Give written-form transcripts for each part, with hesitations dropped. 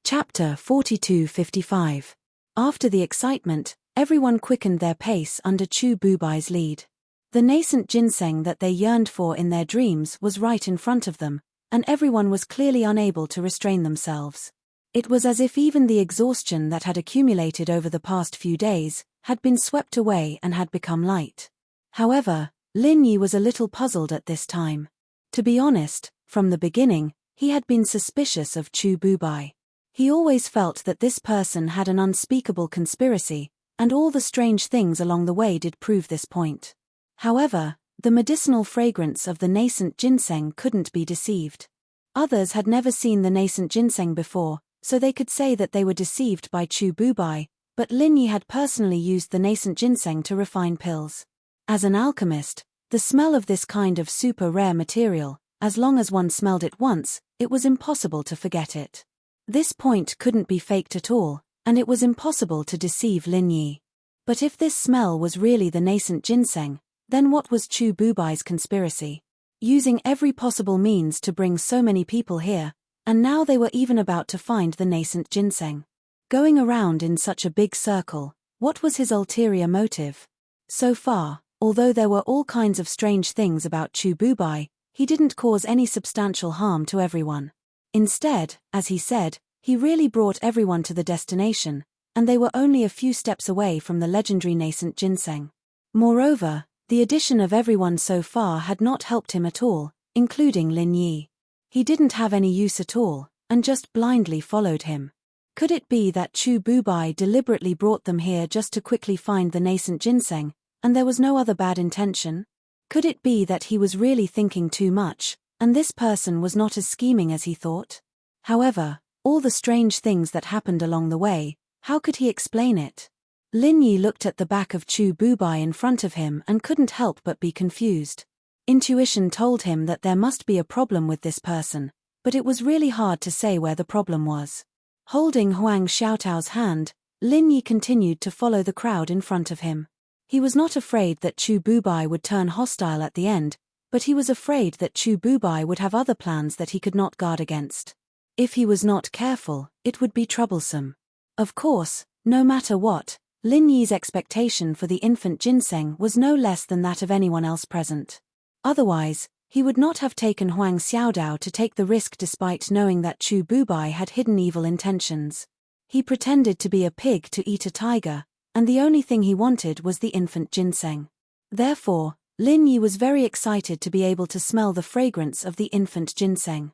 Chapter 42-55. After the excitement, everyone quickened their pace under Chu Bubai's lead. The nascent ginseng that they yearned for in their dreams was right in front of them, and everyone was clearly unable to restrain themselves. It was as if even the exhaustion that had accumulated over the past few days had been swept away and had become light. However, Lin Yi was a little puzzled at this time. To be honest, from the beginning, he had been suspicious of Chu Bubai. He always felt that this person had an unspeakable conspiracy, and all the strange things along the way did prove this point. However, the medicinal fragrance of the nascent ginseng couldn't be deceived. Others had never seen the nascent ginseng before, so they could say that they were deceived by Chu Bubai, but Lin Yi had personally used the nascent ginseng to refine pills. As an alchemist, the smell of this kind of super rare material, as long as one smelled it once, it was impossible to forget it. This point couldn't be faked at all, and it was impossible to deceive Lin Yi. But if this smell was really the nascent ginseng, then what was Chu Bubai's conspiracy? Using every possible means to bring so many people here, and now they were even about to find the nascent ginseng. Going around in such a big circle, what was his ulterior motive? So far, although there were all kinds of strange things about Chu Bubai, he didn't cause any substantial harm to everyone. Instead, as he said, he really brought everyone to the destination, and they were only a few steps away from the legendary nascent ginseng. Moreover, the addition of everyone so far had not helped him at all, including Lin Yi. He didn't have any use at all, and just blindly followed him. Could it be that Chu Bubai deliberately brought them here just to quickly find the nascent ginseng, and there was no other bad intention? Could it be that he was really thinking too much, and this person was not as scheming as he thought? However, all the strange things that happened along the way, how could he explain it? Lin Yi looked at the back of Chu Bubai in front of him and couldn't help but be confused. Intuition told him that there must be a problem with this person, but it was really hard to say where the problem was. Holding Huang Xiaotao's hand, Lin Yi continued to follow the crowd in front of him. He was not afraid that Chu Bubai would turn hostile at the end, but he was afraid that Chu Bubai would have other plans that he could not guard against. If he was not careful, it would be troublesome. Of course, no matter what, Lin Yi's expectation for the infant ginseng was no less than that of anyone else present. Otherwise, he would not have taken Huang Xiaodao to take the risk despite knowing that Chu Bubai had hidden evil intentions. He pretended to be a pig to eat a tiger, and the only thing he wanted was the infant ginseng. Therefore, Lin Yi was very excited to be able to smell the fragrance of the infant ginseng.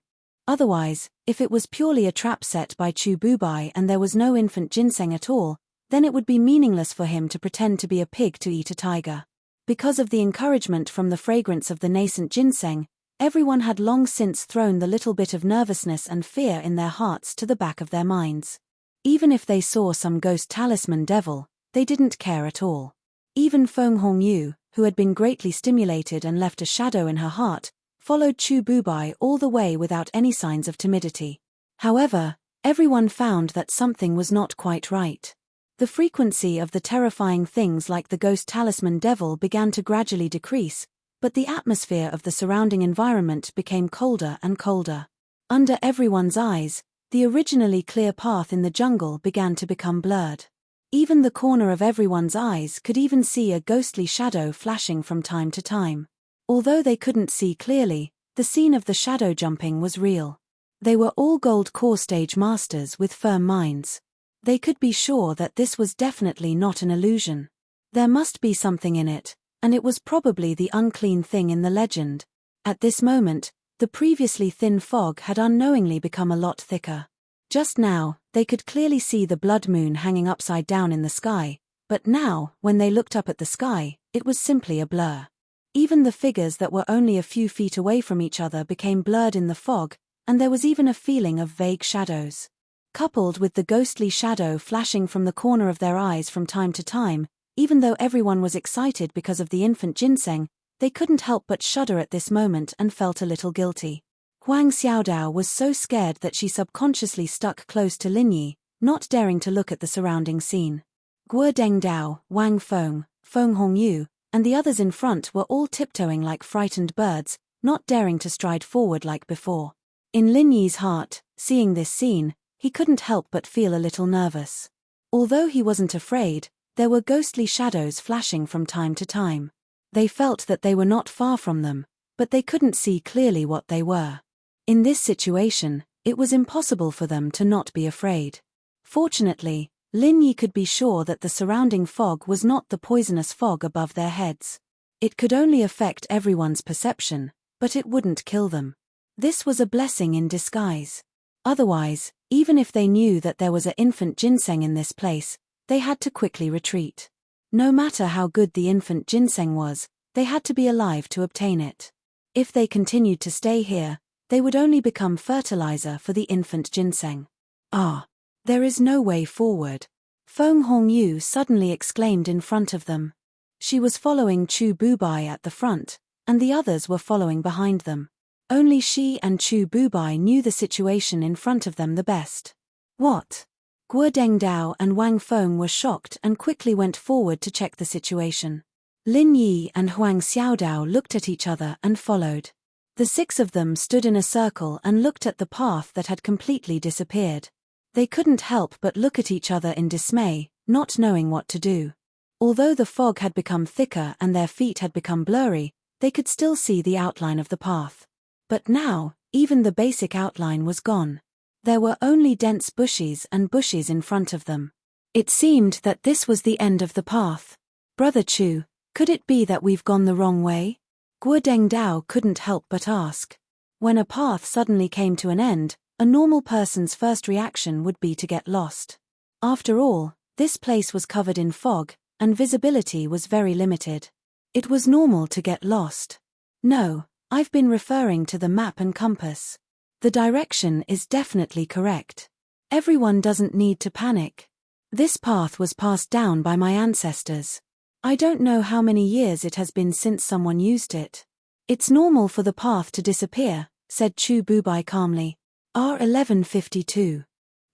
Otherwise, if it was purely a trap set by Chu Bubai and there was no infant ginseng at all, then it would be meaningless for him to pretend to be a pig to eat a tiger. Because of the encouragement from the fragrance of the nascent ginseng, everyone had long since thrown the little bit of nervousness and fear in their hearts to the back of their minds. Even if they saw some ghost talisman devil, they didn't care at all. Even Feng Hongyu, who had been greatly stimulated and left a shadow in her heart, followed Chu Bubai all the way without any signs of timidity. However, everyone found that something was not quite right. The frequency of the terrifying things like the ghost talisman devil began to gradually decrease, but the atmosphere of the surrounding environment became colder and colder. Under everyone's eyes, the originally clear path in the jungle began to become blurred. Even the corner of everyone's eyes could even see a ghostly shadow flashing from time to time. Although they couldn't see clearly, the scene of the shadow jumping was real. They were all gold core stage masters with firm minds. They could be sure that this was definitely not an illusion. There must be something in it, and it was probably the unclean thing in the legend. At this moment, the previously thin fog had unknowingly become a lot thicker. Just now, they could clearly see the blood moon hanging upside down in the sky, but now, when they looked up at the sky, it was simply a blur. Even the figures that were only a few feet away from each other became blurred in the fog, and there was even a feeling of vague shadows. Coupled with the ghostly shadow flashing from the corner of their eyes from time to time, even though everyone was excited because of the infant ginseng, they couldn't help but shudder at this moment and felt a little guilty. Huang Xiaodao was so scared that she subconsciously stuck close to Lin Yi, not daring to look at the surrounding scene. Guo Dengdao, Wang Feng, Feng Hongyu, and the others in front were all tiptoeing like frightened birds, not daring to stride forward like before. In Lin Yi's heart, seeing this scene, he couldn't help but feel a little nervous. Although he wasn't afraid, there were ghostly shadows flashing from time to time. They felt that they were not far from them, but they couldn't see clearly what they were. In this situation, it was impossible for them to not be afraid. Fortunately, Lin Yi could be sure that the surrounding fog was not the poisonous fog above their heads. It could only affect everyone's perception, but it wouldn't kill them. This was a blessing in disguise. Otherwise, even if they knew that there was an infant ginseng in this place, they had to quickly retreat. No matter how good the infant ginseng was, they had to be alive to obtain it. If they continued to stay here, they would only become fertilizer for the infant ginseng. Ah! There is no way forward. Feng Hongyu suddenly exclaimed in front of them. She was following Chu Bubai at the front, and the others were following behind them. Only she and Chu Bubai knew the situation in front of them the best. What? Guo Dengdao and Wang Feng were shocked and quickly went forward to check the situation. Lin Yi and Huang Xiaodao looked at each other and followed. The six of them stood in a circle and looked at the path that had completely disappeared. They couldn't help but look at each other in dismay, not knowing what to do. Although the fog had become thicker and their feet had become blurry, they could still see the outline of the path. But now, even the basic outline was gone. There were only dense bushes and bushes in front of them. It seemed that this was the end of the path. Brother Chu, could it be that we've gone the wrong way? Guo Dengdao couldn't help but ask. When a path suddenly came to an end, a normal person's first reaction would be to get lost. After all, this place was covered in fog, and visibility was very limited. It was normal to get lost. No, I've been referring to the map and compass. The direction is definitely correct. Everyone doesn't need to panic. This path was passed down by my ancestors. I don't know how many years it has been since someone used it. It's normal for the path to disappear, said Chu Bubai calmly. R1152.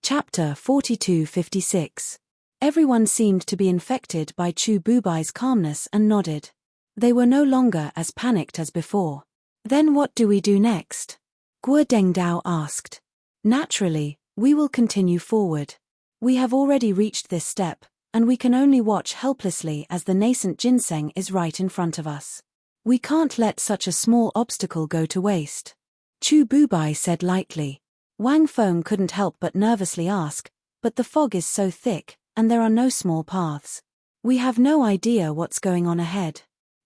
Chapter 4256. Everyone seemed to be infected by Chu Bubai's calmness and nodded. They were no longer as panicked as before. Then what do we do next? Guo Dengdao asked. Naturally, we will continue forward. We have already reached this step, and we can only watch helplessly as the nascent ginseng is right in front of us. We can't let such a small obstacle go to waste. Chu Bubai said lightly. Wang Feng couldn't help but nervously ask, but the fog is so thick, and there are no small paths. We have no idea what's going on ahead.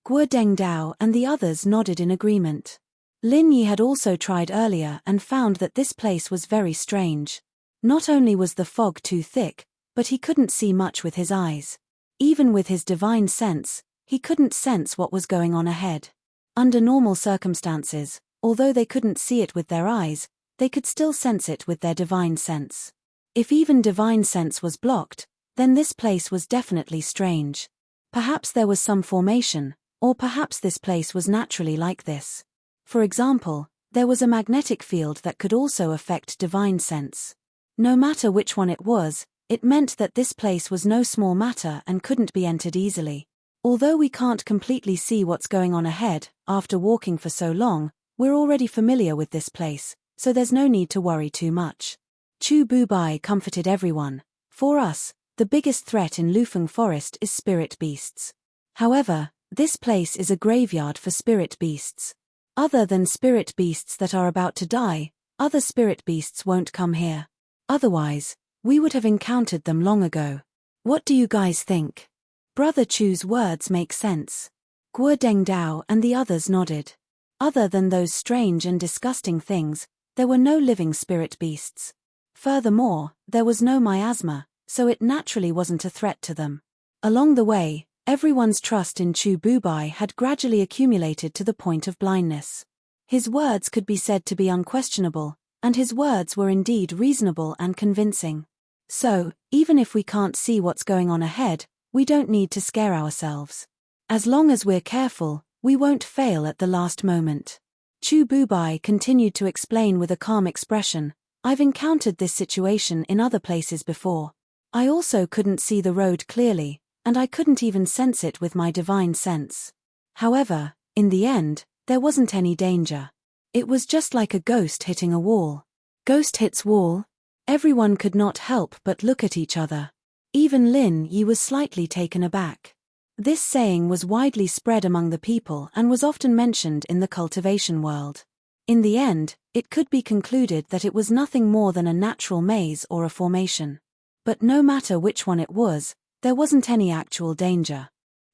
Guo Dengdao and the others nodded in agreement. Lin Yi had also tried earlier and found that this place was very strange. Not only was the fog too thick, but he couldn't see much with his eyes. Even with his divine sense, he couldn't sense what was going on ahead. Under normal circumstances, although they couldn't see it with their eyes, they could still sense it with their divine sense. If even divine sense was blocked, then this place was definitely strange. Perhaps there was some formation, or perhaps this place was naturally like this. For example, there was a magnetic field that could also affect divine sense. No matter which one it was, it meant that this place was no small matter and couldn't be entered easily. Although we can't completely see what's going on ahead, after walking for so long, we're already familiar with this place, so there's no need to worry too much. Chu Bubai comforted everyone. For us, the biggest threat in Lufeng Forest is spirit beasts. However, this place is a graveyard for spirit beasts. Other than spirit beasts that are about to die, other spirit beasts won't come here. Otherwise, we would have encountered them long ago. What do you guys think? Brother Chu's words make sense. Guo Dengdao and the others nodded. Other than those strange and disgusting things, there were no living spirit beasts. Furthermore, there was no miasma, so it naturally wasn't a threat to them. Along the way, everyone's trust in Chu Bubai had gradually accumulated to the point of blindness. His words could be said to be unquestionable, and his words were indeed reasonable and convincing. So, even if we can't see what's going on ahead, we don't need to scare ourselves. As long as we're careful, we won't fail at the last moment. Chu Bubai continued to explain with a calm expression, I've encountered this situation in other places before. I also couldn't see the road clearly, and I couldn't even sense it with my divine sense. However, in the end, there wasn't any danger. It was just like a ghost hitting a wall. Ghost hits wall? Everyone could not help but look at each other. Even Lin Yi was slightly taken aback. This saying was widely spread among the people and was often mentioned in the cultivation world. In the end, it could be concluded that it was nothing more than a natural maze or a formation. But no matter which one it was, there wasn't any actual danger.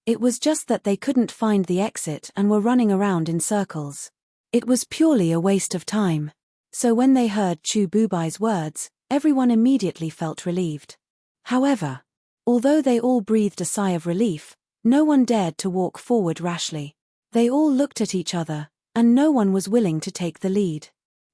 It was just that they couldn't find the exit and were running around in circles. It was purely a waste of time. So when they heard Chu Bubai's words, everyone immediately felt relieved. However, although they all breathed a sigh of relief, no one dared to walk forward rashly. They all looked at each other, and no one was willing to take the lead.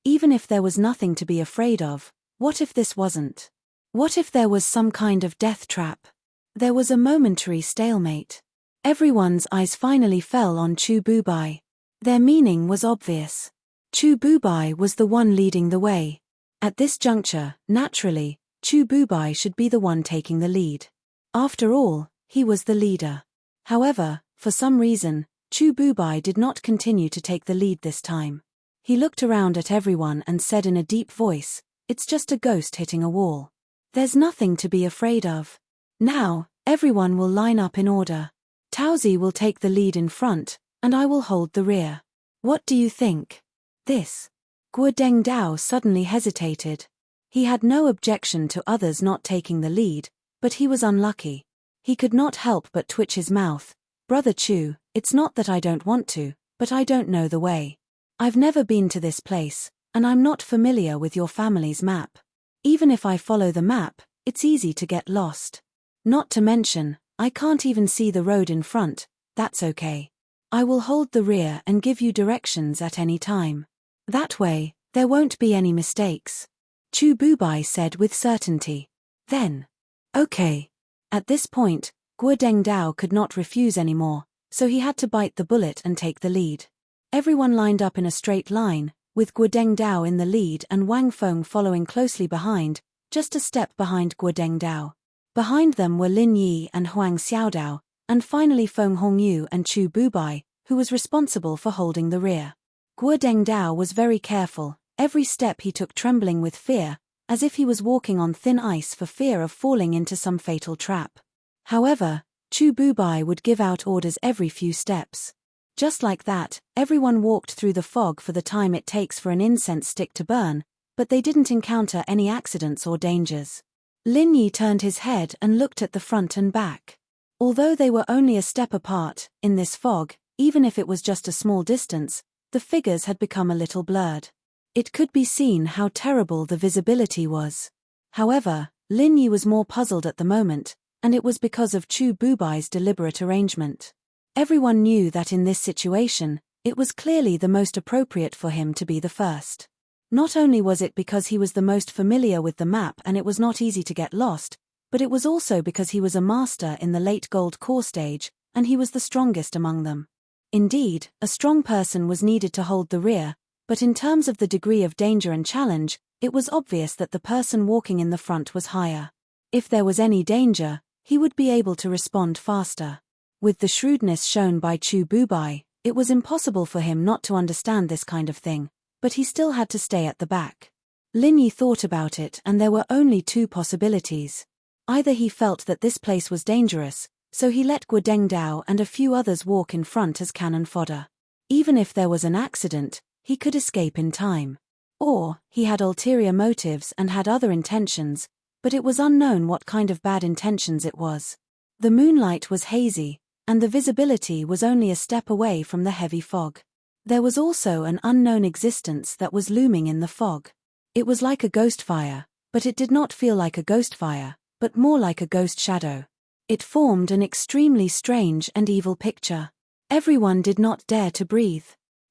Even if there was nothing to be afraid of, what if this wasn't? What if there was some kind of death trap? There was a momentary stalemate. Everyone's eyes finally fell on Chu Bubai. Their meaning was obvious. Chu Bubai was the one leading the way. At this juncture, naturally, Chu Bubai should be the one taking the lead. After all, he was the leader. However, for some reason, Chu Bubai did not continue to take the lead this time. He looked around at everyone and said in a deep voice, "It's just a ghost hitting a wall. There's nothing to be afraid of. Now, everyone will line up in order. Taozi will take the lead in front, and I will hold the rear. What do you think?" This. Guo Dengdao suddenly hesitated. He had no objection to others not taking the lead, but he was unlucky. He could not help but twitch his mouth. "Brother Chu, it's not that I don't want to, but I don't know the way. I've never been to this place, and I'm not familiar with your family's map. Even if I follow the map, it's easy to get lost. Not to mention, I can't even see the road in front." "That's okay. I will hold the rear and give you directions at any time. That way, there won't be any mistakes," Chu Bubai said with certainty. Then, "Okay." At this point, Guo Dengdao could not refuse anymore, so he had to bite the bullet and take the lead. Everyone lined up in a straight line, with Guo Dengdao in the lead and Wang Feng following closely behind, just a step behind Guo Dengdao. Behind them were Lin Yi and Huang Xiaodao, and finally Feng Hongyu and Chu Bubai, who was responsible for holding the rear. Guo Dengdao was very careful, every step he took trembling with fear, as if he was walking on thin ice for fear of falling into some fatal trap. However, Chu Bubai would give out orders every few steps. Just like that, everyone walked through the fog for the time it takes for an incense stick to burn, but they didn't encounter any accidents or dangers. Lin Yi turned his head and looked at the front and back. Although they were only a step apart, in this fog, even if it was just a small distance, the figures had become a little blurred. It could be seen how terrible the visibility was. However, Lin Yi was more puzzled at the moment, and it was because of Chu Bubai's deliberate arrangement. Everyone knew that in this situation, it was clearly the most appropriate for him to be the first. Not only was it because he was the most familiar with the map and it was not easy to get lost, but it was also because he was a master in the late gold core stage, and he was the strongest among them. Indeed, a strong person was needed to hold the rear, but in terms of the degree of danger and challenge, it was obvious that the person walking in the front was higher. If there was any danger, he would be able to respond faster. With the shrewdness shown by Chu Bubai, it was impossible for him not to understand this kind of thing, but he still had to stay at the back. Lin Yi thought about it and there were only two possibilities. Either he felt that this place was dangerous, so he let Guo Dengdao and a few others walk in front as cannon fodder. Even if there was an accident, he could escape in time. Or, he had ulterior motives and had other intentions, but it was unknown what kind of bad intentions it was. The moonlight was hazy, and the visibility was only a step away from the heavy fog. There was also an unknown existence that was looming in the fog. It was like a ghost fire, but it did not feel like a ghost fire, but more like a ghost shadow. It formed an extremely strange and evil picture. Everyone did not dare to breathe.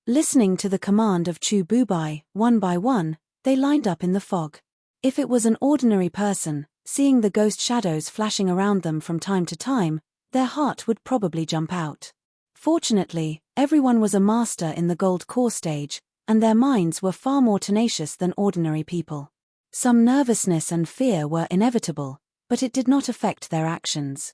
Listening to the command of Chu Bubai, one by one, they lined up in the fog. If it was an ordinary person, seeing the ghost shadows flashing around them from time to time, their heart would probably jump out. Fortunately, everyone was a master in the gold core stage, and their minds were far more tenacious than ordinary people. Some nervousness and fear were inevitable, but it did not affect their actions.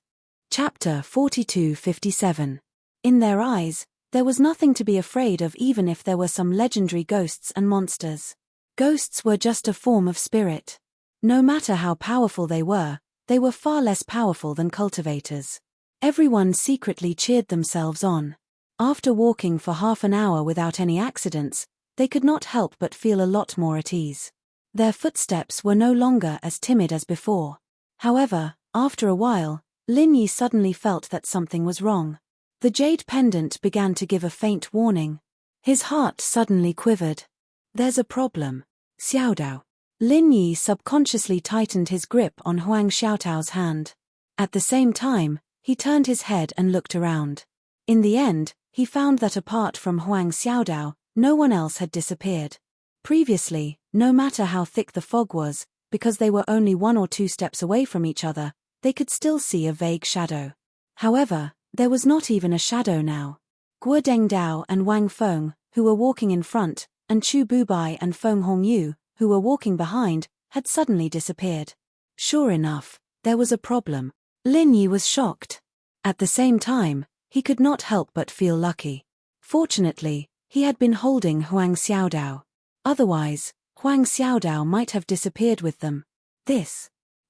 Chapter 42-57. In their eyes, there was nothing to be afraid of even if there were some legendary ghosts and monsters. Ghosts were just a form of spirit. No matter how powerful they were far less powerful than cultivators. Everyone secretly cheered themselves on. After walking for half an hour without any accidents, they could not help but feel a lot more at ease. Their footsteps were no longer as timid as before. However, after a while, Lin Yi suddenly felt that something was wrong. The jade pendant began to give a faint warning. His heart suddenly quivered. There's a problem. Xiaodao. Lin Yi subconsciously tightened his grip on Huang Xiaotao's hand. At the same time, he turned his head and looked around. In the end, he found that apart from Huang Xiaodao, no one else had disappeared. Previously, no matter how thick the fog was, because they were only 1 or 2 steps away from each other, they could still see a vague shadow. However, there was not even a shadow now. Guo Dengdao and Wang Feng, who were walking in front, and Chu Bubai and Feng Hongyu, who were walking behind, had suddenly disappeared. Sure enough, there was a problem. Lin Yi was shocked. At the same time, he could not help but feel lucky. Fortunately, he had been holding Huang Xiaodao. Otherwise, Huang Xiaodao might have disappeared with them.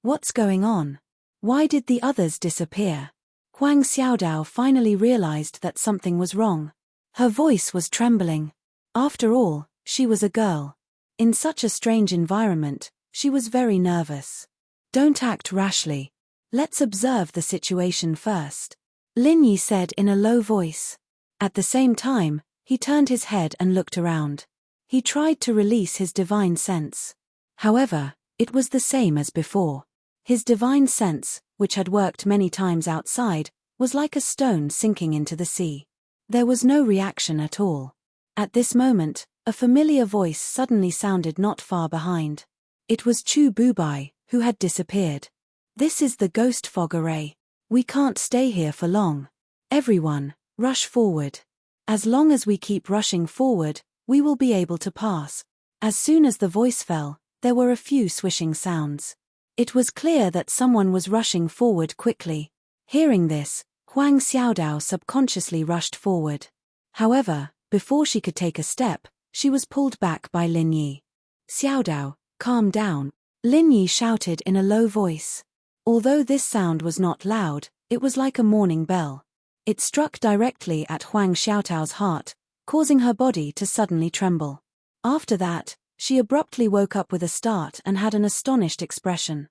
What's going on? Why did the others disappear? Huang Xiaodao finally realized that something was wrong. Her voice was trembling. After all, she was a girl. In such a strange environment, she was very nervous. Don't act rashly. Let's observe the situation first, Lin Yi said in a low voice. At the same time, he turned his head and looked around. He tried to release his divine sense. However, it was the same as before. His divine sense, which had worked many times outside, was like a stone sinking into the sea. There was no reaction at all. At this moment, a familiar voice suddenly sounded not far behind. It was Chu Bubai, who had disappeared. This is the ghost fog array. We can't stay here for long. Everyone, rush forward. As long as we keep rushing forward, we will be able to pass. As soon as the voice fell, there were a few swishing sounds. It was clear that someone was rushing forward quickly. Hearing this, Huang Xiaodao subconsciously rushed forward. However, before she could take a step, she was pulled back by Lin Yi. Xiaodao, calm down, Lin Yi shouted in a low voice. Although this sound was not loud, it was like a morning bell. It struck directly at Huang Xiaotao's heart, causing her body to suddenly tremble. After that, she abruptly woke up with a start and had an astonished expression.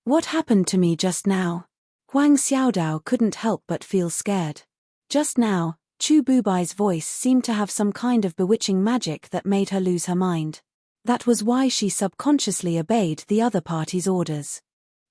What happened to me just now? Huang Xiaodao couldn't help but feel scared. Just now, Chu Bubai's voice seemed to have some kind of bewitching magic that made her lose her mind. That was why she subconsciously obeyed the other party's orders.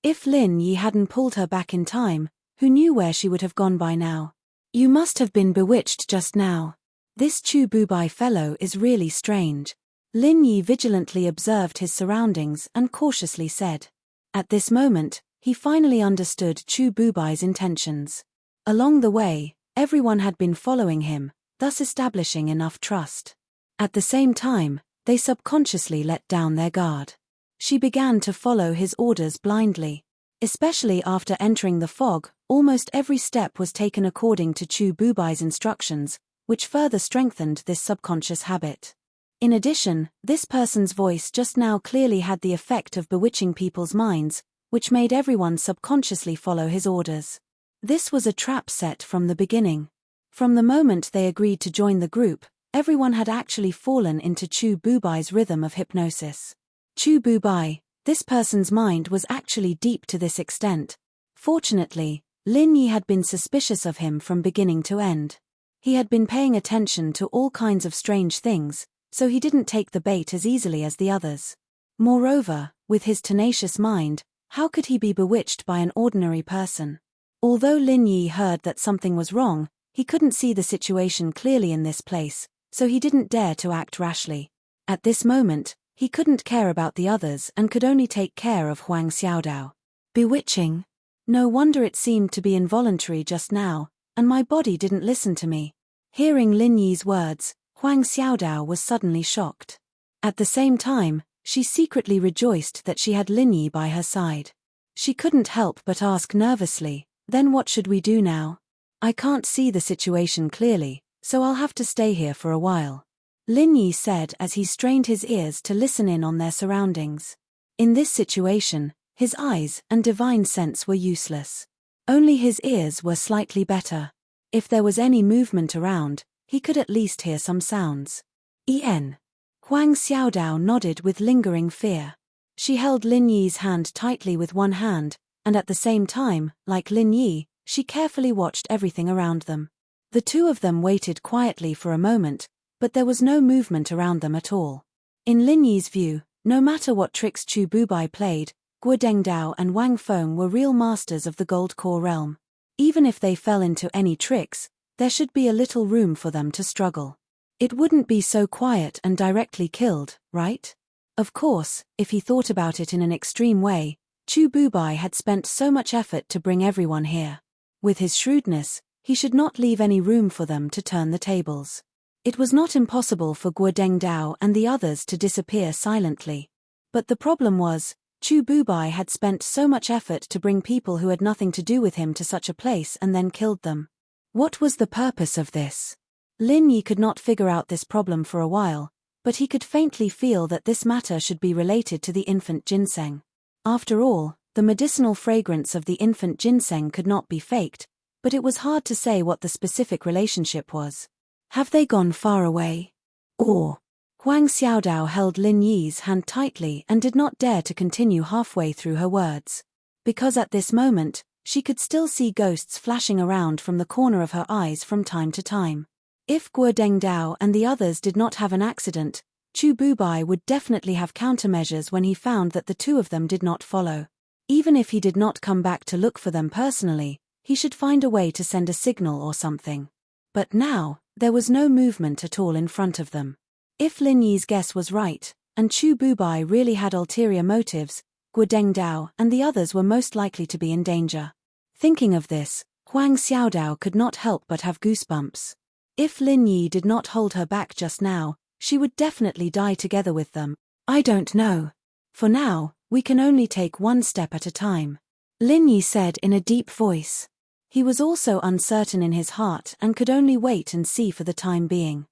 If Lin Yi hadn't pulled her back in time, who knew where she would have gone by now? You must have been bewitched just now. This Chu Bubai fellow is really strange. Lin Yi vigilantly observed his surroundings and cautiously said. At this moment, he finally understood Chu Bubai's intentions. Along the way, everyone had been following him, thus establishing enough trust. At the same time, they subconsciously let down their guard. She began to follow his orders blindly. Especially after entering the fog, almost every step was taken according to Chu Bubai's instructions, which further strengthened this subconscious habit. In addition, this person's voice just now clearly had the effect of bewitching people's minds, which made everyone subconsciously follow his orders. This was a trap set from the beginning. From the moment they agreed to join the group, everyone had actually fallen into Chu Bubai's rhythm of hypnosis. Chu Bubai, this person's mind was actually deep to this extent. Fortunately, Lin Yi had been suspicious of him from beginning to end. He had been paying attention to all kinds of strange things, so he didn't take the bait as easily as the others. Moreover, with his tenacious mind, how could he be bewitched by an ordinary person? Although Lin Yi heard that something was wrong, he couldn't see the situation clearly in this place, so he didn't dare to act rashly. At this moment, he couldn't care about the others and could only take care of Huang Xiaodao. Bewitching? No wonder it seemed to be involuntary just now, and my body didn't listen to me. Hearing Lin Yi's words, Huang Xiaodao was suddenly shocked. At the same time, she secretly rejoiced that she had Lin Yi by her side. She couldn't help but ask nervously, then what should we do now? I can't see the situation clearly, so I'll have to stay here for a while, Lin Yi said as he strained his ears to listen in on their surroundings. In this situation, his eyes and divine sense were useless. Only his ears were slightly better. If there was any movement around, he could at least hear some sounds. Huang Xiaodao nodded with lingering fear. She held Lin Yi's hand tightly with one hand, and at the same time, like Lin Yi, she carefully watched everything around them. The two of them waited quietly for a moment, but there was no movement around them at all. In Lin Yi's view, no matter what tricks Chu Bubai played, Guo Dengdao and Wang Feng were real masters of the Gold Core realm. Even if they fell into any tricks, there should be a little room for them to struggle. It wouldn't be so quiet and directly killed, right? Of course, if he thought about it in an extreme way, Chu Bubai had spent so much effort to bring everyone here. With his shrewdness, he should not leave any room for them to turn the tables. It was not impossible for Guo Dengdao and the others to disappear silently. But the problem was, Chu Bubai had spent so much effort to bring people who had nothing to do with him to such a place and then killed them. What was the purpose of this? Lin Yi could not figure out this problem for a while, but he could faintly feel that this matter should be related to the infant ginseng. After all, the medicinal fragrance of the infant ginseng could not be faked, but it was hard to say what the specific relationship was. Have they gone far away? Or? Huang Xiaodao held Lin Yi's hand tightly and did not dare to continue halfway through her words. Because at this moment, she could still see ghosts flashing around from the corner of her eyes from time to time. If Guo Dengdao and the others did not have an accident, Chu Bubai would definitely have countermeasures when he found that the two of them did not follow. Even if he did not come back to look for them personally, he should find a way to send a signal or something. But now, there was no movement at all in front of them. If Lin Yi's guess was right, and Chu Bubai really had ulterior motives, Guo Dengdao and the others were most likely to be in danger. Thinking of this, Huang Xiaodao could not help but have goosebumps. If Lin Yi did not hold her back just now, she would definitely die together with them. I don't know. For now, we can only take one step at a time, Lin Yi said in a deep voice. He was also uncertain in his heart and could only wait and see for the time being.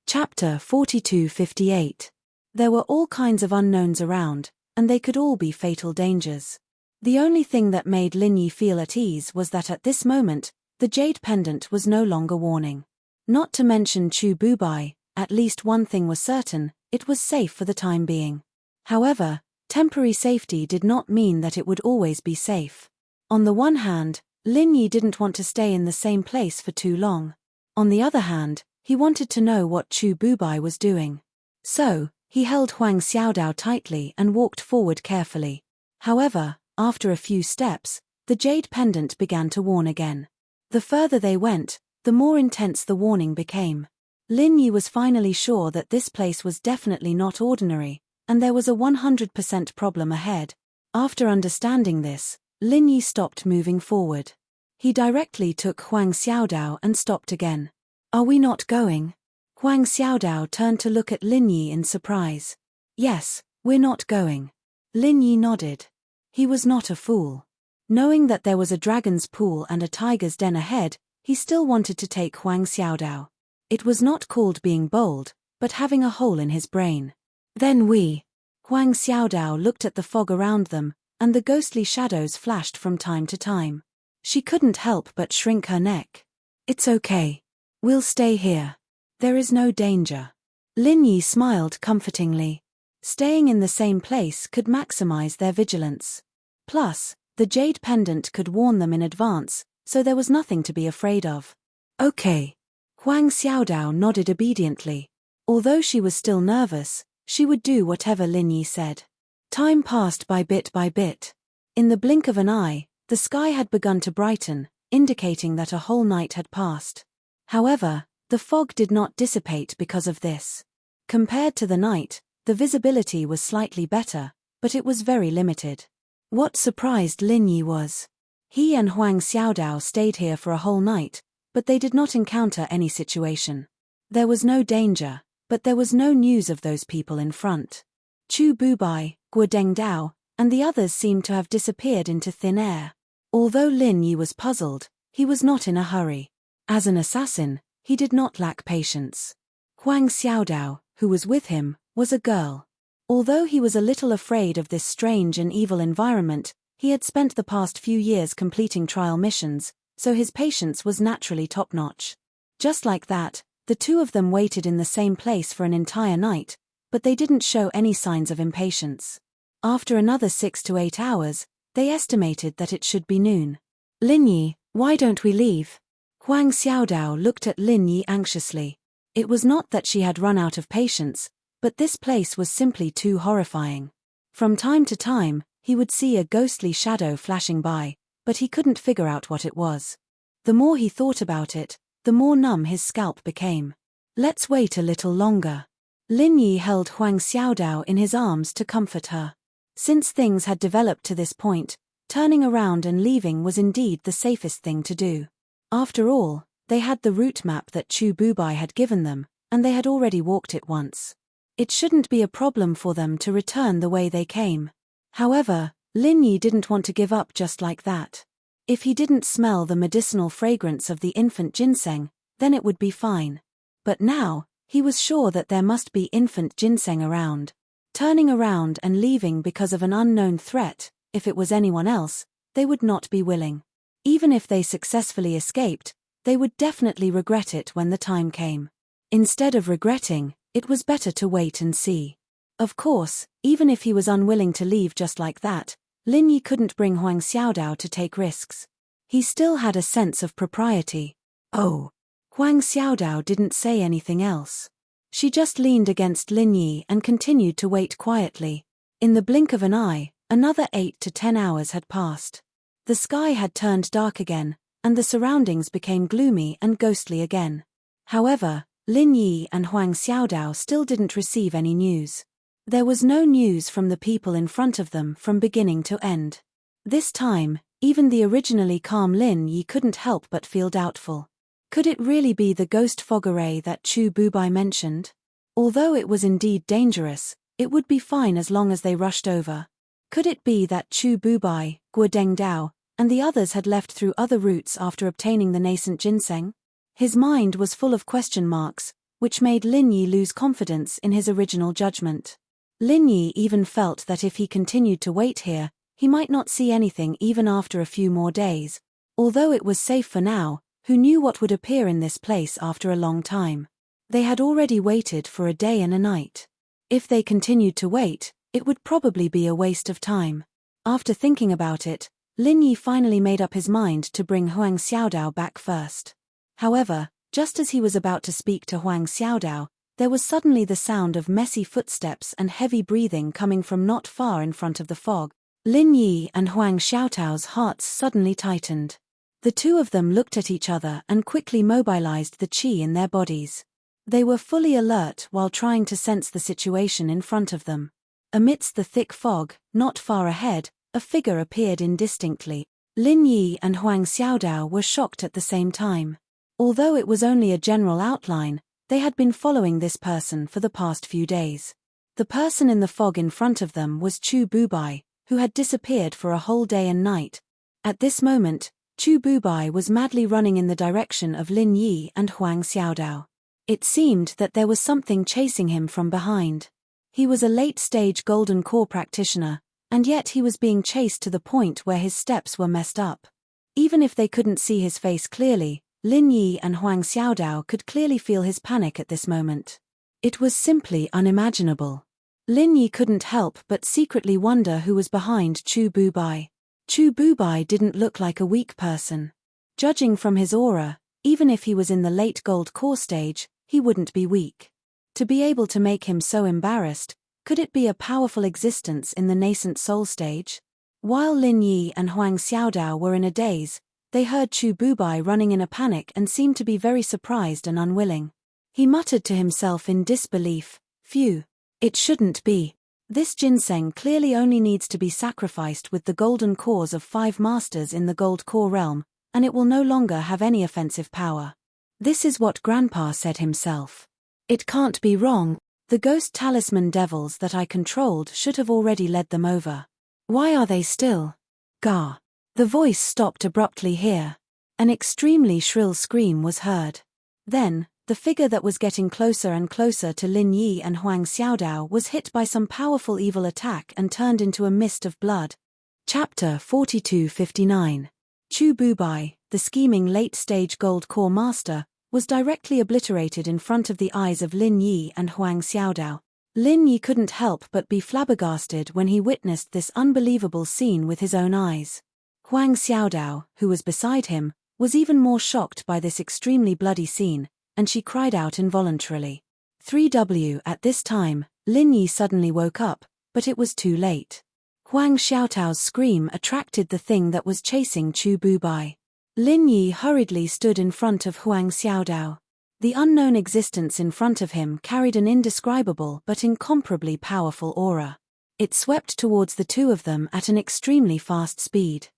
Chapter 4258. There were all kinds of unknowns around, and they could all be fatal dangers. The only thing that made Lin Yi feel at ease was that at this moment, the jade pendant was no longer warning. Not to mention Chu Bubai, at least one thing was certain, it was safe for the time being. However, temporary safety did not mean that it would always be safe. On the one hand, Lin Yi didn't want to stay in the same place for too long. On the other hand, he wanted to know what Chu Bubai was doing. So, he held Huang Xiaodao tightly and walked forward carefully. However, after a few steps, the jade pendant began to warn again. The further they went, the more intense the warning became. Lin Yi was finally sure that this place was definitely not ordinary, and there was a 100% problem ahead. After understanding this, Lin Yi stopped moving forward. He directly took Huang Xiaodao and stopped again. Are we not going? Huang Xiaodao turned to look at Lin Yi in surprise. Yes, we're not going. Lin Yi nodded. He was not a fool. Knowing that there was a dragon's pool and a tiger's den ahead, he still wanted to take Huang Xiaodao. It was not called being bold, but having a hole in his brain. Then Huang Xiaodao looked at the fog around them, and the ghostly shadows flashed from time to time. She couldn't help but shrink her neck. It's okay. We'll stay here. There is no danger. Lin Yi smiled comfortingly. Staying in the same place could maximize their vigilance. Plus, the jade pendant could warn them in advance, so there was nothing to be afraid of. Okay. Huang Xiaodao nodded obediently. Although she was still nervous, she would do whatever Lin Yi said. Time passed by bit by bit. In the blink of an eye, the sky had begun to brighten, indicating that a whole night had passed. However, the fog did not dissipate because of this. Compared to the night, the visibility was slightly better, but it was very limited. What surprised Lin Yi was, he and Huang Xiaodao stayed here for a whole night, but they did not encounter any situation. There was no danger, but there was no news of those people in front. Chu Bubai, Guo Dengdao, and the others seemed to have disappeared into thin air. Although Lin Yi was puzzled, he was not in a hurry. As an assassin, he did not lack patience. Huang Xiaodao, who was with him, was a girl. Although he was a little afraid of this strange and evil environment, he had spent the past few years completing trial missions, so his patience was naturally top-notch. Just like that, the two of them waited in the same place for an entire night, but they didn't show any signs of impatience. After another 6 to 8 hours, they estimated that it should be noon. "Lin Yi, why don't we leave?" Huang Xiaodao looked at Lin Yi anxiously. It was not that she had run out of patience, but this place was simply too horrifying. From time to time, he would see a ghostly shadow flashing by, but he couldn't figure out what it was. The more he thought about it, the more numb his scalp became. "Let's wait a little longer." Lin Yi held Huang Xiaodao in his arms to comfort her. Since things had developed to this point, turning around and leaving was indeed the safest thing to do. After all, they had the route map that Chu Bubai had given them, and they had already walked it once. It shouldn't be a problem for them to return the way they came. However, Lin Yi didn't want to give up just like that. If he didn't smell the medicinal fragrance of the infant ginseng, then it would be fine. But now, he was sure that there must be infant ginseng around. Turning around and leaving because of an unknown threat, if it was anyone else, they would not be willing. Even if they successfully escaped, they would definitely regret it when the time came. Instead of regretting, it was better to wait and see. Of course, even if he was unwilling to leave just like that, Lin Yi couldn't bring Huang Xiaodao to take risks. He still had a sense of propriety. "Oh." Huang Xiaodao didn't say anything else. She just leaned against Lin Yi and continued to wait quietly. In the blink of an eye, another 8 to 10 hours had passed. The sky had turned dark again, and the surroundings became gloomy and ghostly again. However, Lin Yi and Huang Xiaodao still didn't receive any news. There was no news from the people in front of them from beginning to end. This time, even the originally calm Lin Yi couldn't help but feel doubtful. Could it really be the ghost fog array that Chu Bubai mentioned? Although it was indeed dangerous, it would be fine as long as they rushed over. Could it be that Chu Bubai, Guodeng Dao, and the others had left through other routes after obtaining the nascent ginseng? His mind was full of question marks, which made Lin Yi lose confidence in his original judgment. Lin Yi even felt that if he continued to wait here, he might not see anything even after a few more days. Although it was safe for now, who knew what would appear in this place after a long time? They had already waited for a day and a night. If they continued to wait, it would probably be a waste of time. After thinking about it, Lin Yi finally made up his mind to bring Huang Xiaodao back first. However, just as he was about to speak to Huang Xiaodao, there was suddenly the sound of messy footsteps and heavy breathing coming from not far in front of the fog. Lin Yi and Huang Xiaodao's hearts suddenly tightened. The two of them looked at each other and quickly mobilized the qi in their bodies. They were fully alert while trying to sense the situation in front of them. Amidst the thick fog, not far ahead, a figure appeared indistinctly. Lin Yi and Huang Xiaodao were shocked at the same time. Although it was only a general outline, they had been following this person for the past few days. The person in the fog in front of them was Chu Bubai, who had disappeared for a whole day and night. At this moment, Chu Bubai was madly running in the direction of Lin Yi and Huang Xiaodao. It seemed that there was something chasing him from behind. He was a late-stage golden core practitioner, and yet he was being chased to the point where his steps were messed up. Even if they couldn't see his face clearly, Lin Yi and Huang Xiaodao could clearly feel his panic at this moment. It was simply unimaginable. Lin Yi couldn't help but secretly wonder who was behind Chu Bubai. Chu Bubai didn't look like a weak person. Judging from his aura, even if he was in the late gold core stage, he wouldn't be weak. To be able to make him so embarrassed, could it be a powerful existence in the nascent soul stage? While Lin Yi and Huang Xiaodao were in a daze, they heard Chu Bubai running in a panic and seemed to be very surprised and unwilling. He muttered to himself in disbelief, "Phew. It shouldn't be. This ginseng clearly only needs to be sacrificed with the golden cores of 5 masters in the gold core realm, and it will no longer have any offensive power. This is what Grandpa said himself. It can't be wrong. The ghost talisman devils that I controlled should have already led them over. Why are they still? Gah." The voice stopped abruptly here. An extremely shrill scream was heard. Then, The figure that was getting closer and closer to Lin Yi and Huang Xiaodao was hit by some powerful evil attack and turned into a mist of blood. Chapter 4259. Chu Bubai, the scheming late-stage gold core master, was directly obliterated in front of the eyes of Lin Yi and Huang Xiaodao. Lin Yi couldn't help but be flabbergasted when he witnessed this unbelievable scene with his own eyes. Huang Xiaodao, who was beside him, was even more shocked by this extremely bloody scene, and she cried out involuntarily. 3W. At this time, Lin Yi suddenly woke up, but it was too late. Huang Xiaotao's scream attracted the thing that was chasing Chu Bubai. Lin Yi hurriedly stood in front of Huang Xiaodao. The unknown existence in front of him carried an indescribable but incomparably powerful aura. It swept towards the two of them at an extremely fast speed.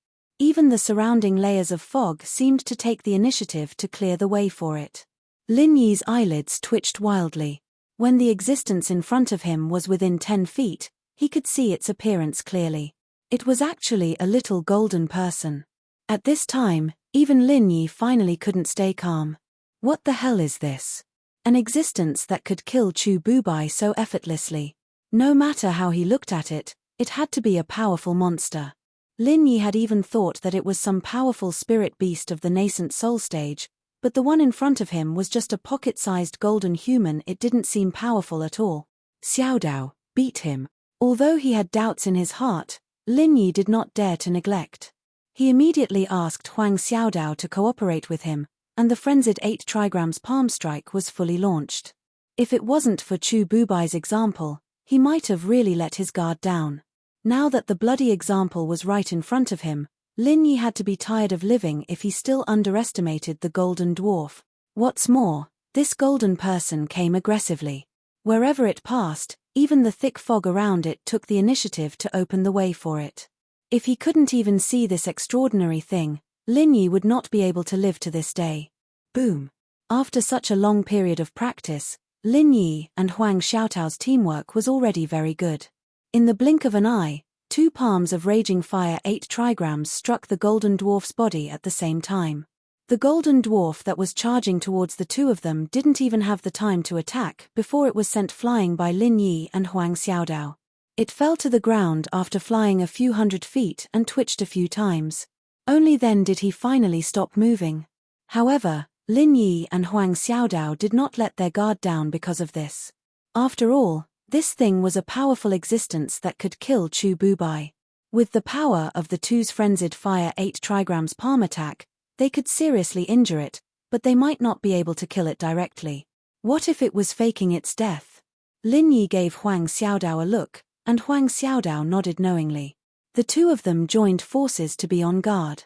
Even the surrounding layers of fog seemed to take the initiative to clear the way for it. Lin Yi's eyelids twitched wildly. When the existence in front of him was within 10 feet, he could see its appearance clearly. It was actually a little golden person. At this time, even Lin Yi finally couldn't stay calm. What the hell is this? An existence that could kill Chu Bubai so effortlessly. No matter how he looked at it, it had to be a powerful monster. Lin Yi had even thought that it was some powerful spirit beast of the nascent soul stage, but the one in front of him was just a pocket-sized golden human. It didn't seem powerful at all. Xiaodao, beat him. Although he had doubts in his heart, Lin Yi did not dare to neglect. He immediately asked Huang Xiaodao to cooperate with him, and the frenzied 8 trigrams palm strike was fully launched. If it wasn't for Chu Bubai's example, he might have really let his guard down. Now that the bloody example was right in front of him, Lin Yi had to be tired of living if he still underestimated the golden dwarf. What's more, this golden person came aggressively. Wherever it passed, even the thick fog around it took the initiative to open the way for it. If he couldn't even see this extraordinary thing, Lin Yi would not be able to live to this day. Boom! After such a long period of practice, Lin Yi and Huang Xiaotao's teamwork was already very good. In the blink of an eye, 2 palms of raging fire 8 trigrams struck the golden dwarf's body at the same time. The golden dwarf that was charging towards the two of them didn't even have the time to attack before it was sent flying by Lin Yi and Huang Xiaodao. It fell to the ground after flying a few hundred feet and twitched a few times. Only then did he finally stop moving. However, Lin Yi and Huang Xiaodao did not let their guard down because of this. After all, this thing was a powerful existence that could kill Chu Bubai. With the power of the two's frenzied fire 8 trigrams palm attack, they could seriously injure it, but they might not be able to kill it directly. What if it was faking its death? Lin Yi gave Huang Xiaodao a look, and Huang Xiaodao nodded knowingly. The two of them joined forces to be on guard.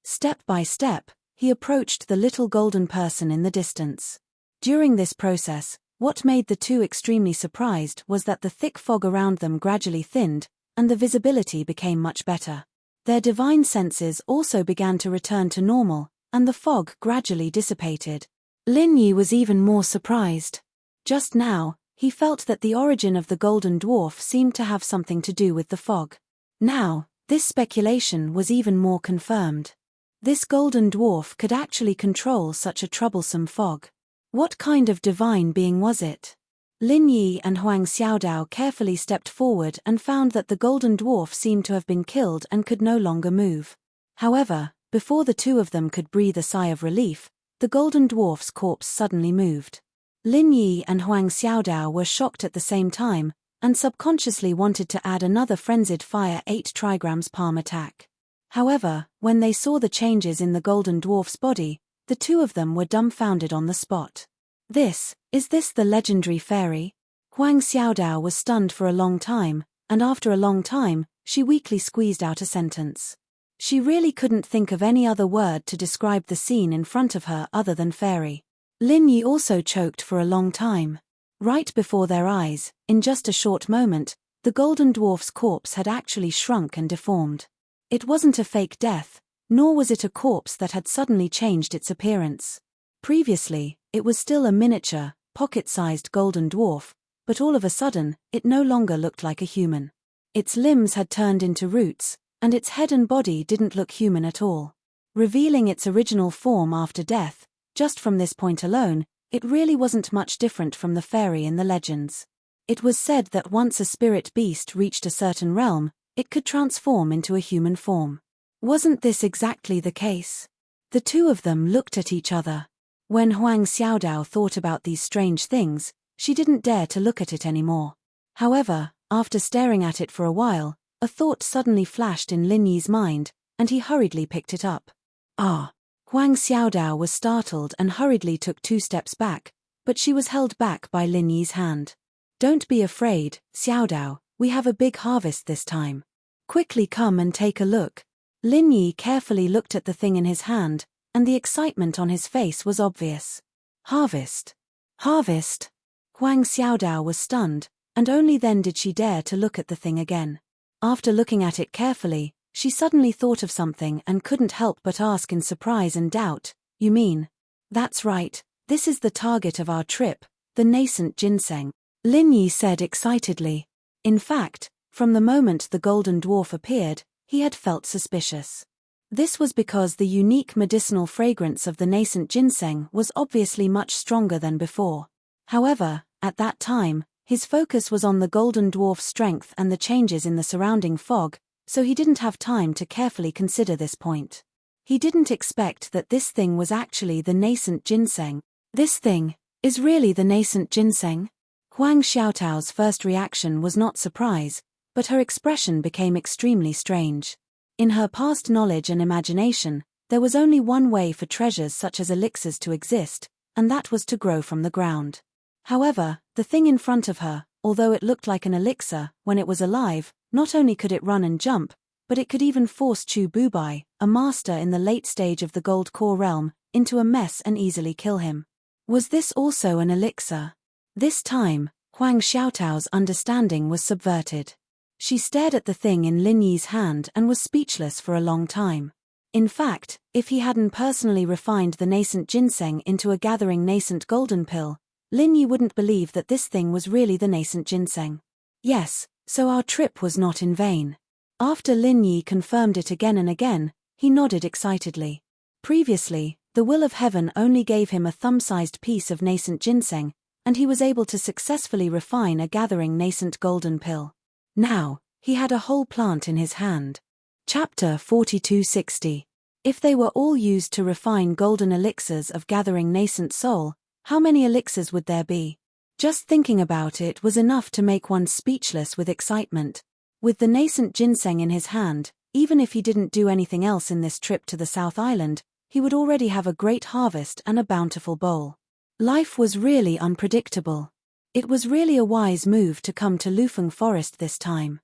Step by step, he approached the little golden person in the distance. During this process, what made the two extremely surprised was that the thick fog around them gradually thinned, and the visibility became much better. Their divine senses also began to return to normal, and the fog gradually dissipated. Lin Yi was even more surprised. Just now, he felt that the origin of the golden dwarf seemed to have something to do with the fog. Now, this speculation was even more confirmed. This golden dwarf could actually control such a troublesome fog. What kind of divine being was it? Lin Yi and Huang Xiaodao carefully stepped forward and found that the golden dwarf seemed to have been killed and could no longer move. However, before the two of them could breathe a sigh of relief, the golden dwarf's corpse suddenly moved. Lin Yi and Huang Xiaodao were shocked at the same time, and subconsciously wanted to add another frenzied fire 8 trigrams palm attack. However, when they saw the changes in the golden dwarf's body, the two of them were dumbfounded on the spot. Is this the legendary fairy? Huang Xiaodao was stunned for a long time, and after a long time, she weakly squeezed out a sentence. She really couldn't think of any other word to describe the scene in front of her other than fairy. Lin Yi also choked for a long time. Right before their eyes, in just a short moment, the golden dwarf's corpse had actually shrunk and deformed. It wasn't a fake death, nor was it a corpse that had suddenly changed its appearance. Previously, it was still a miniature, pocket-sized golden dwarf, but all of a sudden, it no longer looked like a human. Its limbs had turned into roots, and its head and body didn't look human at all. Revealing its original form after death, just from this point alone, It really wasn't much different from the fairy in the legends. It was said that once a spirit beast reached a certain realm, it could transform into a human form. Wasn't this exactly the case? The two of them looked at each other. When Huang Xiaodao thought about these strange things, she didn't dare to look at it anymore. However, after staring at it for a while, a thought suddenly flashed in Lin Yi's mind, and he hurriedly picked it up. Ah! Huang Xiaodao was startled and hurriedly took 2 steps back, but she was held back by Lin Yi's hand. Don't be afraid, Xiaodao, we have a big harvest this time. Quickly come and take a look. Lin Yi carefully looked at the thing in his hand, and the excitement on his face was obvious. Harvest! Harvest! Huang Xiaodao was stunned, and only then did she dare to look at the thing again. After looking at it carefully, she suddenly thought of something and couldn't help but ask in surprise and doubt, "You mean?" "That's right, this is the target of our trip, the nascent ginseng," Lin Yi said excitedly. In fact, from the moment the golden dwarf appeared, he had felt suspicious. This was because the unique medicinal fragrance of the nascent ginseng was obviously much stronger than before. However, at that time, his focus was on the golden dwarf's strength and the changes in the surrounding fog, so he didn't have time to carefully consider this point. He didn't expect that this thing was actually the nascent ginseng. This thing is really the nascent ginseng? Huang Xiaotao's first reaction was not surprise, but her expression became extremely strange. In her past knowledge and imagination, there was only one way for treasures such as elixirs to exist, and that was to grow from the ground. However, the thing in front of her, although it looked like an elixir, when it was alive, not only could it run and jump, but it could even force Chu Bubai, a master in the late stage of the gold core realm, into a mess and easily kill him. Was this also an elixir? This time, Huang Xiaotao's understanding was subverted. She stared at the thing in Lin Yi's hand and was speechless for a long time. In fact, if he hadn't personally refined the nascent ginseng into a gathering nascent golden pill, Lin Yi wouldn't believe that this thing was really the nascent ginseng. Yes, so our trip was not in vain. After Lin Yi confirmed it again and again, he nodded excitedly. Previously, the will of heaven only gave him a thumb-sized piece of nascent ginseng, and he was able to successfully refine a gathering nascent golden pill. Now, he had a whole plant in his hand. Chapter 4260. If they were all used to refine golden elixirs of gathering nascent soul, how many elixirs would there be? Just thinking about it was enough to make one speechless with excitement. With the nascent ginseng in his hand, even if he didn't do anything else in this trip to the South Island, he would already have a great harvest and a bountiful bowl. Life was really unpredictable. It was really a wise move to come to Lufeng Forest this time.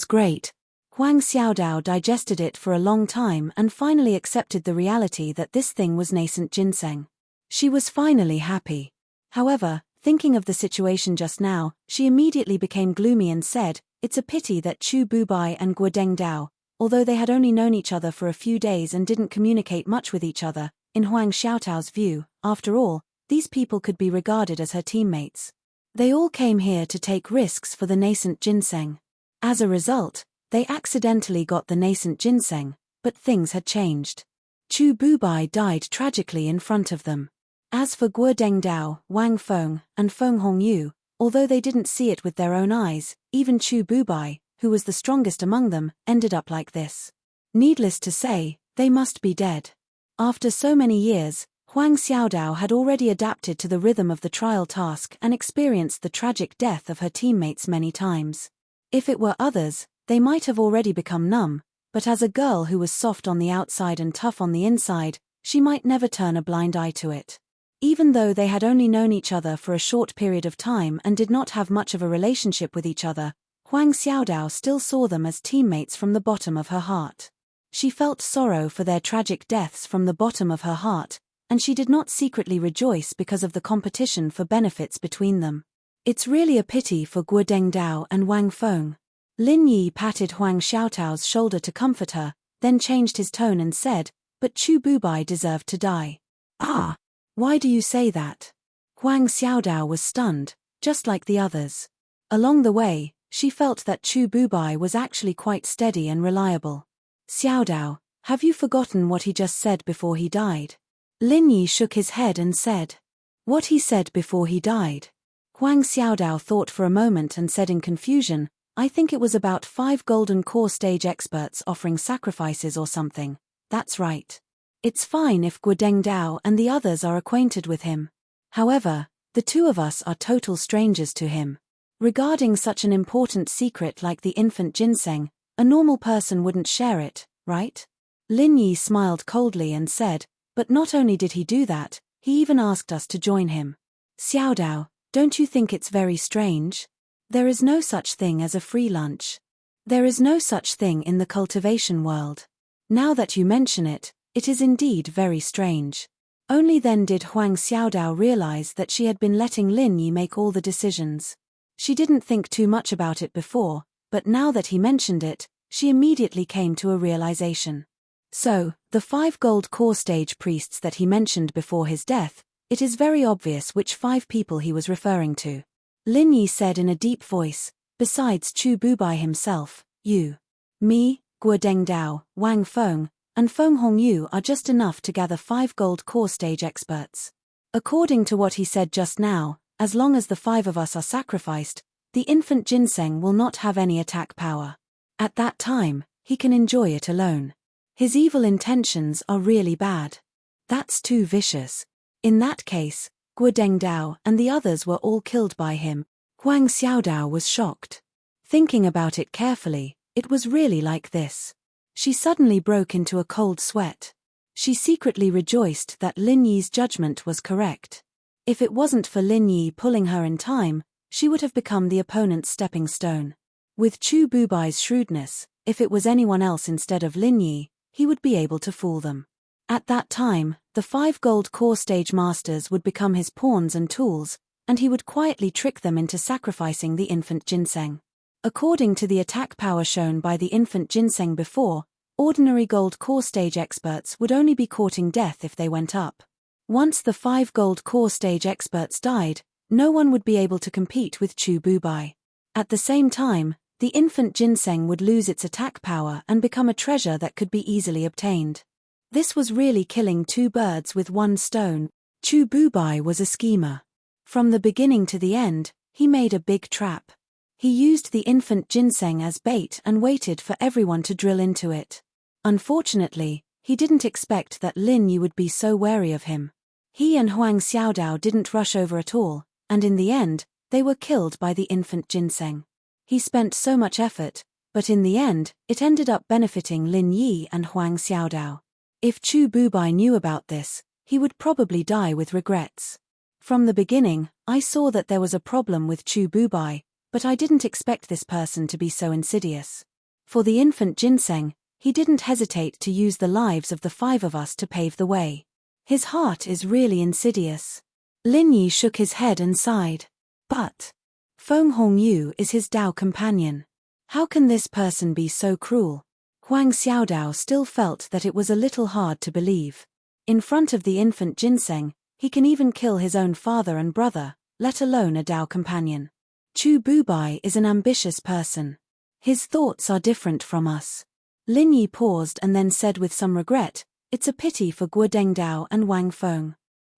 Great. Huang Xiaodao digested it for a long time and finally accepted the reality that this thing was nascent ginseng. She was finally happy. However, thinking of the situation just now, she immediately became gloomy and said, "It's a pity that Chu Bubai and Guodeng Dao, although they had only known each other for a few days and didn't communicate much with each other, in Huang Xiaotao's view, after all, these people could be regarded as her teammates. They all came here to take risks for the nascent ginseng. As a result, they accidentally got the nascent ginseng, but things had changed. Chu Bubai died tragically in front of them. As for Guodeng Dao, Wang Feng, and Feng Hongyu, although they didn't see it with their own eyes, even Chu Bubai, who was the strongest among them, ended up like this. Needless to say, they must be dead." After so many years, Huang Xiaodao had already adapted to the rhythm of the trial task and experienced the tragic death of her teammates many times. If it were others, they might have already become numb, but as a girl who was soft on the outside and tough on the inside, she might never turn a blind eye to it. Even though they had only known each other for a short period of time and did not have much of a relationship with each other, Huang Xiaodao still saw them as teammates from the bottom of her heart. She felt sorrow for their tragic deaths from the bottom of her heart, and she did not secretly rejoice because of the competition for benefits between them. It's really a pity for Guodeng Dao and Wang Feng. Lin Yi patted Huang Xiaotao's shoulder to comfort her, then changed his tone and said, "But Chu Bubai deserved to die." "Ah! Why do you say that?" Huang Xiaodao was stunned, just like the others. Along the way, she felt that Chu Bubai was actually quite steady and reliable. "Xiaodao, have you forgotten what he just said before he died?" Lin Yi shook his head and said. What he said before he died. Huang Xiaodao thought for a moment and said in confusion, I think it was about 5 golden core stage experts offering sacrifices or something. That's right. It's fine if Guodeng Dao and the others are acquainted with him. However, the two of us are total strangers to him. Regarding such an important secret like the infant ginseng, a normal person wouldn't share it, right? Lin Yi smiled coldly and said, but not only did he do that, he even asked us to join him. Xiaodao, don't you think it's very strange? There is no such thing as a free lunch. There is no such thing in the cultivation world. Now that you mention it, it is indeed very strange. Only then did Huang Xiaodao realize that she had been letting Lin Yi make all the decisions. She didn't think too much about it before, but now that he mentioned it, she immediately came to a realization. So, the 5 gold core stage priests that he mentioned before his death, it is very obvious which 5 people he was referring to. Lin Yi said in a deep voice, besides Chu Bubai himself, you, me, Guodeng Dao, Wang Feng, and Feng Hongyu are just enough to gather 5 gold core stage experts. According to what he said just now, as long as the 5 of us are sacrificed, the infant ginseng will not have any attack power. At that time, he can enjoy it alone. His evil intentions are really bad. That's too vicious. In that case, Guodeng Dao and the others were all killed by him. Huang Xiaodao was shocked. Thinking about it carefully, it was really like this. She suddenly broke into a cold sweat. She secretly rejoiced that Lin Yi's judgment was correct. If it wasn't for Lin Yi pulling her in time, she would have become the opponent's stepping stone. With Chu Bubai's shrewdness, if it was anyone else instead of Lin Yi, he would be able to fool them. At that time, the 5 gold core stage masters would become his pawns and tools, and he would quietly trick them into sacrificing the infant ginseng. According to the attack power shown by the infant ginseng before, ordinary gold core stage experts would only be courting death if they went up. Once the 5 gold core stage experts died, no one would be able to compete with Chu Bubai. At the same time, the infant ginseng would lose its attack power and become a treasure that could be easily obtained. This was really killing 2 birds with 1 stone. Chu Bubai was a schemer. From the beginning to the end, he made a big trap. He used the infant ginseng as bait and waited for everyone to drill into it. Unfortunately, he didn't expect that Lin Yi would be so wary of him. He and Huang Xiaodao didn't rush over at all, and in the end, they were killed by the infant ginseng. He spent so much effort, but in the end, it ended up benefiting Lin Yi and Huang Xiaodao. If Chu Bubai knew about this, he would probably die with regrets. From the beginning, I saw that there was a problem with Chu Bubai, but I didn't expect this person to be so insidious. For the infant ginseng, he didn't hesitate to use the lives of the 5 of us to pave the way. His heart is really insidious. Lin Yi shook his head and sighed. But Feng Hongyu is his Dao companion. How can this person be so cruel? Huang Xiaodao still felt that it was a little hard to believe. In front of the infant ginseng, he can even kill his own father and brother, let alone a Dao companion. Chu Bubai is an ambitious person. His thoughts are different from us. Lin Yi paused and then said with some regret, it's a pity for Guodeng Dao and Wang Feng.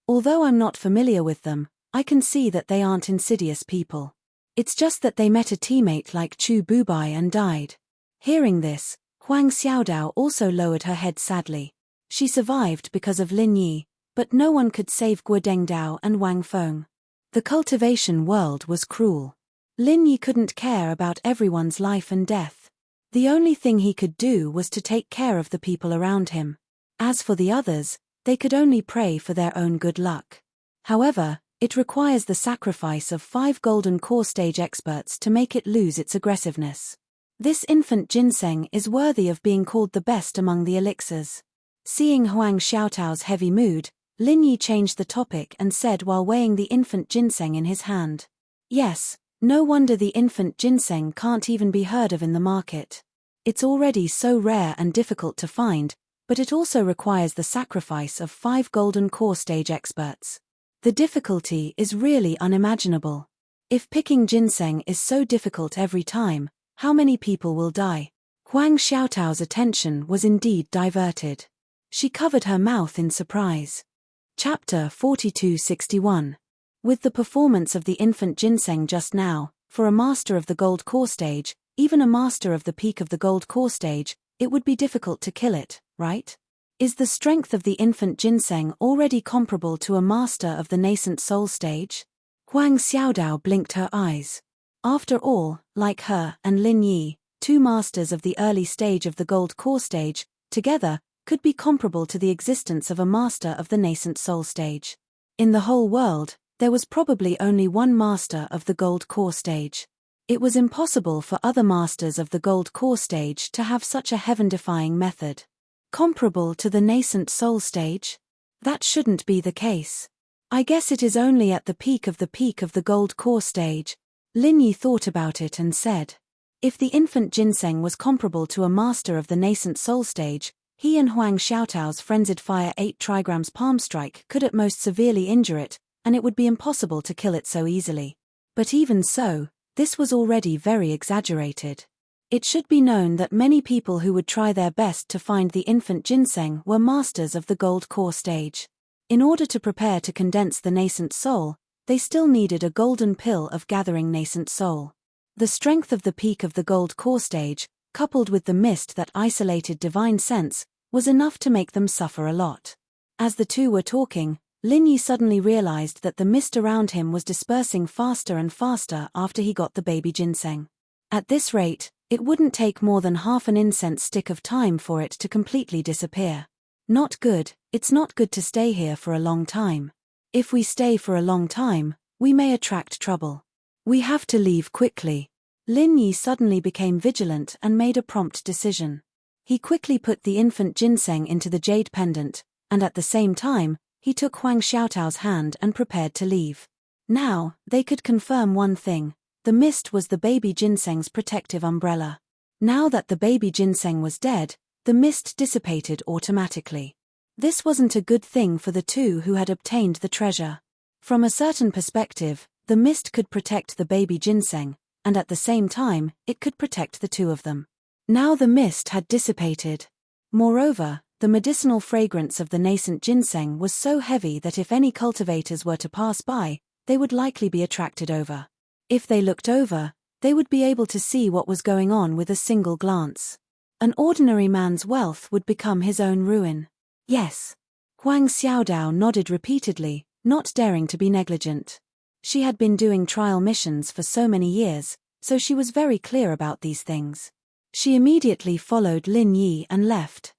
Although I'm not familiar with them, I can see that they aren't insidious people. It's just that they met a teammate like Chu Bubai and died. Hearing this, Huang Xiaodao also lowered her head sadly. She survived because of Lin Yi, but no one could save Guodeng Dao and Wang Feng. The cultivation world was cruel. Lin Yi couldn't care about everyone's life and death. The only thing he could do was to take care of the people around him. As for the others, they could only pray for their own good luck. However, it requires the sacrifice of 5 golden core stage experts to make it lose its aggressiveness. This infant ginseng is worthy of being called the best among the elixirs. Seeing Huang Xiaotao's heavy mood, Lin Yi changed the topic and said while weighing the infant ginseng in his hand. Yes, no wonder the infant ginseng can't even be heard of in the market. It's already so rare and difficult to find, but it also requires the sacrifice of 5 golden core stage experts. The difficulty is really unimaginable. If picking ginseng is so difficult every time, how many people will die? Huang Xiaotao's attention was indeed diverted. She covered her mouth in surprise. Chapter 4261. With the performance of the infant ginseng just now, for a master of the gold core stage, even a master of the peak of the gold core stage, it would be difficult to kill it, right? Is the strength of the infant ginseng already comparable to a master of the nascent soul stage? Huang Xiaodao blinked her eyes. After all, like her and Lin Yi, two masters of the early stage of the gold core stage, together, could be comparable to the existence of a master of the nascent soul stage. In the whole world, there was probably only one master of the gold core stage. It was impossible for other masters of the gold core stage to have such a heaven-defying method. Comparable to the nascent soul stage? That shouldn't be the case. I guess it is only at the peak of the gold core stage. Lin Yi thought about it and said. If the infant ginseng was comparable to a master of the nascent soul stage, he and Huang Xiaotao's frenzied fire 8 trigrams palm strike could at most severely injure it, and it would be impossible to kill it so easily. But even so, this was already very exaggerated. It should be known that many people who would try their best to find the infant ginseng were masters of the gold core stage. In order to prepare to condense the nascent soul, they still needed a golden pill of gathering nascent soul. The strength of the peak of the gold core stage, coupled with the mist that isolated divine sense, was enough to make them suffer a lot. As the two were talking, Lin Yi suddenly realized that the mist around him was dispersing faster and faster after he got the baby ginseng. At this rate, it wouldn't take more than half an incense stick of time for it to completely disappear. Not good, it's not good to stay here for a long time. If we stay for a long time, we may attract trouble. We have to leave quickly. Lin Yi suddenly became vigilant and made a prompt decision. He quickly put the infant ginseng into the jade pendant, and at the same time, he took Huang Xiaotao's hand and prepared to leave. Now, they could confirm one thing: the mist was the baby ginseng's protective umbrella. Now that the baby ginseng was dead, the mist dissipated automatically. This wasn't a good thing for the two who had obtained the treasure. From a certain perspective, the mist could protect the baby ginseng, and at the same time, it could protect the two of them. Now the mist had dissipated. Moreover, the medicinal fragrance of the nascent ginseng was so heavy that if any cultivators were to pass by, they would likely be attracted over. If they looked over, they would be able to see what was going on with a single glance. An ordinary man's wealth would become his own ruin. Yes. Huang Xiaodao nodded repeatedly, not daring to be negligent. She had been doing trial missions for so many years, so she was very clear about these things. She immediately followed Lin Yi and left.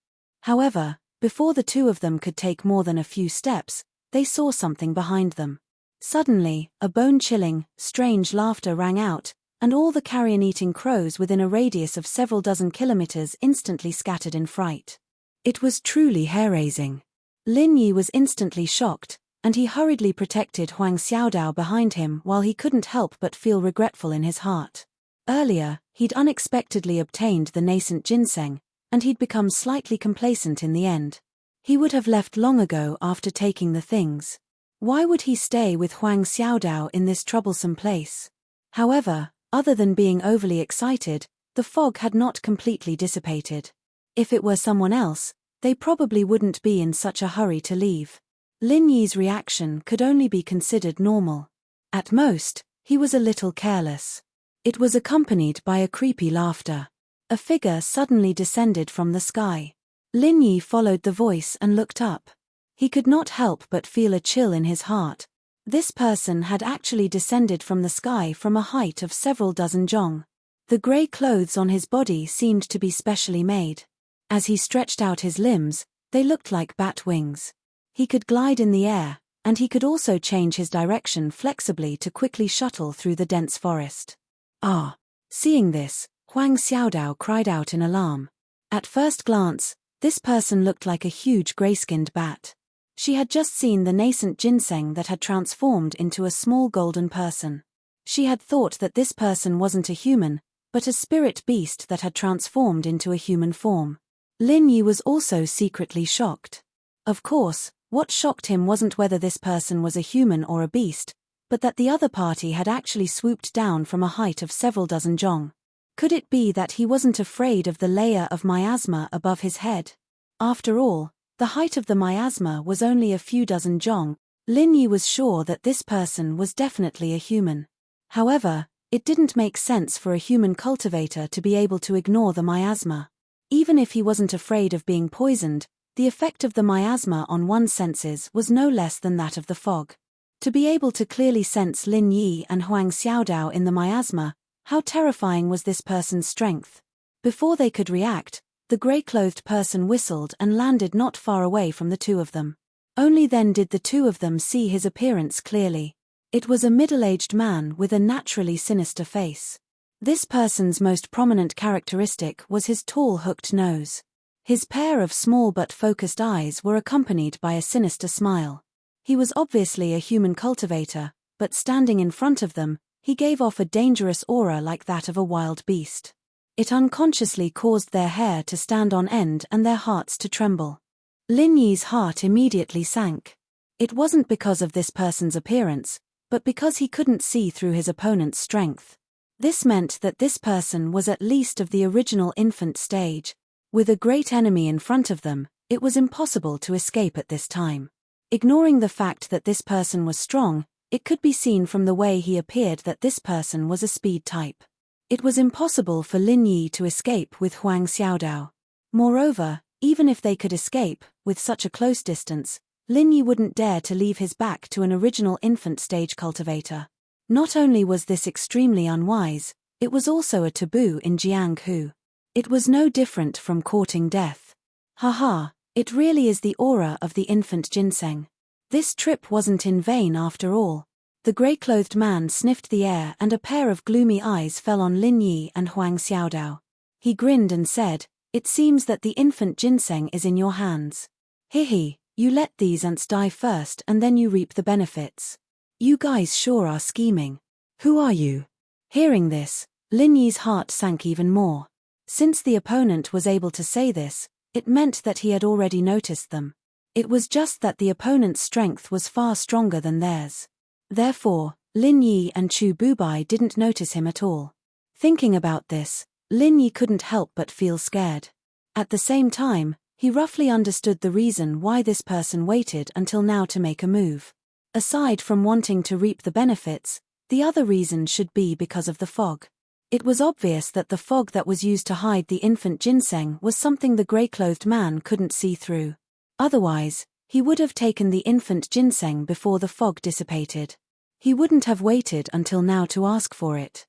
However, before the two of them could take more than a few steps, they saw something behind them. Suddenly, a bone-chilling, strange laughter rang out, and all the carrion-eating crows within a radius of several dozen kilometers instantly scattered in fright. It was truly hair-raising. Lin Yi was instantly shocked, and he hurriedly protected Huang Xiaodao behind him while he couldn't help but feel regretful in his heart. Earlier, he'd unexpectedly obtained the nascent ginseng, and he'd become slightly complacent in the end. He would have left long ago after taking the things. Why would he stay with Huang Xiaodao in this troublesome place? However, other than being overly excited, the fog had not completely dissipated. If it were someone else, they probably wouldn't be in such a hurry to leave. Lin Yi's reaction could only be considered normal. At most, he was a little careless. It was accompanied by a creepy laughter. A figure suddenly descended from the sky. Lin Yi followed the voice and looked up. He could not help but feel a chill in his heart. This person had actually descended from the sky from a height of several dozen zhong. The grey clothes on his body seemed to be specially made. As he stretched out his limbs, they looked like bat wings. He could glide in the air, and he could also change his direction flexibly to quickly shuttle through the dense forest. Ah! Seeing this, Huang Xiaodao cried out in alarm. At first glance, this person looked like a huge grey-skinned bat. She had just seen the nascent ginseng that had transformed into a small golden person. She had thought that this person wasn't a human, but a spirit beast that had transformed into a human form. Lin Yi was also secretly shocked. Of course, what shocked him wasn't whether this person was a human or a beast, but that the other party had actually swooped down from a height of several dozen zhong. Could it be that he wasn't afraid of the layer of miasma above his head? After all, The height of the miasma was only a few dozen jong. Lin Yi was sure that this person was definitely a human. However, it didn't make sense for a human cultivator to be able to ignore the miasma. Even if he wasn't afraid of being poisoned, the effect of the miasma on one's senses was no less than that of the fog. To be able to clearly sense Lin Yi and Huang Xiaodao in the miasma, how terrifying was this person's strength? Before they could react, the grey-clothed person whistled and landed not far away from the two of them. Only then did the two of them see his appearance clearly. It was a middle-aged man with a naturally sinister face. This person's most prominent characteristic was his tall hooked nose. His pair of small but focused eyes were accompanied by a sinister smile. He was obviously a human cultivator, but standing in front of them, he gave off a dangerous aura like that of a wild beast. It unconsciously caused their hair to stand on end and their hearts to tremble. Lin Yi's heart immediately sank. It wasn't because of this person's appearance, but because he couldn't see through his opponent's strength. This meant that this person was at least of the original infant stage. With a great enemy in front of them, it was impossible to escape at this time. Ignoring the fact that this person was strong, it could be seen from the way he appeared that this person was a speed type. It was impossible for Lin Yi to escape with Huang Xiaodao. Moreover, even if they could escape, with such a close distance, Lin Yi wouldn't dare to leave his back to an original infant stage cultivator. Not only was this extremely unwise, it was also a taboo in Jianghu. It was no different from courting death. Haha, it really is the aura of the infant ginseng. This trip wasn't in vain after all. The grey-clothed man sniffed the air and a pair of gloomy eyes fell on Lin Yi and Huang Xiaodao. He grinned and said, "It seems that the infant ginseng is in your hands. Hihi, you let these ants die first and then you reap the benefits. You guys sure are scheming. Who are you?" Hearing this, Lin Yi's heart sank even more. Since the opponent was able to say this, it meant that he had already noticed them. It was just that the opponent's strength was far stronger than theirs. Therefore, Lin Yi and Chu Bubai didn't notice him at all. Thinking about this, Lin Yi couldn't help but feel scared. At the same time, he roughly understood the reason why this person waited until now to make a move. Aside from wanting to reap the benefits, the other reason should be because of the fog. It was obvious that the fog that was used to hide the infant ginseng was something the grey-clothed man couldn't see through. Otherwise, he would have taken the infant ginseng before the fog dissipated. He wouldn't have waited until now to ask for it.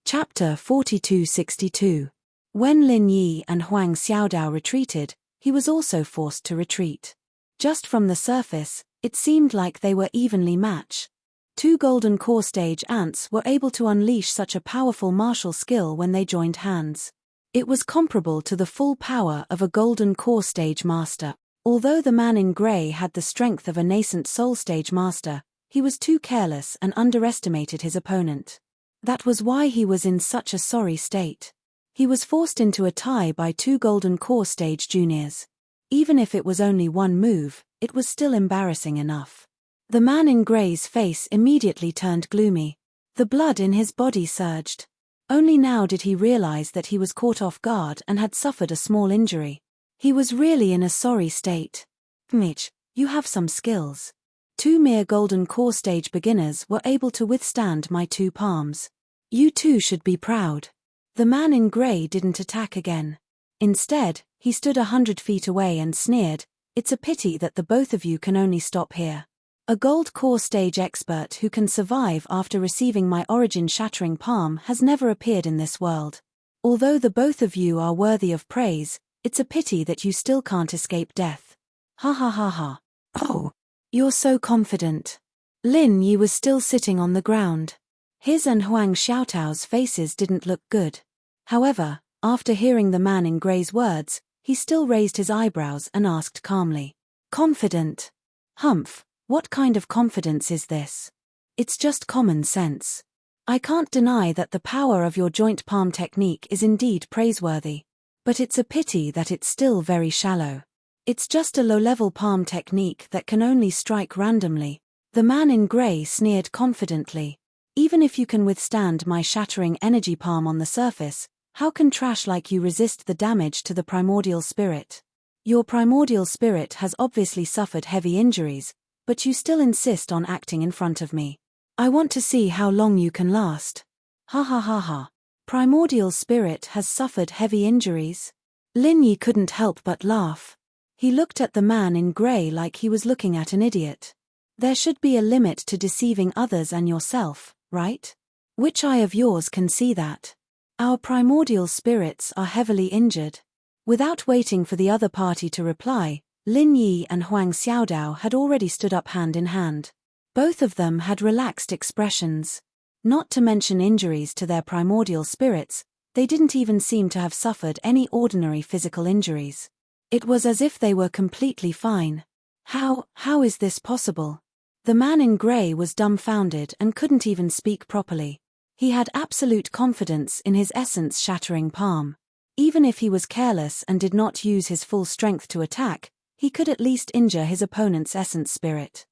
Chapter 4262. When Lin Yi and Huang Xiaodao retreated, he was also forced to retreat. Just from the surface, it seemed like they were evenly matched. Two golden core stage ants were able to unleash such a powerful martial skill when they joined hands. It was comparable to the full power of a golden core stage master. Although the man in grey had the strength of a nascent soul stage master, he was too careless and underestimated his opponent. That was why he was in such a sorry state. He was forced into a tie by two golden core stage juniors. Even if it was only one move, it was still embarrassing enough. The man in grey's face immediately turned gloomy. The blood in his body surged. Only now did he realize that he was caught off guard and had suffered a small injury. He was really in a sorry state. "Mitch, you have some skills. Two mere golden core stage beginners were able to withstand my two palms. You too should be proud." The man in grey didn't attack again. Instead, he stood 100 feet away and sneered, "It's a pity that the both of you can only stop here. A gold core stage expert who can survive after receiving my origin-shattering palm has never appeared in this world. Although the both of you are worthy of praise, it's a pity that you still can't escape death. Ha ha ha ha. Oh, you're so confident." Lin Yi was still sitting on the ground. His and Huang Xiaotao's faces didn't look good. However, after hearing the man in grey's words, he still raised his eyebrows and asked calmly, "Confident? Humph, what kind of confidence is this? It's just common sense. I can't deny that the power of your joint palm technique is indeed praiseworthy. But it's a pity that it's still very shallow. It's just a low-level palm technique that can only strike randomly." The man in grey sneered confidently. "Even if you can withstand my shattering energy palm on the surface, how can trash like you resist the damage to the primordial spirit? Your primordial spirit has obviously suffered heavy injuries, but you still insist on acting in front of me. I want to see how long you can last. Ha ha ha ha. Primordial spirit has suffered heavy injuries? Lin Yi couldn't help but laugh. He looked at the man in grey like he was looking at an idiot. There should be a limit to deceiving others and yourself, right? Which eye of yours can see that? Our primordial spirits are heavily injured. Without waiting for the other party to reply, Lin Yi and Huang Xiaodao had already stood up hand in hand. Both of them had relaxed expressions. Not to mention injuries to their primordial spirits, they didn't even seem to have suffered any ordinary physical injuries. It was as if they were completely fine. How is this possible? The man in grey was dumbfounded and couldn't even speak properly. He had absolute confidence in his essence-shattering palm. Even if he was careless and did not use his full strength to attack, he could at least injure his opponent's essence spirit.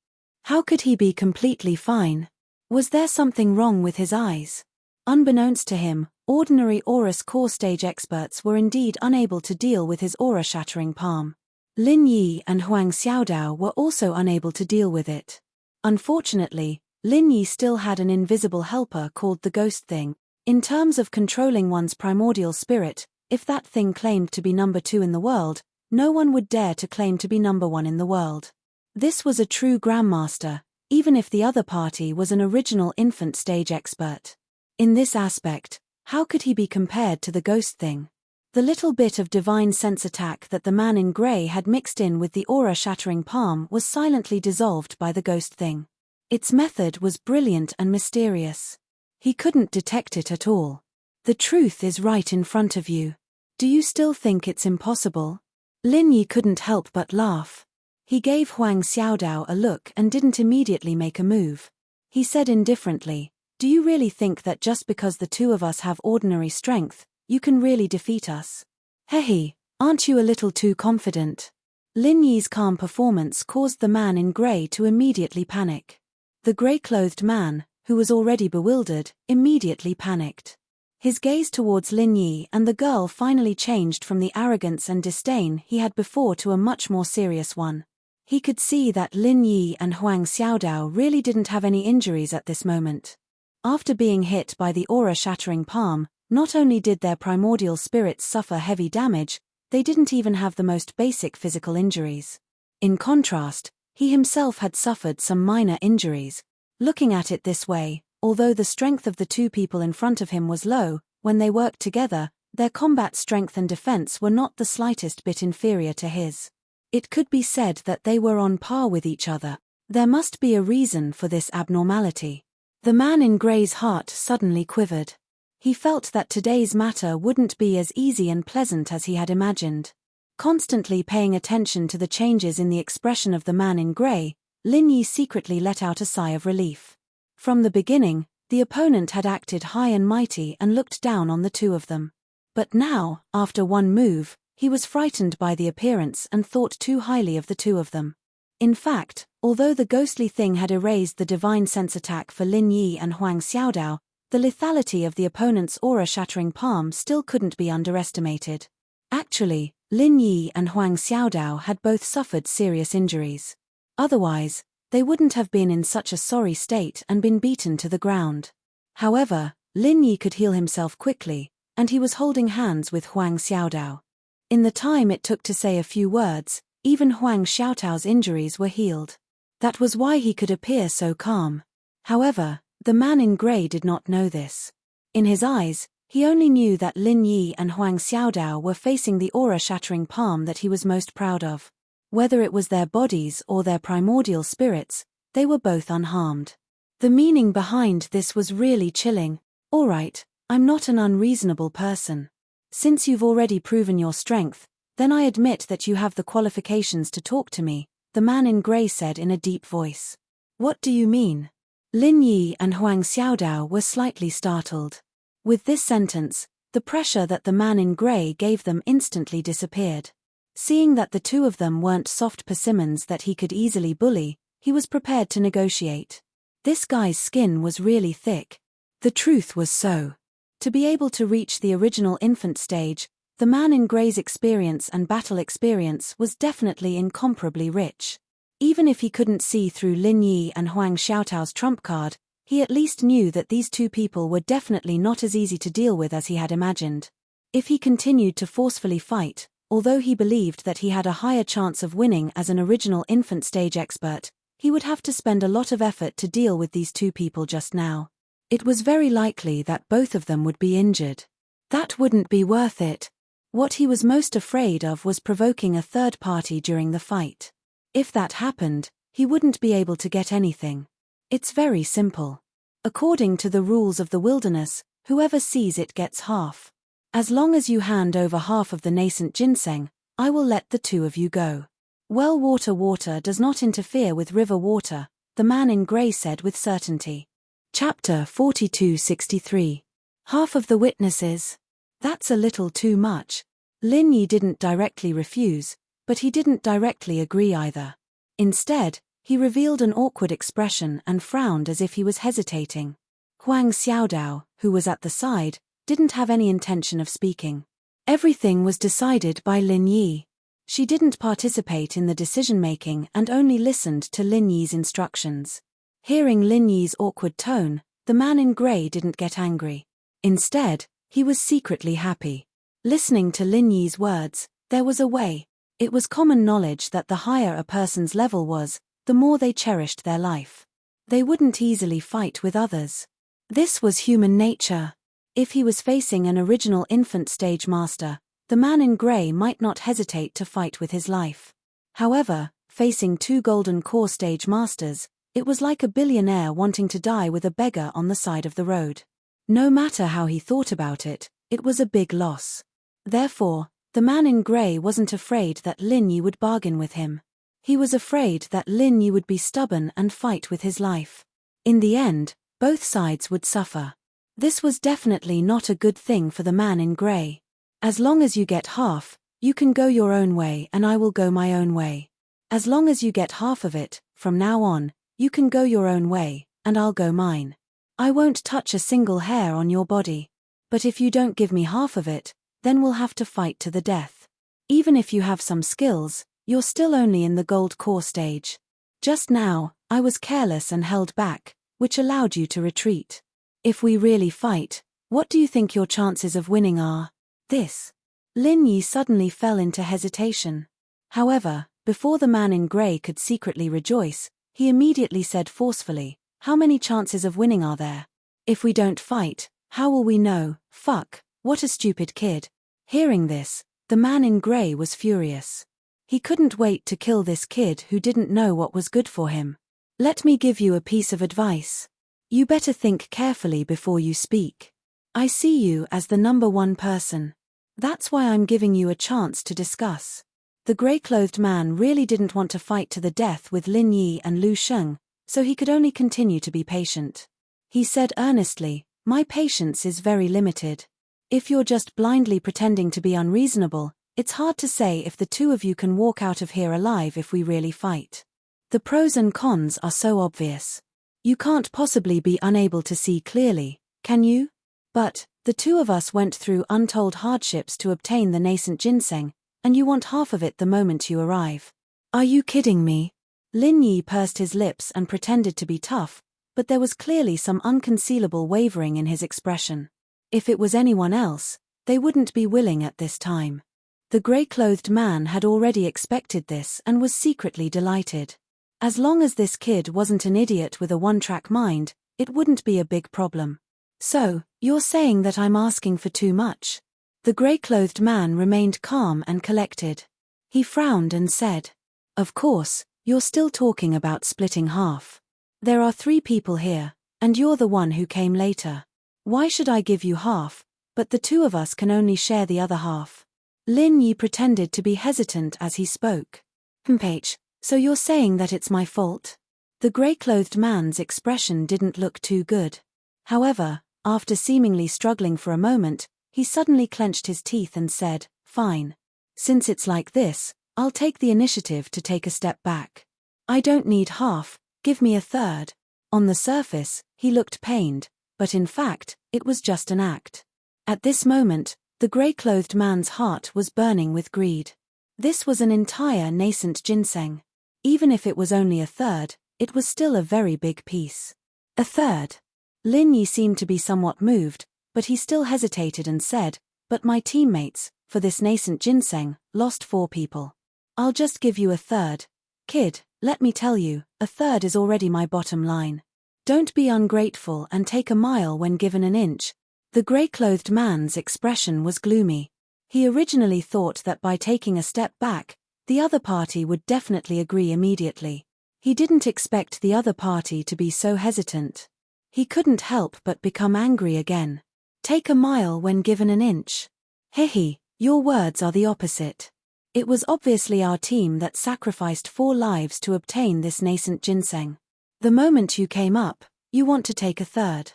How could he be completely fine? Was there something wrong with his eyes? Unbeknownst to him, ordinary Aurus core stage experts were indeed unable to deal with his aura-shattering palm. Lin Yi and Huang Xiaodao were also unable to deal with it. Unfortunately, Lin Yi still had an invisible helper called the Ghost Thing. In terms of controlling one's primordial spirit, if that thing claimed to be number 2 in the world, no one would dare to claim to be number 1 in the world. This was a true grandmaster, even if the other party was an original infant stage expert. In this aspect, how could he be compared to the Ghost Thing? The little bit of divine sense attack that the man in grey had mixed in with the aura-shattering palm was silently dissolved by the Ghost Thing. Its method was brilliant and mysterious. He couldn't detect it at all. The truth is right in front of you. Do you still think it's impossible? Lin Yi couldn't help but laugh. He gave Huang Xiaodao a look and didn't immediately make a move. He said indifferently, "Do you really think that just because the two of us have ordinary strength, you can really defeat us? Hehe, aren't you a little too confident?" Lin Yi's calm performance caused the man in grey to immediately panic. The grey-clothed man, who was already bewildered, immediately panicked. His gaze towards Lin Yi and the girl finally changed from the arrogance and disdain he had before to a much more serious one. He could see that Lin Yi and Huang Xiaodao really didn't have any injuries at this moment. After being hit by the aura-shattering palm, not only did their primordial spirits suffer heavy damage, they didn't even have the most basic physical injuries. In contrast, he himself had suffered some minor injuries. Looking at it this way, although the strength of the two people in front of him was low, when they worked together, their combat strength and defense were not the slightest bit inferior to his. It could be said that they were on par with each other. There must be a reason for this abnormality. The man in grey's heart suddenly quivered. He felt that today's matter wouldn't be as easy and pleasant as he had imagined. Constantly paying attention to the changes in the expression of the man in grey, Lin Yi secretly let out a sigh of relief. From the beginning, the opponent had acted high and mighty and looked down on the two of them. But now, after one move, he was frightened by the appearance and thought too highly of the two of them. In fact, although the ghostly thing had erased the divine sense attack for Lin Yi and Huang Xiaodao, the lethality of the opponent's aura-shattering palm still couldn't be underestimated. Actually, Lin Yi and Huang Xiaodao had both suffered serious injuries. Otherwise, they wouldn't have been in such a sorry state and been beaten to the ground. However, Lin Yi could heal himself quickly, and he was holding hands with Huang Xiaodao. In the time it took to say a few words, even Huang Xiaodao's injuries were healed. That was why he could appear so calm. However, the man in grey did not know this. In his eyes, he only knew that Lin Yi and Huang Xiaodao were facing the aura-shattering palm that he was most proud of. Whether it was their bodies or their primordial spirits, they were both unharmed. The meaning behind this was really chilling. "All right, I'm not an unreasonable person. Since you've already proven your strength, then I admit that you have the qualifications to talk to me," the man in grey said in a deep voice. "What do you mean?" Lin Yi and Huang Xiaodao were slightly startled. With this sentence, the pressure that the man in grey gave them instantly disappeared. Seeing that the two of them weren't soft persimmons that he could easily bully, he was prepared to negotiate. This guy's skin was really thick. The truth was so. To be able to reach the original infant stage, The man in grey's experience and battle experience was definitely incomparably rich. Even if he couldn't see through Lin Yi and Huang Xiaotao's trump card, he at least knew that these two people were definitely not as easy to deal with as he had imagined. If he continued to forcefully fight, although he believed that he had a higher chance of winning as an original infant stage expert, he would have to spend a lot of effort to deal with these two people just now. It was very likely that both of them would be injured. That wouldn't be worth it. What he was most afraid of was provoking a third party during the fight. If that happened, he wouldn't be able to get anything. It's very simple. According to the rules of the wilderness, whoever sees it gets half. As long as you hand over half of the nascent ginseng, I will let the two of you go. Well, water does not interfere with river water, the man in grey said with certainty. Chapter 4263. Half of the witnesses. That's a little too much. Lin Yi didn't directly refuse, but he didn't directly agree either. Instead, he revealed an awkward expression and frowned as if he was hesitating. Huang Xiaodao, who was at the side, didn't have any intention of speaking. Everything was decided by Lin Yi. She didn't participate in the decision-making and only listened to Lin Yi's instructions. Hearing Lin Yi's awkward tone, the man in grey didn't get angry. Instead, he was secretly happy. Listening to Lin Yi's words, there was a way. It was common knowledge that the higher a person's level was, the more they cherished their life. They wouldn't easily fight with others. This was human nature. If he was facing an original infant stage master, the man in grey might not hesitate to fight with his life. However, facing two golden core stage masters, it was like a billionaire wanting to die with a beggar on the side of the road. No matter how he thought about it, it was a big loss. Therefore, the man in grey wasn't afraid that Lin Yi would bargain with him. He was afraid that Lin Yi would be stubborn and fight with his life. In the end, both sides would suffer. This was definitely not a good thing for the man in grey. As long as you get half, you can go your own way and I will go my own way. As long as you get half of it, from now on, you can go your own way, and I'll go mine. I won't touch a single hair on your body. But if you don't give me half of it, then we'll have to fight to the death. Even if you have some skills, you're still only in the gold core stage. Just now, I was careless and held back, which allowed you to retreat. If we really fight, what do you think your chances of winning are? This. Lin Yi suddenly fell into hesitation. However, before the man in grey could secretly rejoice, he immediately said forcefully, "How many chances of winning are there? If we don't fight, how will we know? Fuck, what a stupid kid." Hearing this, the man in grey was furious. He couldn't wait to kill this kid who didn't know what was good for him. Let me give you a piece of advice. You better think carefully before you speak. I see you as the number one person. That's why I'm giving you a chance to discuss. The grey-clothed man really didn't want to fight to the death with Lin Yi and Lu Sheng, so he could only continue to be patient. He said earnestly, "My patience is very limited. If you're just blindly pretending to be unreasonable, it's hard to say if the two of you can walk out of here alive if we really fight. The pros and cons are so obvious. You can't possibly be unable to see clearly, can you? But, the two of us went through untold hardships to obtain the nascent ginseng, and you want half of it the moment you arrive. Are you kidding me?" Lin Yi pursed his lips and pretended to be tough, but there was clearly some unconcealable wavering in his expression. If it was anyone else, they wouldn't be willing at this time. The grey-clothed man had already expected this and was secretly delighted. As long as this kid wasn't an idiot with a one-track mind, it wouldn't be a big problem. "So, you're saying that I'm asking for too much?" The grey-clothed man remained calm and collected. He frowned and said, "Of course, you're still talking about splitting half. There are 3 people here, and you're the one who came later. Why should I give you half, but the two of us can only share the other half?" Lin Yi pretended to be hesitant as he spoke. "Mph, so you're saying that it's my fault?" The grey-clothed man's expression didn't look too good. However, after seemingly struggling for a moment, he suddenly clenched his teeth and said, "Fine. Since it's like this, I'll take the initiative to take a step back. I don't need half, give me a third." On the surface, he looked pained, but in fact, it was just an act. At this moment, The grey-clothed man's heart was burning with greed. This was an entire nascent ginseng. Even if it was only a third, it was still a very big piece. A third. Lin Yi seemed to be somewhat moved, but he still hesitated and said, "But my teammates, for this nascent ginseng, lost 4 people. I'll just give you a third. Kid, let me tell you, a third is already my bottom line. Don't be ungrateful and take a mile when given an inch." The grey-clothed man's expression was gloomy. He originally thought that by taking a step back, the other party would definitely agree immediately. He didn't expect the other party to be so hesitant. He couldn't help but become angry again. Take a mile when given an inch. Hehe, your words are the opposite. It was obviously our team that sacrificed 4 lives to obtain this nascent ginseng. The moment you came up, you want to take a third.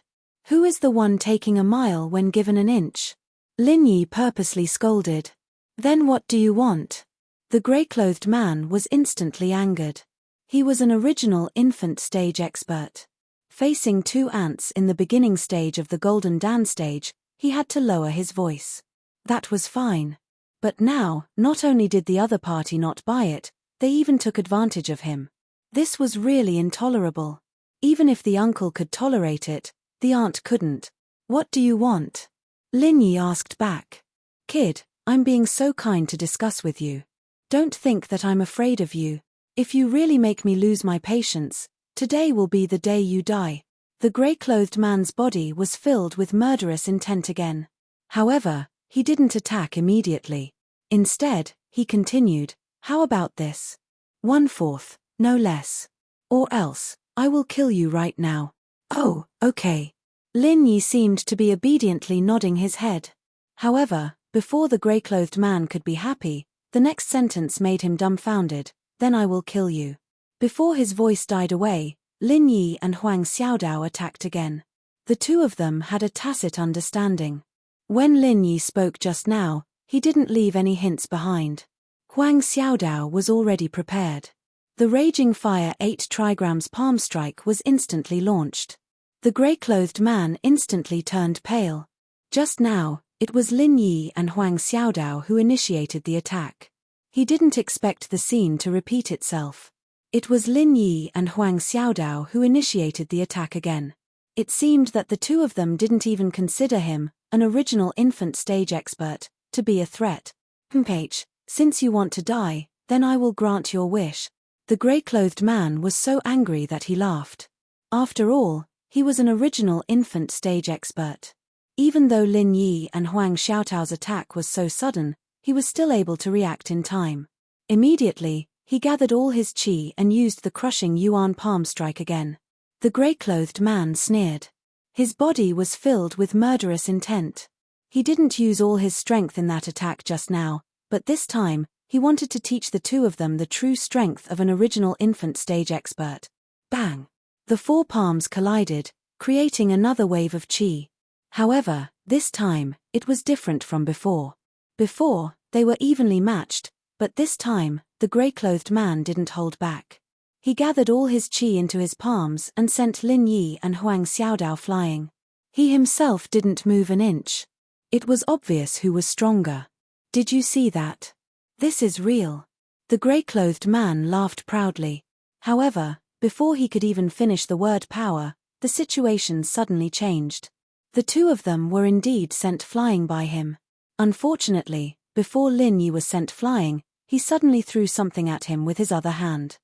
Who is the one taking a mile when given an inch? Lin Yi purposely scolded. Then what do you want? The grey-clothed man was instantly angered. He was an original infant stage expert. Facing 2 ants in the beginning stage of the Golden Dan stage, he had to lower his voice. That was fine. But now, not only did the other party not buy it, they even took advantage of him. This was really intolerable. Even if the uncle could tolerate it, the aunt couldn't. What do you want? Lin Yi asked back. Kid, I'm being so kind to discuss with you. Don't think that I'm afraid of you. If you really make me lose my patience, today will be the day you die. The grey-clothed man's body was filled with murderous intent again. However, he didn't attack immediately. Instead, he continued, how about this? 1/4, no less. Or else, I will kill you right now. Oh, okay. Lin Yi seemed to be obediently nodding his head. However, before the grey-clothed man could be happy, the next sentence made him dumbfounded. Then I will kill you. Before his voice died away, Lin Yi and Huang Xiaodao attacked again. The 2 of them had a tacit understanding. When Lin Yi spoke just now, he didn't leave any hints behind. Huang Xiaodao was already prepared. The Raging Fire 8 trigrams palm strike was instantly launched. The grey-clothed man instantly turned pale. Just now, it was Lin Yi and Huang Xiaodao who initiated the attack. He didn't expect the scene to repeat itself. It was Lin Yi and Huang Xiaodao who initiated the attack again. It seemed that the 2 of them didn't even consider him, an original infant stage expert, to be a threat. H, since you want to die, then I will grant your wish. The grey-clothed man was so angry that he laughed. After all, he was an original infant stage expert. Even though Lin Yi and Huang Xiaotao's attack was so sudden, he was still able to react in time. Immediately, he gathered all his qi and used the crushing Yuan palm strike again. The grey-clothed man sneered. His body was filled with murderous intent. He didn't use all his strength in that attack just now, but this time, he wanted to teach the 2 of them the true strength of an original infant stage expert. Bang! The 4 palms collided, creating another wave of qi. However, this time, it was different from before. Before, they were evenly matched, but this time, the grey-clothed man didn't hold back. He gathered all his qi into his palms and sent Lin Yi and Huang Xiaodao flying. He himself didn't move an inch. It was obvious who was stronger. Did you see that? This is real. The grey-clothed man laughed proudly. However, before he could even finish the word power, the situation suddenly changed. The 2 of them were indeed sent flying by him. Unfortunately, before Lin Yi was sent flying, he suddenly threw something at him with his other hand.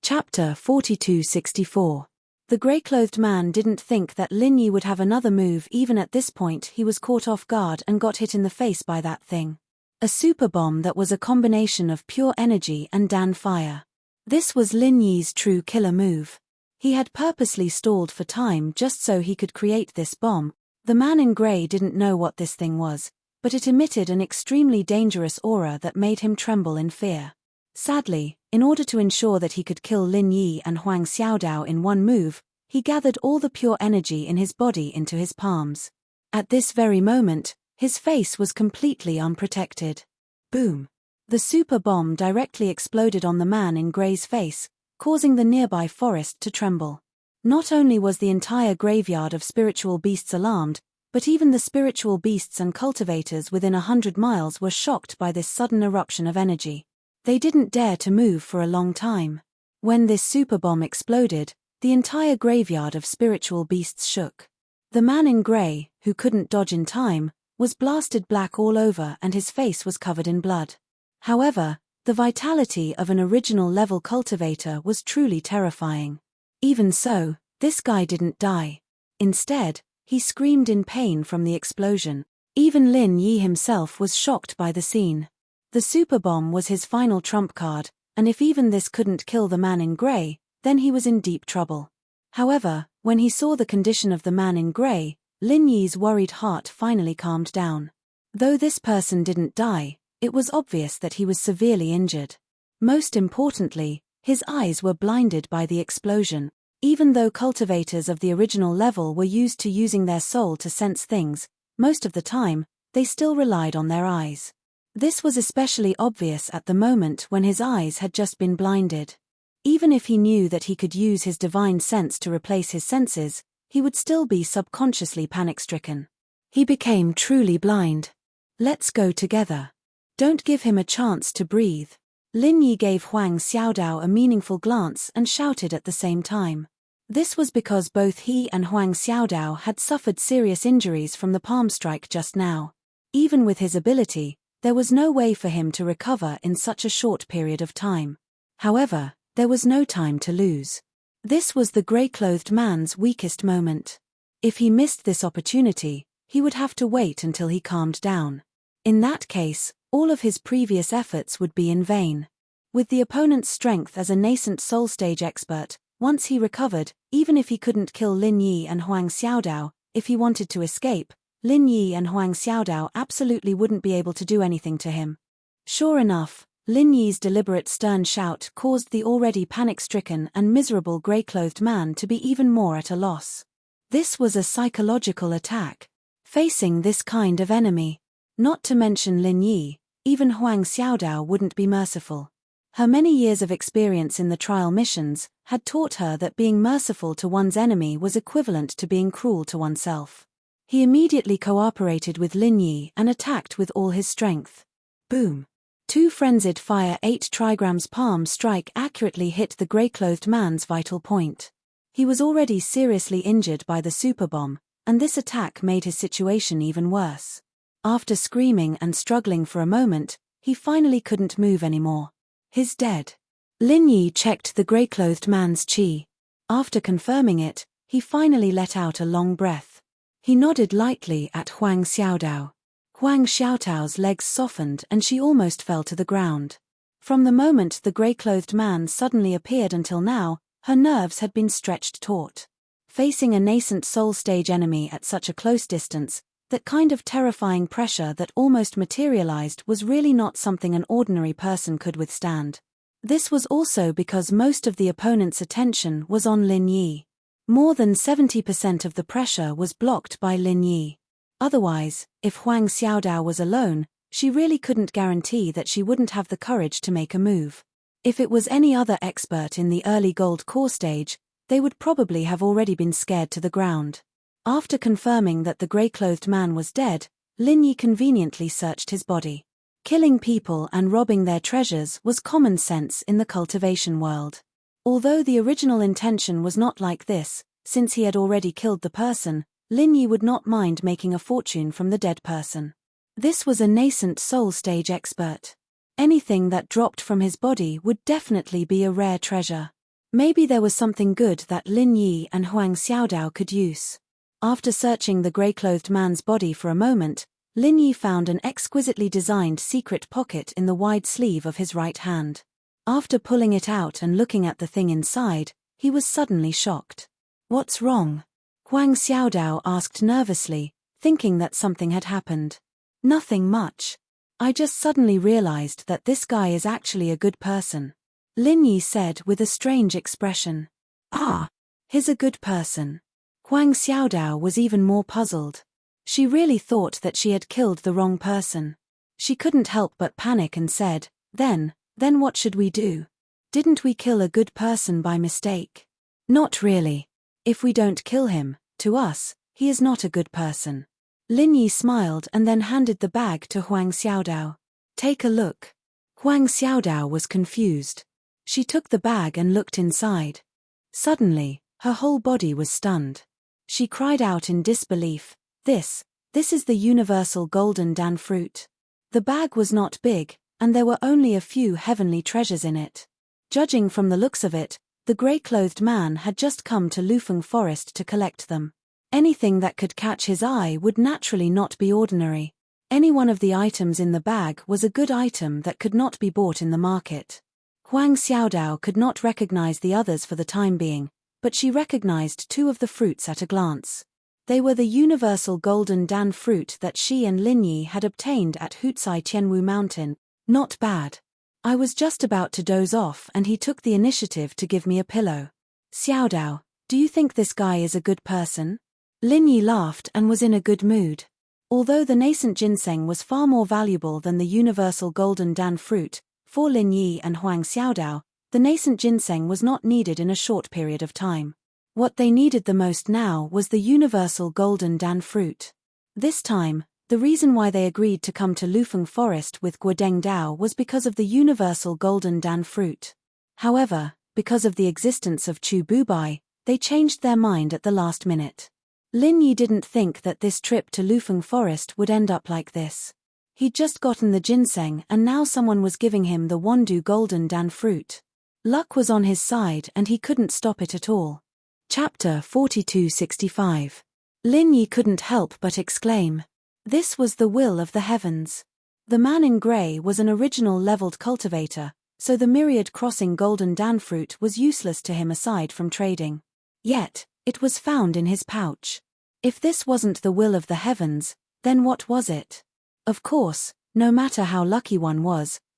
Chapter 4264. The grey-clothed man didn't think that Lin Yi would have another move. Even at this point he was caught off guard and got hit in the face by that thing. A super bomb that was a combination of pure energy and Dan fire. This was Lin Yi's true killer move. He had purposely stalled for time just so he could create this bomb. The man in grey didn't know what this thing was, but it emitted an extremely dangerous aura that made him tremble in fear. Sadly, in order to ensure that he could kill Lin Yi and Huang Xiaodao in one move, he gathered all the pure energy in his body into his palms. At this very moment, his face was completely unprotected. Boom! The super bomb directly exploded on the man in grey's face, causing the nearby forest to tremble. Not only was the entire graveyard of spiritual beasts alarmed, But even the spiritual beasts and cultivators within 100 miles were shocked by this sudden eruption of energy. They didn't dare to move for a long time. When this superbomb exploded, the entire graveyard of spiritual beasts shook. The man in grey, who couldn't dodge in time, was blasted black all over and his face was covered in blood. However, the vitality of an original level cultivator was truly terrifying. Even so, this guy didn't die. Instead, he screamed in pain from the explosion. Even Lin Yi himself was shocked by the scene. The superbomb was his final trump card, and if even this couldn't kill the man in grey, then he was in deep trouble. However, when he saw the condition of the man in grey, Lin Yi's worried heart finally calmed down. Though this person didn't die, it was obvious that he was severely injured. Most importantly, his eyes were blinded by the explosion. Even though cultivators of the original level were used to using their soul to sense things, most of the time, they still relied on their eyes. This was especially obvious at the moment when his eyes had just been blinded. Even if he knew that he could use his divine sense to replace his senses, he would still be subconsciously panic-stricken. He became truly blind. Let's go together. Don't give him a chance to breathe. Lin Yi gave Huang Xiaodao a meaningful glance and shouted at the same time. This was because both he and Huang Xiaodao had suffered serious injuries from the palm strike just now. Even with his ability, there was no way for him to recover in such a short period of time. However, there was no time to lose. This was the grey-clothed man's weakest moment. If he missed this opportunity, he would have to wait until he calmed down. In that case, all of his previous efforts would be in vain. With the opponent's strength as a nascent soul stage expert, once he recovered, even if he couldn't kill Lin Yi and Huang Xiaodao, if he wanted to escape, Lin Yi and Huang Xiaodao absolutely wouldn't be able to do anything to him. Sure enough, Lin Yi's deliberate stern shout caused the already panic-stricken and miserable grey-clothed man to be even more at a loss. This was a psychological attack. Facing this kind of enemy, not to mention Lin Yi, even Huang Xiaodao wouldn't be merciful. Her many years of experience in the trial missions had taught her that being merciful to one's enemy was equivalent to being cruel to oneself. He immediately cooperated with Lin Yi and attacked with all his strength. Boom! 2 frenzied fire 8 trigrams palm strike accurately hit the grey-clothed man's vital point. He was already seriously injured by the superbomb, and this attack made his situation even worse. After screaming and struggling for a moment, he finally couldn't move anymore. He's dead. Lin Yi checked the grey-clothed man's qi. After confirming it, he finally let out a long breath. He nodded lightly at Huang Xiaodao. Huang Xiaotao's legs softened and she almost fell to the ground. From the moment the grey-clothed man suddenly appeared until now, her nerves had been stretched taut. Facing a nascent soul stage enemy at such a close distance, that kind of terrifying pressure that almost materialized was really not something an ordinary person could withstand. This was also because most of the opponent's attention was on Lin Yi. More than 70% of the pressure was blocked by Lin Yi. Otherwise, if Huang Xiaodao was alone, she really couldn't guarantee that she wouldn't have the courage to make a move. If it was any other expert in the early gold core stage, they would probably have already been scared to the ground. After confirming that the grey-clothed man was dead, Lin Yi conveniently searched his body. Killing people and robbing their treasures was common sense in the cultivation world. Although the original intention was not like this, since he had already killed the person, Lin Yi would not mind making a fortune from the dead person. This was a nascent soul stage expert. Anything that dropped from his body would definitely be a rare treasure. Maybe there was something good that Lin Yi and Huang Xiaodao could use. After searching the grey-clothed man's body for a moment, Lin Yi found an exquisitely designed secret pocket in the wide sleeve of his right hand. After pulling it out and looking at the thing inside, he was suddenly shocked. "What's wrong?" Huang Xiaodao asked nervously, thinking that something had happened. "Nothing much. I just suddenly realized that this guy is actually a good person," Lin Yi said with a strange expression. "Ah, he's a good person." Huang Xiaodao was even more puzzled. She really thought that she had killed the wrong person. She couldn't help but panic and said, Then what should we do? Didn't we kill a good person by mistake?" "Not really. If we don't kill him, to us, he is not a good person. Lin Yi smiled and then handed the bag to Huang Xiaodao. Take a look. Huang Xiaodao was confused. She took the bag and looked inside. Suddenly, her whole body was stunned. She cried out in disbelief, This is the universal golden dan fruit. The bag was not big, and there were only a few heavenly treasures in it. Judging from the looks of it, the grey-clothed man had just come to Lufeng Forest to collect them. Anything that could catch his eye would naturally not be ordinary. Any one of the items in the bag was a good item that could not be bought in the market. Huang Xiaodao could not recognize the others for the time being, but she recognized two of the fruits at a glance. They were the universal golden dan fruit that she and Lin Yi had obtained at Hutsai Tianwu Mountain. Not bad. I was just about to doze off and he took the initiative to give me a pillow. Xiaodao, do you think this guy is a good person? Lin Yi laughed and was in a good mood. Although the nascent ginseng was far more valuable than the universal golden dan fruit, for Lin Yi and Huang Xiaodao, the nascent ginseng was not needed in a short period of time. What they needed the most now was the universal golden dan fruit. This time, the reason why they agreed to come to Lufeng Forest with Guodeng Dao was because of the universal golden dan fruit. However, because of the existence of Chu Bubai, they changed their mind at the last minute. Lin Yi didn't think that this trip to Lufeng Forest would end up like this. He'd just gotten the ginseng and now someone was giving him the Wandu golden dan fruit. Luck was on his side and he couldn't stop it at all. Chapter 4265. Lin Yi couldn't help but exclaim. This was the will of the heavens. The man in grey was an original leveled cultivator, so the myriad crossing golden dan fruit was useless to him aside from trading. Yet, it was found in his pouch. If this wasn't the will of the heavens, then what was it? Of course, no matter how lucky one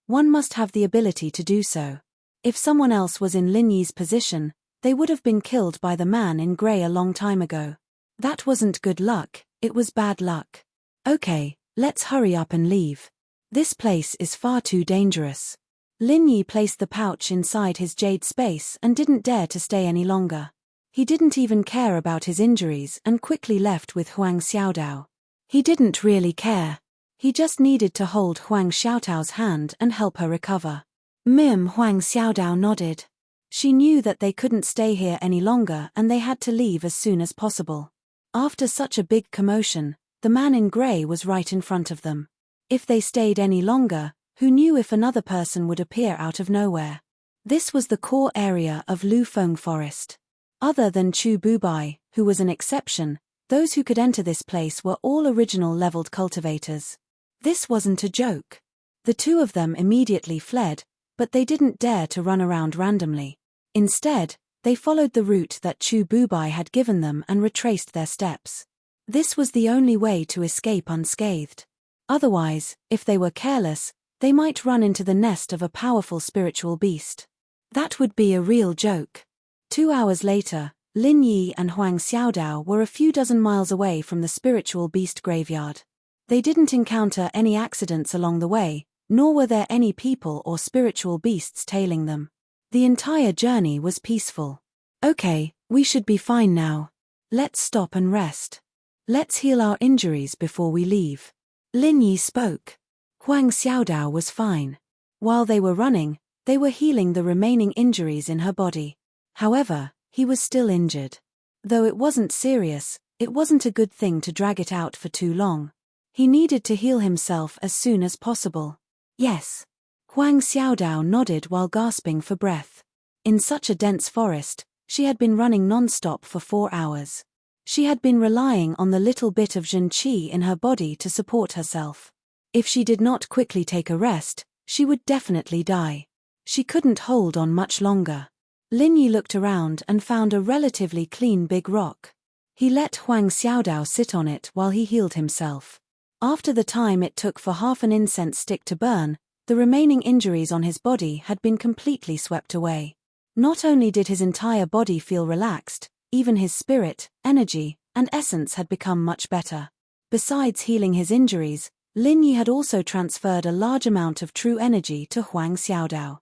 must have the ability to do so. If someone else was in Lin Yi's position, they would have been killed by the man in grey a long time ago. That wasn't good luck, it was bad luck. Okay, let's hurry up and leave. This place is far too dangerous. Lin Yi placed the pouch inside his jade space and didn't dare to stay any longer. He didn't even care about his injuries and quickly left with Huang Xiaodao. He didn't really care. He just needed to hold Huang Xiaodao's hand and help her recover. Huang Xiaodao nodded. She knew that they couldn't stay here any longer and they had to leave as soon as possible. After such a big commotion, the man in grey was right in front of them. If they stayed any longer, who knew if another person would appear out of nowhere? This was the core area of Lufeng Forest. Other than Chu Bubai, who was an exception, those who could enter this place were all original leveled cultivators. This wasn't a joke. The two of them immediately fled, but they didn't dare to run around randomly. Instead, they followed the route that Chu Bubai had given them and retraced their steps. This was the only way to escape unscathed. Otherwise, if they were careless, they might run into the nest of a powerful spiritual beast. That would be a real joke. 2 hours later, Lin Yi and Huang Xiaodao were a few dozen miles away from the spiritual beast graveyard. They didn't encounter any accidents along the way, nor were there any people or spiritual beasts tailing them. The entire journey was peaceful. Okay, we should be fine now. Let's stop and rest. Let's heal our injuries before we leave. Lin Yi spoke. Huang Xiaodao was fine. While they were running, they were healing the remaining injuries in her body. However, he was still injured. Though it wasn't serious, it wasn't a good thing to drag it out for too long. He needed to heal himself as soon as possible. Yes. Huang Xiaodao nodded while gasping for breath. In such a dense forest, she had been running non-stop for 4 hours. She had been relying on the little bit of Zhen Qi in her body to support herself. If she did not quickly take a rest, she would definitely die. She couldn't hold on much longer. Lin Yi looked around and found a relatively clean big rock. He let Huang Xiaodao sit on it while he healed himself. After the time it took for half an incense stick to burn, the remaining injuries on his body had been completely swept away. Not only did his entire body feel relaxed, even his spirit, energy, and essence had become much better. Besides healing his injuries, Lin Yi had also transferred a large amount of true energy to Huang Xiaodao.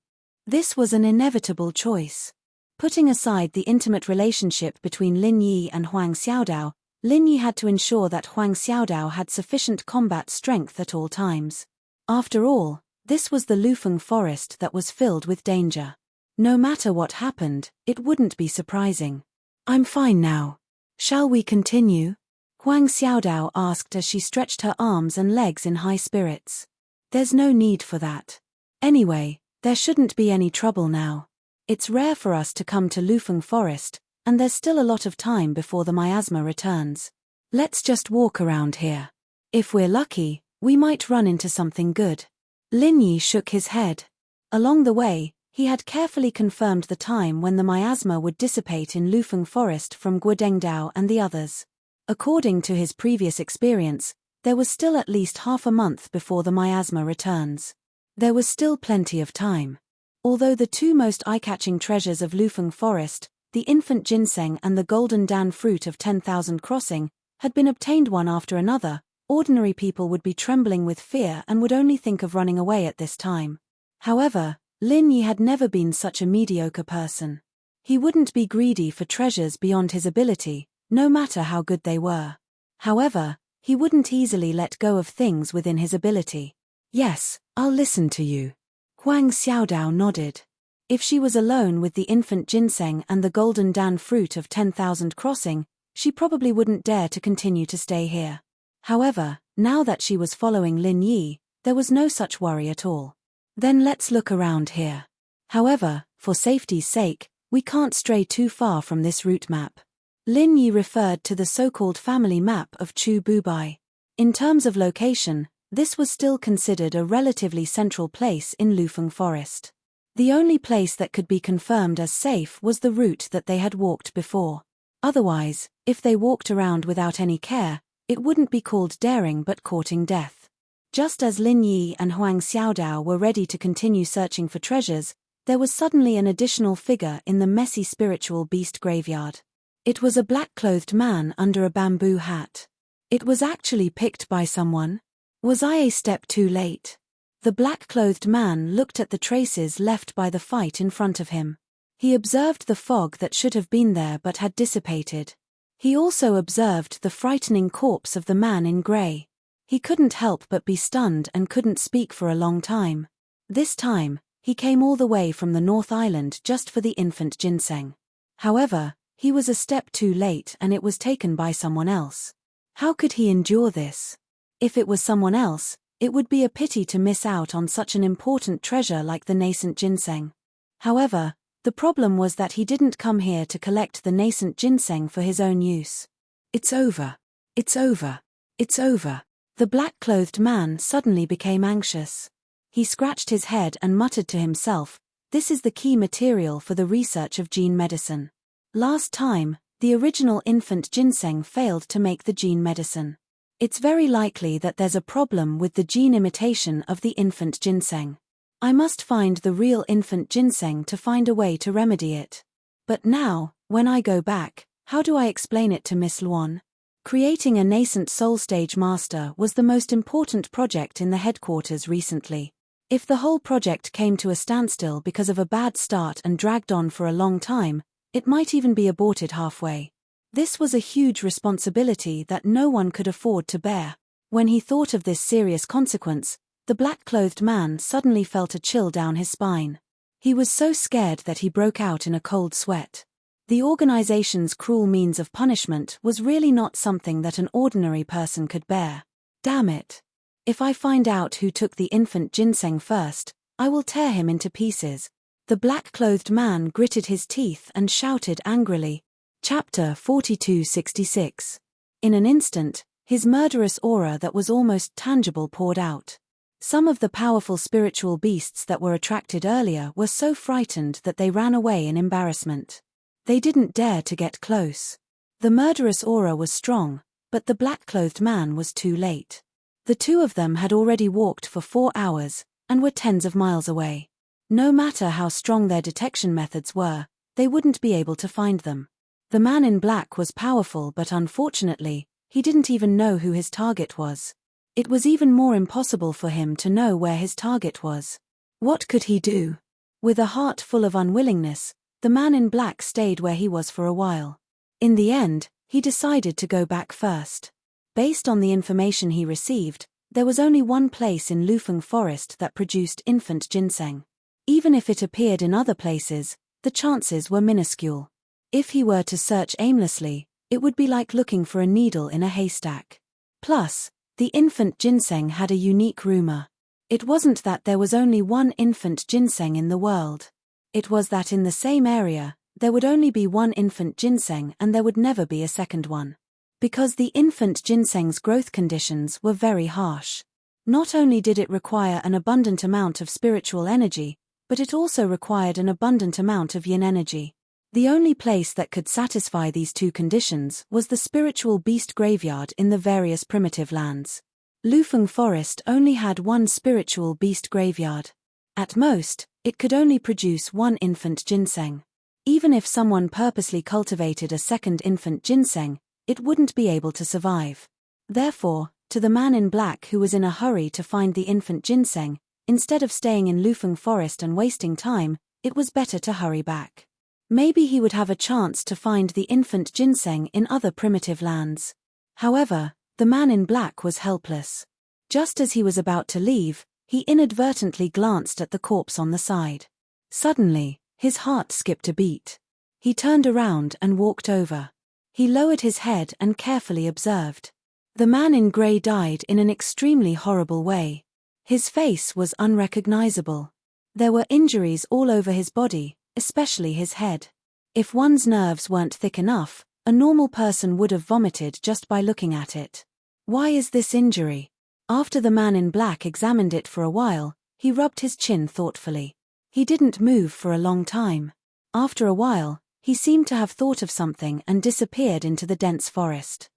This was an inevitable choice. Putting aside the intimate relationship between Lin Yi and Huang Xiaodao, Lin Yi had to ensure that Huang Xiaodao had sufficient combat strength at all times. After all, this was the Lufeng forest that was filled with danger. No matter what happened, it wouldn't be surprising. I'm fine now. Shall we continue? Huang Xiaodao asked as she stretched her arms and legs in high spirits. There's no need for that. Anyway, there shouldn't be any trouble now. It's rare for us to come to Lufeng Forest, and there's still a lot of time before the miasma returns. Let's just walk around here. If we're lucky, we might run into something good. Lin Yi shook his head. Along the way, he had carefully confirmed the time when the miasma would dissipate in Lufeng Forest from Guodengdao and the others. According to his previous experience, there was still at least half a month before the miasma returns. There was still plenty of time. Although the two most eye-catching treasures of Lufeng Forest, the infant ginseng and the golden dan fruit of 10,000 crossing, had been obtained one after another, ordinary people would be trembling with fear and would only think of running away at this time. However, Lin Yi had never been such a mediocre person. He wouldn't be greedy for treasures beyond his ability, no matter how good they were. However, he wouldn't easily let go of things within his ability. Yes, I'll listen to you. Huang Xiaodao nodded. If she was alone with the infant ginseng and the golden dan fruit of 10,000 crossing, she probably wouldn't dare to continue to stay here. However, now that she was following Lin Yi, there was no such worry at all. Then let's look around here. However, for safety's sake, we can't stray too far from this route map. Lin Yi referred to the so-called family map of Chu Bubai. In terms of location, this was still considered a relatively central place in Lufeng Forest. The only place that could be confirmed as safe was the route that they had walked before. Otherwise, if they walked around without any care, it wouldn't be called daring but courting death. Just as Lin Yi and Huang Xiaodao were ready to continue searching for treasures, there was suddenly an additional figure in the messy spiritual beast graveyard. It was a black-clothed man under a bamboo hat. It was actually picked by someone. Was I a step too late? The black-clothed man looked at the traces left by the fight in front of him. He observed the fog that should have been there but had dissipated. He also observed the frightening corpse of the man in grey. He couldn't help but be stunned and couldn't speak for a long time. This time, he came all the way from the North Island just for the infant ginseng. However, he was a step too late and it was taken by someone else. How could he endure this? If it was someone else, it would be a pity to miss out on such an important treasure like the nascent ginseng. However, the problem was that he didn't come here to collect the nascent ginseng for his own use. It's over. It's over. It's over. The black-clothed man suddenly became anxious. He scratched his head and muttered to himself, "This is the key material for the research of gene medicine. Last time, the original infant ginseng failed to make the gene medicine. It's very likely that there's a problem with the gene imitation of the infant ginseng. I must find the real infant ginseng to find a way to remedy it. But now, when I go back, how do I explain it to Miss Luan?" Creating a nascent soul stage master was the most important project in the headquarters recently. If the whole project came to a standstill because of a bad start and dragged on for a long time, it might even be aborted halfway. This was a huge responsibility that no one could afford to bear. When he thought of this serious consequence, the black-clothed man suddenly felt a chill down his spine. He was so scared that he broke out in a cold sweat. The organization's cruel means of punishment was really not something that an ordinary person could bear. Damn it. If I find out who took the infant ginseng first, I will tear him into pieces. The black-clothed man gritted his teeth and shouted angrily. Chapter 4266. In an instant, his murderous aura that was almost tangible poured out. Some of the powerful spiritual beasts that were attracted earlier were so frightened that they ran away in embarrassment. They didn't dare to get close. The murderous aura was strong, but the black-clothed man was too late. The two of them had already walked for 4 hours, and were tens of miles away. No matter how strong their detection methods were, they wouldn't be able to find them. The man in black was powerful but unfortunately, he didn't even know who his target was. It was even more impossible for him to know where his target was. What could he do? With a heart full of unwillingness, the man in black stayed where he was for a while. In the end, He decided to go back first. Based on the information he received, there was only one place in Lufeng Forest that produced infant ginseng. Even if it appeared in other places, the chances were minuscule. If he were to search aimlessly, it would be like looking for a needle in a haystack. Plus, the infant ginseng had a unique rumor. It wasn't that there was only one infant ginseng in the world. It was that in the same area, there would only be one infant ginseng and there would never be a second one. Because the infant ginseng's growth conditions were very harsh. Not only did it require an abundant amount of spiritual energy, but it also required an abundant amount of yin energy. The only place that could satisfy these two conditions was the spiritual beast graveyard in the various primitive lands. Lufeng Forest only had one spiritual beast graveyard. At most, it could only produce one infant ginseng. Even if someone purposely cultivated a second infant ginseng, it wouldn't be able to survive. Therefore, to the man in black who was in a hurry to find the infant ginseng, instead of staying in Lufeng Forest and wasting time, it was better to hurry back. Maybe he would have a chance to find the infant ginseng in other primitive lands. However, the man in black was helpless. Just as he was about to leave, he inadvertently glanced at the corpse on the side. Suddenly, his heart skipped a beat. He turned around and walked over. He lowered his head and carefully observed. The man in grey died in an extremely horrible way. His face was unrecognizable. There were injuries all over his body, especially his head. If one's nerves weren't thick enough, a normal person would have vomited just by looking at it. Why is this injury? After the man in black examined it for a while, he rubbed his chin thoughtfully. He didn't move for a long time. After a while, he seemed to have thought of something and disappeared into the dense forest.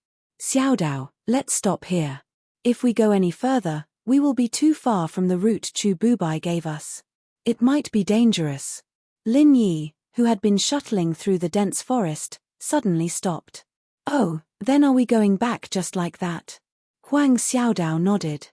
Xiaodao, let's stop here. If we go any further, we will be too far from the route Chu Bubai gave us. It might be dangerous. Lin Yi, who had been shuttling through the dense forest, suddenly stopped. Oh, then are we going back just like that? Huang Xiaodao nodded.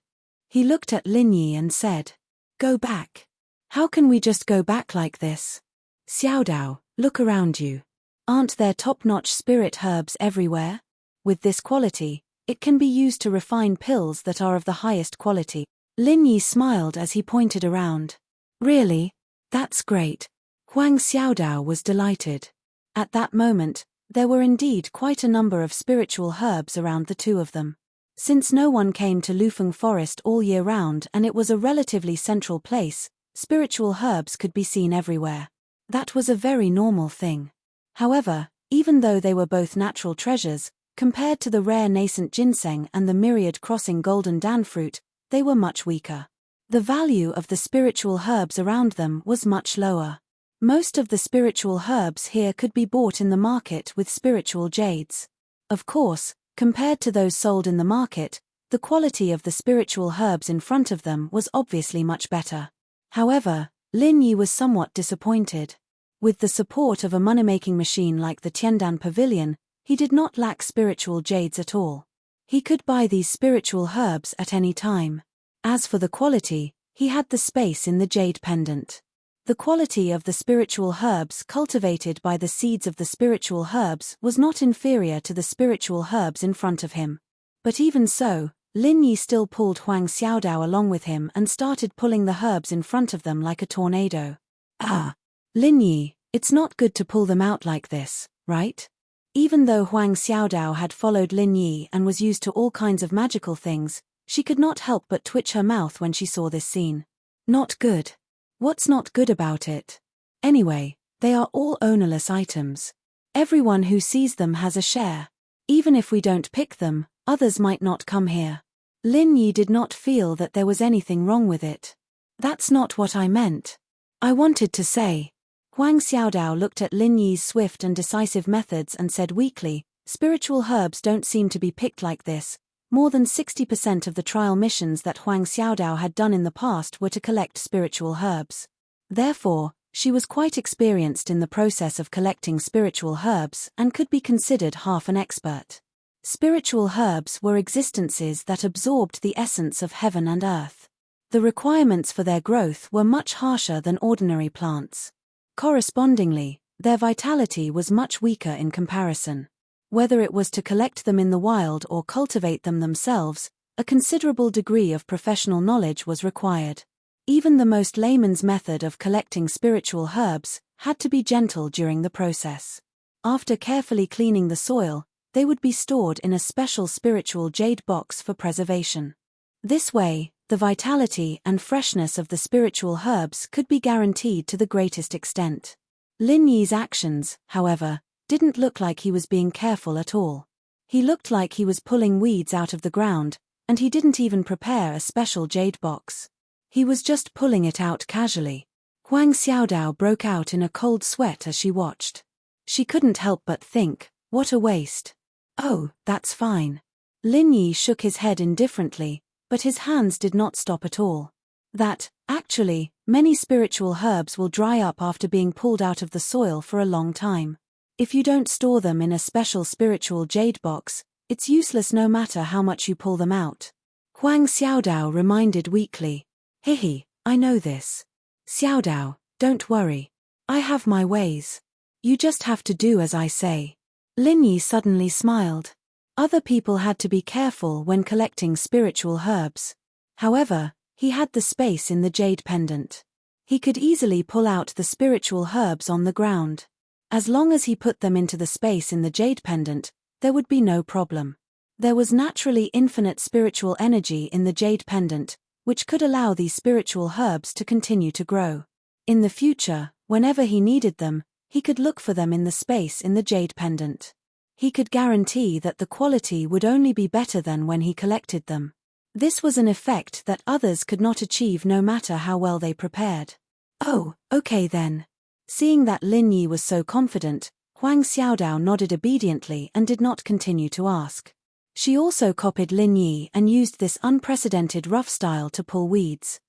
He looked at Lin Yi and said, Go back. How can we just go back like this? Xiaodao, look around you. Aren't there top-notch spirit herbs everywhere? With this quality, it can be used to refine pills that are of the highest quality. Lin Yi smiled as he pointed around. Really? That's great. Huang Xiaodao was delighted. At that moment, there were indeed quite a number of spiritual herbs around the two of them. Since no one came to Lufeng Forest all year round and it was a relatively central place, spiritual herbs could be seen everywhere. That was a very normal thing. However, even though they were both natural treasures, compared to the rare nascent ginseng and the myriad crossing golden dan fruit, they were much weaker. The value of the spiritual herbs around them was much lower. Most of the spiritual herbs here could be bought in the market with spiritual jades. Of course, compared to those sold in the market, the quality of the spiritual herbs in front of them was obviously much better. However, Lin Yi was somewhat disappointed. With the support of a money-making machine like the Tiandan Pavilion, he did not lack spiritual jades at all. He could buy these spiritual herbs at any time. As for the quality, he had the space in the jade pendant. The quality of the spiritual herbs cultivated by the seeds of the spiritual herbs was not inferior to the spiritual herbs in front of him. But even so, Lin Yi still pulled Huang Xiaodao along with him and started pulling the herbs in front of them like a tornado. Ah! Lin Yi, it's not good to pull them out like this, right? Even though Huang Xiaodao had followed Lin Yi and was used to all kinds of magical things, she could not help but twitch her mouth when she saw this scene. Not good. What's not good about it? Anyway, they are all ownerless items. Everyone who sees them has a share. Even if we don't pick them, others might not come here. Lin Yi did not feel that there was anything wrong with it. That's not what I meant. I wanted to say. Huang Xiaodao looked at Lin Yi's swift and decisive methods and said weakly, spiritual herbs don't seem to be picked like this. More than 60% of the trial missions that Huang Xiaodao had done in the past were to collect spiritual herbs. Therefore, she was quite experienced in the process of collecting spiritual herbs and could be considered half an expert. Spiritual herbs were existences that absorbed the essence of heaven and earth. The requirements for their growth were much harsher than ordinary plants. Correspondingly, their vitality was much weaker in comparison. Whether it was to collect them in the wild or cultivate them themselves, a considerable degree of professional knowledge was required. Even the most layman's method of collecting spiritual herbs had to be gentle during the process. After carefully cleaning the soil, they would be stored in a special spiritual jade box for preservation. This way, the vitality and freshness of the spiritual herbs could be guaranteed to the greatest extent. Lin Yi's actions, however, didn't look like he was being careful at all. He looked like he was pulling weeds out of the ground, and he didn't even prepare a special jade box. He was just pulling it out casually. Huang Xiaodao broke out in a cold sweat as she watched. She couldn't help but think, what a waste. Oh, that's fine. Lin Yi shook his head indifferently, but his hands did not stop at all. Actually, many spiritual herbs will dry up after being pulled out of the soil for a long time. If you don't store them in a special spiritual jade box, it's useless no matter how much you pull them out. Huang Xiaodao reminded weakly. Hihi, I know this. Xiaodao, don't worry. I have my ways. You just have to do as I say. Lin Yi suddenly smiled. Other people had to be careful when collecting spiritual herbs. However, he had the space in the jade pendant. He could easily pull out the spiritual herbs on the ground. As long as he put them into the space in the jade pendant, there would be no problem. There was naturally infinite spiritual energy in the jade pendant, which could allow these spiritual herbs to continue to grow. In the future, whenever he needed them, he could look for them in the space in the jade pendant. He could guarantee that the quality would only be better than when he collected them. This was an effect that others could not achieve no matter how well they prepared. Oh, okay then. Seeing that Lin Yi was so confident, Huang Xiaodao nodded obediently and did not continue to ask. She also copied Lin Yi and used this unprecedented rough style to pull weeds.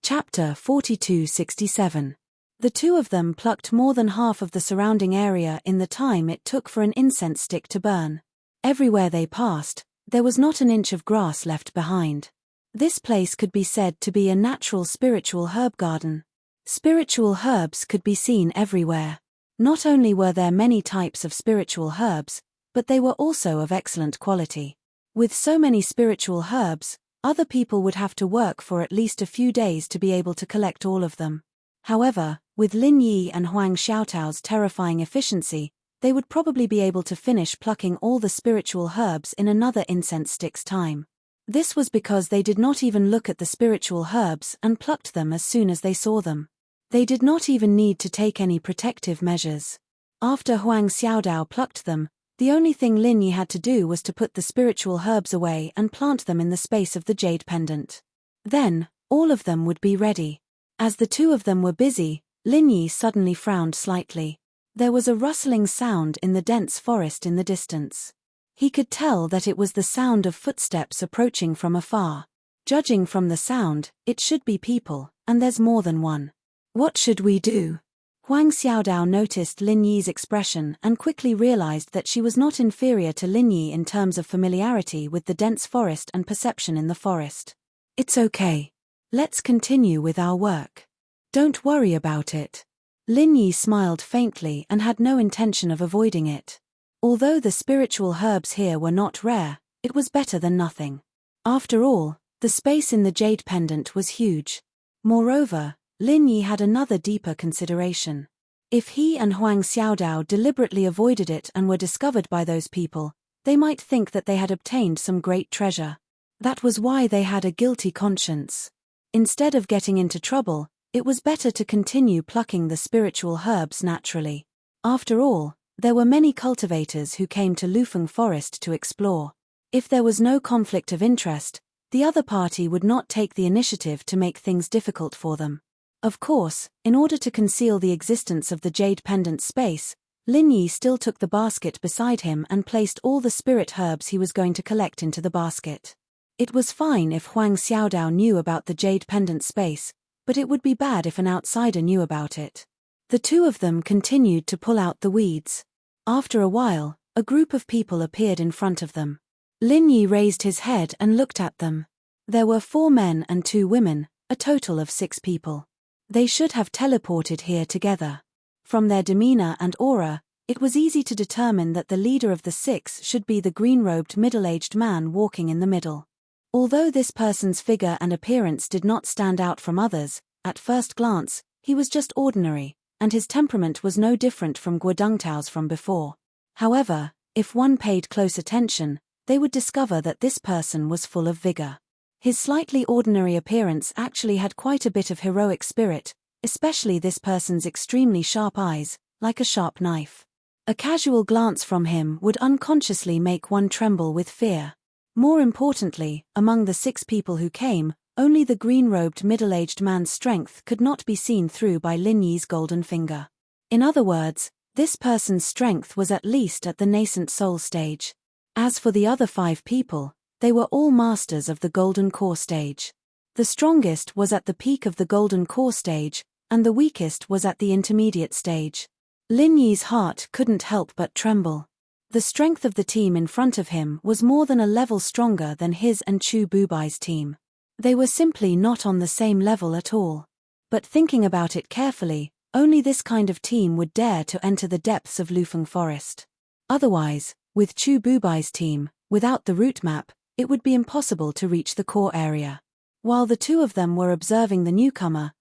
Chapter 4267. The two of them plucked more than half of the surrounding area in the time it took for an incense stick to burn. Everywhere they passed, there was not an inch of grass left behind. This place could be said to be a natural spiritual herb garden. Spiritual herbs could be seen everywhere. Not only were there many types of spiritual herbs, but they were also of excellent quality. With so many spiritual herbs, other people would have to work for at least a few days to be able to collect all of them. However, with Lin Yi and Huang Xiaotao's terrifying efficiency, they would probably be able to finish plucking all the spiritual herbs in another incense stick's time. This was because they did not even look at the spiritual herbs and plucked them as soon as they saw them. They did not even need to take any protective measures. After Huang Xiaodao plucked them, the only thing Lin Yi had to do was to put the spiritual herbs away and plant them in the space of the jade pendant. Then, all of them would be ready. As the two of them were busy, Lin Yi suddenly frowned slightly. There was a rustling sound in the dense forest in the distance. He could tell that it was the sound of footsteps approaching from afar. Judging from the sound, it should be people, and there's more than one. What should we do? Huang Xiaodao noticed Lin Yi's expression and quickly realized that she was not inferior to Lin Yi in terms of familiarity with the dense forest and perception in the forest. It's okay. Let's continue with our work. Don't worry about it. Lin Yi smiled faintly and had no intention of avoiding it. Although the spiritual herbs here were not rare, it was better than nothing. After all, the space in the jade pendant was huge. Moreover, Lin Yi had another deeper consideration. If he and Huang Xiaodao deliberately avoided it and were discovered by those people, they might think that they had obtained some great treasure. That was why they had a guilty conscience. Instead of getting into trouble, it was better to continue plucking the spiritual herbs naturally. After all, there were many cultivators who came to Lufeng Forest to explore. If there was no conflict of interest, the other party would not take the initiative to make things difficult for them. Of course, in order to conceal the existence of the jade pendant space, Lin Yi still took the basket beside him and placed all the spirit herbs he was going to collect into the basket. It was fine if Huang Xiaodao knew about the jade pendant space, but it would be bad if an outsider knew about it. The two of them continued to pull out the weeds. After a while, a group of people appeared in front of them. Lin Yi raised his head and looked at them. There were 4 men and 2 women, a total of 6 people. They should have teleported here together. From their demeanor and aura, It was easy to determine that the leader of the 6 should be the green-robed middle-aged man walking in the middle. Although this person's figure and appearance did not stand out from others, at first glance, he was just ordinary, and his temperament was no different from Guodongtao's from before. However, if one paid close attention, they would discover that this person was full of vigor. His slightly ordinary appearance actually had quite a bit of heroic spirit, especially this person's extremely sharp eyes, like a sharp knife. A casual glance from him would unconsciously make one tremble with fear. More importantly, among the 6 people who came, only the green-robed middle-aged man's strength could not be seen through by Lin Yi's golden finger. In other words, this person's strength was at least at the nascent soul stage. As for the other 5 people, they were all masters of the golden core stage. The strongest was at the peak of the golden core stage, and the weakest was at the intermediate stage. Lin Yi's heart couldn't help but tremble. The strength of the team in front of him was more than a level stronger than his and Chu Bubai's team. They were simply not on the same level at all. But thinking about it carefully, only this kind of team would dare to enter the depths of Lufeng Forest. Otherwise, with Chu Bubai's team, without the route map, it would be impossible to reach the core area. While the 2 of them were observing the newcomer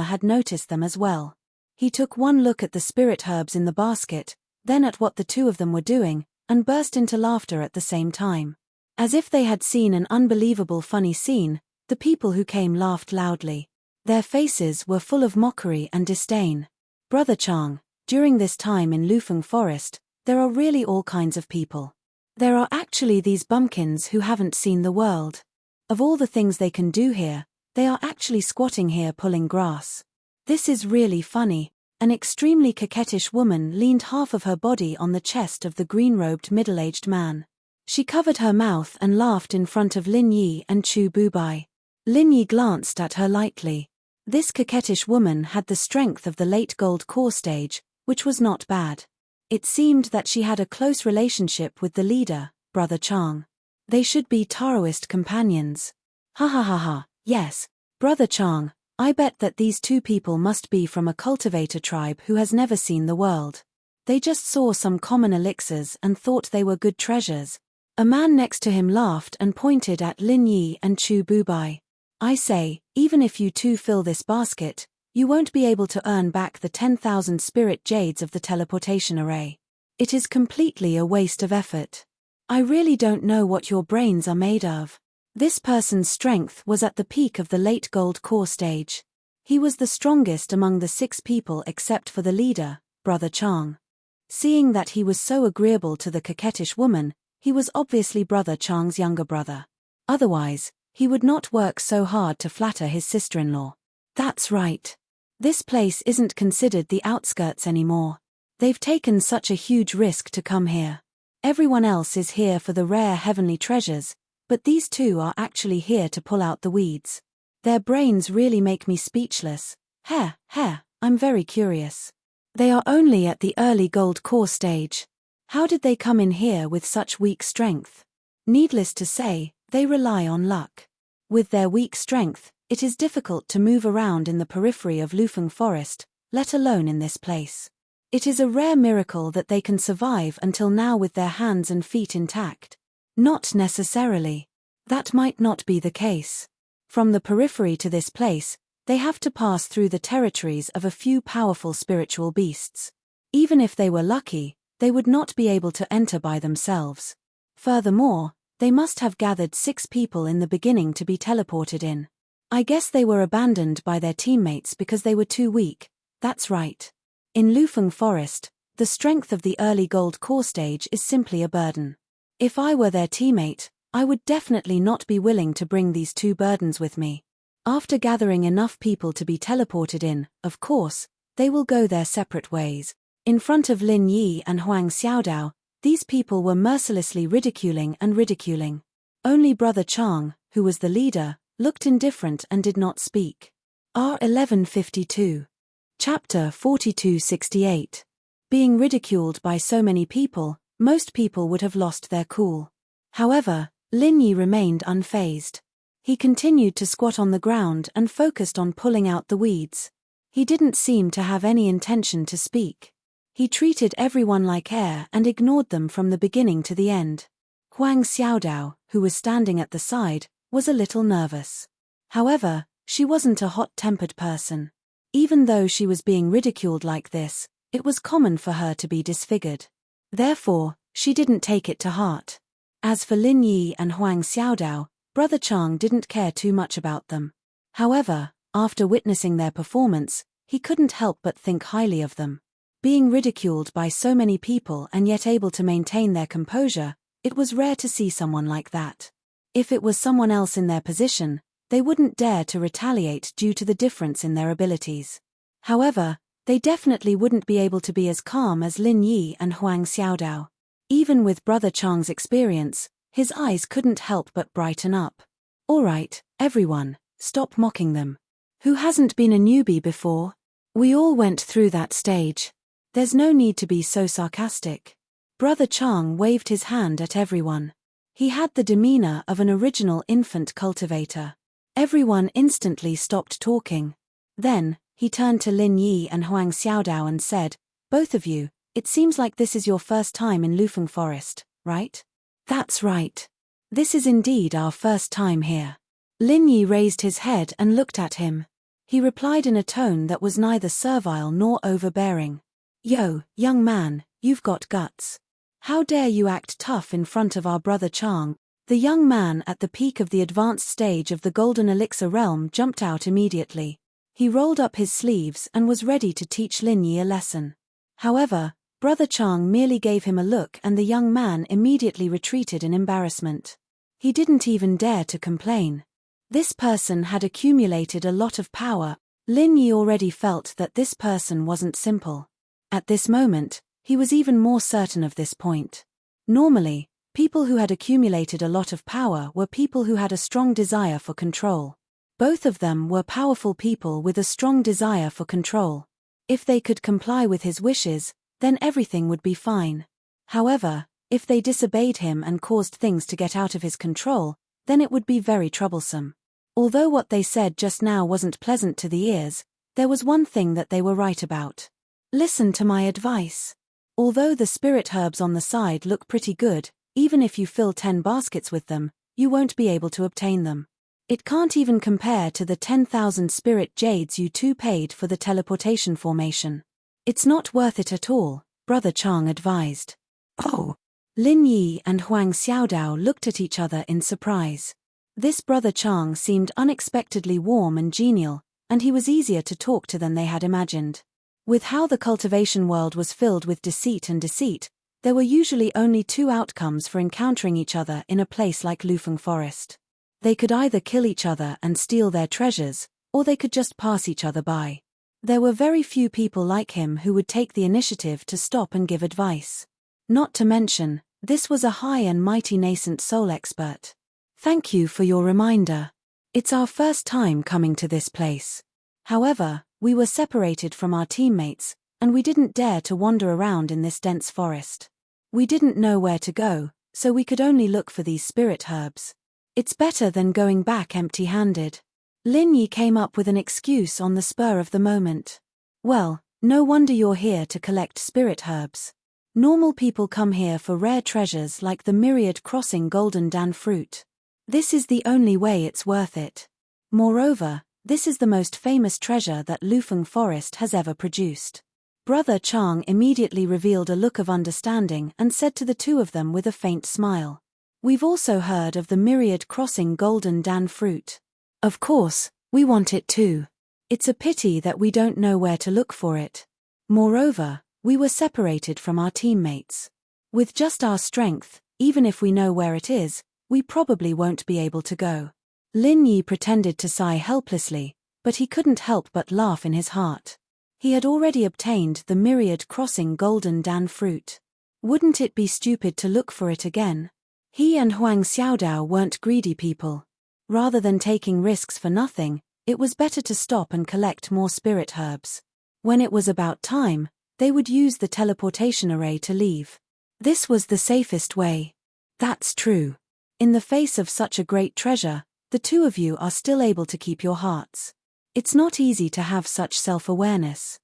had noticed them as well. He took one look at the spirit herbs in the basket, then at what the 2 of them were doing, and burst into laughter at the same time. As if they had seen an unbelievable funny scene, the people who came laughed loudly. Their faces were full of mockery and disdain. Brother Chang, during this time in Lufeng Forest, there are really all kinds of people. There are actually these bumpkins who haven't seen the world. Of all the things they can do here, they are actually squatting here pulling grass. This is really funny. An extremely coquettish woman leaned half of her body on the chest of the green-robed middle-aged man. She covered her mouth and laughed in front of Lin Yi and Chu Bubai. Lin Yi glanced at her lightly. This coquettish woman had the strength of the late gold core stage, which was not bad. It seemed that she had a close relationship with the leader, Brother Chang. They should be Taoist companions. Ha ha ha ha, yes, Brother Chang, I bet that these 2 people must be from a cultivator tribe who has never seen the world. They just saw some common elixirs and thought they were good treasures. A man next to him laughed and pointed at Lin Yi and Chu Bubai. I say, even if you 2 fill this basket, you won't be able to earn back the 10,000 spirit jades of the teleportation array. It is completely a waste of effort. I really don't know what your brains are made of. This person's strength was at the peak of the late gold core stage. He was the strongest among the 6 people except for the leader, Brother Chang. Seeing that he was so agreeable to the coquettish woman, he was obviously Brother Chang's younger brother. Otherwise, he would not work so hard to flatter his sister-in-law. That's right. This place isn't considered the outskirts anymore. They've taken such a huge risk to come here. Everyone else is here for the rare heavenly treasures, but these 2 are actually here to pull out the weeds. Their brains really make me speechless. I'm very curious. They are only at the early gold core stage. How did they come in here with such weak strength? Needless to say, they rely on luck. With their weak strength, it is difficult to move around in the periphery of Lufeng Forest, let alone in this place. It is a rare miracle that they can survive until now with their hands and feet intact. Not necessarily. That might not be the case. From the periphery to this place, they have to pass through the territories of a few powerful spiritual beasts. Even if they were lucky, they would not be able to enter by themselves. Furthermore, they must have gathered 6 people in the beginning to be teleported in. I guess they were abandoned by their teammates because they were too weak. That's right. In Lufeng Forest, the strength of the early gold core stage is simply a burden. If I were their teammate, I would definitely not be willing to bring these 2 burdens with me. After gathering enough people to be teleported in, of course, they will go their separate ways. In front of Lin Yi and Huang Xiaodao, these people were mercilessly ridiculing. Only Brother Chang, who was the leader, looked indifferent and did not speak. R1152. Chapter 4268. Being ridiculed by so many people, most people would have lost their cool. However, Lin Yi remained unfazed. He continued to squat on the ground and focused on pulling out the weeds. He didn't seem to have any intention to speak. He treated everyone like air and ignored them from the beginning to the end. Huang Xiaodao, who was standing at the side, was a little nervous. However, she wasn't a hot-tempered person. Even though she was being ridiculed like this, it was common for her to be disfigured. Therefore, she didn't take it to heart. As for Lin Yi and Huang Xiaodao, Brother Chang didn't care too much about them. However, after witnessing their performance, he couldn't help but think highly of them. Being ridiculed by so many people and yet able to maintain their composure, it was rare to see someone like that. If it was someone else in their position, they wouldn't dare to retaliate due to the difference in their abilities. However, they definitely wouldn't be able to be as calm as Lin Yi and Huang Xiaodao. Even with Brother Chang's experience, his eyes couldn't help but brighten up. All right, everyone, stop mocking them. Who hasn't been a newbie before? We all went through that stage. There's no need to be so sarcastic. Brother Chang waved his hand at everyone. He had the demeanor of an original infant cultivator. Everyone instantly stopped talking. Then, he turned to Lin Yi and Huang Xiaodao and said, "Both of you, it seems like this is your first time in Lufeng Forest, right?" "That's right. This is indeed our first time here." Lin Yi raised his head and looked at him. He replied in a tone that was neither servile nor overbearing. "Yo, young man, you've got guts. How dare you act tough in front of our Brother Chang?" The young man at the peak of the advanced stage of the Golden Elixir realm jumped out immediately. He rolled up his sleeves and was ready to teach Lin Yi a lesson. However, Brother Chang merely gave him a look and the young man immediately retreated in embarrassment. He didn't even dare to complain. This person had accumulated a lot of power. Lin Yi already felt that this person wasn't simple. At this moment, he was even more certain of this point. Normally, people who had accumulated a lot of power were people who had a strong desire for control. Both of them were powerful people with a strong desire for control. If they could comply with his wishes, then everything would be fine. However, if they disobeyed him and caused things to get out of his control, then it would be very troublesome. Although what they said just now wasn't pleasant to the ears, there was one thing that they were right about. Listen to my advice. Although the spirit herbs on the side look pretty good, even if you fill 10 baskets with them, you won't be able to obtain them. It can't even compare to the 10,000 spirit jades you two paid for the teleportation formation. It's not worth it at all, Brother Chang advised. Oh! Lin Yi and Huang Xiaodao looked at each other in surprise. This Brother Chang seemed unexpectedly warm and genial, and he was easier to talk to than they had imagined. With how the cultivation world was filled with deceit, there were usually only two outcomes for encountering each other in a place like Lufeng Forest. They could either kill each other and steal their treasures, or they could just pass each other by. There were very few people like him who would take the initiative to stop and give advice. Not to mention, this was a high and mighty nascent soul expert. Thank you for your reminder. It's our first time coming to this place. However, we were separated from our teammates, and we didn't dare to wander around in this dense forest. We didn't know where to go, so we could only look for these spirit herbs. It's better than going back empty-handed. Lin Yi came up with an excuse on the spur of the moment. Well, no wonder you're here to collect spirit herbs. Normal people come here for rare treasures like the myriad crossing golden dan fruit. This is the only way it's worth it. Moreover, this is the most famous treasure that Lufeng Forest has ever produced. Brother Chang immediately revealed a look of understanding and said to the two of them with a faint smile. We've also heard of the myriad crossing golden dan fruit. Of course, we want it too. It's a pity that we don't know where to look for it. Moreover, we were separated from our teammates. With just our strength, even if we know where it is, we probably won't be able to go. Lin Yi pretended to sigh helplessly, but he couldn't help but laugh in his heart. He had already obtained the myriad crossing golden dan fruit. Wouldn't it be stupid to look for it again? He and Huang Xiaodao weren't greedy people. Rather than taking risks for nothing, it was better to stop and collect more spirit herbs. When it was about time, they would use the teleportation array to leave. This was the safest way. That's true. In the face of such a great treasure, the two of you are still able to keep your hearts. It's not easy to have such self-awareness.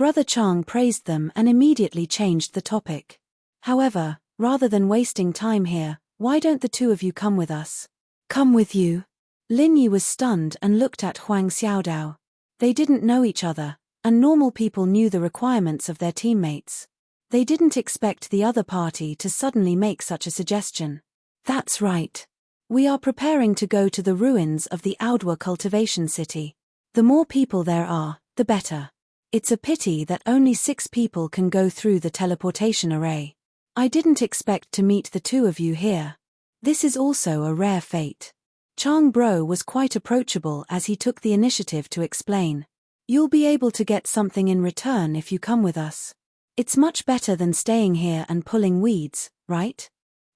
Brother Chang praised them and immediately changed the topic. However, rather than wasting time here, why don't the two of you come with us? Come with you? Lin Yi was stunned and looked at Huang Xiaodao. They didn't know each other, and normal people knew the requirements of their teammates. They didn't expect the other party to suddenly make such a suggestion. That's right. We are preparing to go to the ruins of the Audwa cultivation city. The more people there are, the better. It's a pity that only 6 people can go through the teleportation array. I didn't expect to meet the two of you here. This is also a rare fate. Chang Bro was quite approachable as he took the initiative to explain. You'll be able to get something in return if you come with us. It's much better than staying here and pulling weeds, right?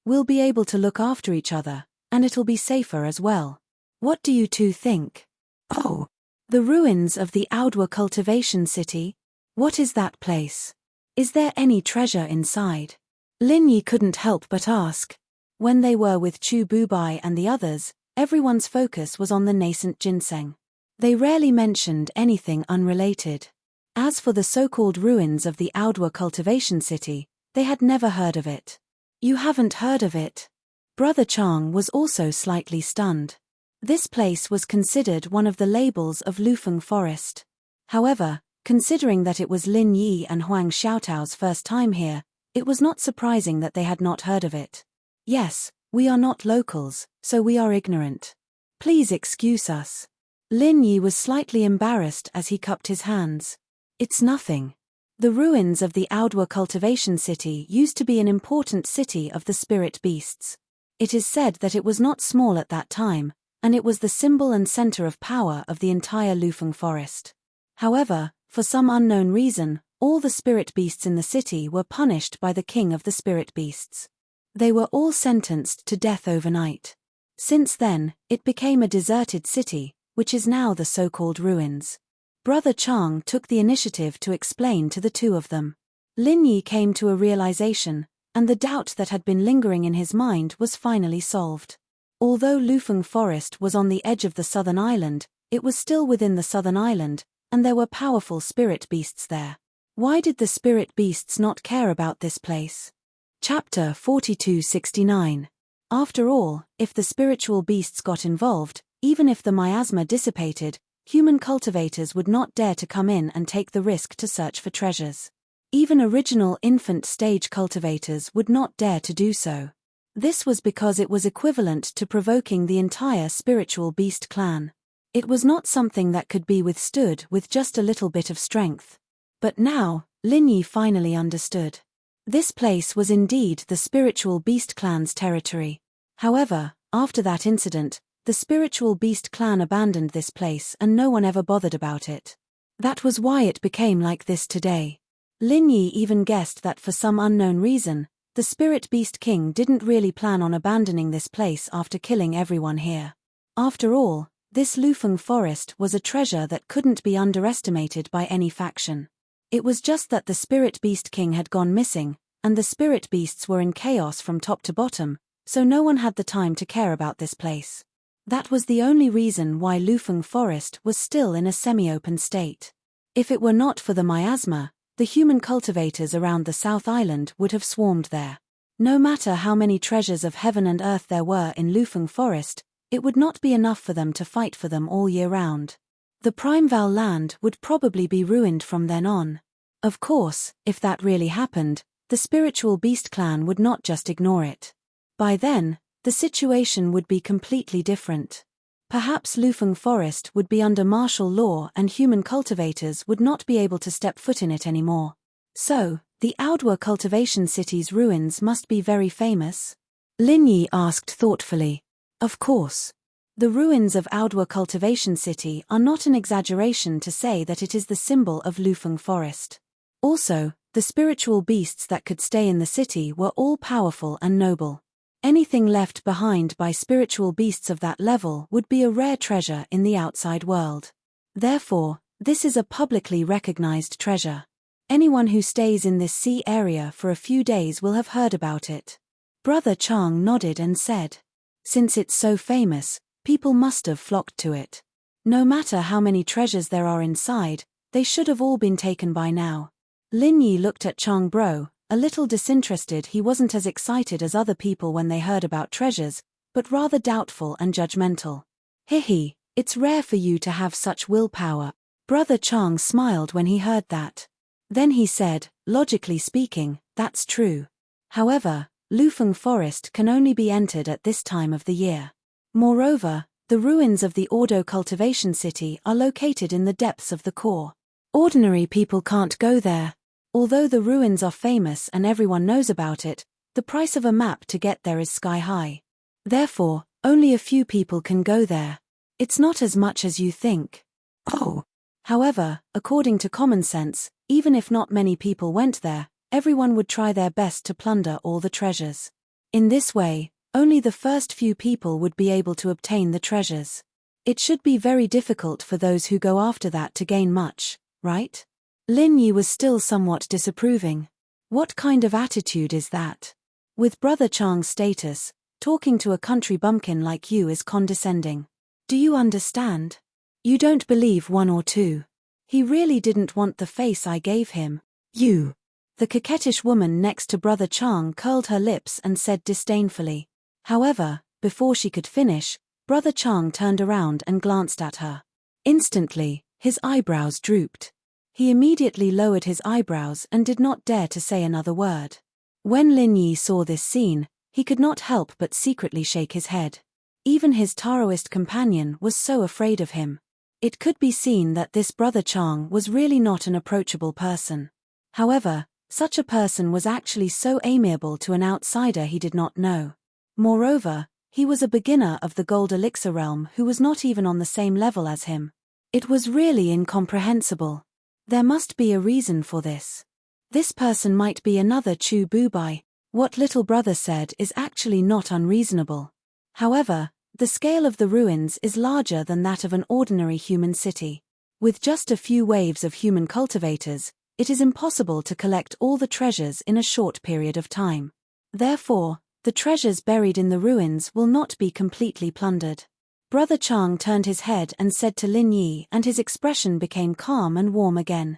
We'll be able to look after each other, and it'll be safer as well. What do you two think? Oh, the ruins of the Audwa cultivation city? What is that place? Is there any treasure inside? Lin Yi couldn't help but ask. When they were with Chu Bubai and the others, everyone's focus was on the nascent ginseng. They rarely mentioned anything unrelated. As for the so-called ruins of the Audwa cultivation city, they had never heard of it. You haven't heard of it? Brother Chang was also slightly stunned. This place was considered one of the labels of Lufeng Forest. However, considering that it was Lin Yi and Huang Xiaotao's first time here, it was not surprising that they had not heard of it. Yes, we are not locals, so we are ignorant. Please excuse us. Lin Yi was slightly embarrassed as he cupped his hands. It's nothing. The ruins of the Audwa cultivation city used to be an important city of the spirit beasts. It is said that it was not small at that time, and it was the symbol and center of power of the entire Lufeng forest. However, for some unknown reason, all the spirit beasts in the city were punished by the king of the spirit beasts. They were all sentenced to death overnight. Since then, it became a deserted city, which is now the so-called ruins. Brother Chang took the initiative to explain to the two of them. Lin Yi came to a realization, and the doubt that had been lingering in his mind was finally solved. Although Lufeng Forest was on the edge of the southern island, it was still within the southern island, and there were powerful spirit beasts there. Why did the spirit beasts not care about this place? Chapter 4269. After all, if the spiritual beasts got involved, even if the miasma dissipated, human cultivators would not dare to come in and take the risk to search for treasures. Even original infant stage cultivators would not dare to do so. This was because it was equivalent to provoking the entire spiritual beast clan. It was not something that could be withstood with just a little bit of strength. But now, Lin Yi finally understood. This place was indeed the spiritual beast clan's territory. However, after that incident, the spiritual beast clan abandoned this place and no one ever bothered about it. That was why it became like this today. Lin Yi even guessed that for some unknown reason, the spirit beast king didn't really plan on abandoning this place after killing everyone here. After all, this Lufeng forest was a treasure that couldn't be underestimated by any faction. It was just that the spirit beast king had gone missing, and the spirit beasts were in chaos from top to bottom, so no one had the time to care about this place. That was the only reason why Lufeng forest was still in a semi-open state. If it were not for the miasma, the human cultivators around the South Island would have swarmed there. No matter how many treasures of heaven and earth there were in Lufeng forest, it would not be enough for them to fight for them all year round. The Primeval land would probably be ruined from then on. Of course, if that really happened, the spiritual beast clan would not just ignore it. By then, the situation would be completely different. Perhaps Lufeng forest would be under martial law and human cultivators would not be able to step foot in it anymore. So, the Audwa cultivation city's ruins must be very famous? Lin Yi asked thoughtfully. Of course. The ruins of Audwa cultivation city are not an exaggeration to say that it is the symbol of Lufeng forest. Also, the spiritual beasts that could stay in the city were all powerful and noble. Anything left behind by spiritual beasts of that level would be a rare treasure in the outside world. Therefore, this is a publicly recognized treasure. Anyone who stays in this sea area for a few days will have heard about it. Brother Chang nodded and said, since it's so famous, people must have flocked to it. No matter how many treasures there are inside, They should have all been taken by now. Lin Yi looked at Chang Bro, a little disinterested. He wasn't as excited as other people when they heard about treasures, but rather doubtful and judgmental. Hihi, it's rare for you to have such willpower. Brother Chang smiled when he heard that. Then he said, logically speaking, that's true. However, Lufeng Forest can only be entered at this time of the year. Moreover, the ruins of the Ordo cultivation city are located in the depths of the core. Ordinary people can't go there. Although the ruins are famous and everyone knows about it, the price of a map to get there is sky high. Therefore, only a few people can go there. It's not as much as you think. Oh. However, according to common sense, even if not many people went there, everyone would try their best to plunder all the treasures. In this way, only the first few people would be able to obtain the treasures. It should be very difficult for those who go after that to gain much, right? Lin Yi was still somewhat disapproving. What kind of attitude is that? With Brother Chang's status, talking to a country bumpkin like you is condescending. Do you understand? You don't believe one or two. He really didn't want the face I gave him. You. The coquettish woman next to Brother Chang curled her lips and said disdainfully. However, before she could finish, Brother Chang turned around and glanced at her. Instantly, his eyebrows drooped. He immediately lowered his eyebrows and did not dare to say another word. When Lin Yi saw this scene, he could not help but secretly shake his head. Even his Taoist companion was so afraid of him. It could be seen that this Brother Chang was really not an approachable person. However, such a person was actually so amiable to an outsider he did not know. Moreover, he was a beginner of the Gold Elixir realm who was not even on the same level as him. It was really incomprehensible. There must be a reason for this. This person might be another Chu Bubai. What little brother said is actually not unreasonable. However, the scale of the ruins is larger than that of an ordinary human city. With just a few waves of human cultivators, it is impossible to collect all the treasures in a short period of time. Therefore, the treasures buried in the ruins will not be completely plundered. Brother Chang turned his head and said to Lin Yi, and his expression became calm and warm again.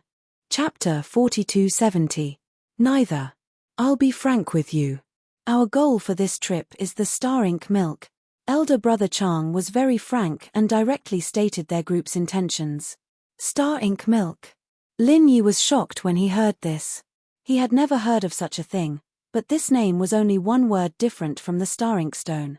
Chapter 4270. Neither. I'll be frank with you. Our goal for this trip is the Star Ink milk. Elder Brother Chang was very frank and directly stated their group's intentions. Star Ink milk. Lin Yi was shocked when he heard this. He had never heard of such a thing, but this name was only one word different from the Star Ink stone.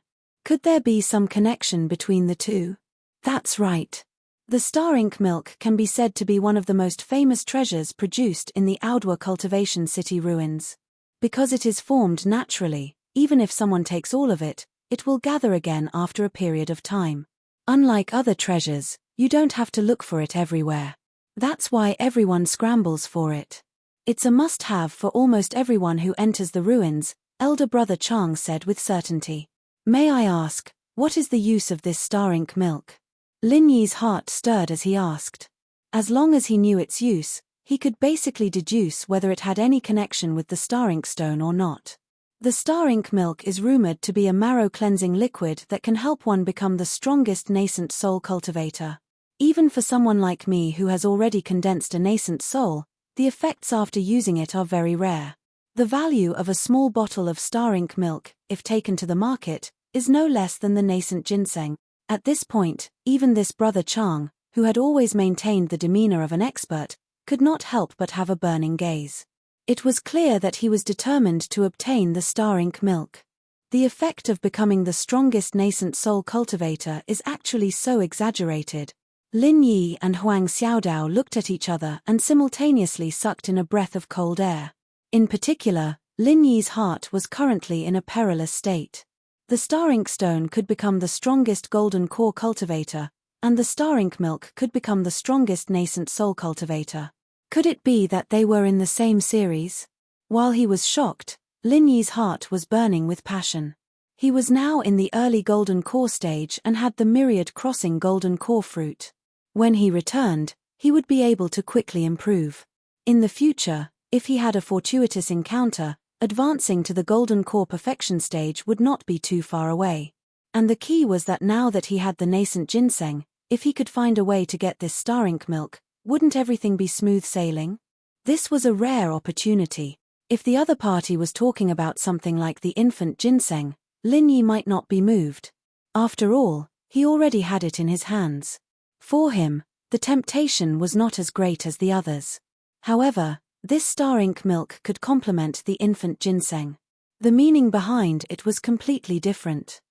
Could there be some connection between the two? That's right. The Star Ink milk can be said to be one of the most famous treasures produced in the Audiobook cultivation city ruins. Because it is formed naturally, even if someone takes all of it, it will gather again after a period of time. Unlike other treasures, you don't have to look for it everywhere. That's why everyone scrambles for it. It's a must-have for almost everyone who enters the ruins, Elder Brother Chang said with certainty. May I ask, what is the use of this Star Ink milk? Lin Yi's heart stirred as he asked. As long as he knew its use, he could basically deduce whether it had any connection with the Star Ink stone or not. The Star Ink milk is rumored to be a marrow-cleansing liquid that can help one become the strongest nascent soul cultivator. Even for someone like me who has already condensed a nascent soul, the effects after using it are very rare. The value of a small bottle of Star Ink milk, if taken to the market, is no less than the nascent ginseng. At this point, even this Brother Chang, who had always maintained the demeanor of an expert, could not help but have a burning gaze. It was clear that he was determined to obtain the Star Ink milk. The effect of becoming the strongest nascent soul cultivator is actually so exaggerated. Lin Yi and Huang Xiaodao looked at each other and simultaneously sucked in a breath of cold air. In particular, Lin Yi's heart was currently in a perilous state. The Star Ink stone could become the strongest golden core cultivator, and the Star Ink milk could become the strongest nascent soul cultivator. Could it be that they were in the same series? While he was shocked, Lin Yi's heart was burning with passion. He was now in the early golden core stage and had the myriad crossing golden core fruit. When he returned, he would be able to quickly improve. In the future, if he had a fortuitous encounter, advancing to the golden core perfection stage would not be too far away. And the key was that now that he had the nascent ginseng, if he could find a way to get this Star Ink milk, wouldn't everything be smooth sailing? This was a rare opportunity. If the other party was talking about something like the infant ginseng, Lin Yi might not be moved. After all, he already had it in his hands. For him, the temptation was not as great as the others. However, this star ink milk could complement the infant ginseng. The meaning behind it was completely different.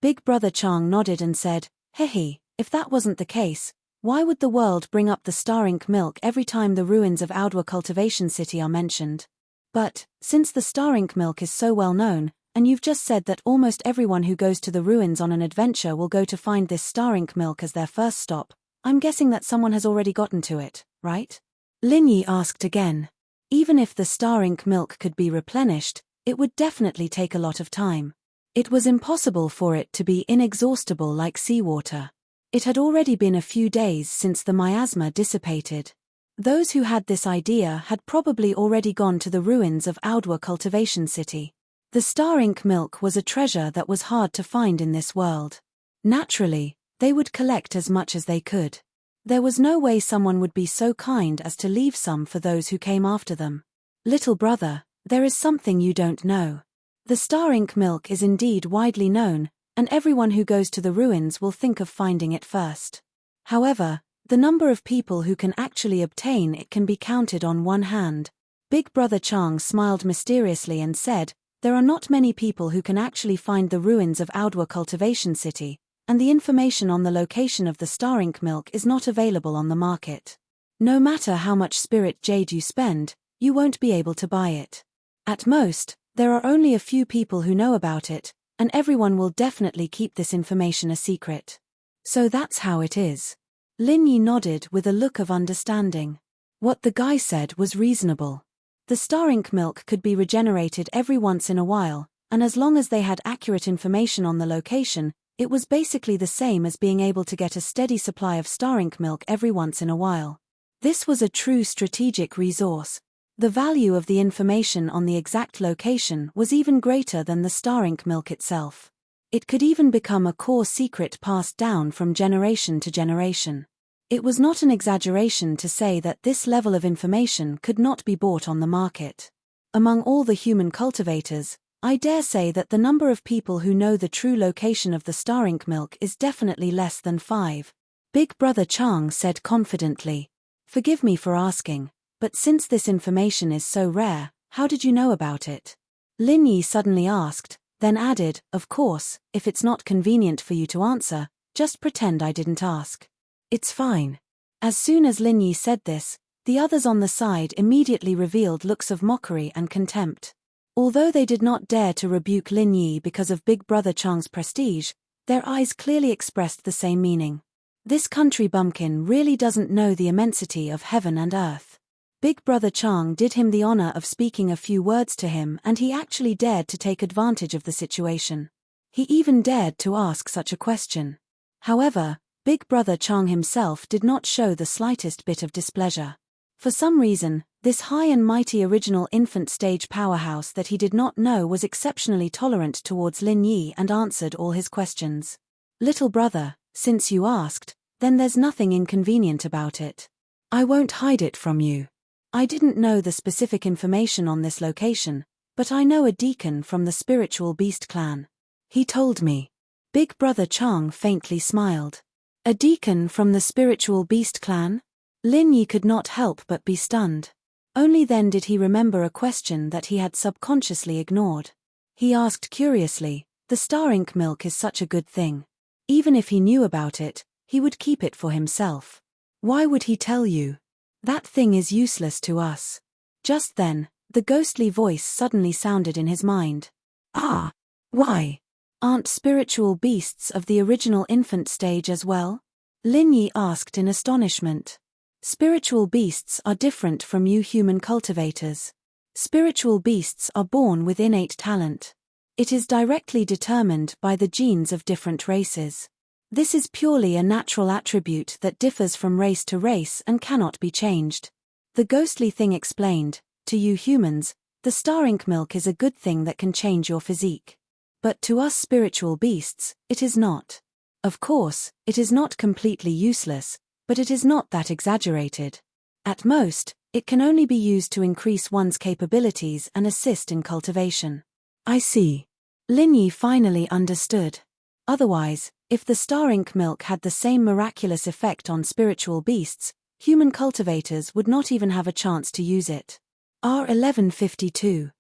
Big Brother Chang nodded and said, "Hehe, if that wasn't the case, why would the world bring up the star ink milk every time the ruins of Audwa Cultivation City are mentioned? But, since the star ink milk is so well known, and you've just said that almost everyone who goes to the ruins on an adventure will go to find this star ink milk as their first stop, I'm guessing that someone has already gotten to it, right?" Lin Yi asked again. Even if the star ink milk could be replenished, it would definitely take a lot of time. It was impossible for it to be inexhaustible like seawater. It had already been a few days since the miasma dissipated. Those who had this idea had probably already gone to the ruins of Audwa Cultivation City. The star ink milk was a treasure that was hard to find in this world. Naturally, they would collect as much as they could. There was no way someone would be so kind as to leave some for those who came after them. Little brother, there is something you don't know. The star ink milk is indeed widely known, and everyone who goes to the ruins will think of finding it first. However, the number of people who can actually obtain it can be counted on one hand. Big Brother Chang smiled mysteriously and said, "There are not many people who can actually find the ruins of Audwa Cultivation City, and the information on the location of the star ink milk is not available on the market. No matter how much spirit jade you spend, you won't be able to buy it. At most, there are only a few people who know about it, and everyone will definitely keep this information a secret." So that's how it is. Lin Yi nodded with a look of understanding. What the guy said was reasonable. The star ink milk could be regenerated every once in a while, and as long as they had accurate information on the location, it was basically the same as being able to get a steady supply of star ink milk every once in a while. This was a true strategic resource. The value of the information on the exact location was even greater than the star ink milk itself. It could even become a core secret passed down from generation to generation. It was not an exaggeration to say that this level of information could not be bought on the market. Among all the human cultivators, I dare say that the number of people who know the true location of the star ink milk is definitely less than 5. Big Brother Chang said confidently. "Forgive me for asking, but since this information is so rare, how did you know about it?" Lin Yi suddenly asked, then added, "Of course, if it's not convenient for you to answer, just pretend I didn't ask. It's fine." As soon as Lin Yi said this, the others on the side immediately revealed looks of mockery and contempt. Although they did not dare to rebuke Lin Yi because of Big Brother Chang's prestige, their eyes clearly expressed the same meaning. This country bumpkin really doesn't know the immensity of heaven and earth. Big Brother Chang did him the honor of speaking a few words to him, and he actually dared to take advantage of the situation. He even dared to ask such a question. However, Big Brother Chang himself did not show the slightest bit of displeasure. For some reason, this high and mighty original infant stage powerhouse that he did not know was exceptionally tolerant towards Lin Yi and answered all his questions. "Little brother, since you asked, then there's nothing inconvenient about it. I won't hide it from you. I didn't know the specific information on this location, but I know a deacon from the Spiritual Beast clan. He told me." Big Brother Chang faintly smiled. A deacon from the Spiritual Beast clan? Lin Yi could not help but be stunned. Only then did he remember a question that he had subconsciously ignored. He asked curiously, "The star ink milk is such a good thing. Even if he knew about it, he would keep it for himself. Why would he tell you? That thing is useless to us." Just then, the ghostly voice suddenly sounded in his mind. "Ah, why? Aren't spiritual beasts of the original infant stage as well?" Lin Yi asked in astonishment. Spiritual beasts are different from you human cultivators. Spiritual beasts are born with innate talent. It is directly determined by the genes of different races. This is purely a natural attribute that differs from race to race and cannot be changed. The ghostly thing explained, "To you humans, the star ink milk is a good thing that can change your physique. But to us spiritual beasts, it is not. Of course, it is not completely useless, but it is not that exaggerated. At most, it can only be used to increase one's capabilities and assist in cultivation. I see. Lin Yi finally understood. Otherwise, if the star ink milk had the same miraculous effect on spiritual beasts, human cultivators would not even have a chance to use it. R1152.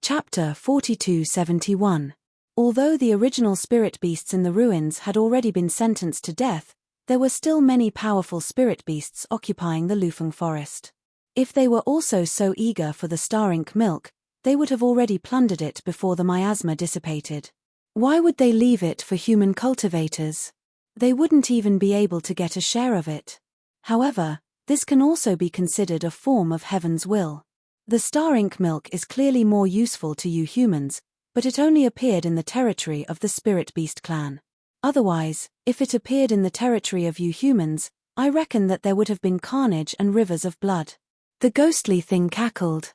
Chapter 4271. Although the original spirit beasts in the ruins had already been sentenced to death, there were still many powerful spirit beasts occupying the Lufeng forest. If they were also so eager for the star ink milk, they would have already plundered it before the miasma dissipated. Why would they leave it for human cultivators? They wouldn't even be able to get a share of it. However, this can also be considered a form of heaven's will. The star ink milk is clearly more useful to you humans, but it only appeared in the territory of the spirit beast clan. Otherwise, if it appeared in the territory of you humans, I reckon that there would have been carnage and rivers of blood. The ghostly thing cackled.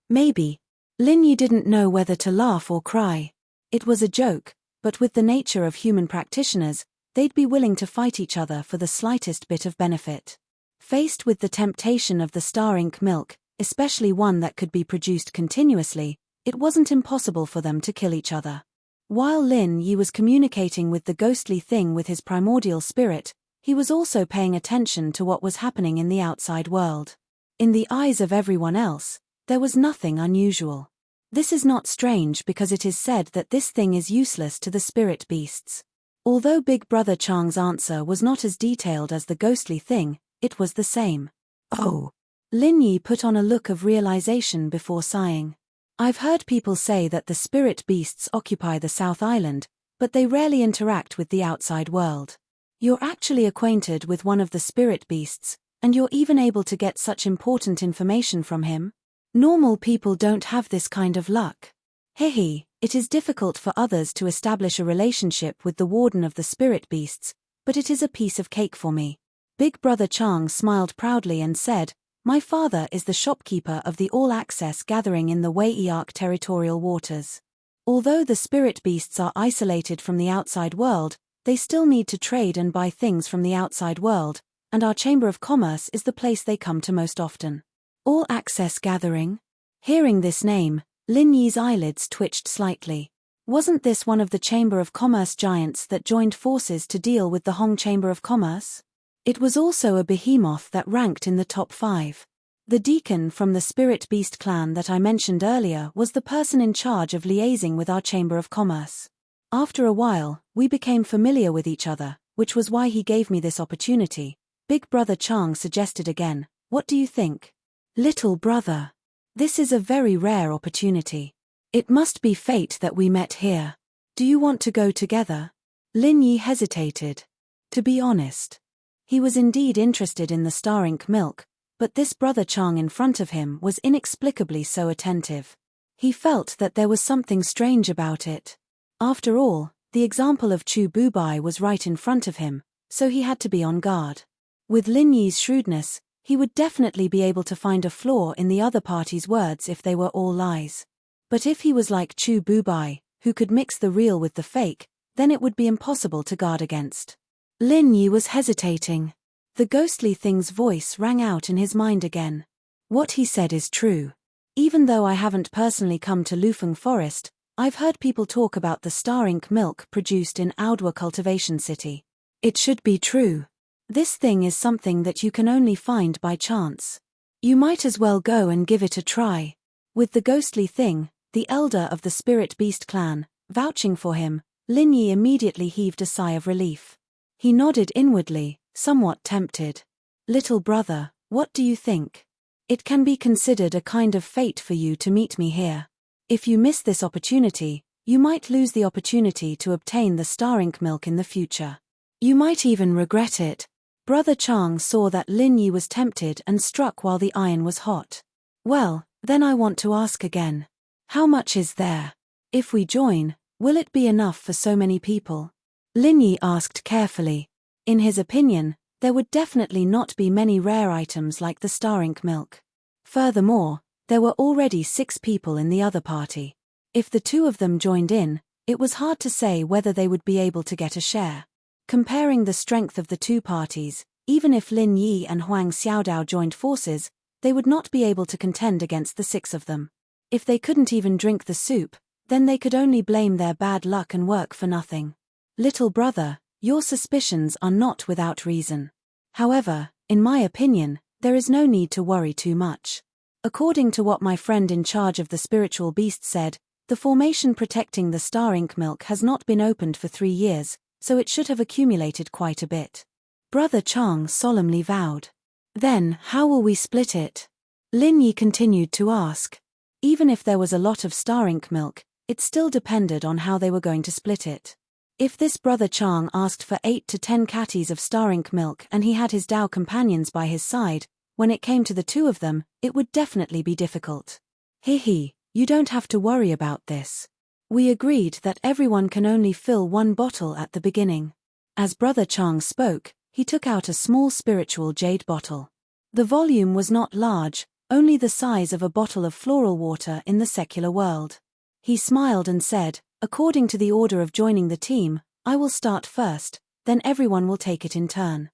Maybe. Lin Yi didn't know whether to laugh or cry. It was a joke, but with the nature of human practitioners, they'd be willing to fight each other for the slightest bit of benefit. Faced with the temptation of the star ink milk, especially one that could be produced continuously, it wasn't impossible for them to kill each other. While Lin Yi was communicating with the ghostly thing with his primordial spirit, he was also paying attention to what was happening in the outside world. In the eyes of everyone else, there was nothing unusual. This is not strange because it is said that this thing is useless to the spirit beasts. Although Big Brother Chang's answer was not as detailed as the ghostly thing, it was the same. Oh. Lin Yi put on a look of realization before sighing. I've heard people say that the spirit beasts occupy the South Island, but they rarely interact with the outside world. You're actually acquainted with one of the spirit beasts, and you're even able to get such important information from him? Normal people don't have this kind of luck. Hehe, it is difficult for others to establish a relationship with the warden of the spirit beasts, but it is a piece of cake for me. Big Brother Chang smiled proudly and said, my father is the shopkeeper of the all-access gathering in the Wei-Ark territorial waters. Although the spirit beasts are isolated from the outside world, they still need to trade and buy things from the outside world, and our Chamber of Commerce is the place they come to most often. All-access gathering? Hearing this name, Lin Yi's eyelids twitched slightly. Wasn't this one of the Chamber of Commerce giants that joined forces to deal with the Hong Chamber of Commerce? It was also a behemoth that ranked in the top 5. The deacon from the Spirit Beast clan that I mentioned earlier was the person in charge of liaising with our Chamber of Commerce. After a while, we became familiar with each other, which was why he gave me this opportunity. Big Brother Chang suggested again, what do you think? Little brother. This is a very rare opportunity. It must be fate that we met here. Do you want to go together? Lin Yi hesitated. To be honest. He was indeed interested in the star ink milk, but this Brother Chang in front of him was inexplicably so attentive. He felt that there was something strange about it. After all, the example of Chu Bubai was right in front of him, so he had to be on guard. With Lin Yi's shrewdness, he would definitely be able to find a flaw in the other party's words if they were all lies. But if he was like Chu Bubai, who could mix the real with the fake, then it would be impossible to guard against. Lin Yi was hesitating. The ghostly thing's voice rang out in his mind again. What he said is true. Even though I haven't personally come to Lufeng Forest, I've heard people talk about the star ink milk produced in Audiobook Cultivation City. It should be true. This thing is something that you can only find by chance. You might as well go and give it a try. With the ghostly thing, the elder of the Spirit Beast clan, vouching for him, Lin Yi immediately heaved a sigh of relief. He nodded inwardly, somewhat tempted. Little brother, what do you think? It can be considered a kind of fate for you to meet me here. If you miss this opportunity, you might lose the opportunity to obtain the star ink milk in the future. You might even regret it. Brother Chang saw that Lin Yi was tempted and struck while the iron was hot. Well, then I want to ask again. How much is there? If we join, will it be enough for so many people? Lin Yi asked carefully. In his opinion, there would definitely not be many rare items like the star ink milk. Furthermore, there were already 6 people in the other party. If the 2 of them joined in, it was hard to say whether they would be able to get a share. Comparing the strength of the 2 parties, Even if Lin Yi and Huang Xiaodao joined forces, they would not be able to contend against the 6 of them. If they couldn't even drink the soup, then they could only blame their bad luck and work for nothing. Little brother, your suspicions are not without reason. However, in my opinion, there is no need to worry too much. According to what my friend in charge of the spiritual beast said, the formation protecting the star ink milk has not been opened for 3 years, so it should have accumulated quite a bit. Brother Chang solemnly vowed. Then, how will we split it? Lin Yi continued to ask. Even if there was a lot of star ink milk, it still depended on how they were going to split it. If this brother Chang asked for 8 to 10 catties of star ink milk and he had his Dao companions by his side, when it came to the 2 of them, it would definitely be difficult. Hehe, you don't have to worry about this. We agreed that everyone can only fill 1 bottle at the beginning. As brother Chang spoke, he took out a small spiritual jade bottle. The volume was not large, only the size of a bottle of floral water in the secular world. He smiled and said, according to the order of joining the team, I will start first, then everyone will take it in turn.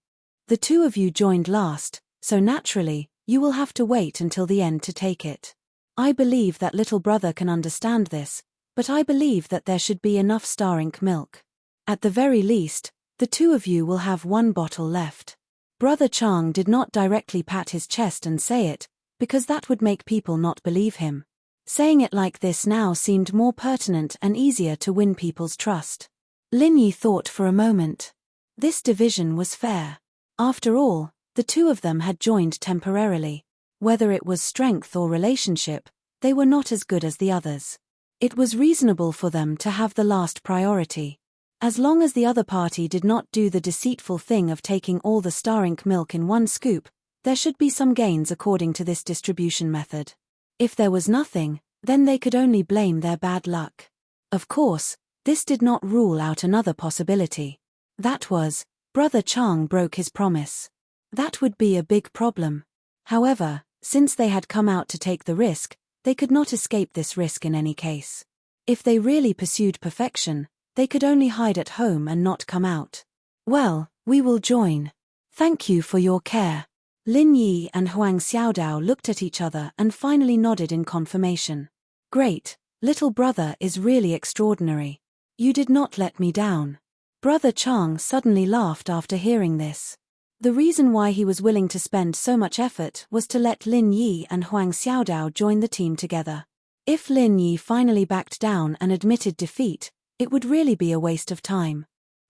The 2 of you joined last, so naturally, you will have to wait until the end to take it. I believe that little brother can understand this, but I believe that there should be enough star ink milk. At the very least, the 2 of you will have 1 bottle left. Brother Chang did not directly pat his chest and say it, because that would make people not believe him. Saying it like this now seemed more pertinent and easier to win people's trust. Lin Yi thought for a moment. This division was fair. After all, the 2 of them had joined temporarily. Whether it was strength or relationship, they were not as good as the others. It was reasonable for them to have the last priority. As long as the other party did not do the deceitful thing of taking all the star ink milk in 1 scoop, there should be some gains according to this distribution method. If there was nothing, then they could only blame their bad luck. Of course, this did not rule out another possibility. That was, Brother Chang broke his promise. That would be a big problem. However, since they had come out to take the risk, they could not escape this risk in any case. If they really pursued perfection, they could only hide at home and not come out. Well, we will join. Thank you for your care. Lin Yi and Huang Xiaodao looked at each other and finally nodded in confirmation. Great, little brother is really extraordinary. You did not let me down. Brother Chang suddenly laughed after hearing this. The reason why he was willing to spend so much effort was to let Lin Yi and Huang Xiaodao join the team together. If Lin Yi finally backed down and admitted defeat, it would really be a waste of time.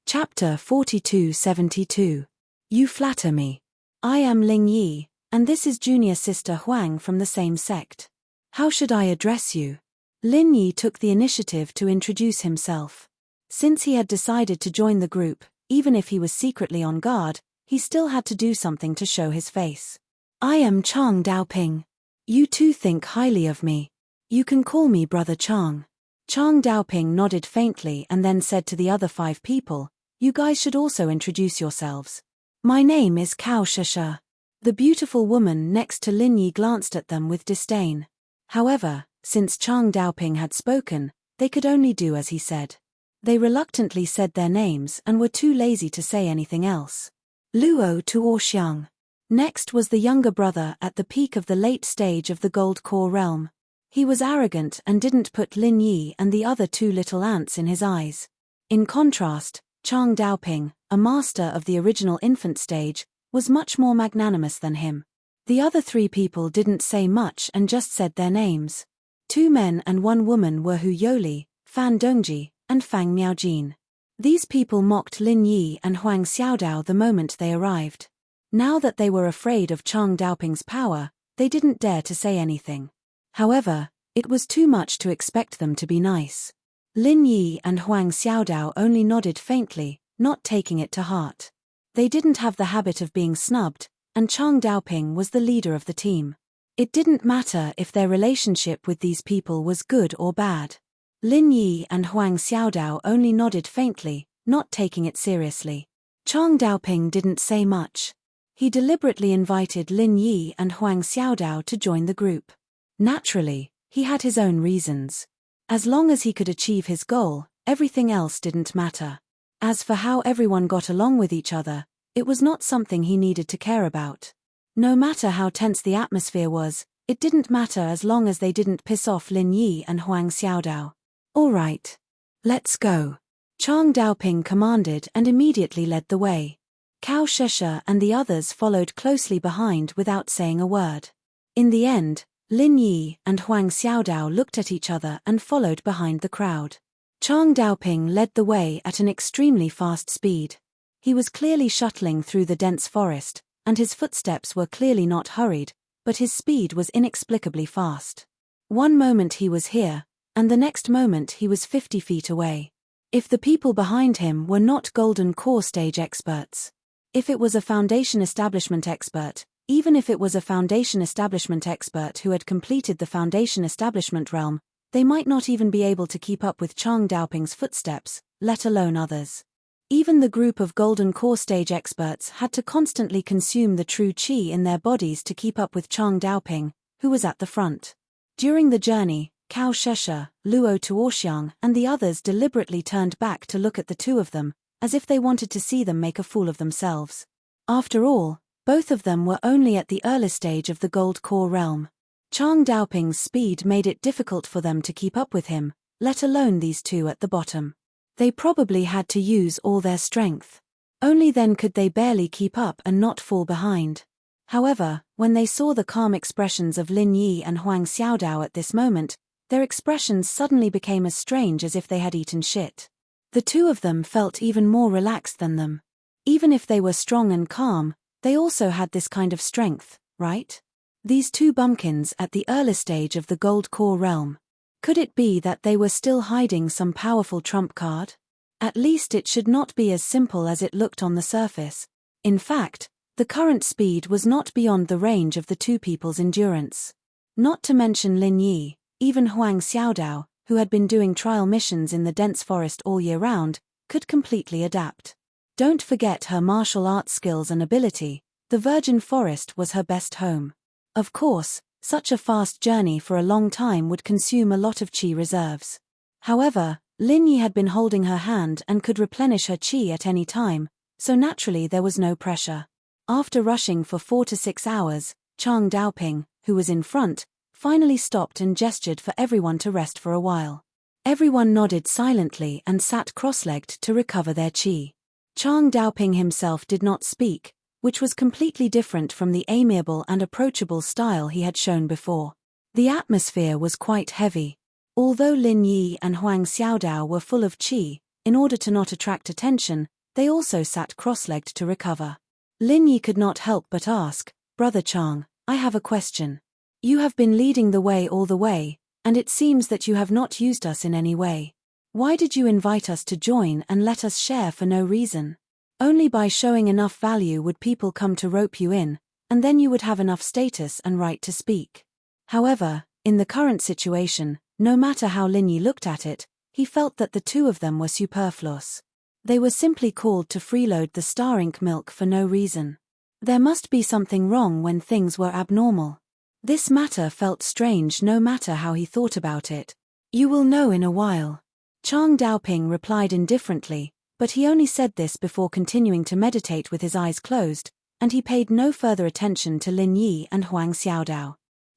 Chapter 4272. You flatter me. I am Ling Yi, and this is junior sister Huang from the same sect. How should I address you? Lin Yi took the initiative to introduce himself. Since he had decided to join the group, even if he was secretly on guard, he still had to do something to show his face. I am Chang Daoping. You two think highly of me. You can call me Brother Chang. Chang Daoping nodded faintly and then said to the other 5 people, you guys should also introduce yourselves. My name is Cao Shasha. The beautiful woman next to Lin Yi glanced at them with disdain. However, since Chang Daoping had spoken, they could only do as he said. They reluctantly said their names and were too lazy to say anything else. Luo Tuoxiang. Next was the younger brother at the peak of the late stage of the Gold Core realm. He was arrogant and didn't put Lin Yi and the other 2 little ants in his eyes. In contrast, Chang Daoping, a master of the original infant stage, was much more magnanimous than him. The other 3 people didn't say much and just said their names. 2 men and 1 woman were Hu Yoli, Fan Dongji, and Fang Miaojin. These people mocked Lin Yi and Huang Xiaodao the moment they arrived. Now that they were afraid of Chang Daoping's power, they didn't dare to say anything. However, it was too much to expect them to be nice. Lin Yi and Huang Xiaodao only nodded faintly, not taking it to heart. They didn't have the habit of being snubbed, and Chang Daoping was the leader of the team. It didn't matter if their relationship with these people was good or bad. Lin Yi and Huang Xiaodao only nodded faintly, not taking it seriously. Chang Daoping didn't say much. He deliberately invited Lin Yi and Huang Xiaodao to join the group. Naturally, he had his own reasons. As long as he could achieve his goal, everything else didn't matter. As for how everyone got along with each other, It was not something he needed to care about. No matter how tense the atmosphere was, it didn't matter as long as they didn't piss off Lin Yi and Huang Xiaodao. All right. Let's go. Chang Daoping commanded and immediately led the way. Cao Sheshe and the others followed closely behind without saying a word. In the end, Lin Yi and Huang Xiaodao looked at each other and followed behind the crowd. Chang Daoping led the way at an extremely fast speed. He was clearly shuttling through the dense forest, and his footsteps were clearly not hurried, but his speed was inexplicably fast. One moment he was here, and the next moment he was 50 feet away. If the people behind him were not Golden Core stage experts, if it was a Foundation Establishment expert, even if it was a Foundation Establishment expert who had completed the Foundation Establishment realm, they might not even be able to keep up with Chang Daoping's footsteps, let alone others. Even the group of Golden Core stage experts had to constantly consume the true qi in their bodies to keep up with Chang Daoping, who was at the front. During the journey, Cao Sheshe, Luo Tuoxiang and the others deliberately turned back to look at the two of them, as if they wanted to see them make a fool of themselves. After all, both of them were only at the early stage of the Gold Core realm. Chang Daoping's speed made it difficult for them to keep up with him, let alone these two at the bottom. They probably had to use all their strength. Only then could they barely keep up and not fall behind. However, when they saw the calm expressions of Lin Yi and Huang Xiaodao at this moment, their expressions suddenly became as strange as if they had eaten shit. The two of them felt even more relaxed than them. Even if they were strong and calm, they also had this kind of strength, right? These two bumpkins at the early stage of the Gold Core realm. Could it be that they were still hiding some powerful trump card? At least it should not be as simple as it looked on the surface. In fact, the current speed was not beyond the range of the two people's endurance. Not to mention Lin Yi, even Huang Xiaodao, who had been doing trial missions in the dense forest all year round, could completely adapt. Don't forget her martial arts skills and ability. The virgin forest was her best home. Of course, such a fast journey for a long time would consume a lot of qi reserves. However, Lin Yi had been holding her hand and could replenish her qi at any time, so naturally there was no pressure. After rushing for 4 to 6 hours, Chang Daoping, who was in front, finally stopped and gestured for everyone to rest for a while. Everyone nodded silently and sat cross-legged to recover their qi. Chang Daoping himself did not speak, which was completely different from the amiable and approachable style he had shown before. The atmosphere was quite heavy. Although Lin Yi and Huang Xiaodao were full of qi, in order to not attract attention, they also sat cross-legged to recover. Lin Yi could not help but ask, "Brother Chang, I have a question. You have been leading the way all the way, and it seems that you have not used us in any way. Why did you invite us to join and let us share for no reason? Only by showing enough value would people come to rope you in, and then you would have enough status and right to speak." However, in the current situation, no matter how Lin Yi looked at it, he felt that the two of them were superfluous. They were simply called to freeload the star ink milk for no reason. There must be something wrong when things were abnormal. This matter felt strange no matter how he thought about it. "You will know in a while." Chang Daoping replied indifferently, but he only said this before continuing to meditate with his eyes closed, and he paid no further attention to Lin Yi and Huang Xiaodao.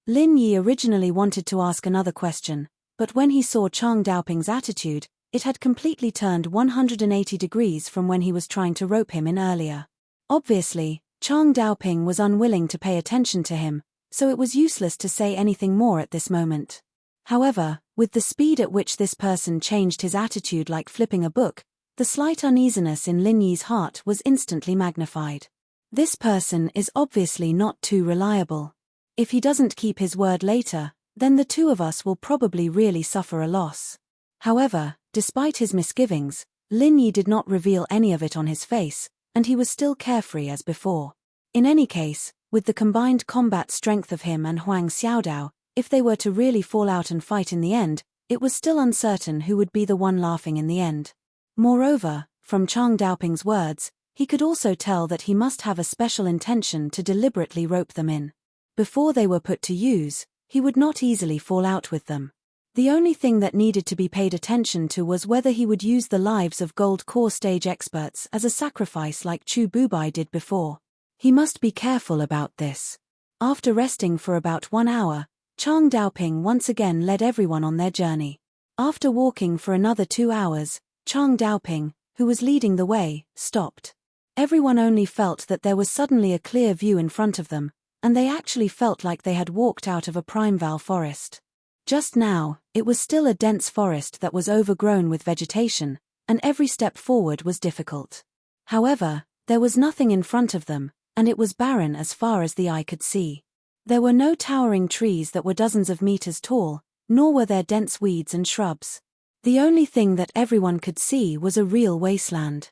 Lin Yi originally wanted to ask another question, but when he saw Chang Daoping's attitude, it had completely turned 180 degrees from when he was trying to rope him in earlier. Obviously, Chang Daoping was unwilling to pay attention to him, so it was useless to say anything more at this moment. However, with the speed at which this person changed his attitude like flipping a book, the slight uneasiness in Lin Yi's heart was instantly magnified. This person is obviously not too reliable. If he doesn't keep his word later, then the two of us will probably really suffer a loss. However, despite his misgivings, Lin Yi did not reveal any of it on his face, and he was still carefree as before. In any case, with the combined combat strength of him and Huang Xiaodao, if they were to really fall out and fight in the end, it was still uncertain who would be the one laughing in the end. Moreover, from Chang Daoping's words, he could also tell that he must have a special intention to deliberately rope them in. Before they were put to use, he would not easily fall out with them. The only thing that needed to be paid attention to was whether he would use the lives of gold core stage experts as a sacrifice like Chu Bubai did before. He must be careful about this. After resting for about 1 hour, Chang Daoping once again led everyone on their journey. After walking for another 2 hours, Chang Daoping, who was leading the way, stopped. Everyone only felt that there was suddenly a clear view in front of them, and they actually felt like they had walked out of a primeval forest. Just now, it was still a dense forest that was overgrown with vegetation, and every step forward was difficult. However, there was nothing in front of them, and it was barren as far as the eye could see. There were no towering trees that were dozens of meters tall, nor were there dense weeds and shrubs. The only thing that everyone could see was a real wasteland.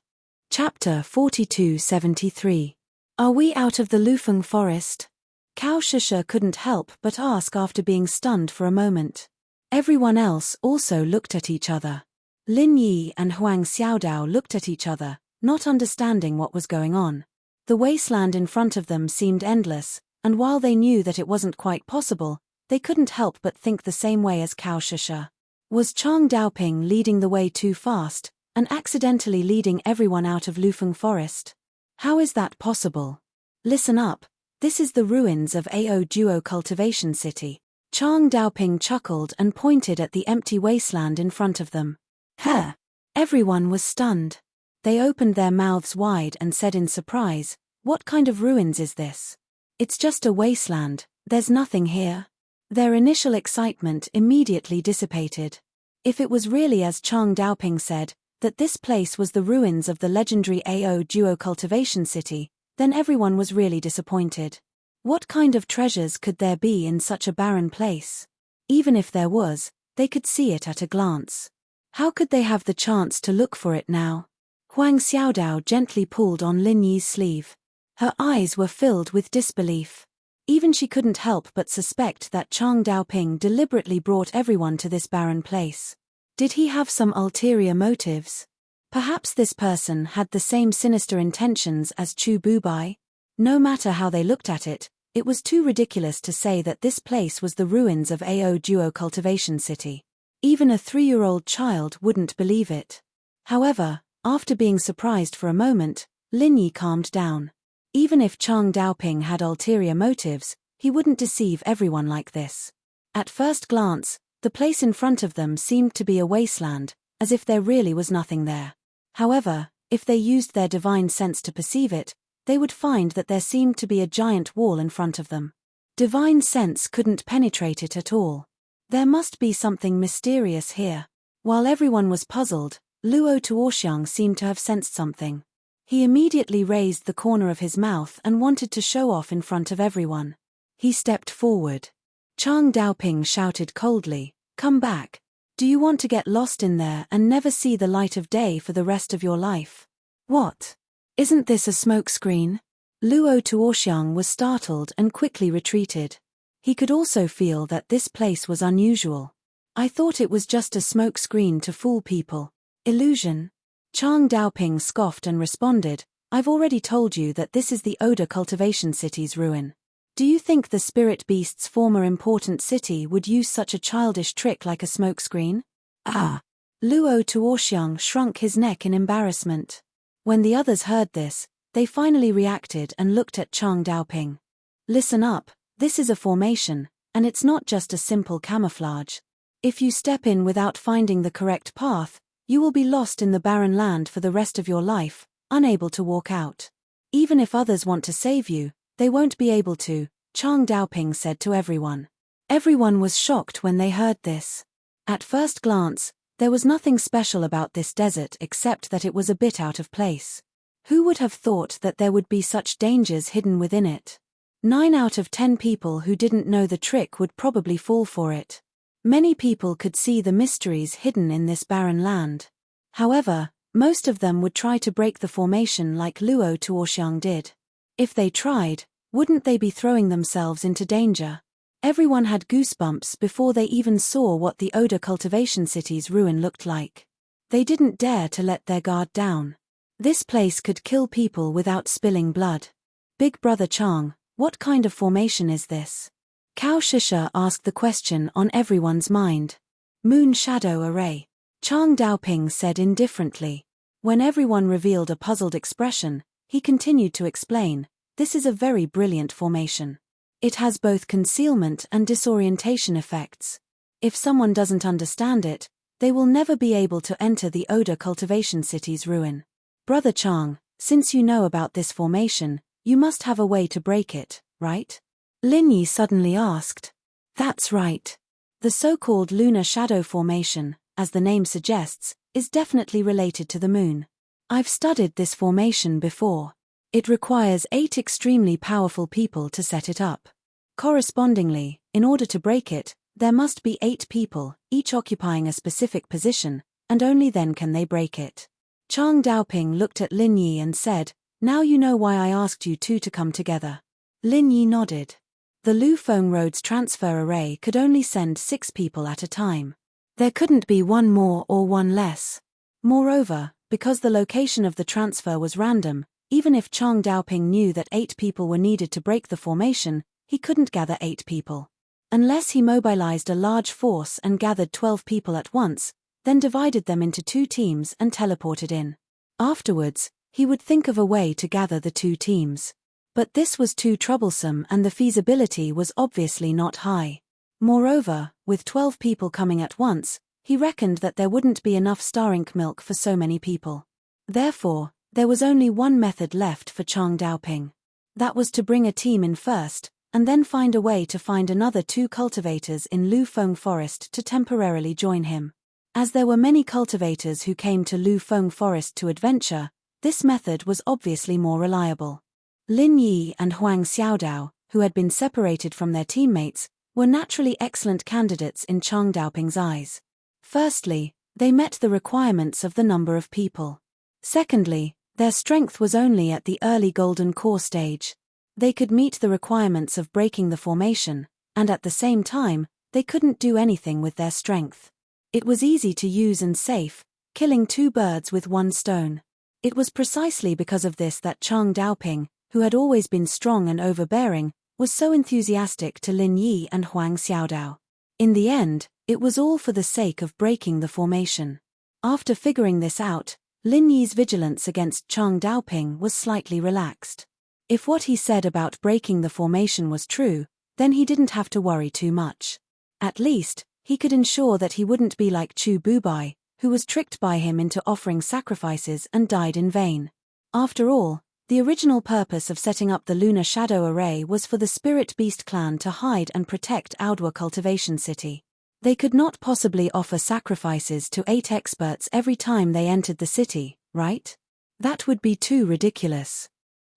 Chapter 4273. Are we out of the Lufeng forest? Cao Shisha couldn't help but ask after being stunned for a moment. Everyone else also looked at each other. Lin Yi and Huang Xiaodao looked at each other, not understanding what was going on. The wasteland in front of them seemed endless, and while they knew that it wasn't quite possible, they couldn't help but think the same way as Cao Shisha. Was Chang Daoping leading the way too fast, and accidentally leading everyone out of Lufeng forest? How is that possible? Listen up. This is the ruins of Ao Duo Cultivation City. Chang Daoping chuckled and pointed at the empty wasteland in front of them. Huh! Everyone was stunned. They opened their mouths wide and said in surprise, "What kind of ruins is this? It's just a wasteland, there's nothing here." Their initial excitement immediately dissipated. If it was really as Chang Daoping said, that this place was the ruins of the legendary Ao Duo Cultivation City, then everyone was really disappointed. What kind of treasures could there be in such a barren place? Even if there was, they could see it at a glance. How could they have the chance to look for it now? Huang Xiaodao gently pulled on Lin Yi's sleeve. Her eyes were filled with disbelief. Even she couldn't help but suspect that Chang Daoping deliberately brought everyone to this barren place. Did he have some ulterior motives? Perhaps this person had the same sinister intentions as Chu Bubai? No matter how they looked at it, it was too ridiculous to say that this place was the ruins of Ao Duo Cultivation City. Even a 3-year-old child wouldn't believe it. However, after being surprised for a moment, Lin Yi calmed down. Even if Chang Daoping had ulterior motives, he wouldn't deceive everyone like this. At first glance, the place in front of them seemed to be a wasteland, as if there really was nothing there. However, if they used their divine sense to perceive it, they would find that there seemed to be a giant wall in front of them. Divine sense couldn't penetrate it at all. There must be something mysterious here. While everyone was puzzled, Luo Tuoxiang seemed to have sensed something. He immediately raised the corner of his mouth and wanted to show off in front of everyone. He stepped forward. Chang Daoping shouted coldly, "Come back. Do you want to get lost in there and never see the light of day for the rest of your life?" "What? Isn't this a smokescreen?" Luo Tuoxiang was startled and quickly retreated. He could also feel that this place was unusual. "I thought it was just a smokescreen to fool people. Illusion." Chang Daoping scoffed and responded, "I've already told you that this is the Oda Cultivation City's ruin. Do you think the spirit beast's former important city would use such a childish trick like a smokescreen?" "Ah!" Luo Tuoxiang shrunk his neck in embarrassment. When the others heard this, they finally reacted and looked at Chang Daoping. "Listen up, this is a formation, and it's not just a simple camouflage. If you step in without finding the correct path, you will be lost in the barren land for the rest of your life, unable to walk out. Even if others want to save you, they won't be able to," Chang Daoping said to everyone. Everyone was shocked when they heard this. At first glance, there was nothing special about this desert except that it was a bit out of place. Who would have thought that there would be such dangers hidden within it? 9 out of 10 people who didn't know the trick would probably fall for it. Many people could see the mysteries hidden in this barren land. However, most of them would try to break the formation like Luo Tuoxiang did. If they tried, wouldn't they be throwing themselves into danger? Everyone had goosebumps before they even saw what the Oda Cultivation City's ruin looked like. They didn't dare to let their guard down. This place could kill people without spilling blood. "Big Brother Chang, what kind of formation is this?" Cao Shisha asked the question on everyone's mind. Moon shadow array, Chang Daoping said indifferently. When everyone revealed a puzzled expression, he continued to explain, this is a very brilliant formation. It has both concealment and disorientation effects. If someone doesn't understand it, they will never be able to enter the Oda Cultivation City's ruin. Brother Chang, since you know about this formation, you must have a way to break it, right? Lin Yi suddenly asked. That's right. The so-called lunar shadow formation, as the name suggests, is definitely related to the moon. I've studied this formation before. It requires 8 extremely powerful people to set it up. Correspondingly, in order to break it, there must be 8 people, each occupying a specific position, and only then can they break it. Chang Daoping looked at Lin Yi and said, now you know why I asked you two to come together. Lin Yi nodded. The Lu Feng Road's transfer array could only send 6 people at a time. There couldn't be one more or one less. Moreover, because the location of the transfer was random, even if Chang Daoping knew that 8 people were needed to break the formation, he couldn't gather 8 people. Unless he mobilized a large force and gathered 12 people at once, then divided them into 2 teams and teleported in. Afterwards, he would think of a way to gather the 2 teams. But this was too troublesome and the feasibility was obviously not high. Moreover, with 12 people coming at once, he reckoned that there wouldn't be enough star ink milk for so many people. Therefore, there was only one method left for Chang Daoping. That was to bring a team in first, and then find a way to find another 2 cultivators in Lu Feng Forest to temporarily join him. As there were many cultivators who came to Lu Feng Forest to adventure, this method was obviously more reliable. Lin Yi and Huang Xiaodao, who had been separated from their teammates, were naturally excellent candidates in Chang Daoping's eyes. Firstly, they met the requirements of the number of people. Secondly, their strength was only at the early golden core stage. They could meet the requirements of breaking the formation, and at the same time, they couldn't do anything with their strength. It was easy to use and safe, killing 2 birds with 1 stone. It was precisely because of this that Chang Daoping, who had always been strong and overbearing, was so enthusiastic to Lin Yi and Huang Xiaodao. In the end, it was all for the sake of breaking the formation. After figuring this out, Lin Yi's vigilance against Chang Daoping was slightly relaxed. If what he said about breaking the formation was true, then he didn't have to worry too much. At least, he could ensure that he wouldn't be like Chu Bubai, who was tricked by him into offering sacrifices and died in vain. After all, the original purpose of setting up the Lunar Shadow Array was for the Spirit Beast clan to hide and protect Oda Cultivation City. They could not possibly offer sacrifices to 8 experts every time they entered the city, right? That would be too ridiculous.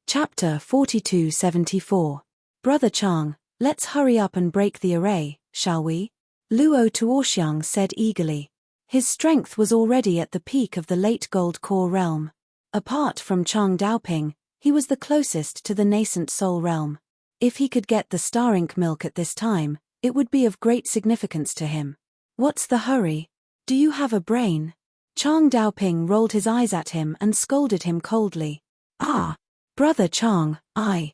Chapter 4274. Brother Chang, let's hurry up and break the array, shall we? Luo Tuoxiang said eagerly. His strength was already at the peak of the late Gold Core realm. Apart from Chang Daoping, he was the closest to the nascent Soul realm. If he could get the star ink milk at this time, it would be of great significance to him. What's the hurry? Do you have a brain? Chang Daoping rolled his eyes at him and scolded him coldly. Ah! Brother Chang, Luo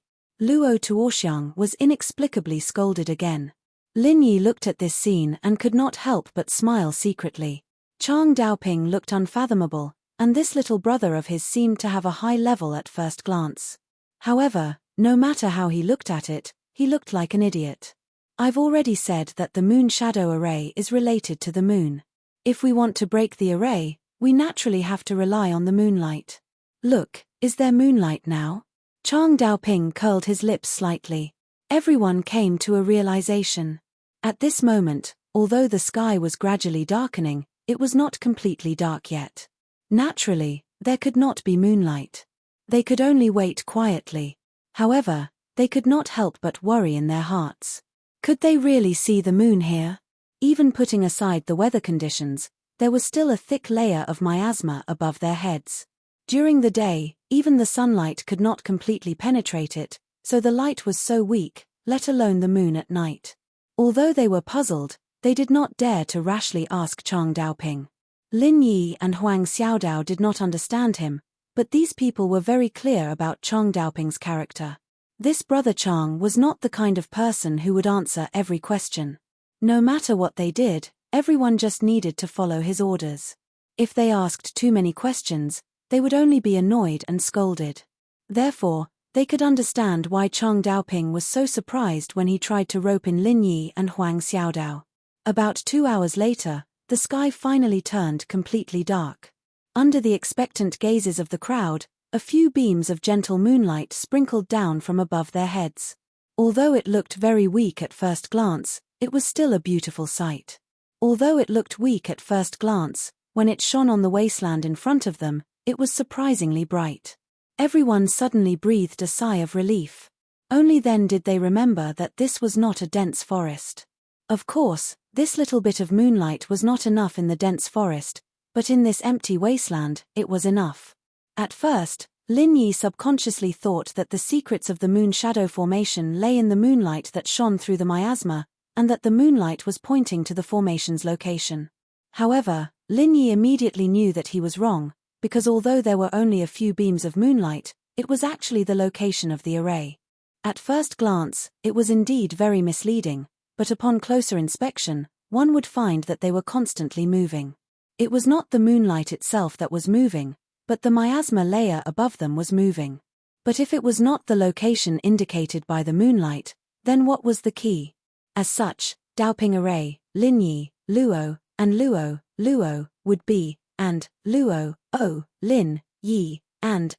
Tuoxiang was inexplicably scolded again. Lin Yi looked at this scene and could not help but smile secretly. Chang Daoping looked unfathomable, and this little brother of his seemed to have a high level at first glance. However, no matter how he looked at it, he looked like an idiot. I've already said that the Moon Shadow Array is related to the moon. If we want to break the array, we naturally have to rely on the moonlight. Look, is there moonlight now? Chang Daoping curled his lips slightly. Everyone came to a realization. At this moment, although the sky was gradually darkening, it was not completely dark yet. Naturally, there could not be moonlight. They could only wait quietly. However, they could not help but worry in their hearts. Could they really see the moon here? Even putting aside the weather conditions, there was still a thick layer of miasma above their heads. During the day, even the sunlight could not completely penetrate it, so the light was so weak, let alone the moon at night. Although they were puzzled, they did not dare to rashly ask Chang Daoping. Lin Yi and Huang Xiaodao did not understand him, but these people were very clear about Chang Daoping's character. This brother Chang was not the kind of person who would answer every question. No matter what they did, everyone just needed to follow his orders. If they asked too many questions, they would only be annoyed and scolded. Therefore, they could understand why Chang Daoping was so surprised when he tried to rope in Lin Yi and Huang Xiaodao. About 2 hours later, the sky finally turned completely dark. Under the expectant gazes of the crowd, a few beams of gentle moonlight sprinkled down from above their heads. Although it looked very weak at first glance, it was still a beautiful sight. Although it looked weak at first glance, when it shone on the wasteland in front of them, it was surprisingly bright. Everyone suddenly breathed a sigh of relief. Only then did they remember that this was not a dense forest. Of course, this little bit of moonlight was not enough in the dense forest, but in this empty wasteland, it was enough. At first, Lin Yi subconsciously thought that the secrets of the moon shadow formation lay in the moonlight that shone through the miasma, and that the moonlight was pointing to the formation's location. However, Lin Yi immediately knew that he was wrong, because although there were only a few beams of moonlight, it was actually the location of the array. At first glance, it was indeed very misleading, but upon closer inspection, one would find that they were constantly moving. It was not the moonlight itself that was moving, but the miasma layer above them was moving. But if it was not the location indicated by the moonlight, then what was the key? As such, Daoping array, Lin Yi, Luo, and Luo, would be, and, Luo, O, Lin, Yi, and,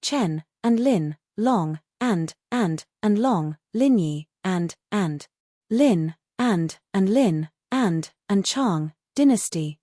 Chen, and Lin, Long, and, Long, Lin Yi, and, Lin, and Lin, and Chang, dynasty,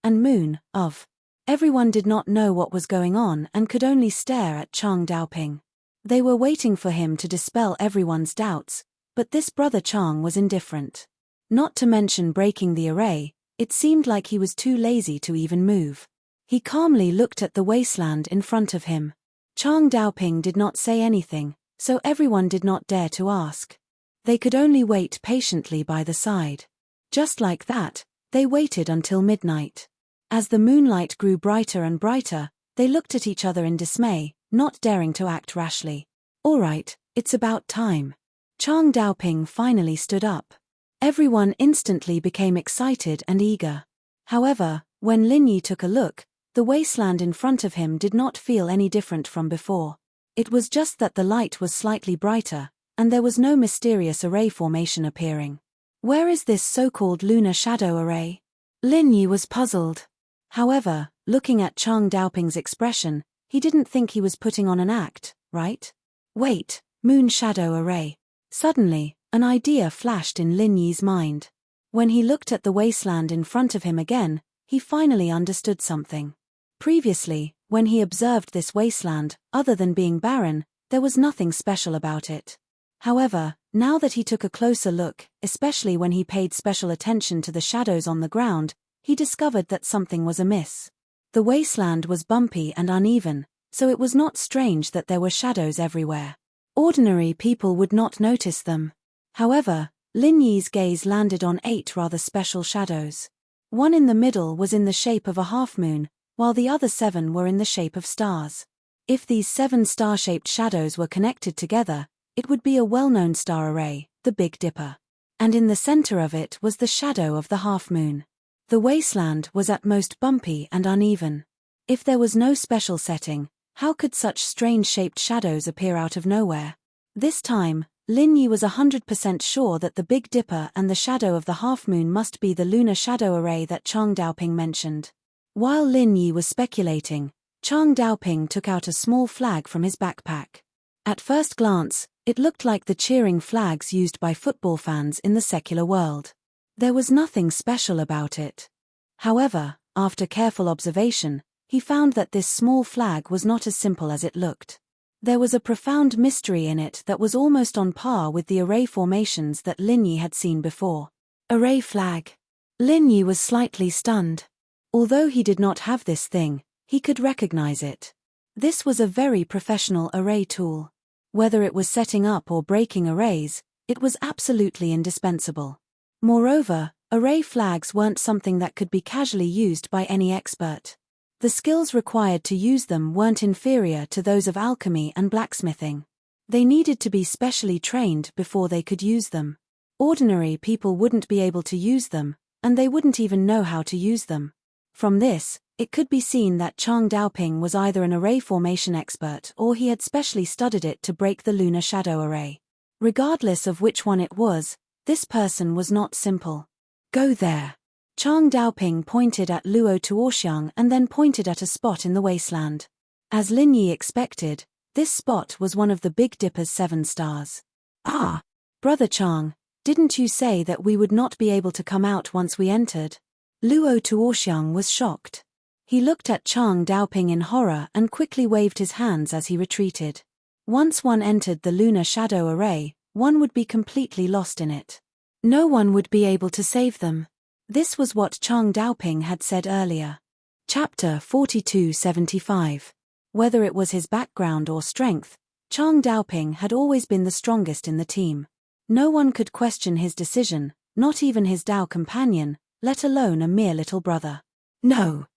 and moon, of. Everyone did not know what was going on and could only stare at Chang Daoping. They were waiting for him to dispel everyone's doubts, but this brother Chang was indifferent. Not to mention breaking the array, it seemed like he was too lazy to even move. He calmly looked at the wasteland in front of him. Chang Daoping did not say anything, so everyone did not dare to ask. They could only wait patiently by the side. Just like that, they waited until midnight. As the moonlight grew brighter and brighter, they looked at each other in dismay, not daring to act rashly. "All right, it's about time." Chang Daoping finally stood up. Everyone instantly became excited and eager. However, when Lin Yi took a look, the wasteland in front of him did not feel any different from before. It was just that the light was slightly brighter, and there was no mysterious array formation appearing. Where is this so-called lunar shadow array? Lin Yi was puzzled. However, looking at Chang Daoping's expression, he didn't think he was putting on an act, right? Wait, moon shadow array. Suddenly, an idea flashed in Lin Yi's mind. When he looked at the wasteland in front of him again, he finally understood something. Previously, when he observed this wasteland, other than being barren, there was nothing special about it. However, now that he took a closer look, especially when he paid special attention to the shadows on the ground, he discovered that something was amiss. The wasteland was bumpy and uneven, so it was not strange that there were shadows everywhere. Ordinary people would not notice them. However, Lin Yi's gaze landed on 8 rather special shadows. One in the middle was in the shape of a half-moon, while the other 7 were in the shape of stars. If these 7 star-shaped shadows were connected together, it would be a well-known star array, the Big Dipper. And in the center of it was the shadow of the half-moon. The wasteland was at most bumpy and uneven. If there was no special setting, how could such strange-shaped shadows appear out of nowhere? This time, Lin Yi was 100% sure that the Big Dipper and the shadow of the half-moon must be the lunar shadow array that Chang Daoping mentioned. While Lin Yi was speculating, Chang Daoping took out a small flag from his backpack. At first glance, it looked like the cheering flags used by football fans in the secular world. There was nothing special about it. However, after careful observation, he found that this small flag was not as simple as it looked. There was a profound mystery in it that was almost on par with the array formations that Lin Yi had seen before. Array flag. Lin Yi was slightly stunned. Although he did not have this thing, he could recognize it. This was a very professional array tool. Whether it was setting up or breaking arrays, it was absolutely indispensable. Moreover, array flags weren't something that could be casually used by any expert. The skills required to use them weren't inferior to those of alchemy and blacksmithing. They needed to be specially trained before they could use them. Ordinary people wouldn't be able to use them, and they wouldn't even know how to use them. From this, it could be seen that Chang Daoping was either an array formation expert or he had specially studied it to break the lunar shadow array. Regardless of which one it was, this person was not simple. Go there. Chang Daoping pointed at Luo Tuoxiang and then pointed at a spot in the wasteland. As Lin Yi expected, this spot was one of the Big Dipper's 7 stars. Ah! Brother Chang, didn't you say that we would not be able to come out once we entered? Luo Tuoxiang was shocked. He looked at Chang Daoping in horror and quickly waved his hands as he retreated. Once one entered the lunar shadow array, one would be completely lost in it. No one would be able to save them. This was what Chang Daoping had said earlier. Chapter 4275. Whether it was his background or strength, Chang Daoping had always been the strongest in the team. No one could question his decision, not even his Dao companion, let alone a mere little brother. No.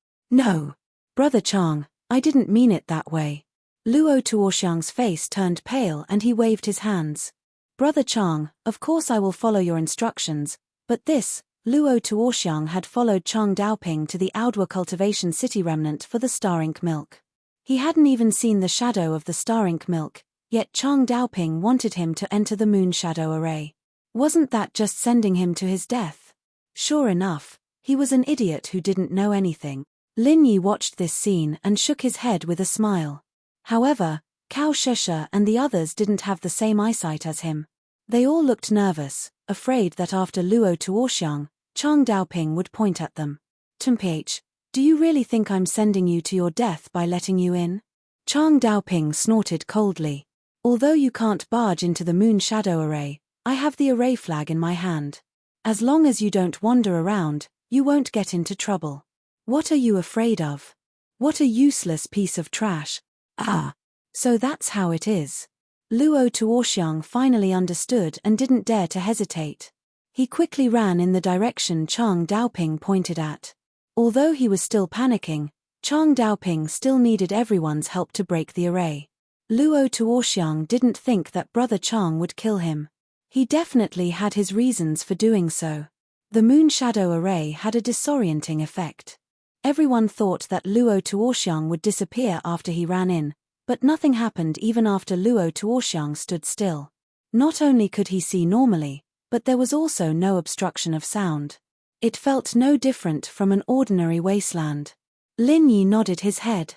Brother Chang, I didn't mean it that way. Luo Tuoxiang's face turned pale and he waved his hands. Brother Chang, of course I will follow your instructions, but this, Luo Tuoxiang had followed Chang Daoping to the Audiobook cultivation city remnant for the star ink milk. He hadn't even seen the shadow of the star ink milk, yet Chang Daoping wanted him to enter the moon shadow array. Wasn't that just sending him to his death? Sure enough, he was an idiot who didn't know anything. Lin Yi watched this scene and shook his head with a smile. However, Cao Sheshe and the others didn't have the same eyesight as him. They all looked nervous, afraid that after Luo Tuoxiang, Chang Daoping would point at them. Tumph, do you really think I'm sending you to your death by letting you in? Chang Daoping snorted coldly. Although you can't barge into the moon shadow array, I have the array flag in my hand. As long as you don't wander around, you won't get into trouble. What are you afraid of? What a useless piece of trash. Ah, so that's how it is. Luo Tuoxiang finally understood and didn't dare to hesitate. He quickly ran in the direction Chang Daoping pointed at. Although he was still panicking, Chang Daoping still needed everyone's help to break the array. Luo Tuoxiang didn't think that Brother Chang would kill him. He definitely had his reasons for doing so. The moon shadow array had a disorienting effect. Everyone thought that Luo Tuoxiang would disappear after he ran in, but nothing happened even after Luo Tuoxiang stood still. Not only could he see normally, but there was also no obstruction of sound. It felt no different from an ordinary wasteland. Lin Yi nodded his head.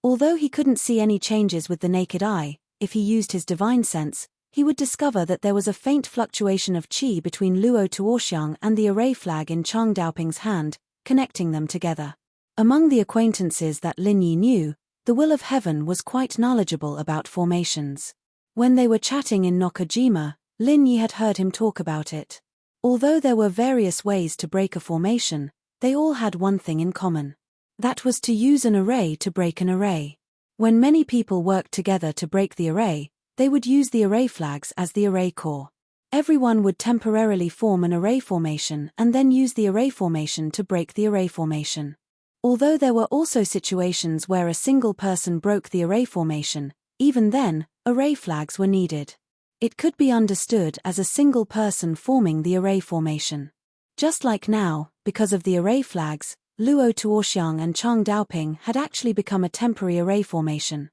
Although he couldn't see any changes with the naked eye, if he used his divine sense, he would discover that there was a faint fluctuation of qi between Luo Tuoxiang and the array flag in Chang Daoping's hand, connecting them together. Among the acquaintances that Lin Yi knew, the Will of Heaven was quite knowledgeable about formations. When they were chatting in Nakajima, Lin Yi had heard him talk about it. Although there were various ways to break a formation, they all had one thing in common. That was to use an array to break an array. When many people worked together to break the array, they would use the array flags as the array core. Everyone would temporarily form an array formation and then use the array formation to break the array formation. Although there were also situations where a single person broke the array formation, even then, array flags were needed. It could be understood as a single person forming the array formation. Just like now, because of the array flags, Luo Tuoxiang and Chang Daoping had actually become a temporary array formation.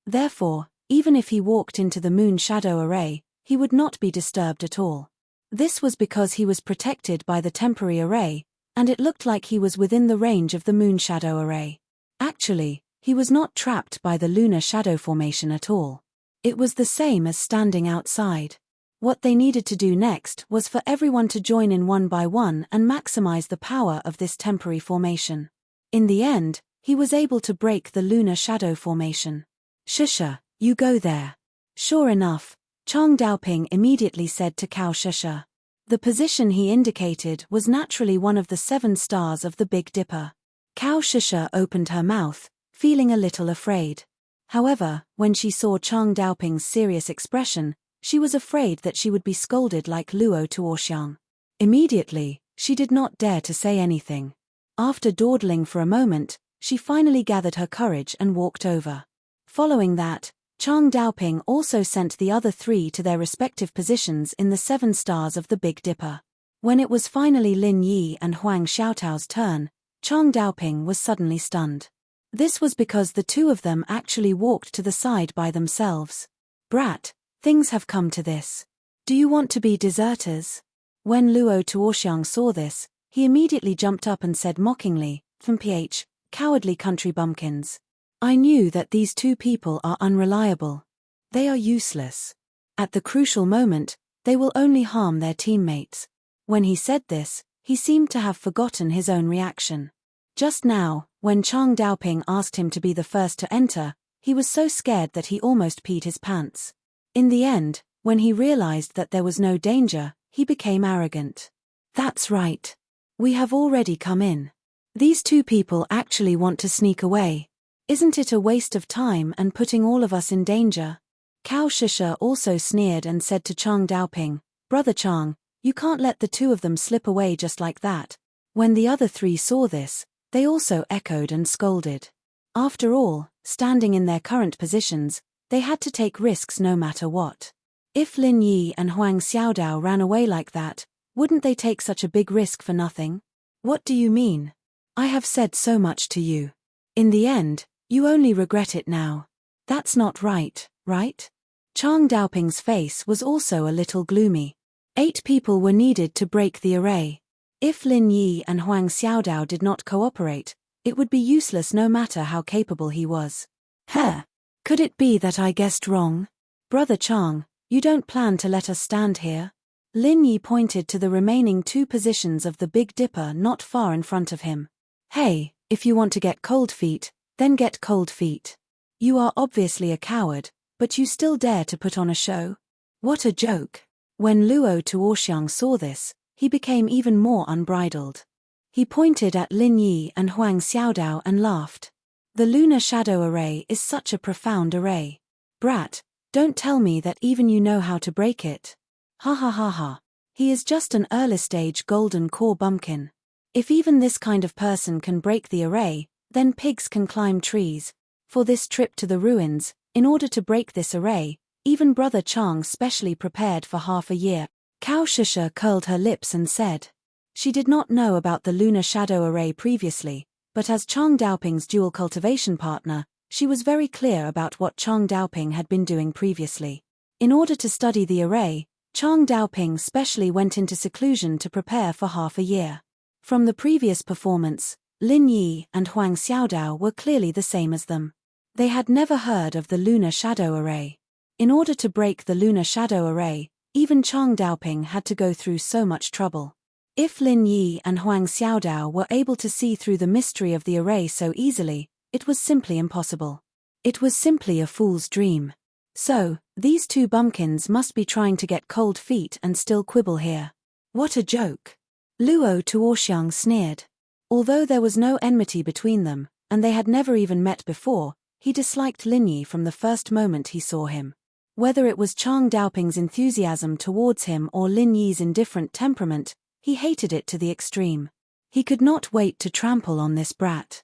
Therefore, even if he walked into the moon shadow array, he would not be disturbed at all. This was because he was protected by the temporary array, and it looked like he was within the range of the moon shadow array. Actually, he was not trapped by the lunar shadow formation at all. It was the same as standing outside. What they needed to do next was for everyone to join in one by one and maximize the power of this temporary formation. In the end, he was able to break the lunar shadow formation. Sheshe, you go there. Sure enough, Chang Daoping immediately said to Cao Sheshe. The position he indicated was naturally one of the 7 stars of the Big Dipper. Cao Sheshe opened her mouth, feeling a little afraid. However, when she saw Chang Daoping's serious expression, she was afraid that she would be scolded like Luo Tuoxiang. Immediately, she did not dare to say anything. After dawdling for a moment, she finally gathered her courage and walked over. Following that, Chang Daoping also sent the other 3 to their respective positions in the 7 stars of the Big Dipper. When it was finally Lin Yi and Huang Xiaotao's turn, Chang Daoping was suddenly stunned. This was because the 2 of them actually walked to the side by themselves. Brat, things have come to this. Do you want to be deserters? When Luo Tuoxiang saw this, he immediately jumped up and said mockingly, "Ph, cowardly country bumpkins. I knew that these 2 people are unreliable. They are useless. At the crucial moment, they will only harm their teammates." When he said this, he seemed to have forgotten his own reaction. Just now, when Chang Daoping asked him to be the first to enter, he was so scared that he almost peed his pants. In the end, when he realized that there was no danger, he became arrogant. "That's right. We have already come in. These 2 people actually want to sneak away. Isn't it a waste of time and putting all of us in danger?" Cao Shisha also sneered and said to Chang Daoping, "Brother Chang, you can't let the 2 of them slip away just like that." When the other 3 saw this, they also echoed and scolded. After all, standing in their current positions, they had to take risks no matter what. If Lin Yi and Huang Xiaodao ran away like that, wouldn't they take such a big risk for nothing? What do you mean? I have said so much to you. In the end, you only regret it now. That's not right, right? Chang Daoping's face was also a little gloomy. 8 people were needed to break the array. If Lin Yi and Huang Xiaodao did not cooperate, it would be useless no matter how capable he was. Could it be that I guessed wrong? Brother Chang, you don't plan to let us stand here? Lin Yi pointed to the remaining 2 positions of the Big Dipper not far in front of him. Hey, if you want to get cold feet, then get cold feet. You are obviously a coward, but you still dare to put on a show? What a joke. When Luo Tuoxiang saw this, he became even more unbridled. He pointed at Lin Yi and Huang Xiaodao and laughed. The lunar shadow array is such a profound array. Brat, don't tell me that even you know how to break it. Ha ha ha ha. He is just an early-stage golden core bumpkin. If even this kind of person can break the array, then pigs can climb trees. For this trip to the ruins, in order to break this array, even Brother Chang specially prepared for half a year. Cao Shisha curled her lips and said. She did not know about the lunar shadow array previously, but as Chang Daoping's dual cultivation partner, she was very clear about what Chang Daoping had been doing previously. In order to study the array, Chang Daoping specially went into seclusion to prepare for half a year. From the previous performance, Lin Yi and Huang Xiaodao were clearly the same as them. They had never heard of the lunar shadow array. In order to break the lunar shadow array, even Chang Daoping had to go through so much trouble. If Lin Yi and Huang Xiaodao were able to see through the mystery of the array so easily, it was simply impossible. It was simply a fool's dream. So, these 2 bumpkins must be trying to get cold feet and still quibble here. What a joke. Luo Tuoxiang sneered. Although there was no enmity between them, and they had never even met before, he disliked Lin Yi from the first moment he saw him. Whether it was Chang Daoping's enthusiasm towards him or Lin Yi's indifferent temperament, he hated it to the extreme. He could not wait to trample on this brat.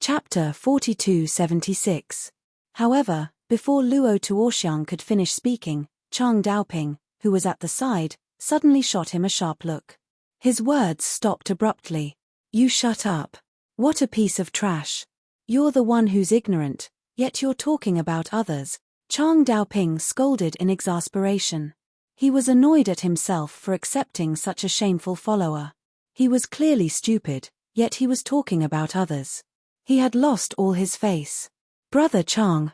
Chapter 4276. However, before Luo Tuoxiang could finish speaking, Chang Daoping, who was at the side, suddenly shot him a sharp look. His words stopped abruptly. You shut up. What a piece of trash. You're the one who's ignorant, yet you're talking about others. Chang Daoping scolded in exasperation. He was annoyed at himself for accepting such a shameful follower. He was clearly stupid, yet he was talking about others. He had lost all his face. Brother Chang,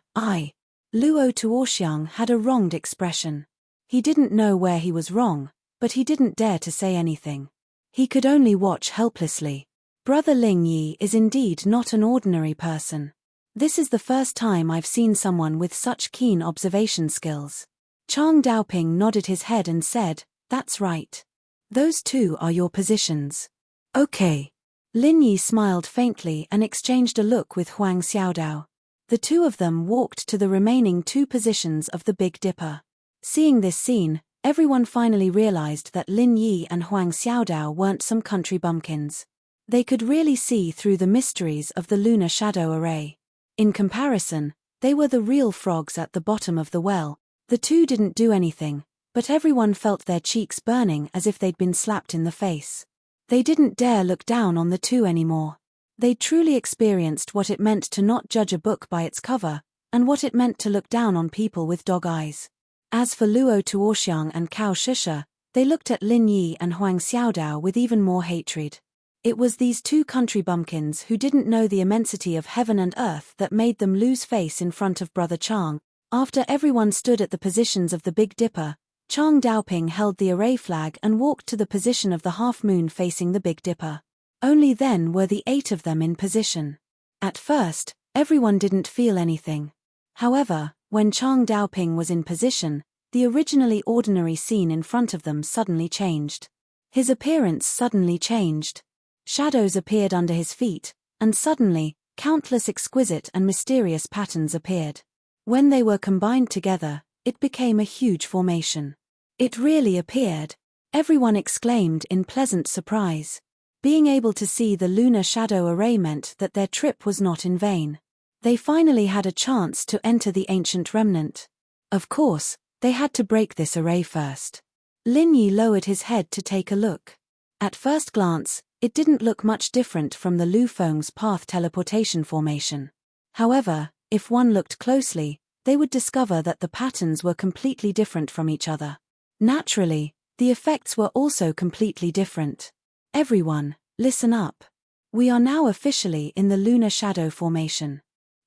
Luo Tuoxiang had a wronged expression. He didn't know where he was wrong, but he didn't dare to say anything. He could only watch helplessly. Brother Ling Yi is indeed not an ordinary person. This is the first time I've seen someone with such keen observation skills. Chang Daoping nodded his head and said, That's right. Those 2 are your positions. Okay. Lin Yi smiled faintly and exchanged a look with Huang Xiaodao. The 2 of them walked to the remaining 2 positions of the Big Dipper. Seeing this scene, everyone finally realized that Lin Yi and Huang Xiaodao weren't some country bumpkins. They could really see through the mysteries of the lunar shadow array. In comparison, They were the real frogs at the bottom of the well. The two didn't do anything, but everyone felt their cheeks burning as if they'd been slapped in the face. They didn't dare look down on the two anymore. They truly experienced what it meant to not judge a book by its cover, and what it meant to look down on people with dog eyes. As for Luo Tuoxiang and Cao Shisha, they looked at Lin Yi and Huang Xiaodao with even more hatred. It was these two country bumpkins who didn't know the immensity of heaven and earth that made them lose face in front of Brother Chang. After everyone stood at the positions of the Big Dipper, Chang Daoping held the array flag and walked to the position of the half moon facing the Big Dipper. Only then were the 8 of them in position. At first, everyone didn't feel anything. However, when Chang Daoping was in position, the originally ordinary scene in front of them suddenly changed. His appearance suddenly changed. Shadows appeared under his feet, and suddenly, countless exquisite and mysterious patterns appeared. When they were combined together, it became a huge formation. It really appeared. Everyone exclaimed in pleasant surprise. Being able to see the lunar shadow array meant that their trip was not in vain. They finally had a chance to enter the ancient remnant. Of course, they had to break this array first. Lin Yi lowered his head to take a look. At first glance, it didn't look much different from the Lu Feng's path teleportation formation. However, if one looked closely, they would discover that the patterns were completely different from each other. Naturally, the effects were also completely different. Everyone, listen up. We are now officially in the lunar shadow formation.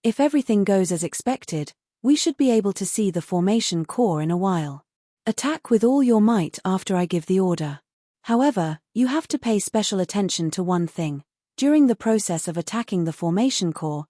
If everything goes as expected, we should be able to see the formation core in a while. Attack with all your might after I give the order. However, you have to pay special attention to one thing. During the process of attacking the formation core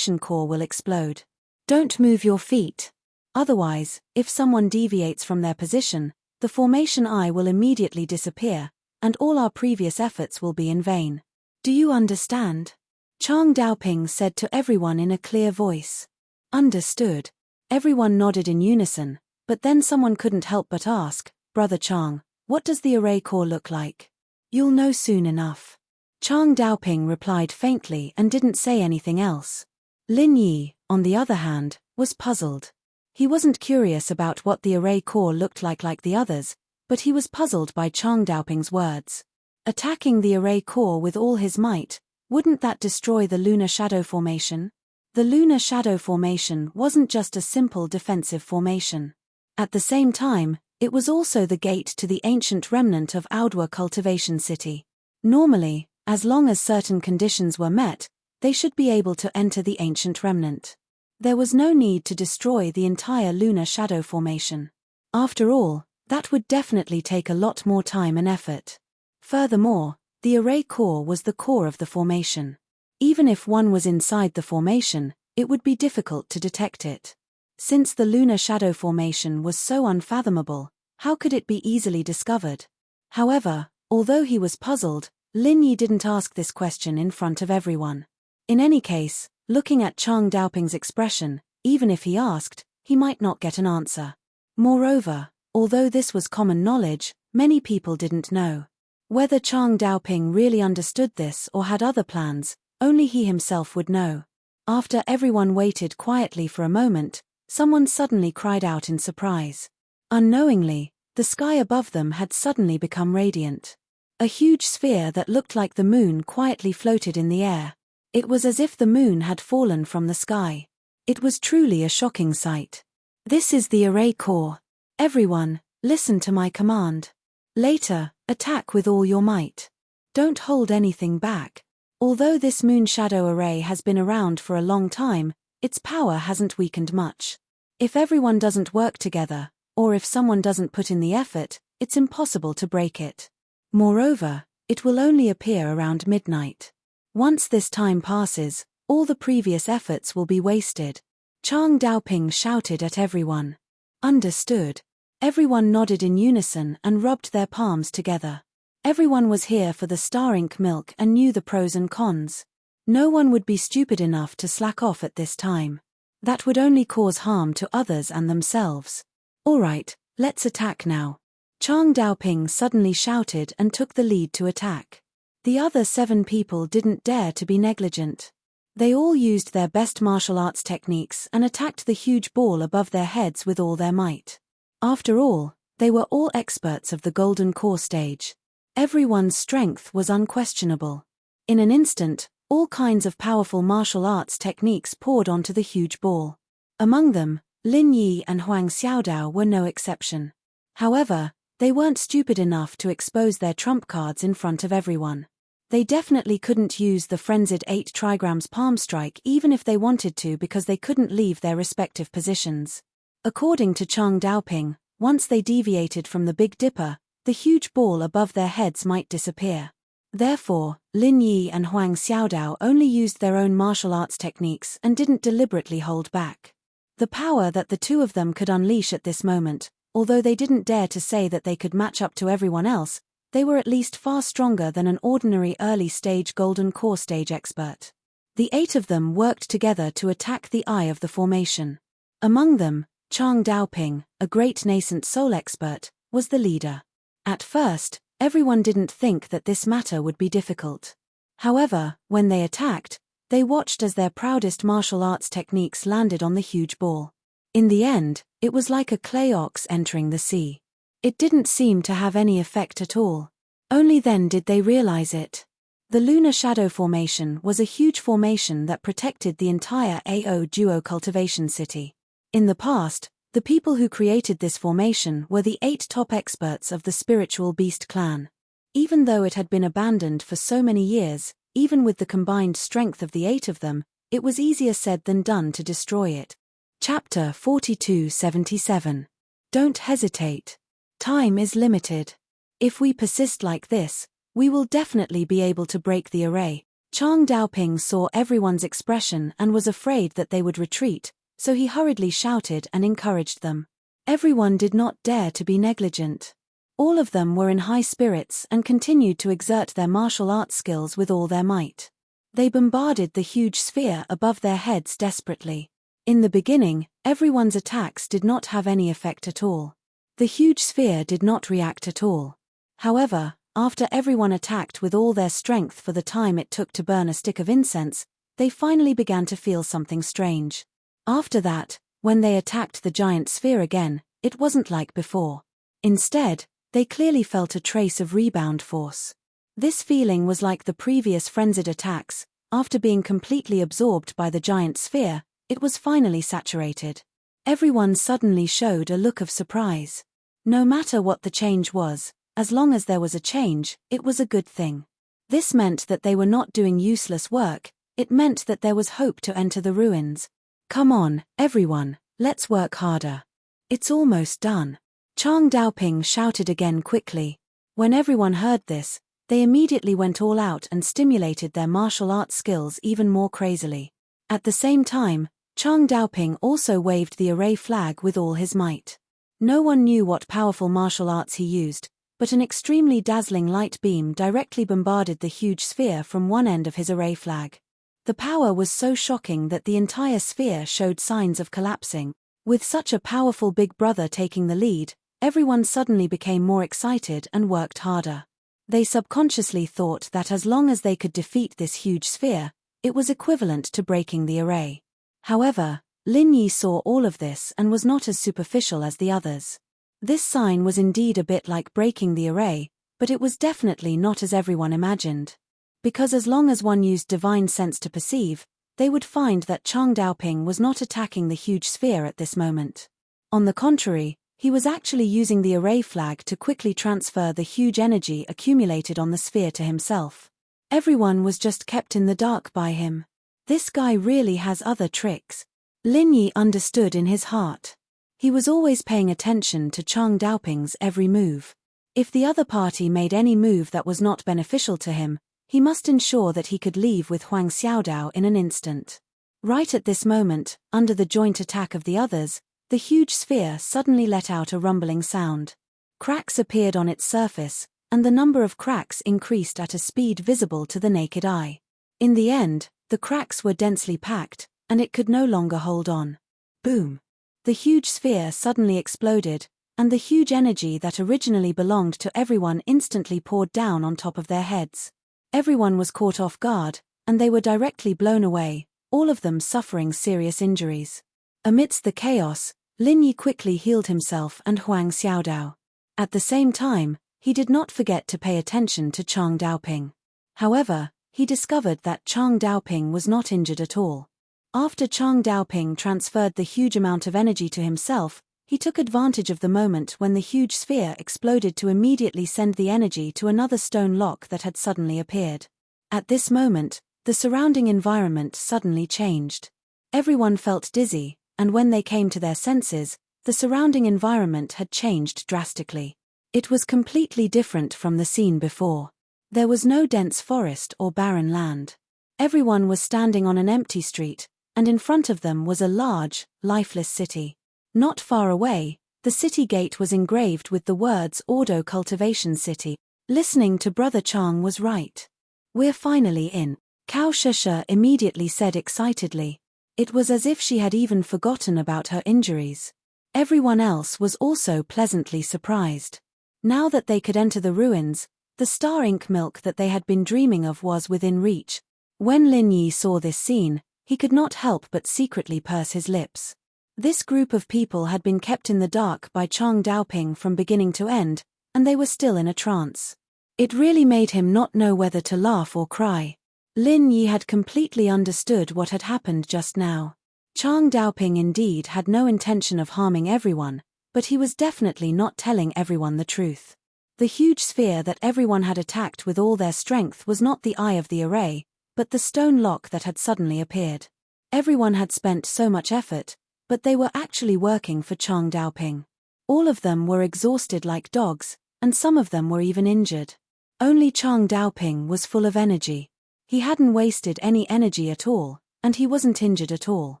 will explode. Don't move your feet. Otherwise, if someone deviates from their position, the formation eye will immediately disappear, and all our previous efforts will be in vain. Do you understand? Chang Daoping said to everyone in a clear voice. Understood. Everyone nodded in unison, but then someone couldn't help but ask, Brother Chang, what does the array core look like? You'll know soon enough. Chang Daoping replied faintly and didn't say anything else. Lin Yi, on the other hand, was puzzled. He wasn't curious about what the array core looked like the others, but he was puzzled by Chang Daoping's words. Attacking the array core with all his might, wouldn't that destroy the lunar shadow formation? The lunar shadow formation wasn't just a simple defensive formation. At the same time, it was also the gate to the ancient remnant of Audwa Cultivation City. Normally, as long as certain conditions were met, they should be able to enter the ancient remnant. There was no need to destroy the entire lunar shadow formation. After all, that would definitely take a lot more time and effort. Furthermore, the array core was the core of the formation. Even if one was inside the formation, it would be difficult to detect it. Since the lunar shadow formation was so unfathomable, how could it be easily discovered? However, although he was puzzled, Lin Yi didn't ask this question in front of everyone. In any case, looking at Chang Daoping's expression, even if he asked, he might not get an answer. Moreover, although this was common knowledge, many people didn't know. Whether Chang Daoping really understood this or had other plans, only he himself would know. After everyone waited quietly for a moment, someone suddenly cried out in surprise. Unknowingly, the sky above them had suddenly become radiant. A huge sphere that looked like the moon quietly floated in the air. It was as if the moon had fallen from the sky. It was truly a shocking sight. This is the array core. Everyone, listen to my command. Later, attack with all your might. Don't hold anything back. Although this moon shadow array has been around for a long time, its power hasn't weakened much. If everyone doesn't work together, or if someone doesn't put in the effort, it's impossible to break it. Moreover, it will only appear around midnight. Once this time passes, all the previous efforts will be wasted. Chang Daoping shouted at everyone. Understood. Everyone nodded in unison and rubbed their palms together. Everyone was here for the star ink milk and knew the pros and cons. No one would be stupid enough to slack off at this time. That would only cause harm to others and themselves. Alright, let's attack now. Chang Daoping suddenly shouted and took the lead to attack. The other 7 people didn't dare to be negligent. They all used their best martial arts techniques and attacked the huge ball above their heads with all their might. After all, they were all experts of the Golden Core stage. Everyone's strength was unquestionable. In an instant, all kinds of powerful martial arts techniques poured onto the huge ball. Among them, Lin Yi and Huang Xiaodao were no exception. However, they weren't stupid enough to expose their trump cards in front of everyone. They definitely couldn't use the frenzied 8 trigrams palm strike even if they wanted to, because they couldn't leave their respective positions. According to Chang Daoping, once they deviated from the Big Dipper, the huge ball above their heads might disappear. Therefore, Lin Yi and Huang Xiaodao only used their own martial arts techniques and didn't deliberately hold back. The power that the two of them could unleash at this moment, although they didn't dare to say that they could match up to everyone else, they were at least far stronger than an ordinary early-stage Golden Core stage expert. The 8 of them worked together to attack the eye of the formation. Among them, Chang Daoping, a great nascent soul expert, was the leader. At first, everyone didn't think that this matter would be difficult. However, when they attacked, they watched as their proudest martial arts techniques landed on the huge ball. In the end, it was like a clay ox entering the sea. It didn't seem to have any effect at all. Only then did they realize it. The Lunar Shadow Formation was a huge formation that protected the entire AO Duo cultivation city. In the past, the people who created this formation were the 8 top experts of the Spiritual Beast clan. Even though it had been abandoned for so many years, even with the combined strength of the 8 of them, it was easier said than done to destroy it. Chapter 4277. Don't hesitate. Time is limited. If we persist like this, we will definitely be able to break the array. Chang Daoping saw everyone's expression and was afraid that they would retreat, so he hurriedly shouted and encouraged them. Everyone did not dare to be negligent. All of them were in high spirits and continued to exert their martial arts skills with all their might. They bombarded the huge sphere above their heads desperately. In the beginning, everyone's attacks did not have any effect at all. The huge sphere did not react at all. However, after everyone attacked with all their strength for the time it took to burn a stick of incense, they finally began to feel something strange. After that, when they attacked the giant sphere again, it wasn't like before. Instead, they clearly felt a trace of rebound force. This feeling was like the previous frenzied attacks. After being completely absorbed by the giant sphere, it was finally saturated. Everyone suddenly showed a look of surprise. No matter what the change was, as long as there was a change, it was a good thing. This meant that they were not doing useless work, it meant that there was hope to enter the ruins. Come on, everyone, let's work harder. It's almost done. Chang Daoping shouted again quickly. When everyone heard this, they immediately went all out and stimulated their martial arts skills even more crazily. At the same time, Chang Daoping also waved the array flag with all his might. No one knew what powerful martial arts he used, but an extremely dazzling light beam directly bombarded the huge sphere from one end of his array flag. The power was so shocking that the entire sphere showed signs of collapsing. With such a powerful big brother taking the lead, everyone suddenly became more excited and worked harder. They subconsciously thought that as long as they could defeat this huge sphere, it was equivalent to breaking the array. However, Lin Yi saw all of this and was not as superficial as the others. This sign was indeed a bit like breaking the array, but it was definitely not as everyone imagined. Because as long as one used divine sense to perceive, they would find that Chang Daoping was not attacking the huge sphere at this moment. On the contrary, he was actually using the array flag to quickly transfer the huge energy accumulated on the sphere to himself. Everyone was just kept in the dark by him. This guy really has other tricks. Lin Yi understood in his heart. He was always paying attention to Chang Daoping's every move. If the other party made any move that was not beneficial to him, he must ensure that he could leave with Huang Xiaodao in an instant. Right at this moment, under the joint attack of the others, the huge sphere suddenly let out a rumbling sound. Cracks appeared on its surface, and the number of cracks increased at a speed visible to the naked eye. In the end, the cracks were densely packed, and it could no longer hold on. Boom! The huge sphere suddenly exploded, and the huge energy that originally belonged to everyone instantly poured down on top of their heads. Everyone was caught off guard, and they were directly blown away, all of them suffering serious injuries. Amidst the chaos, Lin Yi quickly healed himself and Huang Xiaodao. At the same time, he did not forget to pay attention to Chang Daoping. However, he discovered that Chang Daoping was not injured at all. After Chang Daoping transferred the huge amount of energy to himself, he took advantage of the moment when the huge sphere exploded to immediately send the energy to another stone lock that had suddenly appeared. At this moment, the surrounding environment suddenly changed. Everyone felt dizzy, and when they came to their senses, the surrounding environment had changed drastically. It was completely different from the scene before. There was no dense forest or barren land. Everyone was standing on an empty street, and in front of them was a large, lifeless city. Not far away, the city gate was engraved with the words Ordo Cultivation City. Listening to Brother Chang was right. "We're finally in," Cao Sheshe immediately said excitedly. It was as if she had even forgotten about her injuries. Everyone else was also pleasantly surprised. Now that they could enter the ruins, the star ink milk that they had been dreaming of was within reach. When Lin Yi saw this scene, he could not help but secretly purse his lips. This group of people had been kept in the dark by Chang Daoping from beginning to end, and they were still in a trance. It really made him not know whether to laugh or cry. Lin Yi had completely understood what had happened just now. Chang Daoping indeed had no intention of harming everyone, but he was definitely not telling everyone the truth. The huge sphere that everyone had attacked with all their strength was not the eye of the array, but the stone lock that had suddenly appeared. Everyone had spent so much effort, but they were actually working for Chang Daoping. All of them were exhausted like dogs, and some of them were even injured. Only Chang Daoping was full of energy. He hadn't wasted any energy at all, and he wasn't injured at all.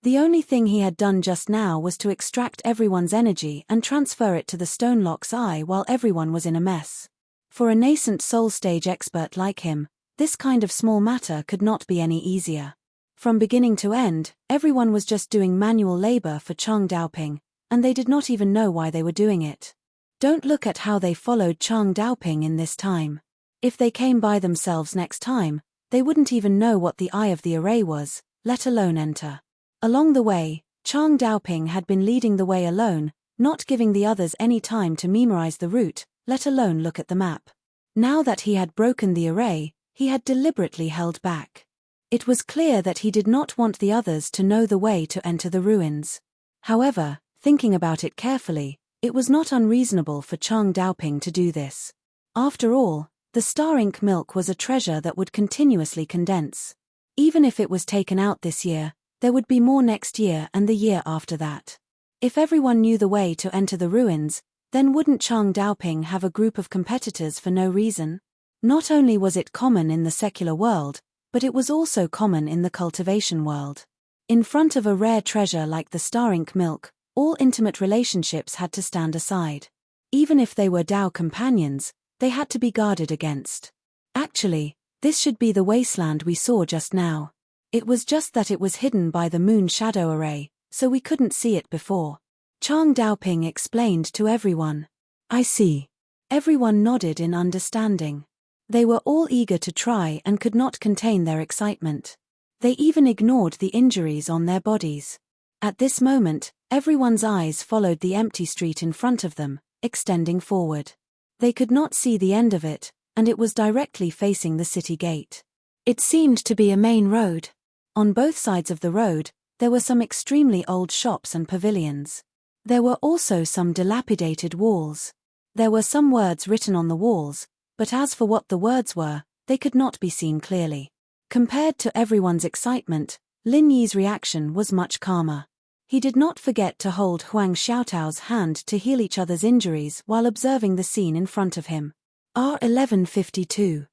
The only thing he had done just now was to extract everyone's energy and transfer it to the stone lock's eye while everyone was in a mess. For a nascent soul stage expert like him, this kind of small matter could not be any easier. From beginning to end, everyone was just doing manual labor for Chang Daoping, and they did not even know why they were doing it. Don't look at how they followed Chang Daoping in this time. If they came by themselves next time, they wouldn't even know what the eye of the array was, let alone enter. Along the way, Chang Daoping had been leading the way alone, not giving the others any time to memorize the route, let alone look at the map. Now that he had broken the array, he had deliberately held back. It was clear that he did not want the others to know the way to enter the ruins. However, thinking about it carefully, it was not unreasonable for Chang Daoping to do this. After all, the star ink milk was a treasure that would continuously condense. Even if it was taken out this year, there would be more next year and the year after that. If everyone knew the way to enter the ruins, then wouldn't Chang Daoping have a group of competitors for no reason? Not only was it common in the secular world, but it was also common in the cultivation world. In front of a rare treasure like the star ink milk, all intimate relationships had to stand aside. Even if they were Dao companions, they had to be guarded against. Actually, this should be the wasteland we saw just now. It was just that it was hidden by the moon shadow array, so we couldn't see it before. Chang Daoping explained to everyone. I see. Everyone nodded in understanding. They were all eager to try and could not contain their excitement. They even ignored the injuries on their bodies. At this moment, everyone's eyes followed the empty street in front of them, extending forward. They could not see the end of it, and it was directly facing the city gate. It seemed to be a main road. On both sides of the road, there were some extremely old shops and pavilions. There were also some dilapidated walls. There were some words written on the walls, but as for what the words were, they could not be seen clearly. Compared to everyone's excitement, Lin Yi's reaction was much calmer. He did not forget to hold Huang Xiaotao's hand to heal each other's injuries while observing the scene in front of him. R1152.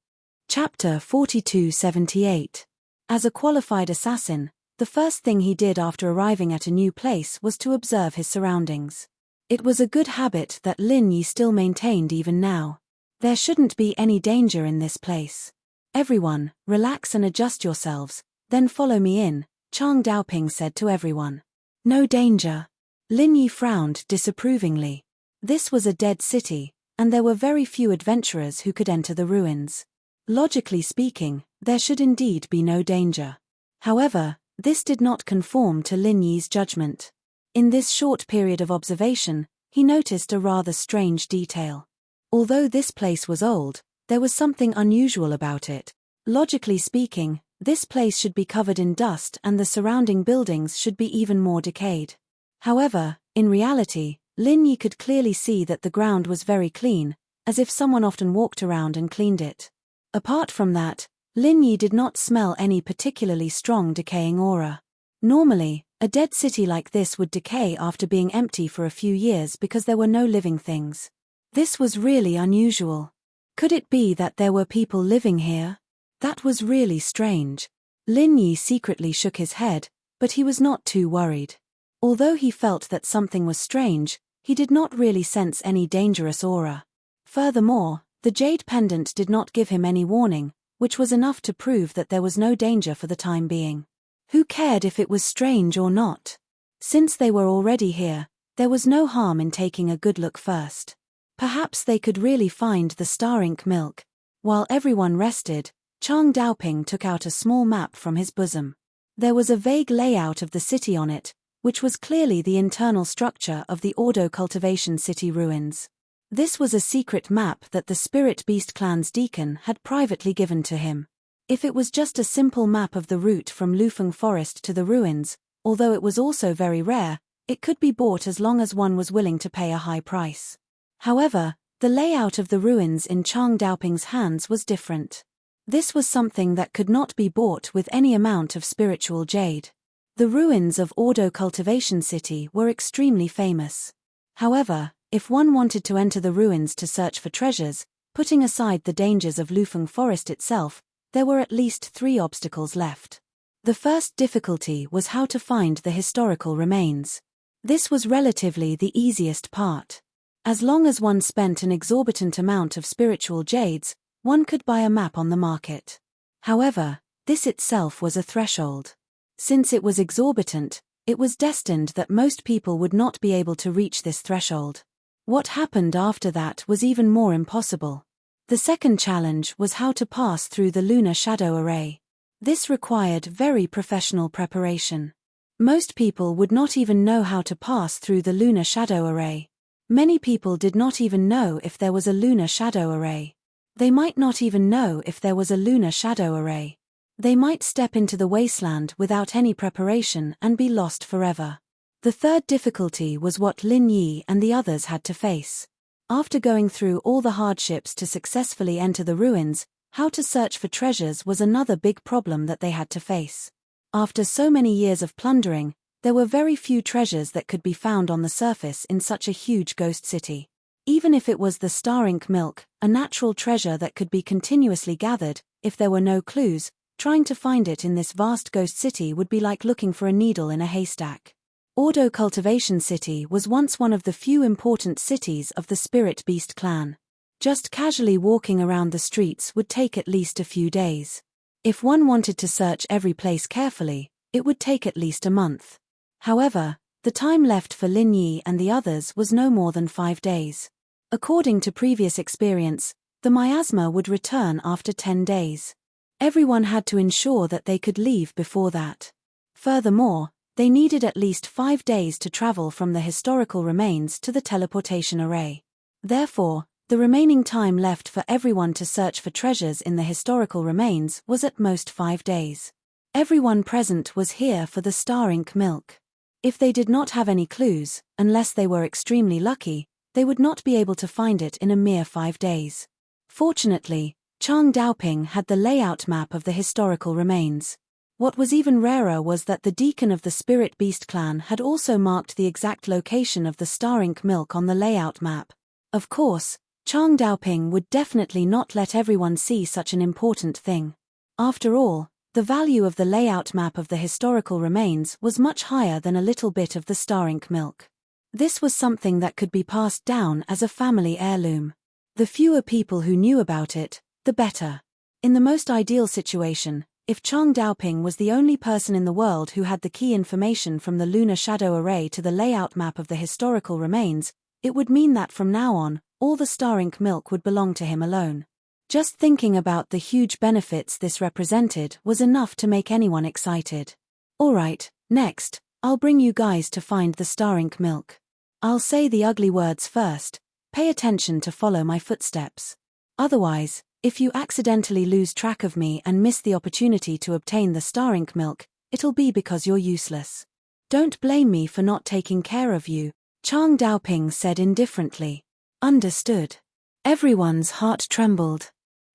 Chapter 4278. As a qualified assassin, the first thing he did after arriving at a new place was to observe his surroundings. It was a good habit that Lin Yi still maintained even now. There shouldn't be any danger in this place. Everyone, relax and adjust yourselves, then follow me in, Chang Daoping said to everyone. No danger. Lin Yi frowned disapprovingly. This was a dead city, and there were very few adventurers who could enter the ruins. Logically speaking, There should indeed be no danger. However, this did not conform to Lin Yi's judgment. In this short period of observation, he noticed a rather strange detail. Although this place was old, there was something unusual about it. Logically speaking, this place should be covered in dust and the surrounding buildings should be even more decayed. However, in reality, Lin Yi could clearly see that the ground was very clean, as if someone often walked around and cleaned it. Apart from that, Lin Yi did not smell any particularly strong decaying aura. Normally, a dead city like this would decay after being empty for a few years because there were no living things. This was really unusual. Could it be that there were people living here? That was really strange. Lin Yi secretly shook his head, but he was not too worried. Although he felt that something was strange, he did not really sense any dangerous aura. Furthermore, the jade pendant did not give him any warning, which was enough to prove that there was no danger for the time being. Who cared if it was strange or not? Since they were already here, there was no harm in taking a good look first. Perhaps they could really find the star ink milk. While everyone rested, Chang Daoping took out a small map from his bosom. There was a vague layout of the city on it, which was clearly the internal structure of the Ordo Cultivation City ruins. This was a secret map that the Spirit Beast clan's deacon had privately given to him. If it was just a simple map of the route from Lufeng Forest to the ruins, although it was also very rare, it could be bought as long as one was willing to pay a high price. However, the layout of the ruins in Chang Daoping's hands was different. This was something that could not be bought with any amount of spiritual jade. The ruins of Ordo Cultivation City were extremely famous. However, if one wanted to enter the ruins to search for treasures, putting aside the dangers of Lufeng Forest itself, there were at least 3 obstacles left. The first difficulty was how to find the historical remains. This was relatively the easiest part. As long as one spent an exorbitant amount of spiritual jades, one could buy a map on the market. However, this itself was a threshold. Since it was exorbitant, it was destined that most people would not be able to reach this threshold. What happened after that was even more impossible. The second challenge was how to pass through the lunar shadow array. This required very professional preparation. Most people would not even know how to pass through the lunar shadow array. Many people did not even know if there was a lunar shadow array. They might not even know if there was a lunar shadow array. They might step into the wasteland without any preparation and be lost forever. The third difficulty was what Lin Yi and the others had to face. After going through all the hardships to successfully enter the ruins, how to search for treasures was another big problem that they had to face. After so many years of plundering, there were very few treasures that could be found on the surface in such a huge ghost city. Even if it was the star ink milk, a natural treasure that could be continuously gathered, if there were no clues, trying to find it in this vast ghost city would be like looking for a needle in a haystack. Ordo Cultivation City was once one of the few important cities of the Spirit Beast clan. Just casually walking around the streets would take at least a few days. If one wanted to search every place carefully, it would take at least a month. However, the time left for Lin Yi and the others was no more than 5 days. According to previous experience, the miasma would return after 10 days. Everyone had to ensure that they could leave before that. Furthermore, they needed at least 5 days to travel from the historical remains to the teleportation array. Therefore, the remaining time left for everyone to search for treasures in the historical remains was at most 5 days. Everyone present was here for the star ink milk. If they did not have any clues, unless they were extremely lucky, they would not be able to find it in a mere 5 days. Fortunately, Chang Daoping had the layout map of the historical remains. What was even rarer was that the deacon of the Spirit Beast clan had also marked the exact location of the star ink milk on the layout map. Of course, Chang Daoping would definitely not let everyone see such an important thing. After all, the value of the layout map of the historical remains was much higher than a little bit of the star ink milk. This was something that could be passed down as a family heirloom. The fewer people who knew about it, the better. In the most ideal situation, if Chang Daoping was the only person in the world who had the key information from the lunar shadow array to the layout map of the historical remains, it would mean that from now on, all the star ink milk would belong to him alone. Just thinking about the huge benefits this represented was enough to make anyone excited. Alright, next, I'll bring you guys to find the star ink milk. I'll say the ugly words first, pay attention to follow my footsteps. Otherwise, if you accidentally lose track of me and miss the opportunity to obtain the star ink milk, it'll be because you're useless. Don't blame me for not taking care of you, Chang Daoping said indifferently. Understood. Everyone's heart trembled.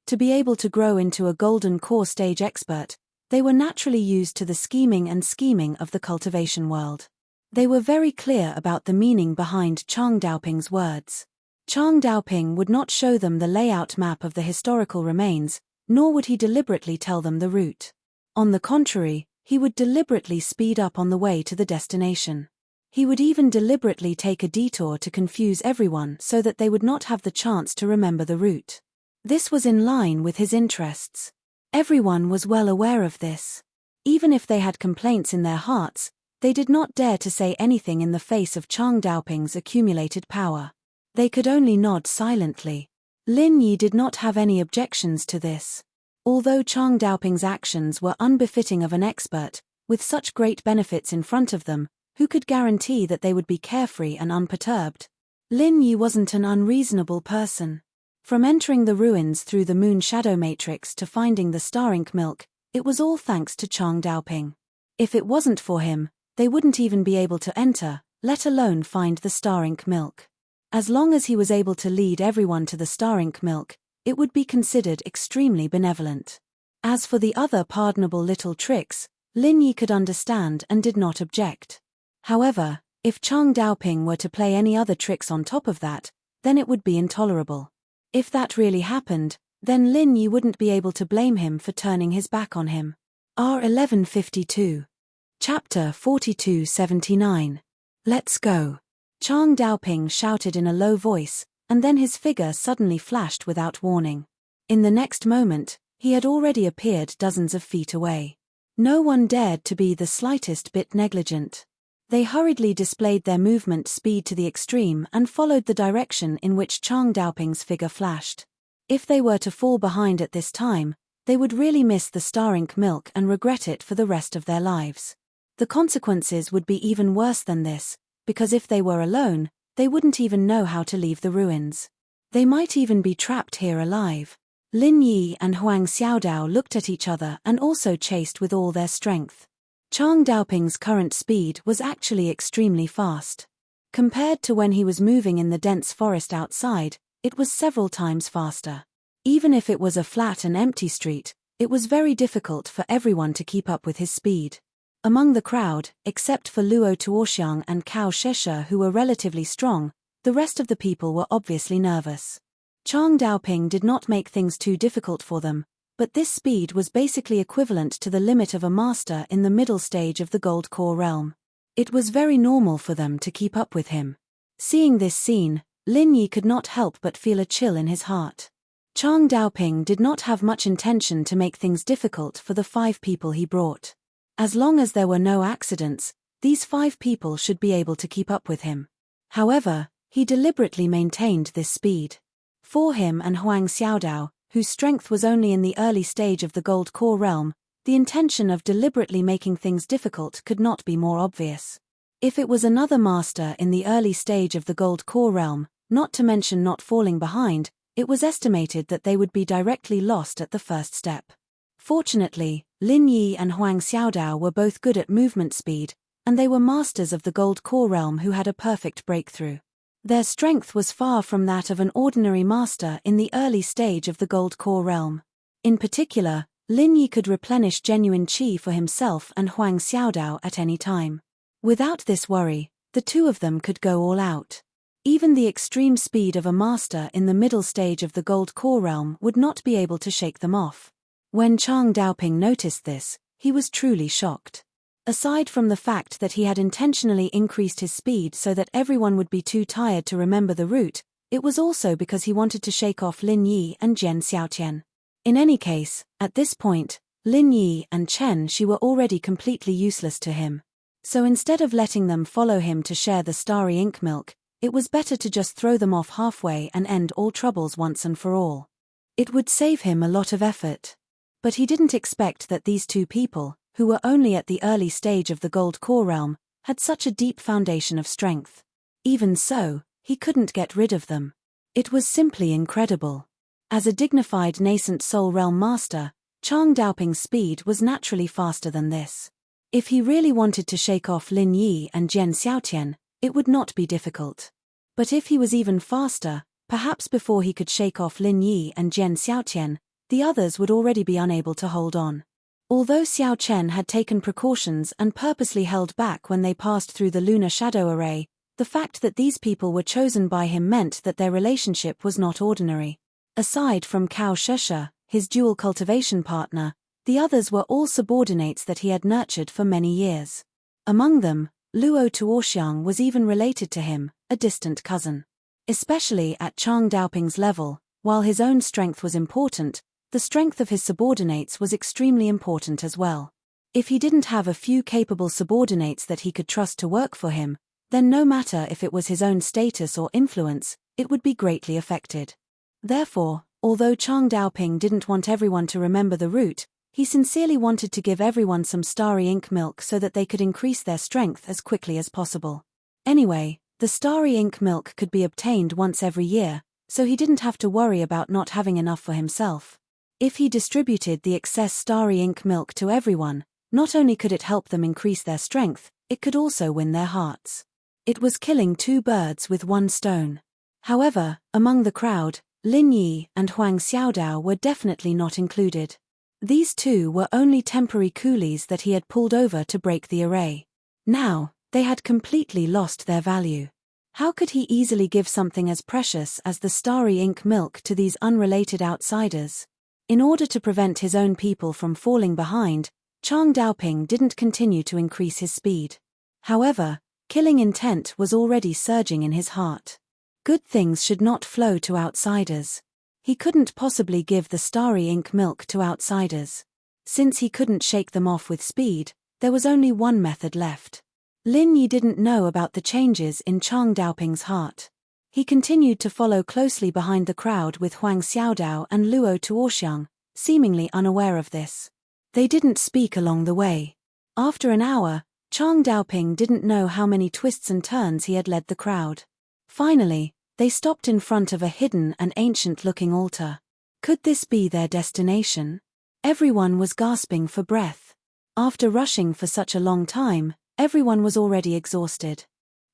To be able to grow into a golden core stage expert, they were naturally used to the scheming of the cultivation world. They were very clear about the meaning behind Chang Daoping's words. Chang Daoping would not show them the layout map of the historical remains, nor would he deliberately tell them the route. On the contrary, he would deliberately speed up on the way to the destination. He would even deliberately take a detour to confuse everyone so that they would not have the chance to remember the route. This was in line with his interests. Everyone was well aware of this. Even if they had complaints in their hearts, they did not dare to say anything in the face of Chang Daoping's accumulated power. They could only nod silently. Lin Yi did not have any objections to this. Although Chang Daoping's actions were unbefitting of an expert, with such great benefits in front of them, who could guarantee that they would be carefree and unperturbed? Lin Yi wasn't an unreasonable person. From entering the ruins through the moon shadow matrix to finding the star ink milk, it was all thanks to Chang Daoping. If it wasn't for him, they wouldn't even be able to enter, let alone find the star ink milk. As long as he was able to lead everyone to the star ink milk, it would be considered extremely benevolent. As for the other pardonable little tricks, Lin Yi could understand and did not object. However, if Chang Daoping were to play any other tricks on top of that, then it would be intolerable. If that really happened, then Lin Yi wouldn't be able to blame him for turning his back on him. R1152. Chapter 4279. Let's go. Chang Daoping shouted in a low voice, and then his figure suddenly flashed without warning. In the next moment, he had already appeared dozens of feet away. No one dared to be the slightest bit negligent. They hurriedly displayed their movement speed to the extreme and followed the direction in which Chang Daoping's figure flashed. If they were to fall behind at this time, they would really miss the star ink milk and regret it for the rest of their lives. The consequences would be even worse than this, because if they were alone, they wouldn't even know how to leave the ruins. They might even be trapped here alive. Lin Yi and Huang Xiaodao looked at each other and also chased with all their strength. Chang Daoping's current speed was actually extremely fast. Compared to when he was moving in the dense forest outside, it was several times faster. Even if it was a flat and empty street, it was very difficult for everyone to keep up with his speed. Among the crowd, except for Luo Tuoxiang and Cao Sheshe who were relatively strong, the rest of the people were obviously nervous. Chang Daoping did not make things too difficult for them, but this speed was basically equivalent to the limit of a master in the middle stage of the gold core realm. It was very normal for them to keep up with him. Seeing this scene, Lin Yi could not help but feel a chill in his heart. Chang Daoping did not have much intention to make things difficult for the 5 people he brought. As long as there were no accidents, these 5 people should be able to keep up with him. However, he deliberately maintained this speed. For him and Huang Xiaodao, whose strength was only in the early stage of the gold core realm, the intention of deliberately making things difficult could not be more obvious. If it was another master in the early stage of the gold core realm, not to mention not falling behind, it was estimated that they would be directly lost at the first step. Fortunately, Lin Yi and Huang Xiaodao were both good at movement speed, and they were masters of the gold core realm who had a perfect breakthrough. Their strength was far from that of an ordinary master in the early stage of the gold core realm. In particular, Lin Yi could replenish genuine qi for himself and Huang Xiaodao at any time. Without this worry, the 2 of them could go all out. Even the extreme speed of a master in the middle stage of the gold core realm would not be able to shake them off. When Chang Daoping noticed this, he was truly shocked. Aside from the fact that he had intentionally increased his speed so that everyone would be too tired to remember the route, it was also because he wanted to shake off Lin Yi and Jian Xiaotian. In any case, at this point, Lin Yi and Chen Shi were already completely useless to him. So instead of letting them follow him to share the starry ink milk, it was better to just throw them off halfway and end all troubles once and for all. It would save him a lot of effort. But he didn't expect that these two people, who were only at the early stage of the Gold Core realm, had such a deep foundation of strength. Even so, he couldn't get rid of them. It was simply incredible. As a dignified nascent soul realm master, Chang Daoping's speed was naturally faster than this. If he really wanted to shake off Lin Yi and Jian Xiaotian, it would not be difficult. But if he was even faster, perhaps before he could shake off Lin Yi and Jian Xiaotian, the others would already be unable to hold on. Although Xiao Chen had taken precautions and purposely held back when they passed through the lunar shadow array, the fact that these people were chosen by him meant that their relationship was not ordinary. Aside from Cao Sheshe, his dual cultivation partner, the others were all subordinates that he had nurtured for many years. Among them, Luo Tuoxiang was even related to him, a distant cousin. Especially at Chang Daoping's level, while his own strength was important, the strength of his subordinates was extremely important as well. If he didn't have a few capable subordinates that he could trust to work for him, then no matter if it was his own status or influence, it would be greatly affected. Therefore, although Chang Daoping didn't want everyone to remember the route, he sincerely wanted to give everyone some starry ink milk so that they could increase their strength as quickly as possible. Anyway, the starry ink milk could be obtained once every year, so he didn't have to worry about not having enough for himself. If he distributed the excess starry ink milk to everyone, not only could it help them increase their strength, it could also win their hearts. It was killing two birds with one stone. However, among the crowd, Lin Yi and Huang Xiaodao were definitely not included. These two were only temporary coolies that he had pulled over to break the array. Now, they had completely lost their value. How could he easily give something as precious as the starry ink milk to these unrelated outsiders? In order to prevent his own people from falling behind, Chang Daoping didn't continue to increase his speed. However, killing intent was already surging in his heart. Good things should not flow to outsiders. He couldn't possibly give the starry ink milk to outsiders. Since he couldn't shake them off with speed, there was only one method left. Lin Yi didn't know about the changes in Chang Daoping's heart. He continued to follow closely behind the crowd with Huang Xiaodao and Luo Tuoxiang, seemingly unaware of this. They didn't speak along the way. After an hour, Chang Daoping didn't know how many twists and turns he had led the crowd. Finally, they stopped in front of a hidden and ancient-looking altar. Could this be their destination? Everyone was gasping for breath. After rushing for such a long time, everyone was already exhausted.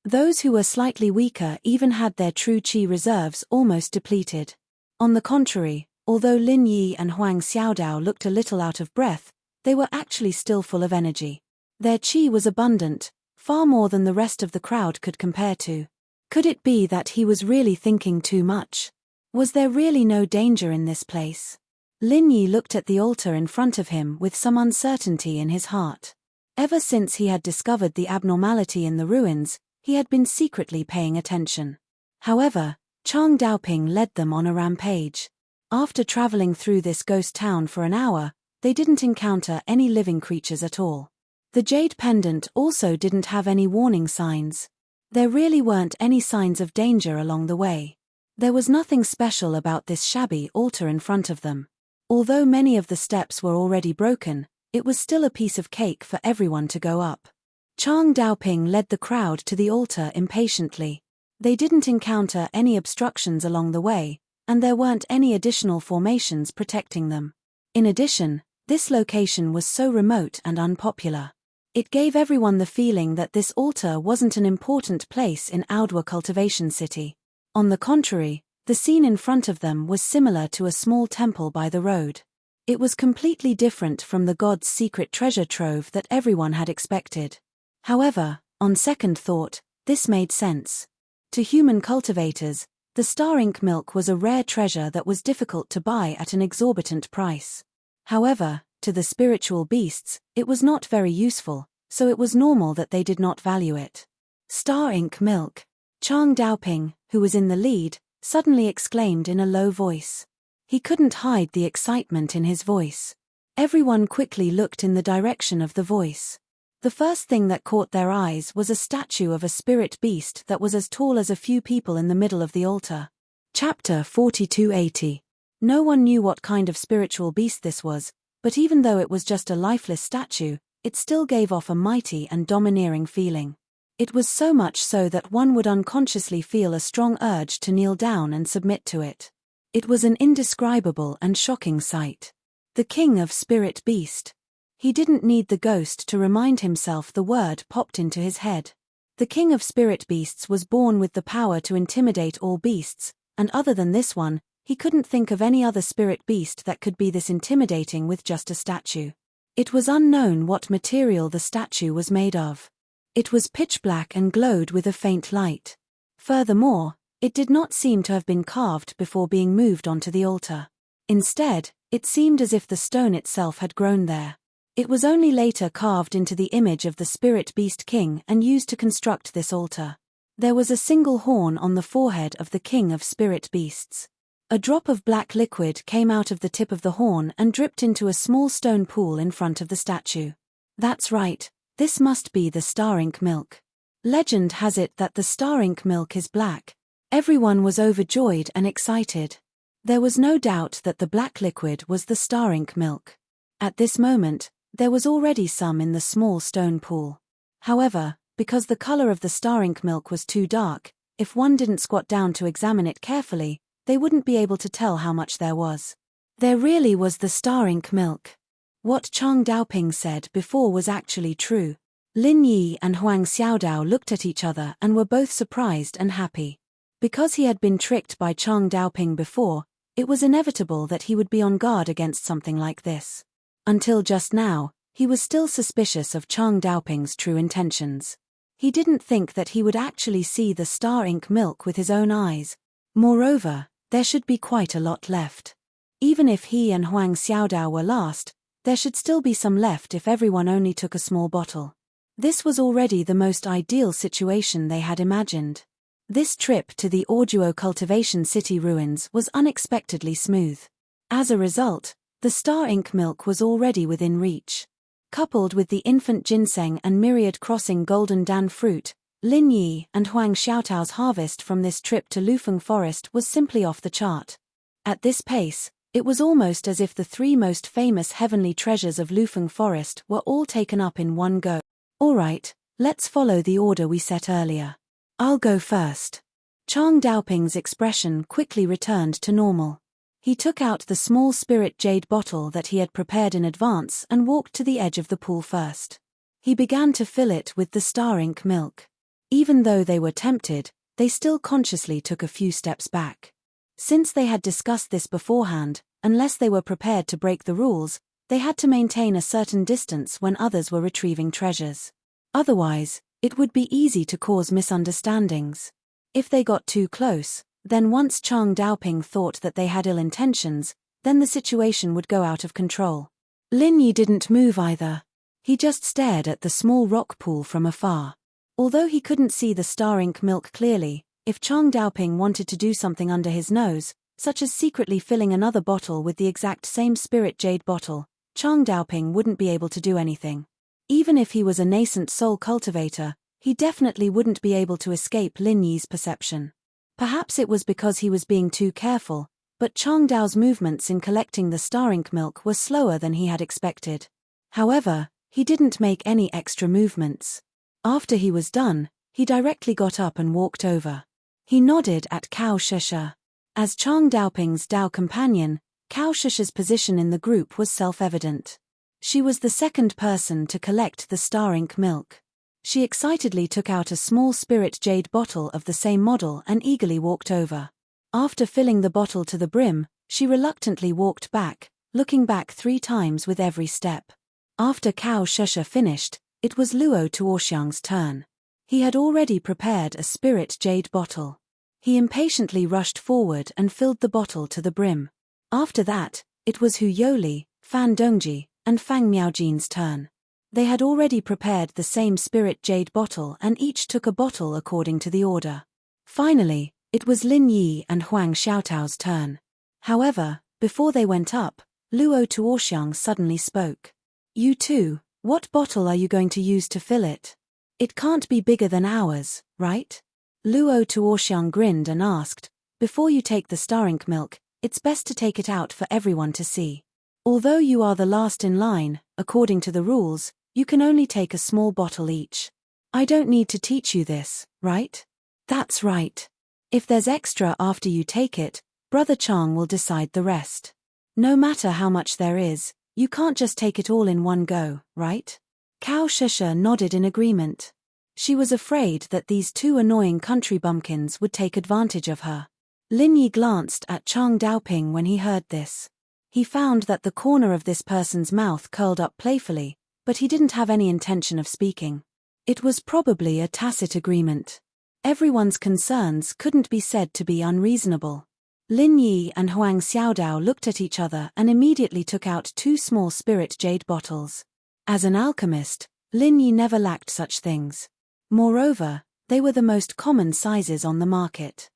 Those who were slightly weaker even had their true qi reserves almost depleted. On the contrary, although Lin Yi and Huang Xiaodao looked a little out of breath, they were actually still full of energy. Their qi was abundant, far more than the rest of the crowd could compare to. Could it be that he was really thinking too much? Was there really no danger in this place? Lin Yi looked at the altar in front of him with some uncertainty in his heart. Ever since he had discovered the abnormality in the ruins, he had been secretly paying attention. However, Chang Daoping led them on a rampage. After traveling through this ghost town for an hour, they didn't encounter any living creatures at all. The jade pendant also didn't have any warning signs. There really weren't any signs of danger along the way. There was nothing special about this shabby altar in front of them. Although many of the steps were already broken, it was still a piece of cake for everyone to go up. Chang Daoping led the crowd to the altar impatiently. They didn't encounter any obstructions along the way, and there weren't any additional formations protecting them. In addition, this location was so remote and unpopular. It gave everyone the feeling that this altar wasn't an important place in Audiobook Cultivation City. On the contrary, the scene in front of them was similar to a small temple by the road. It was completely different from the god's secret treasure trove that everyone had expected. However, on second thought, this made sense. To human cultivators, the star ink milk was a rare treasure that was difficult to buy at an exorbitant price. However, to the spiritual beasts, it was not very useful, so it was normal that they did not value it. Star ink milk. Chang Daoping, who was in the lead, suddenly exclaimed in a low voice. He couldn't hide the excitement in his voice. Everyone quickly looked in the direction of the voice. The first thing that caught their eyes was a statue of a spirit beast that was as tall as a few people in the middle of the altar. Chapter 4280. No one knew what kind of spiritual beast this was, but even though it was just a lifeless statue, it still gave off a mighty and domineering feeling. It was so much so that one would unconsciously feel a strong urge to kneel down and submit to it. It was an indescribable and shocking sight. The king of spirit beast. He didn't need the ghost to remind himself. The word popped into his head. The king of spirit beasts was born with the power to intimidate all beasts, and other than this one, he couldn't think of any other spirit beast that could be this intimidating with just a statue. It was unknown what material the statue was made of. It was pitch black and glowed with a faint light. Furthermore, it did not seem to have been carved before being moved onto the altar. Instead, it seemed as if the stone itself had grown there. It was only later carved into the image of the spirit beast king and used to construct this altar. There was a single horn on the forehead of the king of spirit beasts. A drop of black liquid came out of the tip of the horn and dripped into a small stone pool in front of the statue. That's right, this must be the star ink milk. Legend has it that the star ink milk is black. Everyone was overjoyed and excited. There was no doubt that the black liquid was the star ink milk. At this moment, there was already some in the small stone pool. However, because the color of the star ink milk was too dark, if one didn't squat down to examine it carefully, they wouldn't be able to tell how much there was. There really was the star ink milk. What Chang Daoping said before was actually true. Lin Yi and Huang Xiaodao looked at each other and were both surprised and happy. Because he had been tricked by Chang Daoping before, it was inevitable that he would be on guard against something like this. Until just now, he was still suspicious of Chang Daoping's true intentions. He didn't think that he would actually see the star ink milk with his own eyes. Moreover, there should be quite a lot left. Even if he and Huang Xiaodao were last, there should still be some left if everyone only took a small bottle. This was already the most ideal situation they had imagined. This trip to the Orduo cultivation city ruins was unexpectedly smooth. As a result, the star ink milk was already within reach. Coupled with the infant ginseng and myriad crossing golden dan fruit, Lin Yi and Huang Xiaotao's harvest from this trip to Lufeng Forest was simply off the chart. At this pace, it was almost as if the three most famous heavenly treasures of Lufeng Forest were all taken up in one go. Alright, let's follow the order we set earlier. I'll go first. Chang Daoping's expression quickly returned to normal. He took out the small spirit jade bottle that he had prepared in advance and walked to the edge of the pool first. He began to fill it with the star ink milk. Even though they were tempted, they still consciously took a few steps back. Since they had discussed this beforehand, unless they were prepared to break the rules, they had to maintain a certain distance when others were retrieving treasures. Otherwise, it would be easy to cause misunderstandings. If they got too close, then once Chang Daoping thought that they had ill intentions, then the situation would go out of control. Lin Yi didn't move either. He just stared at the small rock pool from afar. Although he couldn't see the star ink milk clearly, if Chang Daoping wanted to do something under his nose, such as secretly filling another bottle with the exact same spirit jade bottle, Chang Daoping wouldn't be able to do anything. Even if he was a nascent soul cultivator, he definitely wouldn't be able to escape Lin Yi's perception. Perhaps it was because he was being too careful, but Chang Dao's movements in collecting the star ink milk were slower than he had expected. However, he didn't make any extra movements. After he was done, he directly got up and walked over. He nodded at Cao Shusha. As Chang Daoping's Dao companion, Cao Shusha's position in the group was self-evident. She was the second person to collect the star ink milk. She excitedly took out a small spirit jade bottle of the same model and eagerly walked over. After filling the bottle to the brim, she reluctantly walked back, looking back 3 times with every step. After Cao Shusha finished, it was Luo Tuoxiang's turn. He had already prepared a spirit jade bottle. He impatiently rushed forward and filled the bottle to the brim. After that, it was Hu Yoli, Fan Dongji, and Fang Miaojin's turn. They had already prepared the same spirit jade bottle and each took a bottle according to the order. Finally, it was Lin Yi and Huang Xiaotao's turn. However, before they went up, Luo Tuoxiang suddenly spoke. You two, what bottle are you going to use to fill it? It can't be bigger than ours, right? Luo Tuoxiang grinned and asked, before you take the star ink milk, it's best to take it out for everyone to see. Although you are the last in line, according to the rules, you can only take a small bottle each. I don't need to teach you this, right? That's right. If there's extra after you take it, Brother Chang will decide the rest. No matter how much there is, you can't just take it all in one go, right? Cao Shisha nodded in agreement. She was afraid that these two annoying country bumpkins would take advantage of her. Lin Yi glanced at Chang Daoping when he heard this. He found that the corner of this person's mouth curled up playfully, but he didn't have any intention of speaking. It was probably a tacit agreement. Everyone's concerns couldn't be said to be unreasonable. Lin Yi and Huang Xiaodao looked at each other and immediately took out 2 small spirit jade bottles. As an alchemist, Lin Yi never lacked such things. Moreover, they were the most common sizes on the market.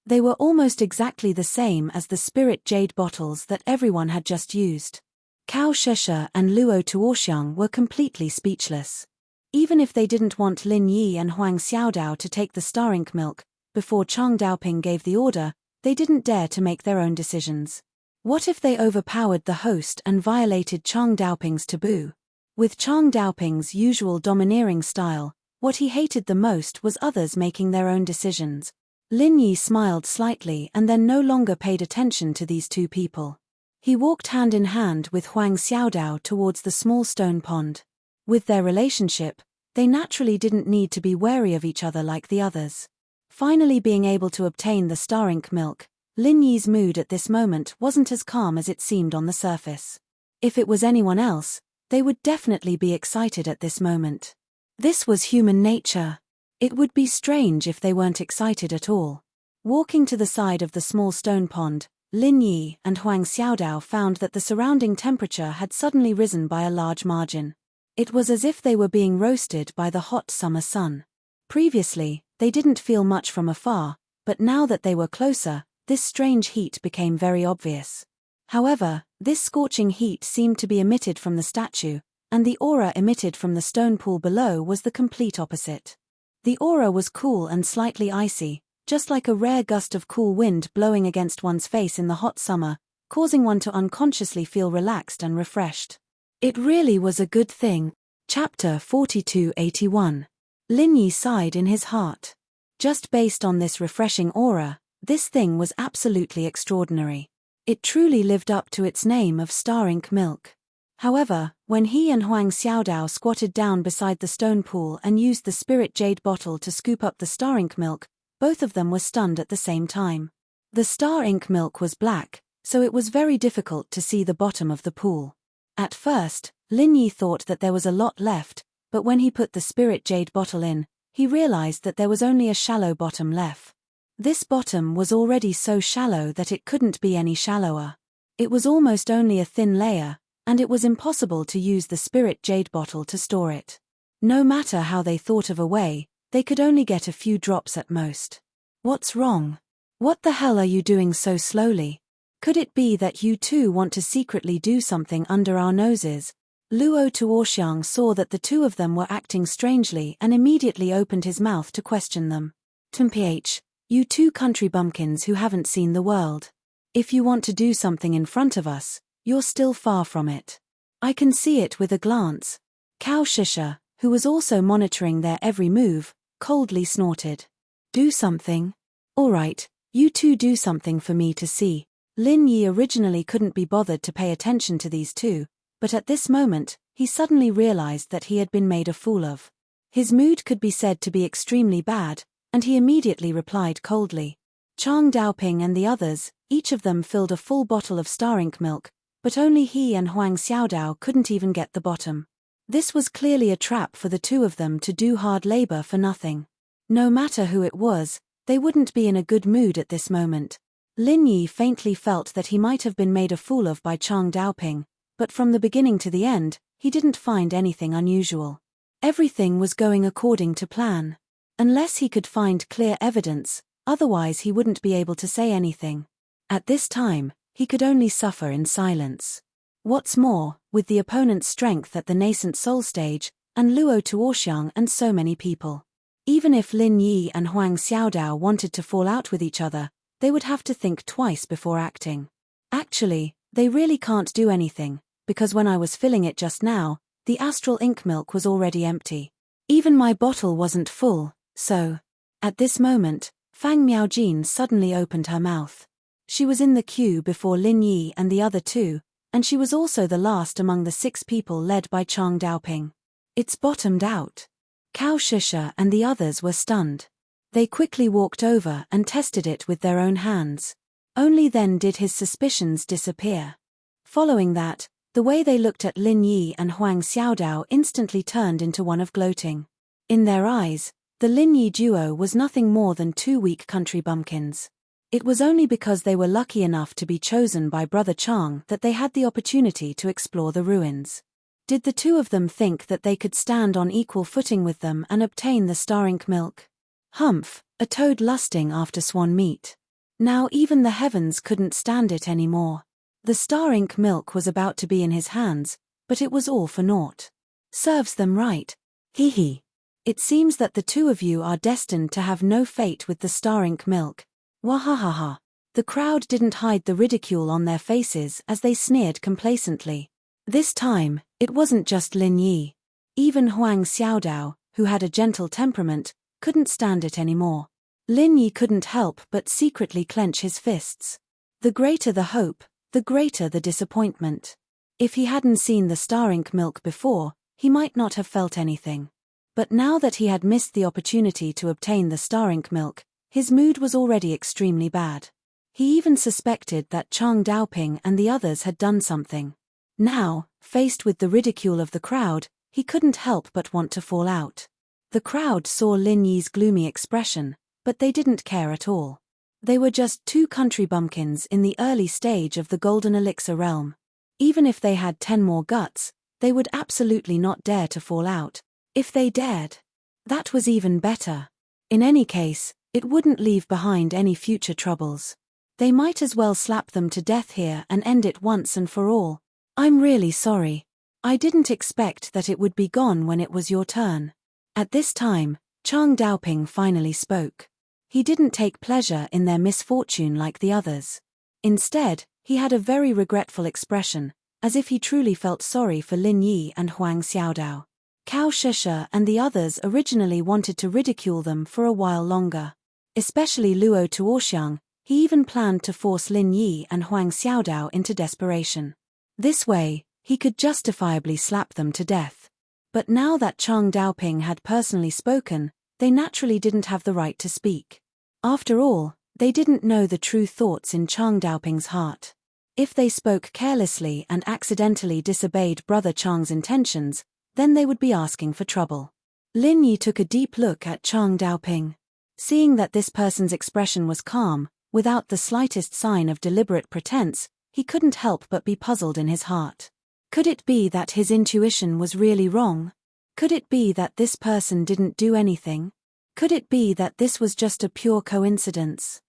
They were almost exactly the same as the spirit jade bottles that everyone had just used. Cao Shisha and Luo Tuoxiang were completely speechless. Even if they didn't want Lin Yi and Huang Xiaodao to take the star ink milk, before Chang Daoping gave the order, they didn't dare to make their own decisions. What if they overpowered the host and violated Chang Daoping's taboo? With Chang Daoping's usual domineering style, what he hated the most was others making their own decisions. Lin Yi smiled slightly and then no longer paid attention to these two people. He walked hand in hand with Huang Xiaodao towards the small stone pond. With their relationship, they naturally didn't need to be wary of each other like the others. Finally being able to obtain the star ink milk, Lin Yi's mood at this moment wasn't as calm as it seemed on the surface. If it was anyone else, they would definitely be excited at this moment. This was human nature. It would be strange if they weren't excited at all. Walking to the side of the small stone pond, Lin Yi and Huang Xiaodao found that the surrounding temperature had suddenly risen by a large margin. It was as if they were being roasted by the hot summer sun. Previously, they didn't feel much from afar, but now that they were closer, this strange heat became very obvious. However, this scorching heat seemed to be emitted from the statue, and the aura emitted from the stone pool below was the complete opposite. The aura was cool and slightly icy, just like a rare gust of cool wind blowing against one's face in the hot summer, causing one to unconsciously feel relaxed and refreshed. It really was a good thing. Chapter 4281. Lin Yi sighed in his heart. Just based on this refreshing aura, this thing was absolutely extraordinary. It truly lived up to its name of star ink milk. However, when he and Huang Xiaodao squatted down beside the stone pool and used the spirit jade bottle to scoop up the star ink milk, both of them were stunned at the same time. The star ink milk was black, so it was very difficult to see the bottom of the pool. At first, Lin Yi thought that there was a lot left, but when he put the spirit jade bottle in, he realized that there was only a shallow bottom left. This bottom was already so shallow that it couldn't be any shallower. It was almost only a thin layer, and it was impossible to use the spirit jade bottle to store it. No matter how they thought of a way, they could only get a few drops at most. What's wrong? What the hell are you doing so slowly? Could it be that you two want to secretly do something under our noses? Luo Tuoxiang saw that the two of them were acting strangely and immediately opened his mouth to question them. Mph, you two country bumpkins who haven't seen the world. If you want to do something in front of us, you're still far from it. I can see it with a glance. Cao Shisha, who was also monitoring their every move, coldly snorted. Do something? All right, you two do something for me to see. Lin Yi originally couldn't be bothered to pay attention to these two, but at this moment, he suddenly realized that he had been made a fool of. His mood could be said to be extremely bad, and he immediately replied coldly. Chang Daoping and the others, each of them filled a full bottle of star ink milk, but only he and Huang Xiaodao couldn't even get the bottom. This was clearly a trap for the two of them to do hard labor for nothing. No matter who it was, they wouldn't be in a good mood at this moment. Lin Yi faintly felt that he might have been made a fool of by Chang Daoping, but from the beginning to the end, he didn't find anything unusual. Everything was going according to plan. Unless he could find clear evidence, otherwise he wouldn't be able to say anything. At this time, he could only suffer in silence. What's more, with the opponent's strength at the nascent soul stage, and Luo Tuoxiang and so many people. Even if Lin Yi and Huang Xiaodao wanted to fall out with each other, they would have to think twice before acting. Actually, they really can't do anything, because when I was filling it just now, the astral ink milk was already empty. Even my bottle wasn't full, so... At this moment, Fang Miaojin suddenly opened her mouth. She was in the queue before Lin Yi and the other two, and she was also the last among the 6 people led by Chang Daoping. It's bottomed out. Cao Shisha and the others were stunned. They quickly walked over and tested it with their own hands. Only then did his suspicions disappear. Following that, the way they looked at Lin Yi and Huang Xiaodao instantly turned into one of gloating. In their eyes, the Lin Yi duo was nothing more than 2 weak country bumpkins. It was only because they were lucky enough to be chosen by Brother Chang that they had the opportunity to explore the ruins. Did the two of them think that they could stand on equal footing with them and obtain the star ink milk? Humph, a toad lusting after swan meat. Now even the heavens couldn't stand it anymore. The star ink milk was about to be in his hands, but it was all for naught. Serves them right. Hee hee. It seems that the two of you are destined to have no fate with the star ink milk. Wahahaha. The crowd didn't hide the ridicule on their faces as they sneered complacently. This time, it wasn't just Lin Yi. Even Huang Xiaodao, who had a gentle temperament, couldn't stand it anymore. Lin Yi couldn't help but secretly clench his fists. The greater the hope, the greater the disappointment. If he hadn't seen the star ink milk before, he might not have felt anything. But now that he had missed the opportunity to obtain the star ink milk, his mood was already extremely bad. He even suspected that Chang Daoping and the others had done something. Now, faced with the ridicule of the crowd, he couldn't help but want to fall out. The crowd saw Lin Yi's gloomy expression, but they didn't care at all. They were just 2 country bumpkins in the early stage of the golden elixir realm. Even if they had 10 more guts, they would absolutely not dare to fall out. If they dared, that was even better. In any case, it wouldn't leave behind any future troubles. They might as well slap them to death here and end it once and for all. I'm really sorry. I didn't expect that it would be gone when it was your turn. At this time, Chang Daoping finally spoke. He didn't take pleasure in their misfortune like the others. Instead, he had a very regretful expression, as if he truly felt sorry for Lin Yi and Huang Xiaodao. Cao Shisha and the others originally wanted to ridicule them for a while longer. Especially Luo Tuoxiang, he even planned to force Lin Yi and Huang Xiaodao into desperation. This way, he could justifiably slap them to death. But now that Chang Daoping had personally spoken, they naturally didn't have the right to speak. After all, they didn't know the true thoughts in Chang Daoping's heart. If they spoke carelessly and accidentally disobeyed Brother Chang's intentions, then they would be asking for trouble. Lin Yi took a deep look at Chang Daoping. Seeing that this person's expression was calm, without the slightest sign of deliberate pretense, he couldn't help but be puzzled in his heart. Could it be that his intuition was really wrong? Could it be that this person didn't do anything? Could it be that this was just a pure coincidence?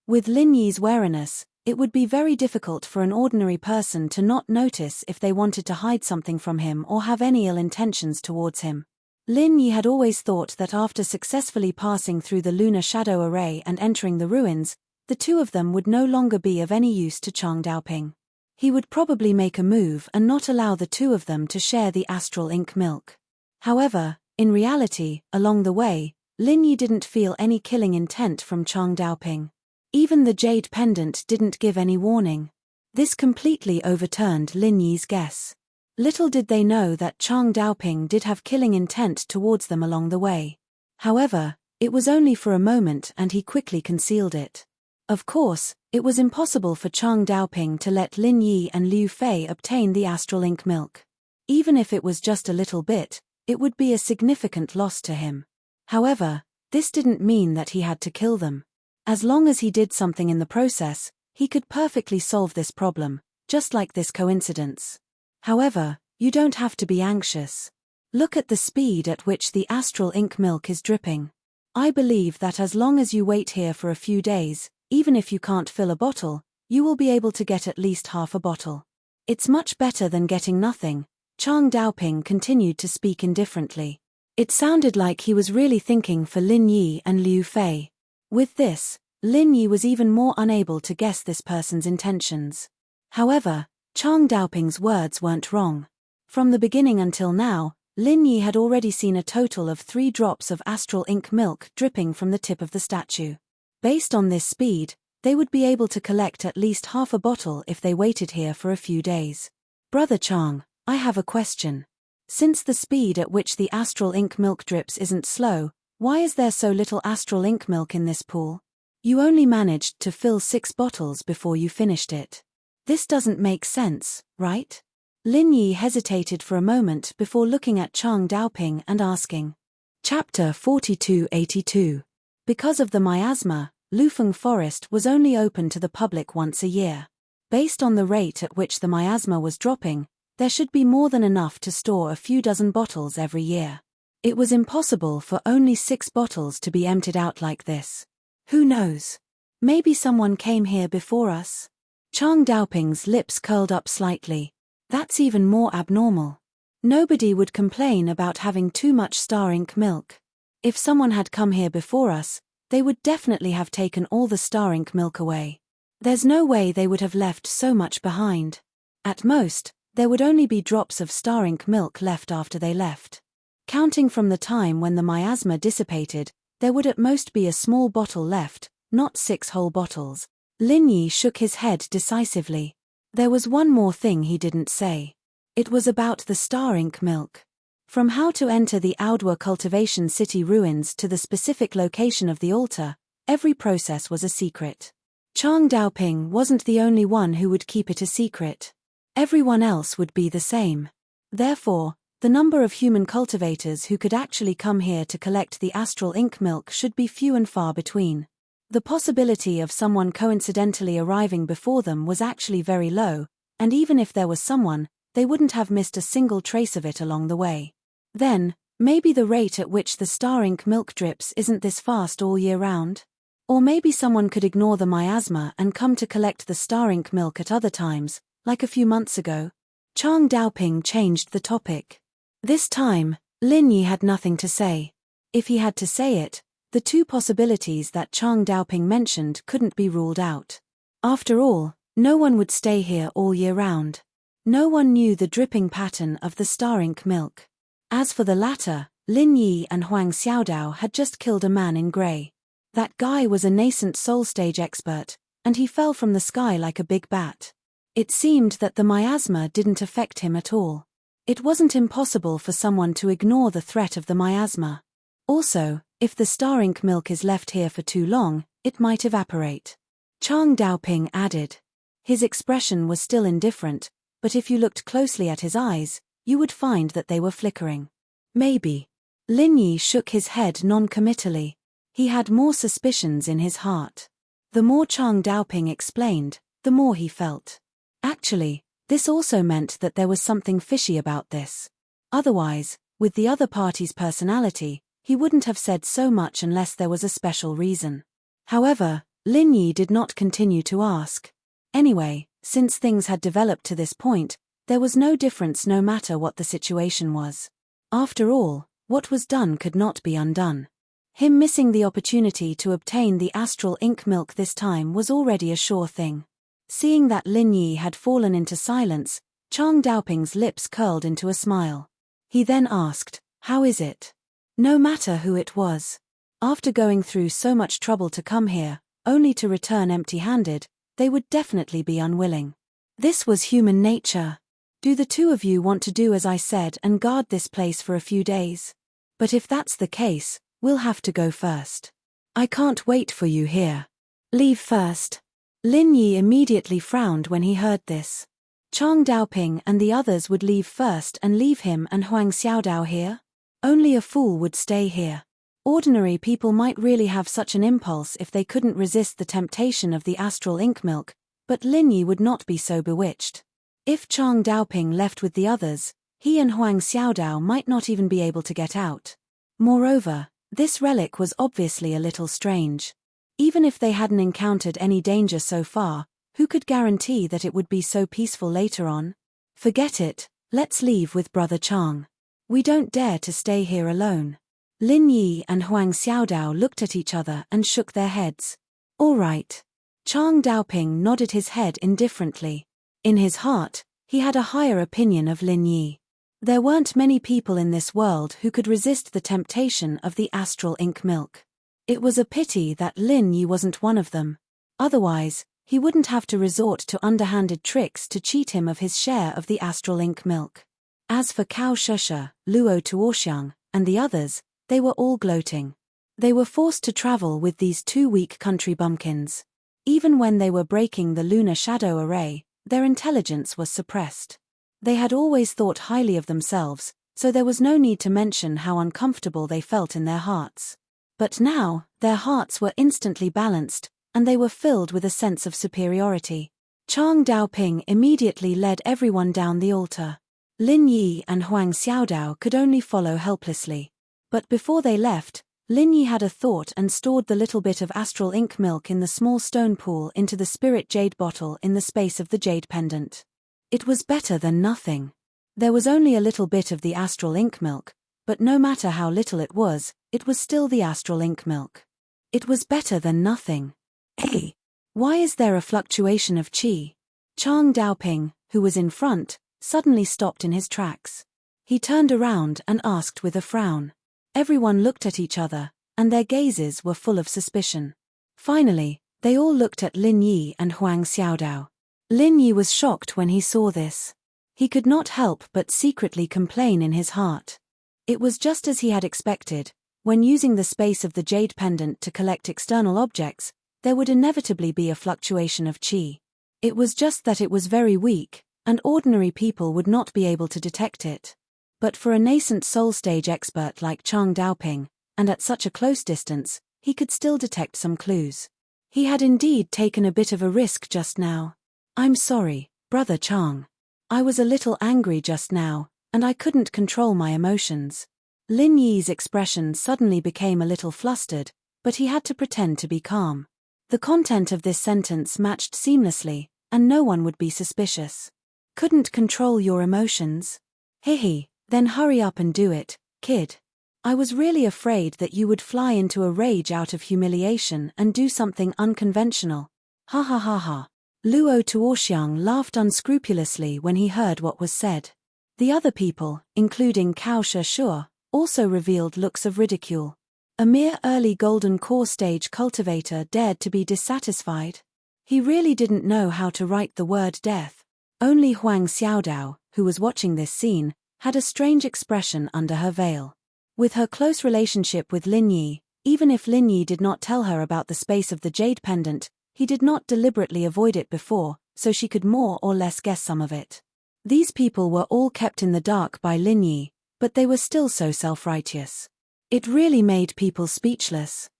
With Lin Yi's wariness, it would be very difficult for an ordinary person to not notice if they wanted to hide something from him or have any ill intentions towards him. Lin Yi had always thought that after successfully passing through the lunar shadow array and entering the ruins, the two of them would no longer be of any use to Chang Daoping. He would probably make a move and not allow the two of them to share the astral ink milk. However, in reality, along the way, Lin Yi didn't feel any killing intent from Chang Daoping. Even the jade pendant didn't give any warning. This completely overturned Lin Yi's guess. Little did they know that Chang Daoping did have killing intent towards them along the way. However, it was only for a moment and he quickly concealed it. Of course, it was impossible for Chang Daoping to let Lin Yi and Liu Fei obtain the astral ink milk. Even if it was just a little bit, it would be a significant loss to him. However, this didn't mean that he had to kill them. As long as he did something in the process, he could perfectly solve this problem, just like this coincidence. However, you don't have to be anxious. Look at the speed at which the astral ink milk is dripping. I believe that as long as you wait here for a few days, even if you can't fill a bottle, you will be able to get at least half a bottle. It's much better than getting nothing. Chang Daoping continued to speak indifferently. It sounded like he was really thinking for Lin Yi and Liu Fei. With this, Lin Yi was even more unable to guess this person's intentions. However, Chang Daoping's words weren't wrong. From the beginning until now, Lin Yi had already seen a total of 3 drops of astral ink milk dripping from the tip of the statue. Based on this speed, they would be able to collect at least half a bottle if they waited here for a few days. Brother Chang, I have a question. Since the speed at which the astral ink milk drips isn't slow, why is there so little astral ink milk in this pool? You only managed to fill 6 bottles before you finished it. This doesn't make sense, right? Lin Yi hesitated for a moment before looking at Chang Daoping and asking. Chapter 4282. Because of the miasma, Lufeng Forest was only open to the public once a year. Based on the rate at which the miasma was dropping, there should be more than enough to store a few dozen bottles every year. It was impossible for only 6 bottles to be emptied out like this. Who knows? Maybe someone came here before us? Chang Daoping's lips curled up slightly. That's even more abnormal. Nobody would complain about having too much star ink milk. If someone had come here before us, they would definitely have taken all the star ink milk away. There's no way they would have left so much behind. At most, there would only be drops of star ink milk left after they left. Counting from the time when the miasma dissipated, there would at most be a small bottle left, not 6 whole bottles. Lin Yi shook his head decisively. There was one more thing he didn't say. It was about the star ink milk. From how to enter the Audiobook cultivation city ruins to the specific location of the altar, every process was a secret. Chang Daoping wasn't the only one who would keep it a secret. Everyone else would be the same. Therefore, the number of human cultivators who could actually come here to collect the astral ink milk should be few and far between. The possibility of someone coincidentally arriving before them was actually very low, and even if there was someone, they wouldn't have missed a single trace of it along the way. Then, maybe the rate at which the star ink milk drips isn't this fast all year round? Or maybe someone could ignore the miasma and come to collect the star ink milk at other times, like a few months ago. Chang Daoping changed the topic. This time, Lin Yi had nothing to say. If he had to say it, the 2 possibilities that Chang Daoping mentioned couldn't be ruled out. After all, no one would stay here all year round. No one knew the dripping pattern of the star ink milk. As for the latter, Lin Yi and Huang Xiaodao had just killed a man in grey. That guy was a nascent soul stage expert, and he fell from the sky like a big bat. It seemed that the miasma didn't affect him at all. It wasn't impossible for someone to ignore the threat of the miasma. Also, if the star ink milk is left here for too long, it might evaporate. Chang Daoping added. His expression was still indifferent, but if you looked closely at his eyes, you would find that they were flickering. Maybe. Lin Yi shook his head non-committally. He had more suspicions in his heart. The more Chang Daoping explained, the more he felt. Actually, this also meant that there was something fishy about this. Otherwise, with the other party's personality, he wouldn't have said so much unless there was a special reason. However, Lin Yi did not continue to ask. Anyway, since things had developed to this point, there was no difference no matter what the situation was. After all, what was done could not be undone. Him missing the opportunity to obtain the astral ink milk this time was already a sure thing. Seeing that Lin Yi had fallen into silence, Chang Daoping's lips curled into a smile. He then asked, "How is it?" No matter who it was. After going through so much trouble to come here, only to return empty-handed, they would definitely be unwilling. This was human nature. Do the 2 of you want to do as I said and guard this place for a few days? But if that's the case, we'll have to go first. I can't wait for you here. Leave first. Lin Yi immediately frowned when he heard this. Chang Daoping and the others would leave first and leave him and Huang Xiaodao here? Only a fool would stay here. Ordinary people might really have such an impulse if they couldn't resist the temptation of the astral ink milk, but Lin Yi would not be so bewitched. If Chang Daoping left with the others, he and Huang Xiaodao might not even be able to get out. Moreover, this relic was obviously a little strange. Even if they hadn't encountered any danger so far, who could guarantee that it would be so peaceful later on? Forget it, let's leave with Brother Chang. We don't dare to stay here alone. Lin Yi and Huang Xiaodao looked at each other and shook their heads. All right. Chang Daoping nodded his head indifferently. In his heart, he had a higher opinion of Lin Yi. There weren't many people in this world who could resist the temptation of the astral ink milk. It was a pity that Lin Yi wasn't one of them. Otherwise, he wouldn't have to resort to underhanded tricks to cheat him of his share of the astral ink milk. As for Cao Shusha, Luo Tuoxiang, and the others, they were all gloating. They were forced to travel with these two weak country bumpkins. Even when they were breaking the lunar shadow array, their intelligence was suppressed. They had always thought highly of themselves, so there was no need to mention how uncomfortable they felt in their hearts. But now, their hearts were instantly balanced, and they were filled with a sense of superiority. Chang Daoping immediately led everyone down the altar. Lin Yi and Huang Xiaodao could only follow helplessly. But before they left, Lin Yi had a thought and stored the little bit of astral ink milk in the small stone pool into the spirit jade bottle in the space of the jade pendant. It was better than nothing. There was only a little bit of the astral ink milk, but no matter how little it was still the astral ink milk. It was better than nothing. Hey! Why is there a fluctuation of qi? Chang Daoping, who was in front, suddenly stopped in his tracks. He turned around and asked with a frown. Everyone looked at each other, and their gazes were full of suspicion. Finally, they all looked at Lin Yi and Huang Xiaodao. Lin Yi was shocked when he saw this. He could not help but secretly complain in his heart. It was just as he had expected. When using the space of the jade pendant to collect external objects, there would inevitably be a fluctuation of qi. It was just that it was very weak, and ordinary people would not be able to detect it. But for a nascent soul stage expert like Chang Daoping, and at such a close distance, he could still detect some clues. He had indeed taken a bit of a risk just now. I'm sorry, Brother Chang. I was a little angry just now, and I couldn't control my emotions. Lin Yi's expression suddenly became a little flustered, but he had to pretend to be calm. The content of this sentence matched seamlessly, and no one would be suspicious. Couldn't control your emotions? Hehe, then hurry up and do it, kid. I was really afraid that you would fly into a rage out of humiliation and do something unconventional. Ha ha ha ha. Luo Tuoxiang laughed unscrupulously when he heard what was said. The other people, including Cao Shusha, also revealed looks of ridicule. A mere early golden core stage cultivator dared to be dissatisfied. He really didn't know how to write the word death. Only Huang Xiaodao, who was watching this scene, had a strange expression under her veil. With her close relationship with Lin Yi, even if Lin Yi did not tell her about the space of the jade pendant, he did not deliberately avoid it before, so she could more or less guess some of it. These people were all kept in the dark by Lin Yi, but they were still so self-righteous. It really made people speechless.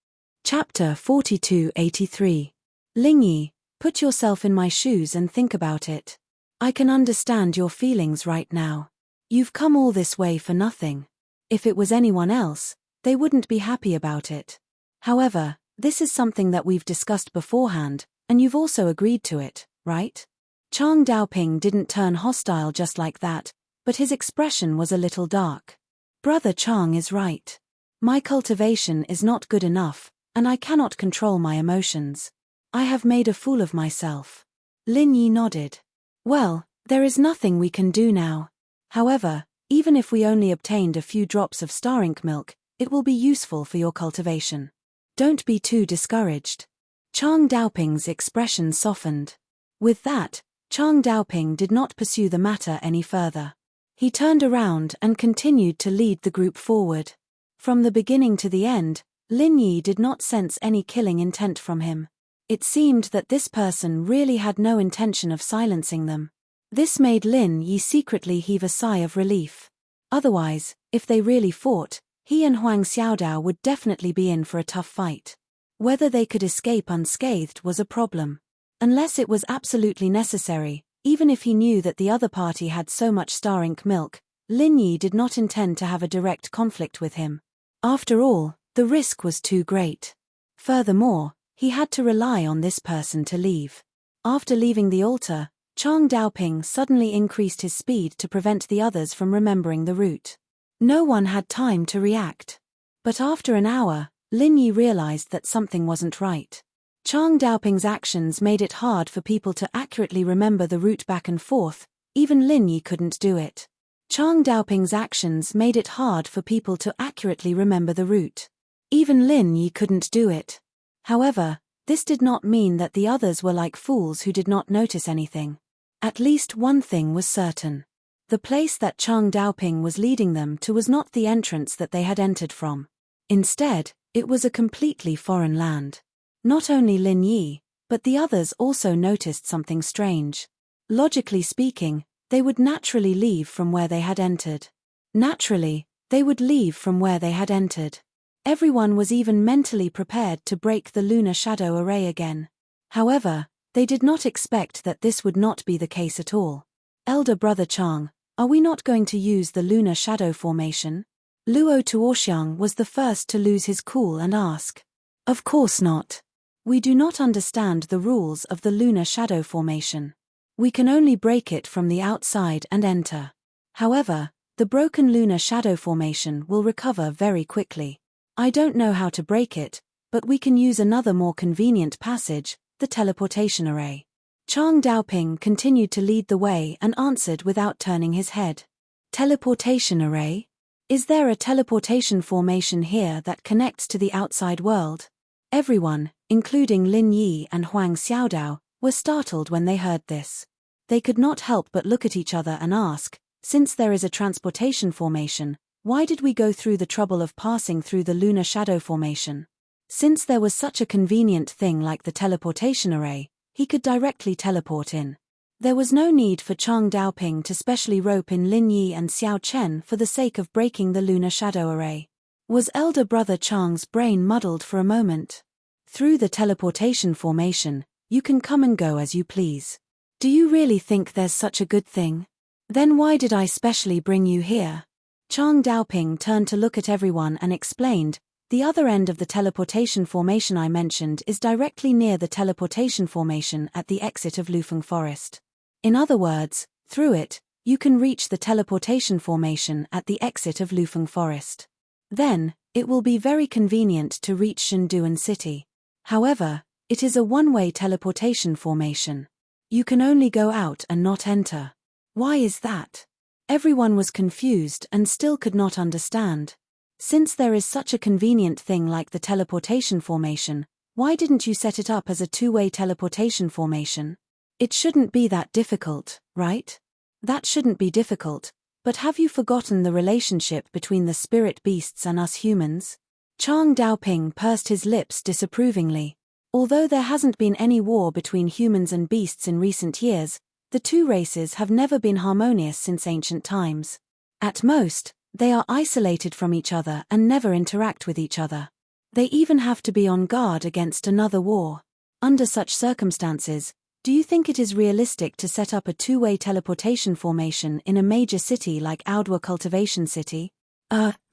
Chapter 4283. Lin Yi, put yourself in my shoes and think about it. I can understand your feelings right now. You've come all this way for nothing. If it was anyone else, they wouldn't be happy about it. However, this is something that we've discussed beforehand, and you've also agreed to it, right? Chang Daoping didn't turn hostile just like that, but his expression was a little dark. Brother Chang is right. My cultivation is not good enough, and I cannot control my emotions. I have made a fool of myself. Lin Yi nodded. Well, there is nothing we can do now. However, even if we only obtained a few drops of star ink milk, it will be useful for your cultivation. Don't be too discouraged. Chang Daoping's expression softened. With that, Chang Daoping did not pursue the matter any further. He turned around and continued to lead the group forward. From the beginning to the end, Lin Yi did not sense any killing intent from him. It seemed that this person really had no intention of silencing them. This made Lin Yi secretly heave a sigh of relief. Otherwise, if they really fought, he and Huang Xiaodao would definitely be in for a tough fight. Whether they could escape unscathed was a problem. Unless it was absolutely necessary, even if he knew that the other party had so much star ink milk, Lin Yi did not intend to have a direct conflict with him. After all, the risk was too great. Furthermore, he had to rely on this person to leave. After leaving the altar, Chang Daoping suddenly increased his speed to prevent the others from remembering the route. No one had time to react. But after an hour, Lin Yi realized that something wasn't right. Chang Daoping's actions made it hard for people to accurately remember the route back and forth. Even Lin Yi couldn't do it. Chang Daoping's actions made it hard for people to accurately remember the route. Even Lin Yi couldn't do it. However, this did not mean that the others were like fools who did not notice anything. At least one thing was certain. The place that Chang Daoping was leading them to was not the entrance that they had entered from. Instead, it was a completely foreign land. Not only Lin Yi, but the others also noticed something strange. Logically speaking, they would naturally leave from where they had entered. Naturally, they would leave from where they had entered. Everyone was even mentally prepared to break the lunar shadow array again. However, they did not expect that this would not be the case at all. Elder brother Chang, are we not going to use the lunar shadow formation? Luo Tuoxiang was the first to lose his cool and ask. Of course not. We do not understand the rules of the lunar shadow formation. We can only break it from the outside and enter. However, the broken lunar shadow formation will recover very quickly. I don't know how to break it, but we can use another more convenient passage, the teleportation array. Chang Daoping continued to lead the way and answered without turning his head. Teleportation array? Is there a teleportation formation here that connects to the outside world? Everyone, including Lin Yi and Huang Xiaodao, were startled when they heard this. They could not help but look at each other and ask, since there is a transportation formation, why did we go through the trouble of passing through the lunar shadow formation? Since there was such a convenient thing like the teleportation array, he could directly teleport in. There was no need for Chang Daoping to specially rope in Lin Yi and Xiao Chen for the sake of breaking the lunar shadow array. Was elder brother Chang's brain muddled for a moment? Through the teleportation formation, you can come and go as you please. Do you really think there's such a good thing? Then why did I specially bring you here? Chang Daoping turned to look at everyone and explained, the other end of the teleportation formation I mentioned is directly near the teleportation formation at the exit of Lufeng Forest. In other words, through it, you can reach the teleportation formation at the exit of Lufeng Forest. Then, it will be very convenient to reach Shenduan City. However, it is a one-way teleportation formation. You can only go out and not enter. Why is that? Everyone was confused and still could not understand. Since there is such a convenient thing like the teleportation formation, why didn't you set it up as a two-way teleportation formation? It shouldn't be that difficult, right? That shouldn't be difficult, but have you forgotten the relationship between the spirit beasts and us humans? Chang Daoping pursed his lips disapprovingly. Although there hasn't been any war between humans and beasts in recent years, the two races have never been harmonious since ancient times. At most, they are isolated from each other and never interact with each other. They even have to be on guard against another war. Under such circumstances, do you think it is realistic to set up a two-way teleportation formation in a major city like Audiobook Cultivation City?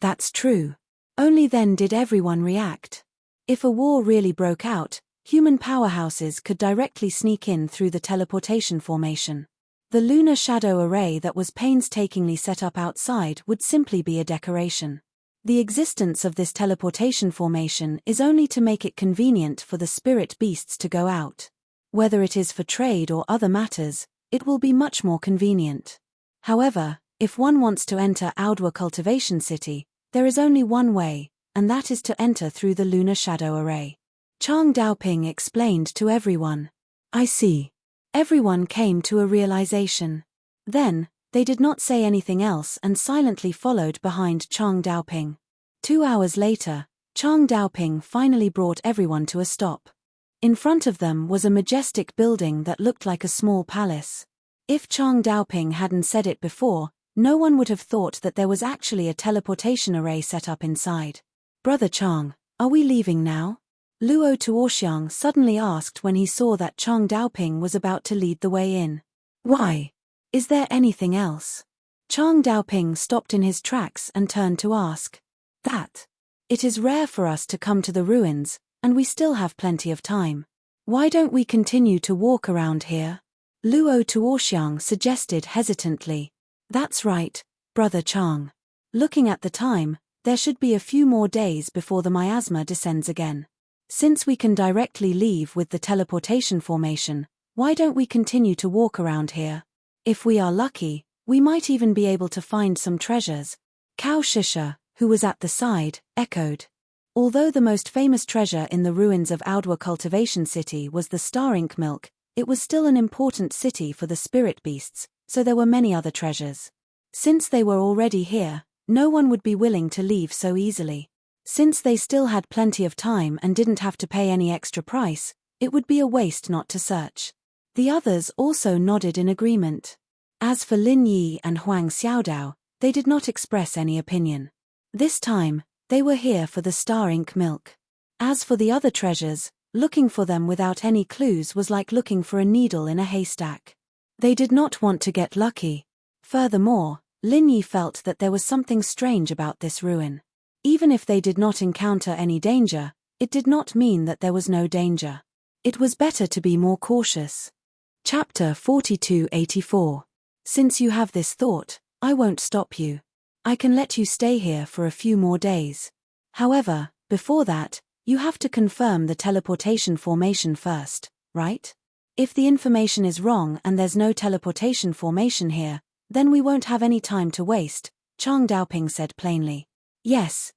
That's true. Only then did everyone react. If a war really broke out, human powerhouses could directly sneak in through the teleportation formation. The lunar shadow array that was painstakingly set up outside would simply be a decoration. The existence of this teleportation formation is only to make it convenient for the spirit beasts to go out. Whether it is for trade or other matters, it will be much more convenient. However, if one wants to enter Audiobook Cultivation City, there is only one way, and that is to enter through the lunar shadow array. Chang Daoping explained to everyone. I see. Everyone came to a realization. Then, they did not say anything else and silently followed behind Chang Daoping. 2 hours later, Chang Daoping finally brought everyone to a stop. In front of them was a majestic building that looked like a small palace. If Chang Daoping hadn't said it before, no one would have thought that there was actually a teleportation array set up inside. Brother Chang, are we leaving now? Luo Tuoxiang suddenly asked when he saw that Chang Daoping was about to lead the way in. Why? Is there anything else? Chang Daoping stopped in his tracks and turned to ask. That. It is rare for us to come to the ruins, and we still have plenty of time. Why don't we continue to walk around here? Luo Tuoxiang suggested hesitantly. That's right, Brother Chang. Looking at the time, there should be a few more days before the miasma descends again. Since we can directly leave with the teleportation formation, why don't we continue to walk around here? If we are lucky, we might even be able to find some treasures. Cow Shisha, who was at the side, echoed. Although the most famous treasure in the ruins of Audwa Cultivation City was the star ink milk, it was still an important city for the spirit beasts, so there were many other treasures. Since they were already here, no one would be willing to leave so easily. Since they still had plenty of time and didn't have to pay any extra price, it would be a waste not to search. The others also nodded in agreement. As for Lin Yi and Huang Xiaodao, they did not express any opinion. This time, they were here for the star ink milk. As for the other treasures, looking for them without any clues was like looking for a needle in a haystack. They did not want to get lucky. Furthermore, Lin Yi felt that there was something strange about this ruin. Even if they did not encounter any danger, it did not mean that there was no danger. It was better to be more cautious. Chapter 4284. Since you have this thought, I won't stop you. I can let you stay here for a few more days. However, before that, you have to confirm the teleportation formation first, right? If the information is wrong and there's no teleportation formation here, then we won't have any time to waste, Chang Daoping said plainly. Yes,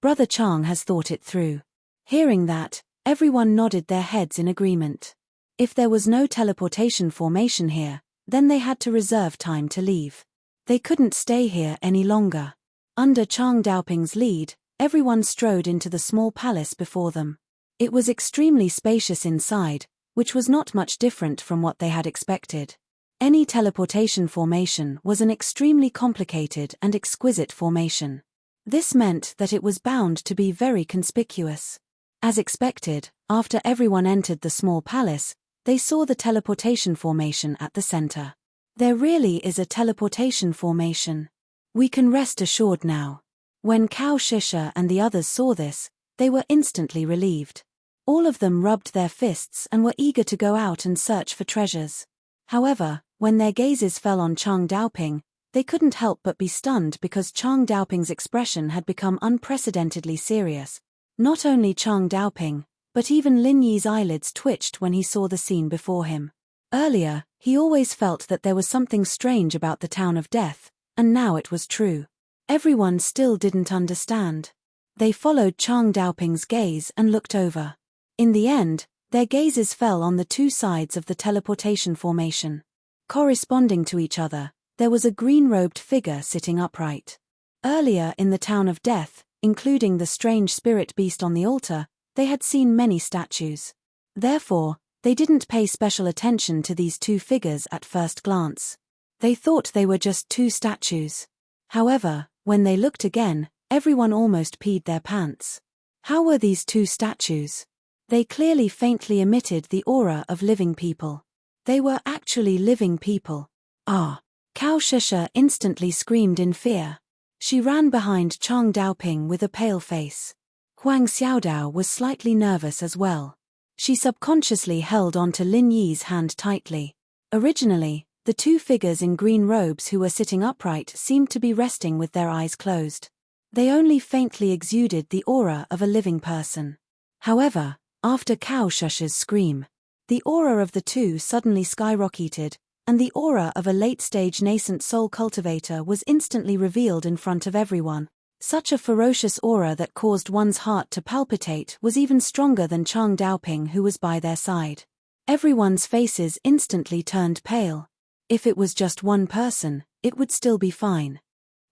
Brother Chang has thought it through. Hearing that, everyone nodded their heads in agreement. If there was no teleportation formation here, then they had to reserve time to leave. They couldn't stay here any longer. Under Chang Daoping's lead, everyone strode into the small palace before them. It was extremely spacious inside, which was not much different from what they had expected. Any teleportation formation was an extremely complicated and exquisite formation. This meant that it was bound to be very conspicuous. As expected, after everyone entered the small palace, they saw the teleportation formation at the center. There really is a teleportation formation. We can rest assured now. When Cow Shisha and the others saw this, they were instantly relieved. All of them rubbed their fists and were eager to go out and search for treasures. However, when their gazes fell on Chang Daoping, they couldn't help but be stunned because Chang Daoping's expression had become unprecedentedly serious. Not only Chang Daoping, but even Lin Yi's eyelids twitched when he saw the scene before him. Earlier, he always felt that there was something strange about the town of death, and now it was true. Everyone still didn't understand. They followed Chang Daoping's gaze and looked over. In the end, their gazes fell on the two sides of the teleportation formation. Corresponding to each other, there was a green-robed figure sitting upright. Earlier in the town of death, including the strange spirit beast on the altar, they had seen many statues. Therefore, they didn't pay special attention to these two figures at first glance. They thought they were just two statues. However, when they looked again, everyone almost peed their pants. How were these two statues? They clearly faintly emitted the aura of living people. They were actually living people. Ah! Cow Shisha instantly screamed in fear. She ran behind Chang Daoping with a pale face. Huang Xiaodao was slightly nervous as well. She subconsciously held onto Lin Yi's hand tightly. Originally, the two figures in green robes who were sitting upright seemed to be resting with their eyes closed. They only faintly exuded the aura of a living person. However, after Cow Shisha's scream, the aura of the two suddenly skyrocketed, and the aura of a late-stage nascent soul cultivator was instantly revealed in front of everyone. Such a ferocious aura that caused one's heart to palpitate was even stronger than Chang Daoping, who was by their side. Everyone's faces instantly turned pale. If it was just one person, it would still be fine.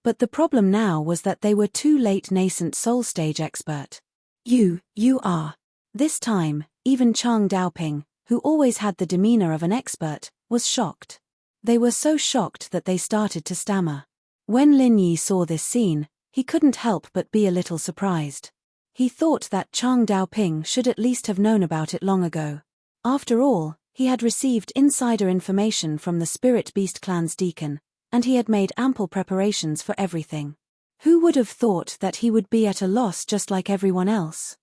But the problem now was that they were two late nascent soul stage expert. You are. This time, even Chang Daoping, who always had the demeanor of an expert, was shocked. They were so shocked that they started to stammer. When Lin Yi saw this scene, he couldn't help but be a little surprised. He thought that Chang Daoping should at least have known about it long ago. After all, he had received insider information from the Spirit Beast clan's deacon, and he had made ample preparations for everything. Who would have thought that he would be at a loss just like everyone else?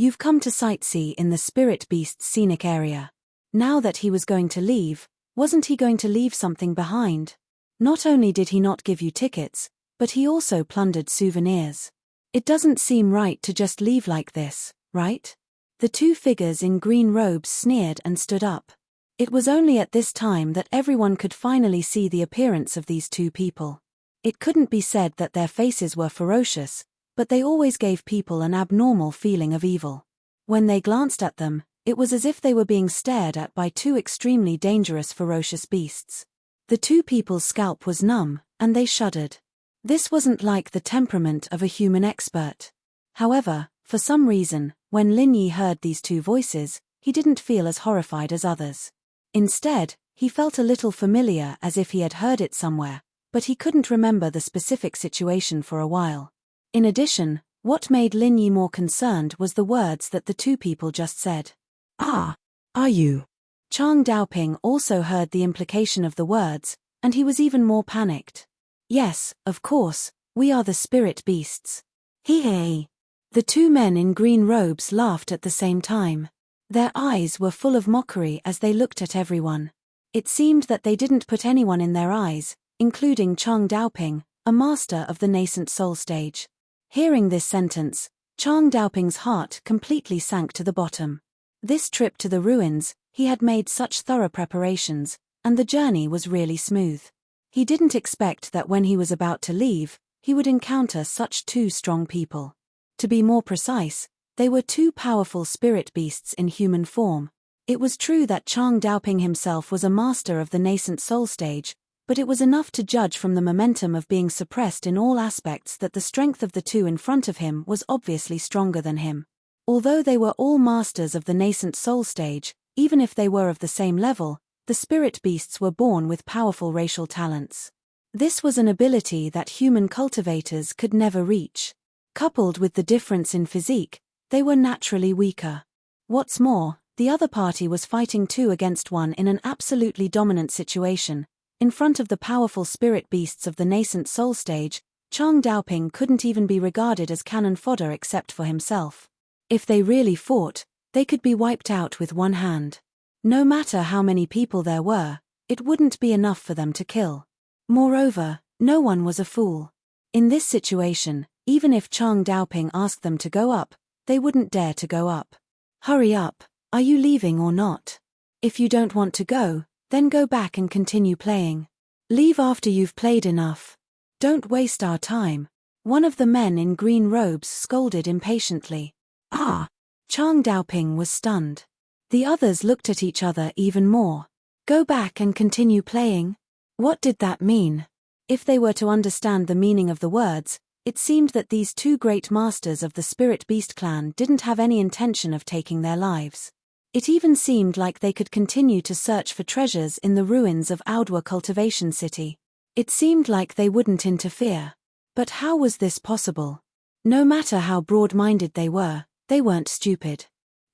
You've come to sightsee in the Spirit Beast's scenic area. Now that he was going to leave, wasn't he going to leave something behind? Not only did he not give you tickets, but he also plundered souvenirs. It doesn't seem right to just leave like this, right? The two figures in green robes sneered and stood up. It was only at this time that everyone could finally see the appearance of these two people. It couldn't be said that their faces were ferocious, but they always gave people an abnormal feeling of evil. When they glanced at them, it was as if they were being stared at by two extremely dangerous ferocious beasts. The two people's scalp was numb, and they shuddered. This wasn't like the temperament of a human expert. However, for some reason, when Lin Yi heard these two voices, he didn't feel as horrified as others. Instead, he felt a little familiar, as if he had heard it somewhere, but he couldn't remember the specific situation for a while. In addition, what made Lin Yi more concerned was the words that the two people just said. "Ah, are you?" Chang Daoping also heard the implication of the words, and he was even more panicked. "Yes, of course, we are the spirit beasts." Hee. The two men in green robes laughed at the same time. Their eyes were full of mockery as they looked at everyone. It seemed that they didn't put anyone in their eyes, including Chang Daoping, a master of the nascent soul stage. Hearing this sentence, Chang Daoping's heart completely sank to the bottom. This trip to the ruins, he had made such thorough preparations, and the journey was really smooth. He didn't expect that when he was about to leave, he would encounter such two strong people. To be more precise, they were two powerful spirit beasts in human form. It was true that Chang Daoping himself was a master of the nascent soul stage, but it was enough to judge from the momentum of being suppressed in all aspects that the strength of the two in front of him was obviously stronger than him. Although they were all masters of the nascent soul stage, even if they were of the same level, the spirit beasts were born with powerful racial talents. This was an ability that human cultivators could never reach. Coupled with the difference in physique, they were naturally weaker. What's more, the other party was fighting 2 against 1 in an absolutely dominant situation. In front of the powerful spirit beasts of the nascent soul stage, Chang Daoping couldn't even be regarded as cannon fodder except for himself. If they really fought, they could be wiped out with one hand. No matter how many people there were, it wouldn't be enough for them to kill. Moreover, no one was a fool. In this situation, even if Chang Daoping asked them to go up, they wouldn't dare to go up. "Hurry up, are you leaving or not? If you don't want to go, then go back and continue playing. Leave after you've played enough. Don't waste our time," one of the men in green robes scolded impatiently. "Ah!" Chang Daoping was stunned. The others looked at each other even more. Go back and continue playing? What did that mean? If they were to understand the meaning of the words, it seemed that these two great masters of the Spirit Beast clan didn't have any intention of taking their lives. It even seemed like they could continue to search for treasures in the ruins of Audiobook Cultivation City. It seemed like they wouldn't interfere. But how was this possible? No matter how broad-minded they weren't stupid.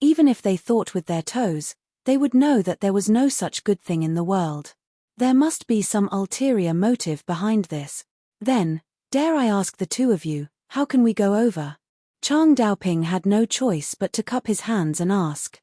Even if they thought with their toes, they would know that there was no such good thing in the world. There must be some ulterior motive behind this. Then, dare I ask the two of you, how can we go over? Chang Daoping had no choice but to cup his hands and ask.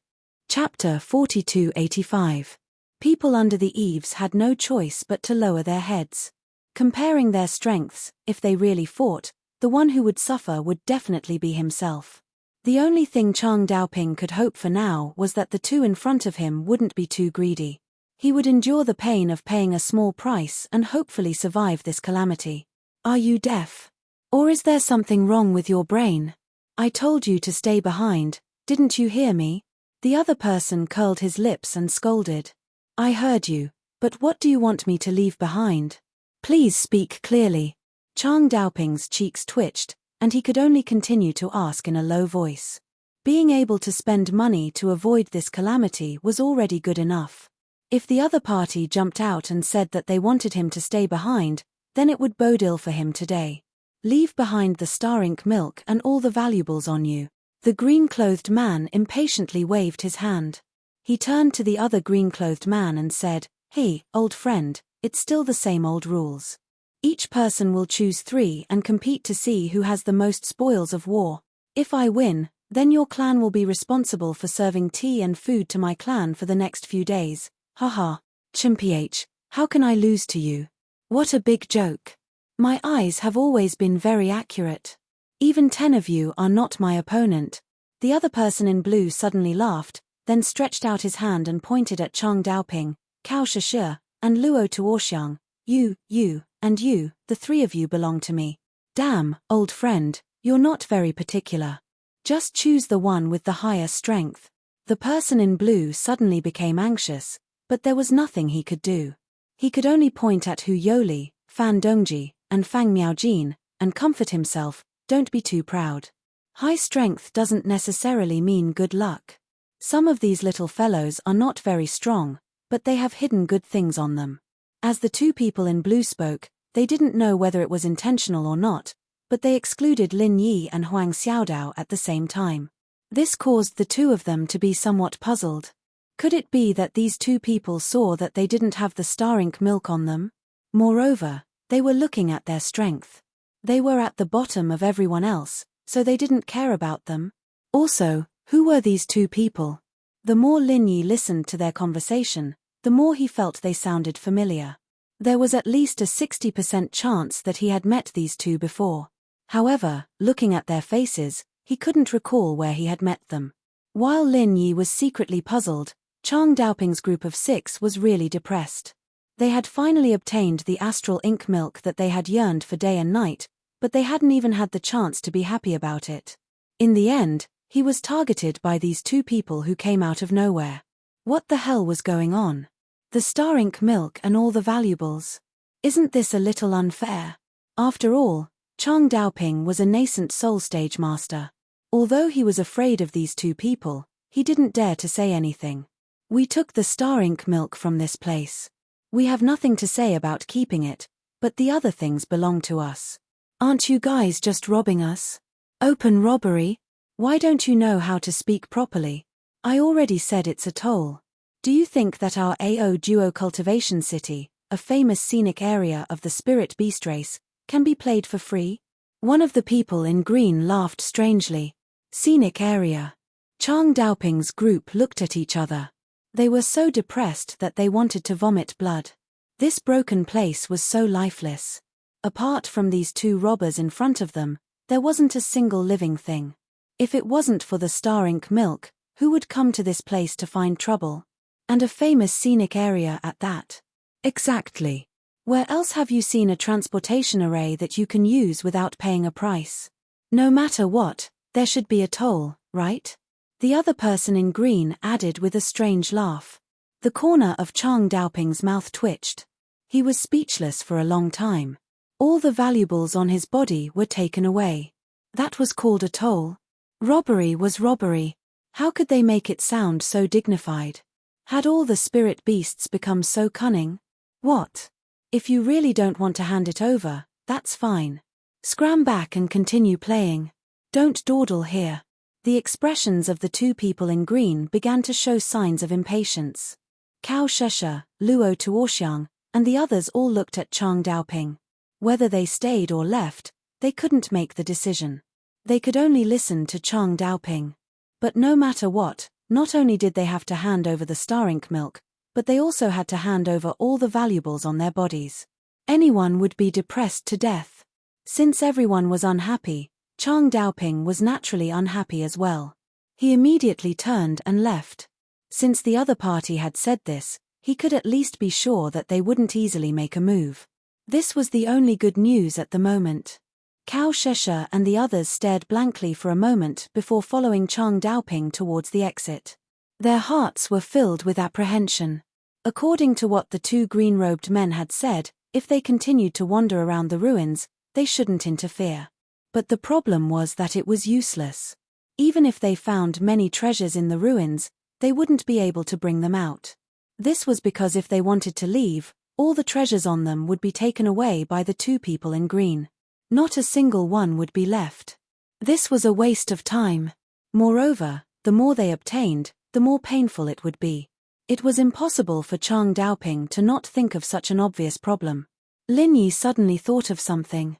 Chapter 4285. People under the eaves had no choice but to lower their heads. Comparing their strengths, if they really fought, the one who would suffer would definitely be himself. The only thing Chang Daoping could hope for now was that the two in front of him wouldn't be too greedy. He would endure the pain of paying a small price and hopefully survive this calamity. Are you deaf? Or is there something wrong with your brain? I told you to stay behind, didn't you hear me? The other person curled his lips and scolded. I heard you, but what do you want me to leave behind? Please speak clearly. Chang Daoping's cheeks twitched, and he could only continue to ask in a low voice. Being able to spend money to avoid this calamity was already good enough. If the other party jumped out and said that they wanted him to stay behind, then it would bode ill for him today. Leave behind the star ink milk and all the valuables on you. The green-clothed man impatiently waved his hand. He turned to the other green-clothed man and said, Hey, old friend, it's still the same old rules. Each person will choose 3 and compete to see who has the most spoils of war. If I win, then your clan will be responsible for serving tea and food to my clan for the next few days. Haha. Chimph, how can I lose to you? What a big joke. My eyes have always been very accurate. Even 10 of you are not my opponent. The other person in blue suddenly laughed, then stretched out his hand and pointed at Chang Daoping, Cao Shishir, and Luo Tuoxiang. You, and you, the three of you belong to me. Damn, old friend, you're not very particular. Just choose the one with the higher strength. The person in blue suddenly became anxious, but there was nothing he could do. He could only point at Hu Yoli, Fan Dongji, and Fang Miaojin, and comfort himself, don't be too proud. High strength doesn't necessarily mean good luck. Some of these little fellows are not very strong, but they have hidden good things on them. As the two people in blue spoke, they didn't know whether it was intentional or not, but they excluded Lin Yi and Huang Xiaodao at the same time. This caused the two of them to be somewhat puzzled. Could it be that these two people saw that they didn't have the star ink milk on them? Moreover, they were looking at their strength. They were at the bottom of everyone else, so they didn't care about them. Also, who were these two people? The more Lin Yi listened to their conversation, the more he felt they sounded familiar. There was at least a 60% chance that he had met these two before. However, looking at their faces, he couldn't recall where he had met them. While Lin Yi was secretly puzzled, Chang Daoping's group of 6 was really depressed. They had finally obtained the astral ink milk that they had yearned for day and night, but they hadn't even had the chance to be happy about it. In the end, he was targeted by these two people who came out of nowhere. What the hell was going on? The star ink milk and all the valuables. Isn't this a little unfair? After all, Chang Daoping was a nascent soul stage master. Although he was afraid of these two people, he didn't dare to say anything. We took the star ink milk from this place. We have nothing to say about keeping it, but the other things belong to us. Aren't you guys just robbing us? Open robbery? Why don't you know how to speak properly? I already said it's a toll. Do you think that our AO Duo Cultivation City, a famous scenic area of the spirit beast race, can be played for free? One of the people in green laughed strangely. Scenic area. Chang Daoping's group looked at each other. They were so depressed that they wanted to vomit blood. This broken place was so lifeless. Apart from these two robbers in front of them, there wasn't a single living thing. If it wasn't for the star ink milk, who would come to this place to find trouble? And a famous scenic area at that. Exactly. Where else have you seen a transportation array that you can use without paying a price? No matter what, there should be a toll, right? The other person in green added with a strange laugh. The corner of Chang Daoping's mouth twitched. He was speechless for a long time. All the valuables on his body were taken away. That was called a toll. Robbery was robbery. How could they make it sound so dignified? Had all the spirit beasts become so cunning? What? If you really don't want to hand it over, that's fine. Scram back and continue playing. Don't dawdle here. The expressions of the two people in green began to show signs of impatience. Cao Shesha, Luo Tuoxiang, and the others all looked at Chang Daoping. Whether they stayed or left, they couldn't make the decision. They could only listen to Chang Daoping. But no matter what, not only did they have to hand over the star ink milk, but they also had to hand over all the valuables on their bodies. Anyone would be depressed to death. Since everyone was unhappy, Chang Daoping was naturally unhappy as well. He immediately turned and left. Since the other party had said this, he could at least be sure that they wouldn't easily make a move. This was the only good news at the moment. Cao Shesha and the others stared blankly for a moment before following Chang Daoping towards the exit. Their hearts were filled with apprehension. According to what the two green-robed men had said, if they continued to wander around the ruins, they shouldn't interfere. But the problem was that it was useless. Even if they found many treasures in the ruins, they wouldn't be able to bring them out. This was because if they wanted to leave, all the treasures on them would be taken away by the two people in green. Not a single one would be left. This was a waste of time. Moreover, the more they obtained, the more painful it would be. It was impossible for Chang Daoping to not think of such an obvious problem. Lin Yi suddenly thought of something.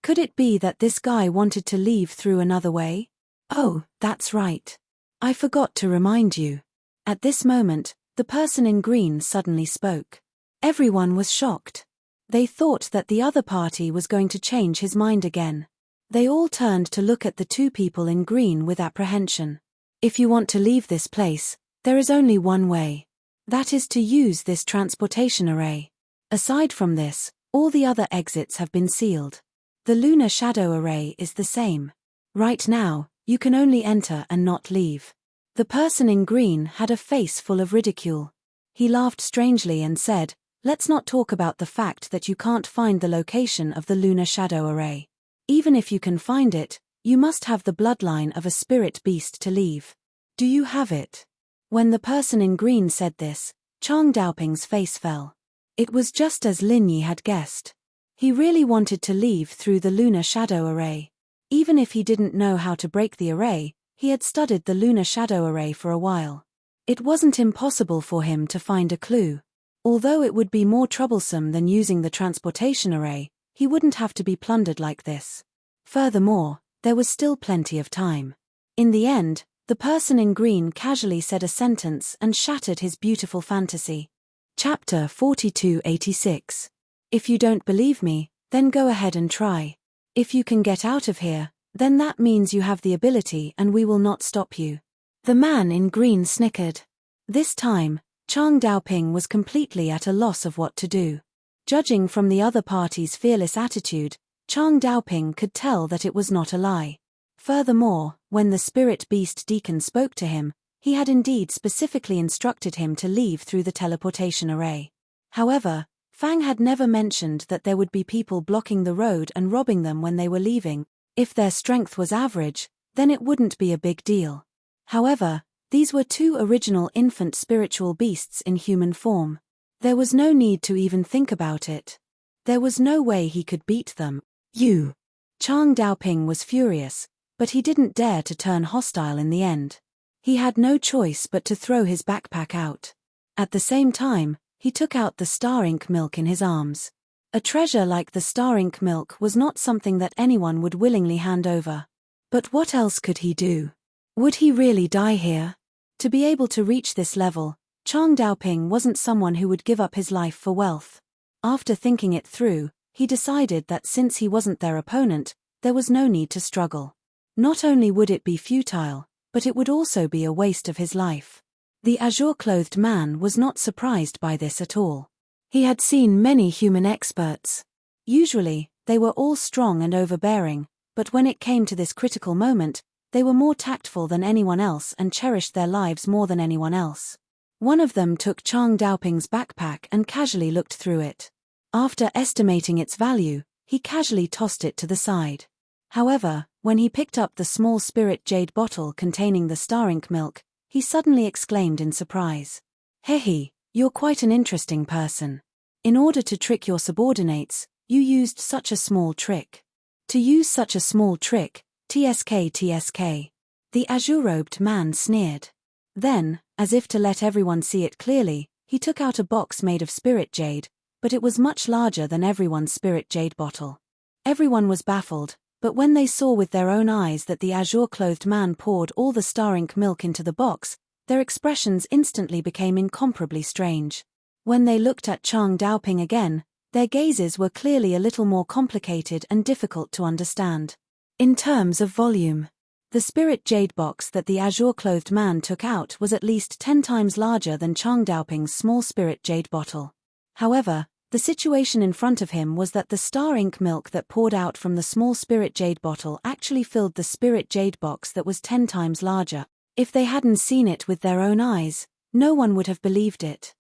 Could it be that this guy wanted to leave through another way? Oh, that's right. I forgot to remind you. At this moment, the person in green suddenly spoke. Everyone was shocked. They thought that the other party was going to change his mind again. They all turned to look at the two people in green with apprehension. If you want to leave this place, there is only one way. That is to use this transportation array. Aside from this, all the other exits have been sealed. The lunar shadow array is the same. Right now, you can only enter and not leave. The person in green had a face full of ridicule. He laughed strangely and said, "Let's not talk about the fact that you can't find the location of the lunar shadow array. Even if you can find it, you must have the bloodline of a spirit beast to leave. Do you have it?" When the person in green said this, Chang Daoping's face fell. It was just as Lin Yi had guessed. He really wanted to leave through the lunar shadow array. Even if he didn't know how to break the array, he had studied the lunar shadow array for a while. It wasn't impossible for him to find a clue. Although it would be more troublesome than using the transportation array, he wouldn't have to be plundered like this. Furthermore, there was still plenty of time. In the end, the person in green casually said a sentence and shattered his beautiful fantasy. Chapter 4286. If you don't believe me, then go ahead and try. If you can get out of here, then that means you have the ability and we will not stop you. The man in green snickered. This time, Chang Daoping was completely at a loss of what to do. Judging from the other party's fearless attitude, Chang Daoping could tell that it was not a lie. Furthermore, when the spirit beast deacon spoke to him, he had indeed specifically instructed him to leave through the teleportation array. However, Fang had never mentioned that there would be people blocking the road and robbing them when they were leaving. If their strength was average, then it wouldn't be a big deal. However, these were two original infant spiritual beasts in human form. There was no need to even think about it. There was no way he could beat them. You! Chang Daoping was furious, but he didn't dare to turn hostile in the end. He had no choice but to throw his backpack out. At the same time, he took out the star ink milk in his arms. A treasure like the star ink milk was not something that anyone would willingly hand over. But what else could he do? Would he really die here? To be able to reach this level, Chang Daoping wasn't someone who would give up his life for wealth. After thinking it through, he decided that since he wasn't their opponent, there was no need to struggle. Not only would it be futile, but it would also be a waste of his life. The azure-clothed man was not surprised by this at all. He had seen many human experts. Usually, they were all strong and overbearing, but when it came to this critical moment, they were more tactful than anyone else and cherished their lives more than anyone else. One of them took Chang Daoping's backpack and casually looked through it. After estimating its value, he casually tossed it to the side. However, when he picked up the small spirit jade bottle containing the star ink milk, he suddenly exclaimed in surprise. "Hehe, you're quite an interesting person. In order to trick your subordinates, you used such a small trick. To use such a small trick, TSK. The azure-robed man sneered. Then, as if to let everyone see it clearly, he took out a box made of spirit jade, but it was much larger than everyone's spirit jade bottle. Everyone was baffled, but when they saw with their own eyes that the azure-clothed man poured all the star ink milk into the box, their expressions instantly became incomparably strange. When they looked at Chang Daoping again, their gazes were clearly a little more complicated and difficult to understand. In terms of volume, the spirit jade box that the azure-clothed man took out was at least 10 times larger than Chang Daoping's small spirit jade bottle. However, the situation in front of him was that the star ink milk that poured out from the small spirit jade bottle actually filled the spirit jade box that was 10 times larger. If they hadn't seen it with their own eyes, no one would have believed it.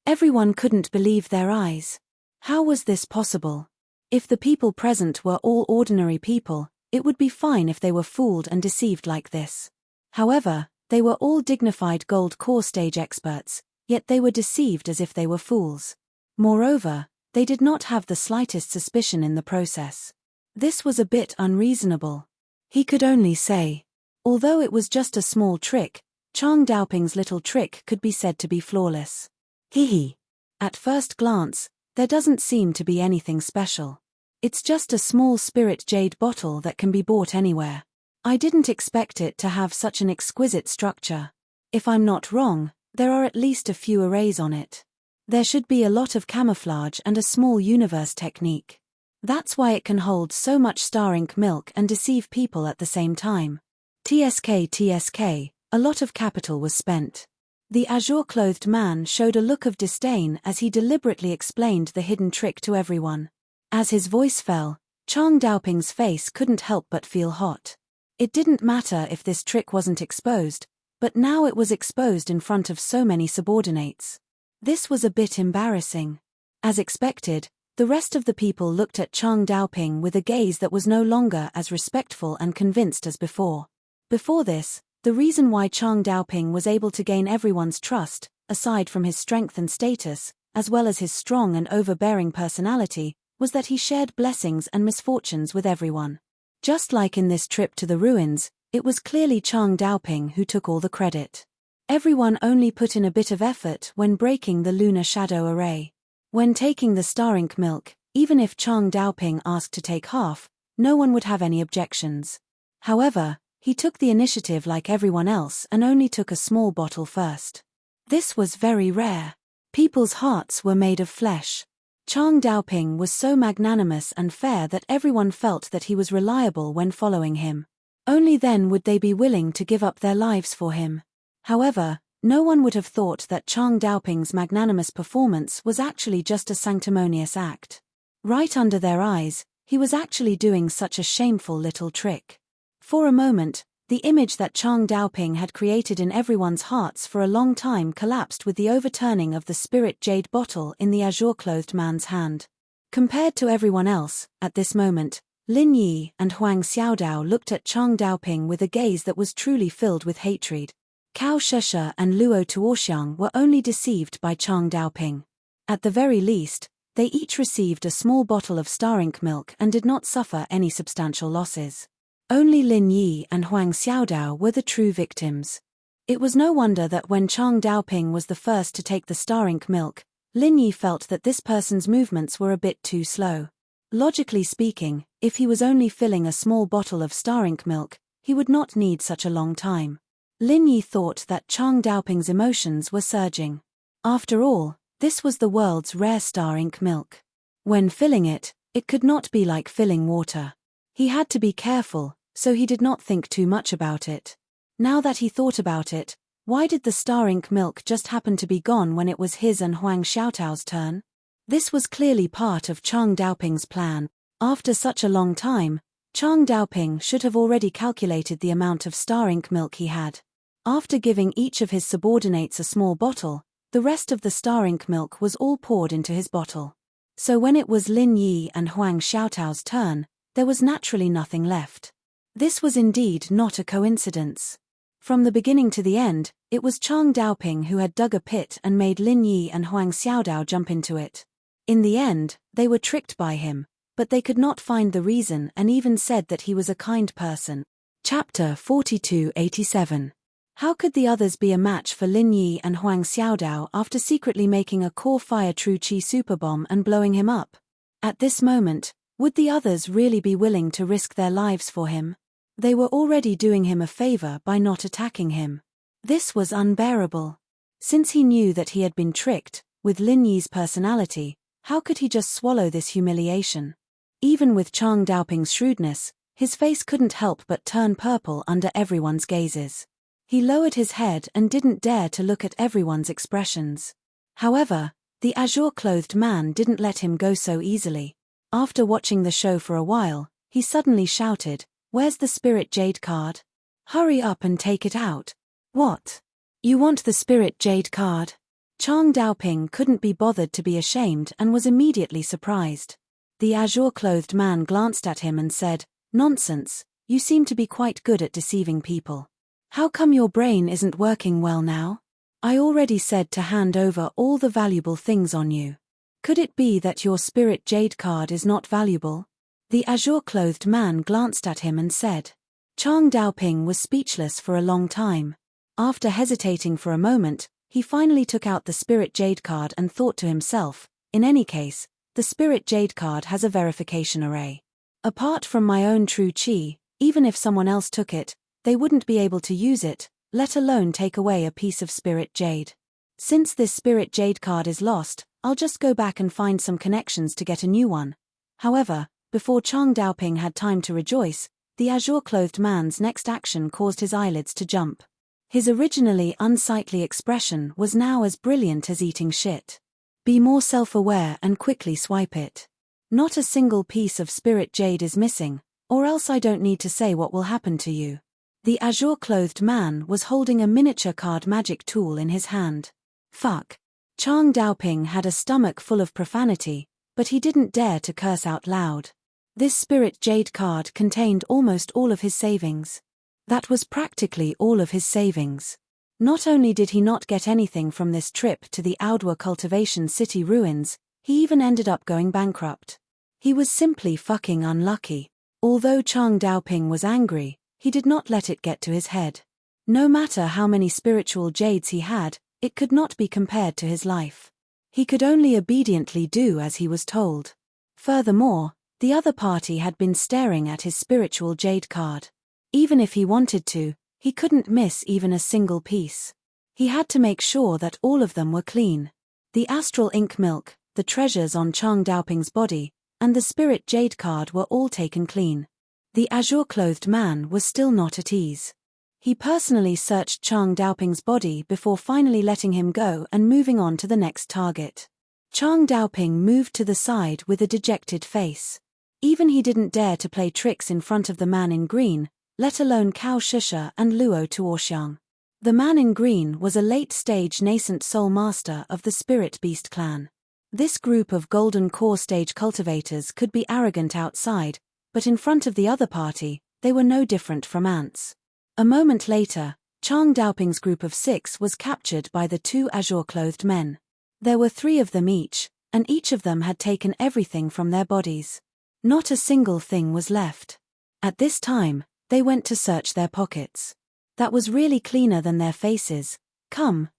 Everyone couldn't believe their eyes. How was this possible? If the people present were all ordinary people, it would be fine if they were fooled and deceived like this. However, they were all dignified gold core stage experts, yet they were deceived as if they were fools. Moreover, they did not have the slightest suspicion in the process. This was a bit unreasonable. He could only say. Although it was just a small trick, Chang Daoping's little trick could be said to be flawless. Hehe. At first glance, there doesn't seem to be anything special. It's just a small spirit jade bottle that can be bought anywhere. I didn't expect it to have such an exquisite structure. If I'm not wrong, there are at least a few arrays on it. There should be a lot of camouflage and a small universe technique. That's why it can hold so much star ink milk and deceive people at the same time. TSK, A lot of capital was spent. The azure-clothed man showed a look of disdain as he deliberately explained the hidden trick to everyone. As his voice fell, Chang Daoping's face couldn't help but feel hot. It didn't matter if this trick wasn't exposed, but now it was exposed in front of so many subordinates. This was a bit embarrassing. As expected, the rest of the people looked at Chang Daoping with a gaze that was no longer as respectful and convinced as before. Before this, the reason why Chang Daoping was able to gain everyone's trust, aside from his strength and status, as well as his strong and overbearing personality, was that he shared blessings and misfortunes with everyone. Just like in this trip to the ruins, it was clearly Chang Daoping who took all the credit. Everyone only put in a bit of effort when breaking the lunar shadow array. When taking the star ink milk, even if Chang Daoping asked to take half, no one would have any objections. However, he took the initiative like everyone else and only took a small bottle first. This was very rare. People's hearts were made of flesh. Chang Daoping was so magnanimous and fair that everyone felt that he was reliable when following him. Only then would they be willing to give up their lives for him. However, no one would have thought that Chang Daoping's magnanimous performance was actually just a sanctimonious act. Right under their eyes, he was actually doing such a shameful little trick. For a moment, the image that Chang Daoping had created in everyone's hearts for a long time collapsed with the overturning of the spirit jade bottle in the azure-clothed man's hand. Compared to everyone else, at this moment, Lin Yi and Huang Xiaodao looked at Chang Daoping with a gaze that was truly filled with hatred. Cao Sheshe and Luo Tuoxiang were only deceived by Chang Daoping. At the very least, they each received a small bottle of star ink milk and did not suffer any substantial losses. Only Lin Yi and Huang Xiaodao were the true victims. It was no wonder that when Chang Daoping was the first to take the star ink milk, Lin Yi felt that this person's movements were a bit too slow. Logically speaking, if he was only filling a small bottle of star ink milk, he would not need such a long time. Lin Yi thought that Chang Daoping's emotions were surging. After all, this was the world's rare star ink milk. When filling it, it could not be like filling water. He had to be careful, so he did not think too much about it. Now that he thought about it, why did the star ink milk just happen to be gone when it was his and Huang Xiaotao's turn? This was clearly part of Chang Daoping's plan. After such a long time, Chang Daoping should have already calculated the amount of star ink milk he had. After giving each of his subordinates a small bottle, the rest of the star ink milk was all poured into his bottle. So when it was Lin Yi and Huang Xiaotao's turn, there was naturally nothing left. This was indeed not a coincidence. From the beginning to the end, it was Chang Daoping who had dug a pit and made Lin Yi and Huang Xiaodao jump into it. In the end, they were tricked by him, but they could not find the reason and even said that he was a kind person. Chapter 4287. How could the others be a match for Lin Yi and Huang Xiaodao after secretly making a core fire true chi superbomb and blowing him up? At this moment, would the others really be willing to risk their lives for him? They were already doing him a favor by not attacking him. This was unbearable. Since he knew that he had been tricked, with Lin Yi's personality, how could he just swallow this humiliation? Even with Chang Daoping's shrewdness, his face couldn't help but turn purple under everyone's gazes. He lowered his head and didn't dare to look at everyone's expressions. However, the azure-clothed man didn't let him go so easily. After watching the show for a while, he suddenly shouted, "Where's the spirit jade card? Hurry up and take it out." "What? You want the spirit jade card?" Chang Daoping couldn't be bothered to be ashamed and was immediately surprised. The azure-clothed man glanced at him and said, "Nonsense, you seem to be quite good at deceiving people. How come your brain isn't working well now? I already said to hand over all the valuable things on you. Could it be that your spirit jade card is not valuable?" The azure-clothed man glanced at him and said. Chang Daoping was speechless for a long time. After hesitating for a moment, he finally took out the spirit jade card and thought to himself, in any case, the spirit jade card has a verification array. Apart from my own true chi, even if someone else took it, they wouldn't be able to use it, let alone take away a piece of spirit jade. Since this spirit jade card is lost, I'll just go back and find some connections to get a new one. However, before Chang Daoping had time to rejoice, the azure-clothed man's next action caused his eyelids to jump. His originally unsightly expression was now as brilliant as eating shit. Be more self-aware and quickly swipe it. Not a single piece of spirit jade is missing, or else I don't need to say what will happen to you. The azure-clothed man was holding a miniature card magic tool in his hand. Fuck. Chang Daoping had a stomach full of profanity, but he didn't dare to curse out loud. This spirit jade card contained almost all of his savings. That was practically all of his savings. Not only did he not get anything from this trip to the Audiobook cultivation city ruins, he even ended up going bankrupt. He was simply fucking unlucky. Although Chang Daoping was angry, he did not let it get to his head. No matter how many spiritual jades he had, it could not be compared to his life. He could only obediently do as he was told. Furthermore, the other party had been staring at his spiritual jade card. Even if he wanted to, he couldn't miss even a single piece. He had to make sure that all of them were clean. The astral ink milk, the treasures on Chang Daoping's body, and the spirit jade card were all taken clean. The azure-clothed man was still not at ease. He personally searched Chang Daoping's body before finally letting him go and moving on to the next target. Chang Daoping moved to the side with a dejected face. Even he didn't dare to play tricks in front of the man in green, let alone Cao Shisha and Luo Tuoxiang. The man in green was a late-stage nascent soul master of the Spirit Beast clan. This group of golden core stage cultivators could be arrogant outside, but in front of the other party, they were no different from ants. A moment later, Chang Daoping's group of 6 was captured by the 2 azure-clothed men. There were 3 of them each, and each of them had taken everything from their bodies. Not a single thing was left. At this time, they went to search their pockets. That was really cleaner than their faces. Come,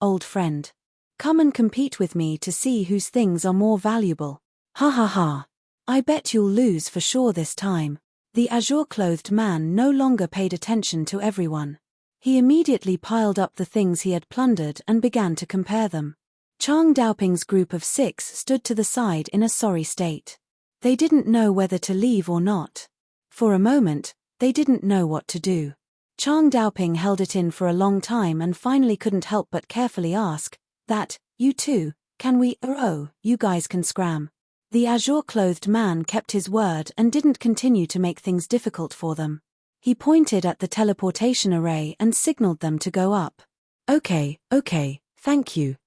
old friend. Come and compete with me to see whose things are more valuable. Ha ha ha. I bet you'll lose for sure this time. The azure-clothed man no longer paid attention to everyone. He immediately piled up the things he had plundered and began to compare them. Chang Daoping's group of 6 stood to the side in a sorry state. They didn't know whether to leave or not. For a moment, they didn't know what to do. Chang Daoping held it in for a long time and finally couldn't help but carefully ask, "That, you two, can we, oh, you guys can scram." The azure-clothed man kept his word and didn't continue to make things difficult for them. He pointed at the teleportation array and signaled them to go up. Okay, thank you.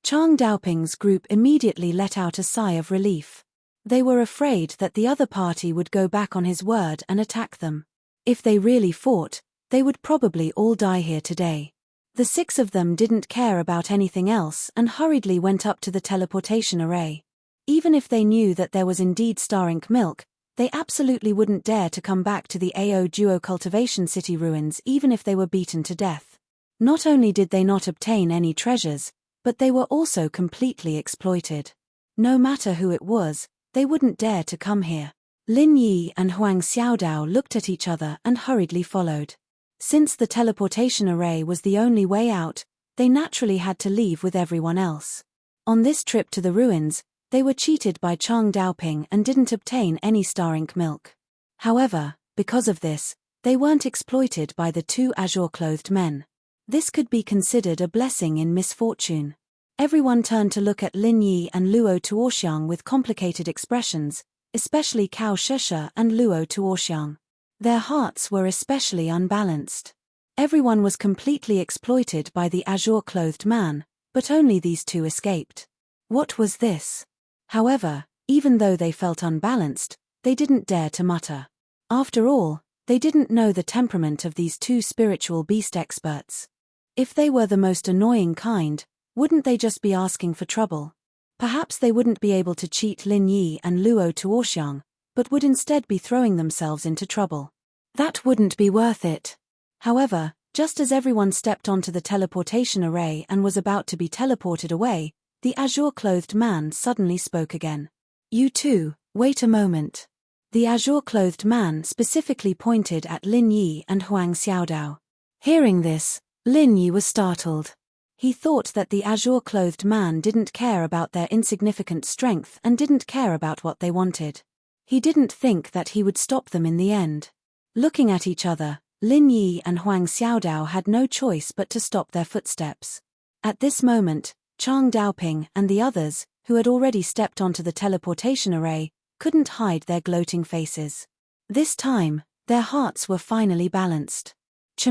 Chang Daoping's group immediately let out a sigh of relief. They were afraid that the other party would go back on his word and attack them. If they really fought, they would probably all die here today. The 6 of them didn't care about anything else and hurriedly went up to the teleportation array. Even if they knew that there was indeed star ink milk, they absolutely wouldn't dare to come back to the Ao Duo cultivation city ruins even if they were beaten to death. Not only did they not obtain any treasures, but they were also completely exploited. No matter who it was, they wouldn't dare to come here. Lin Yi and Huang Xiaodao looked at each other and hurriedly followed. Since the teleportation array was the only way out, they naturally had to leave with everyone else. On this trip to the ruins, they were cheated by Chang Daoping and didn't obtain any star ink milk. However, because of this, they weren't exploited by the 2 azure-clothed men. This could be considered a blessing in misfortune. Everyone turned to look at Lin Yi and Luo Tuoxiang with complicated expressions, especially Cao Shisha and Luo Tuoxiang. Their hearts were especially unbalanced. Everyone was completely exploited by the azure-clothed man, but only these 2 escaped. What was this? However, even though they felt unbalanced, they didn't dare to mutter. After all, they didn't know the temperament of these 2 spiritual beast experts. If they were the most annoying kind, wouldn't they just be asking for trouble? Perhaps they wouldn't be able to cheat Lin Yi and Luo Tuoxiang, but would instead be throwing themselves into trouble. That wouldn't be worth it. However, just as everyone stepped onto the teleportation array and was about to be teleported away, the azure-clothed man suddenly spoke again. "You two, wait a moment." The azure-clothed man specifically pointed at Lin Yi and Huang Xiaodao. Hearing this, Lin Yi was startled. He thought that the azure-clothed man didn't care about their insignificant strength and didn't care about what they wanted. He didn't think that he would stop them in the end. Looking at each other, Lin Yi and Huang Xiaodao had no choice but to stop their footsteps. At this moment, Chang Daoping and the others, who had already stepped onto the teleportation array, couldn't hide their gloating faces. This time, their hearts were finally balanced. "Ch,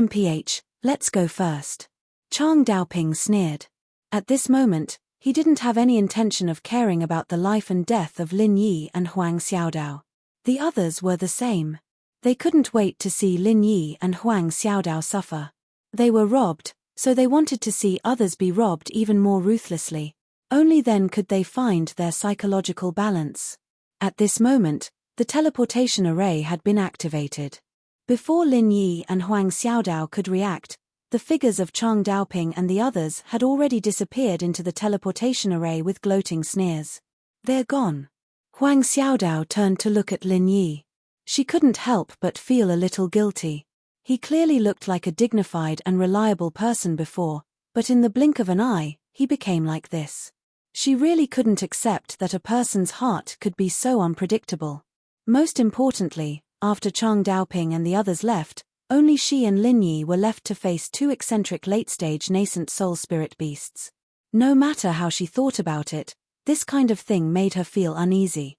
let's go first." Chang Daoping sneered. At this moment, he didn't have any intention of caring about the life and death of Lin Yi and Huang Xiaodao. The others were the same. They couldn't wait to see Lin Yi and Huang Xiaodao suffer. They were robbed, so they wanted to see others be robbed even more ruthlessly. Only then could they find their psychological balance. At this moment, the teleportation array had been activated. Before Lin Yi and Huang Xiaodao could react, the figures of Chang Daoping and the others had already disappeared into the teleportation array with gloating sneers. "They're gone." Huang Xiaodao turned to look at Lin Yi. She couldn't help but feel a little guilty. He clearly looked like a dignified and reliable person before, but in the blink of an eye, he became like this. She really couldn't accept that a person's heart could be so unpredictable. Most importantly, after Chang Daoping and the others left, only she and Lin Yi were left to face two eccentric late-stage nascent soul spirit beasts. No matter how she thought about it, this kind of thing made her feel uneasy.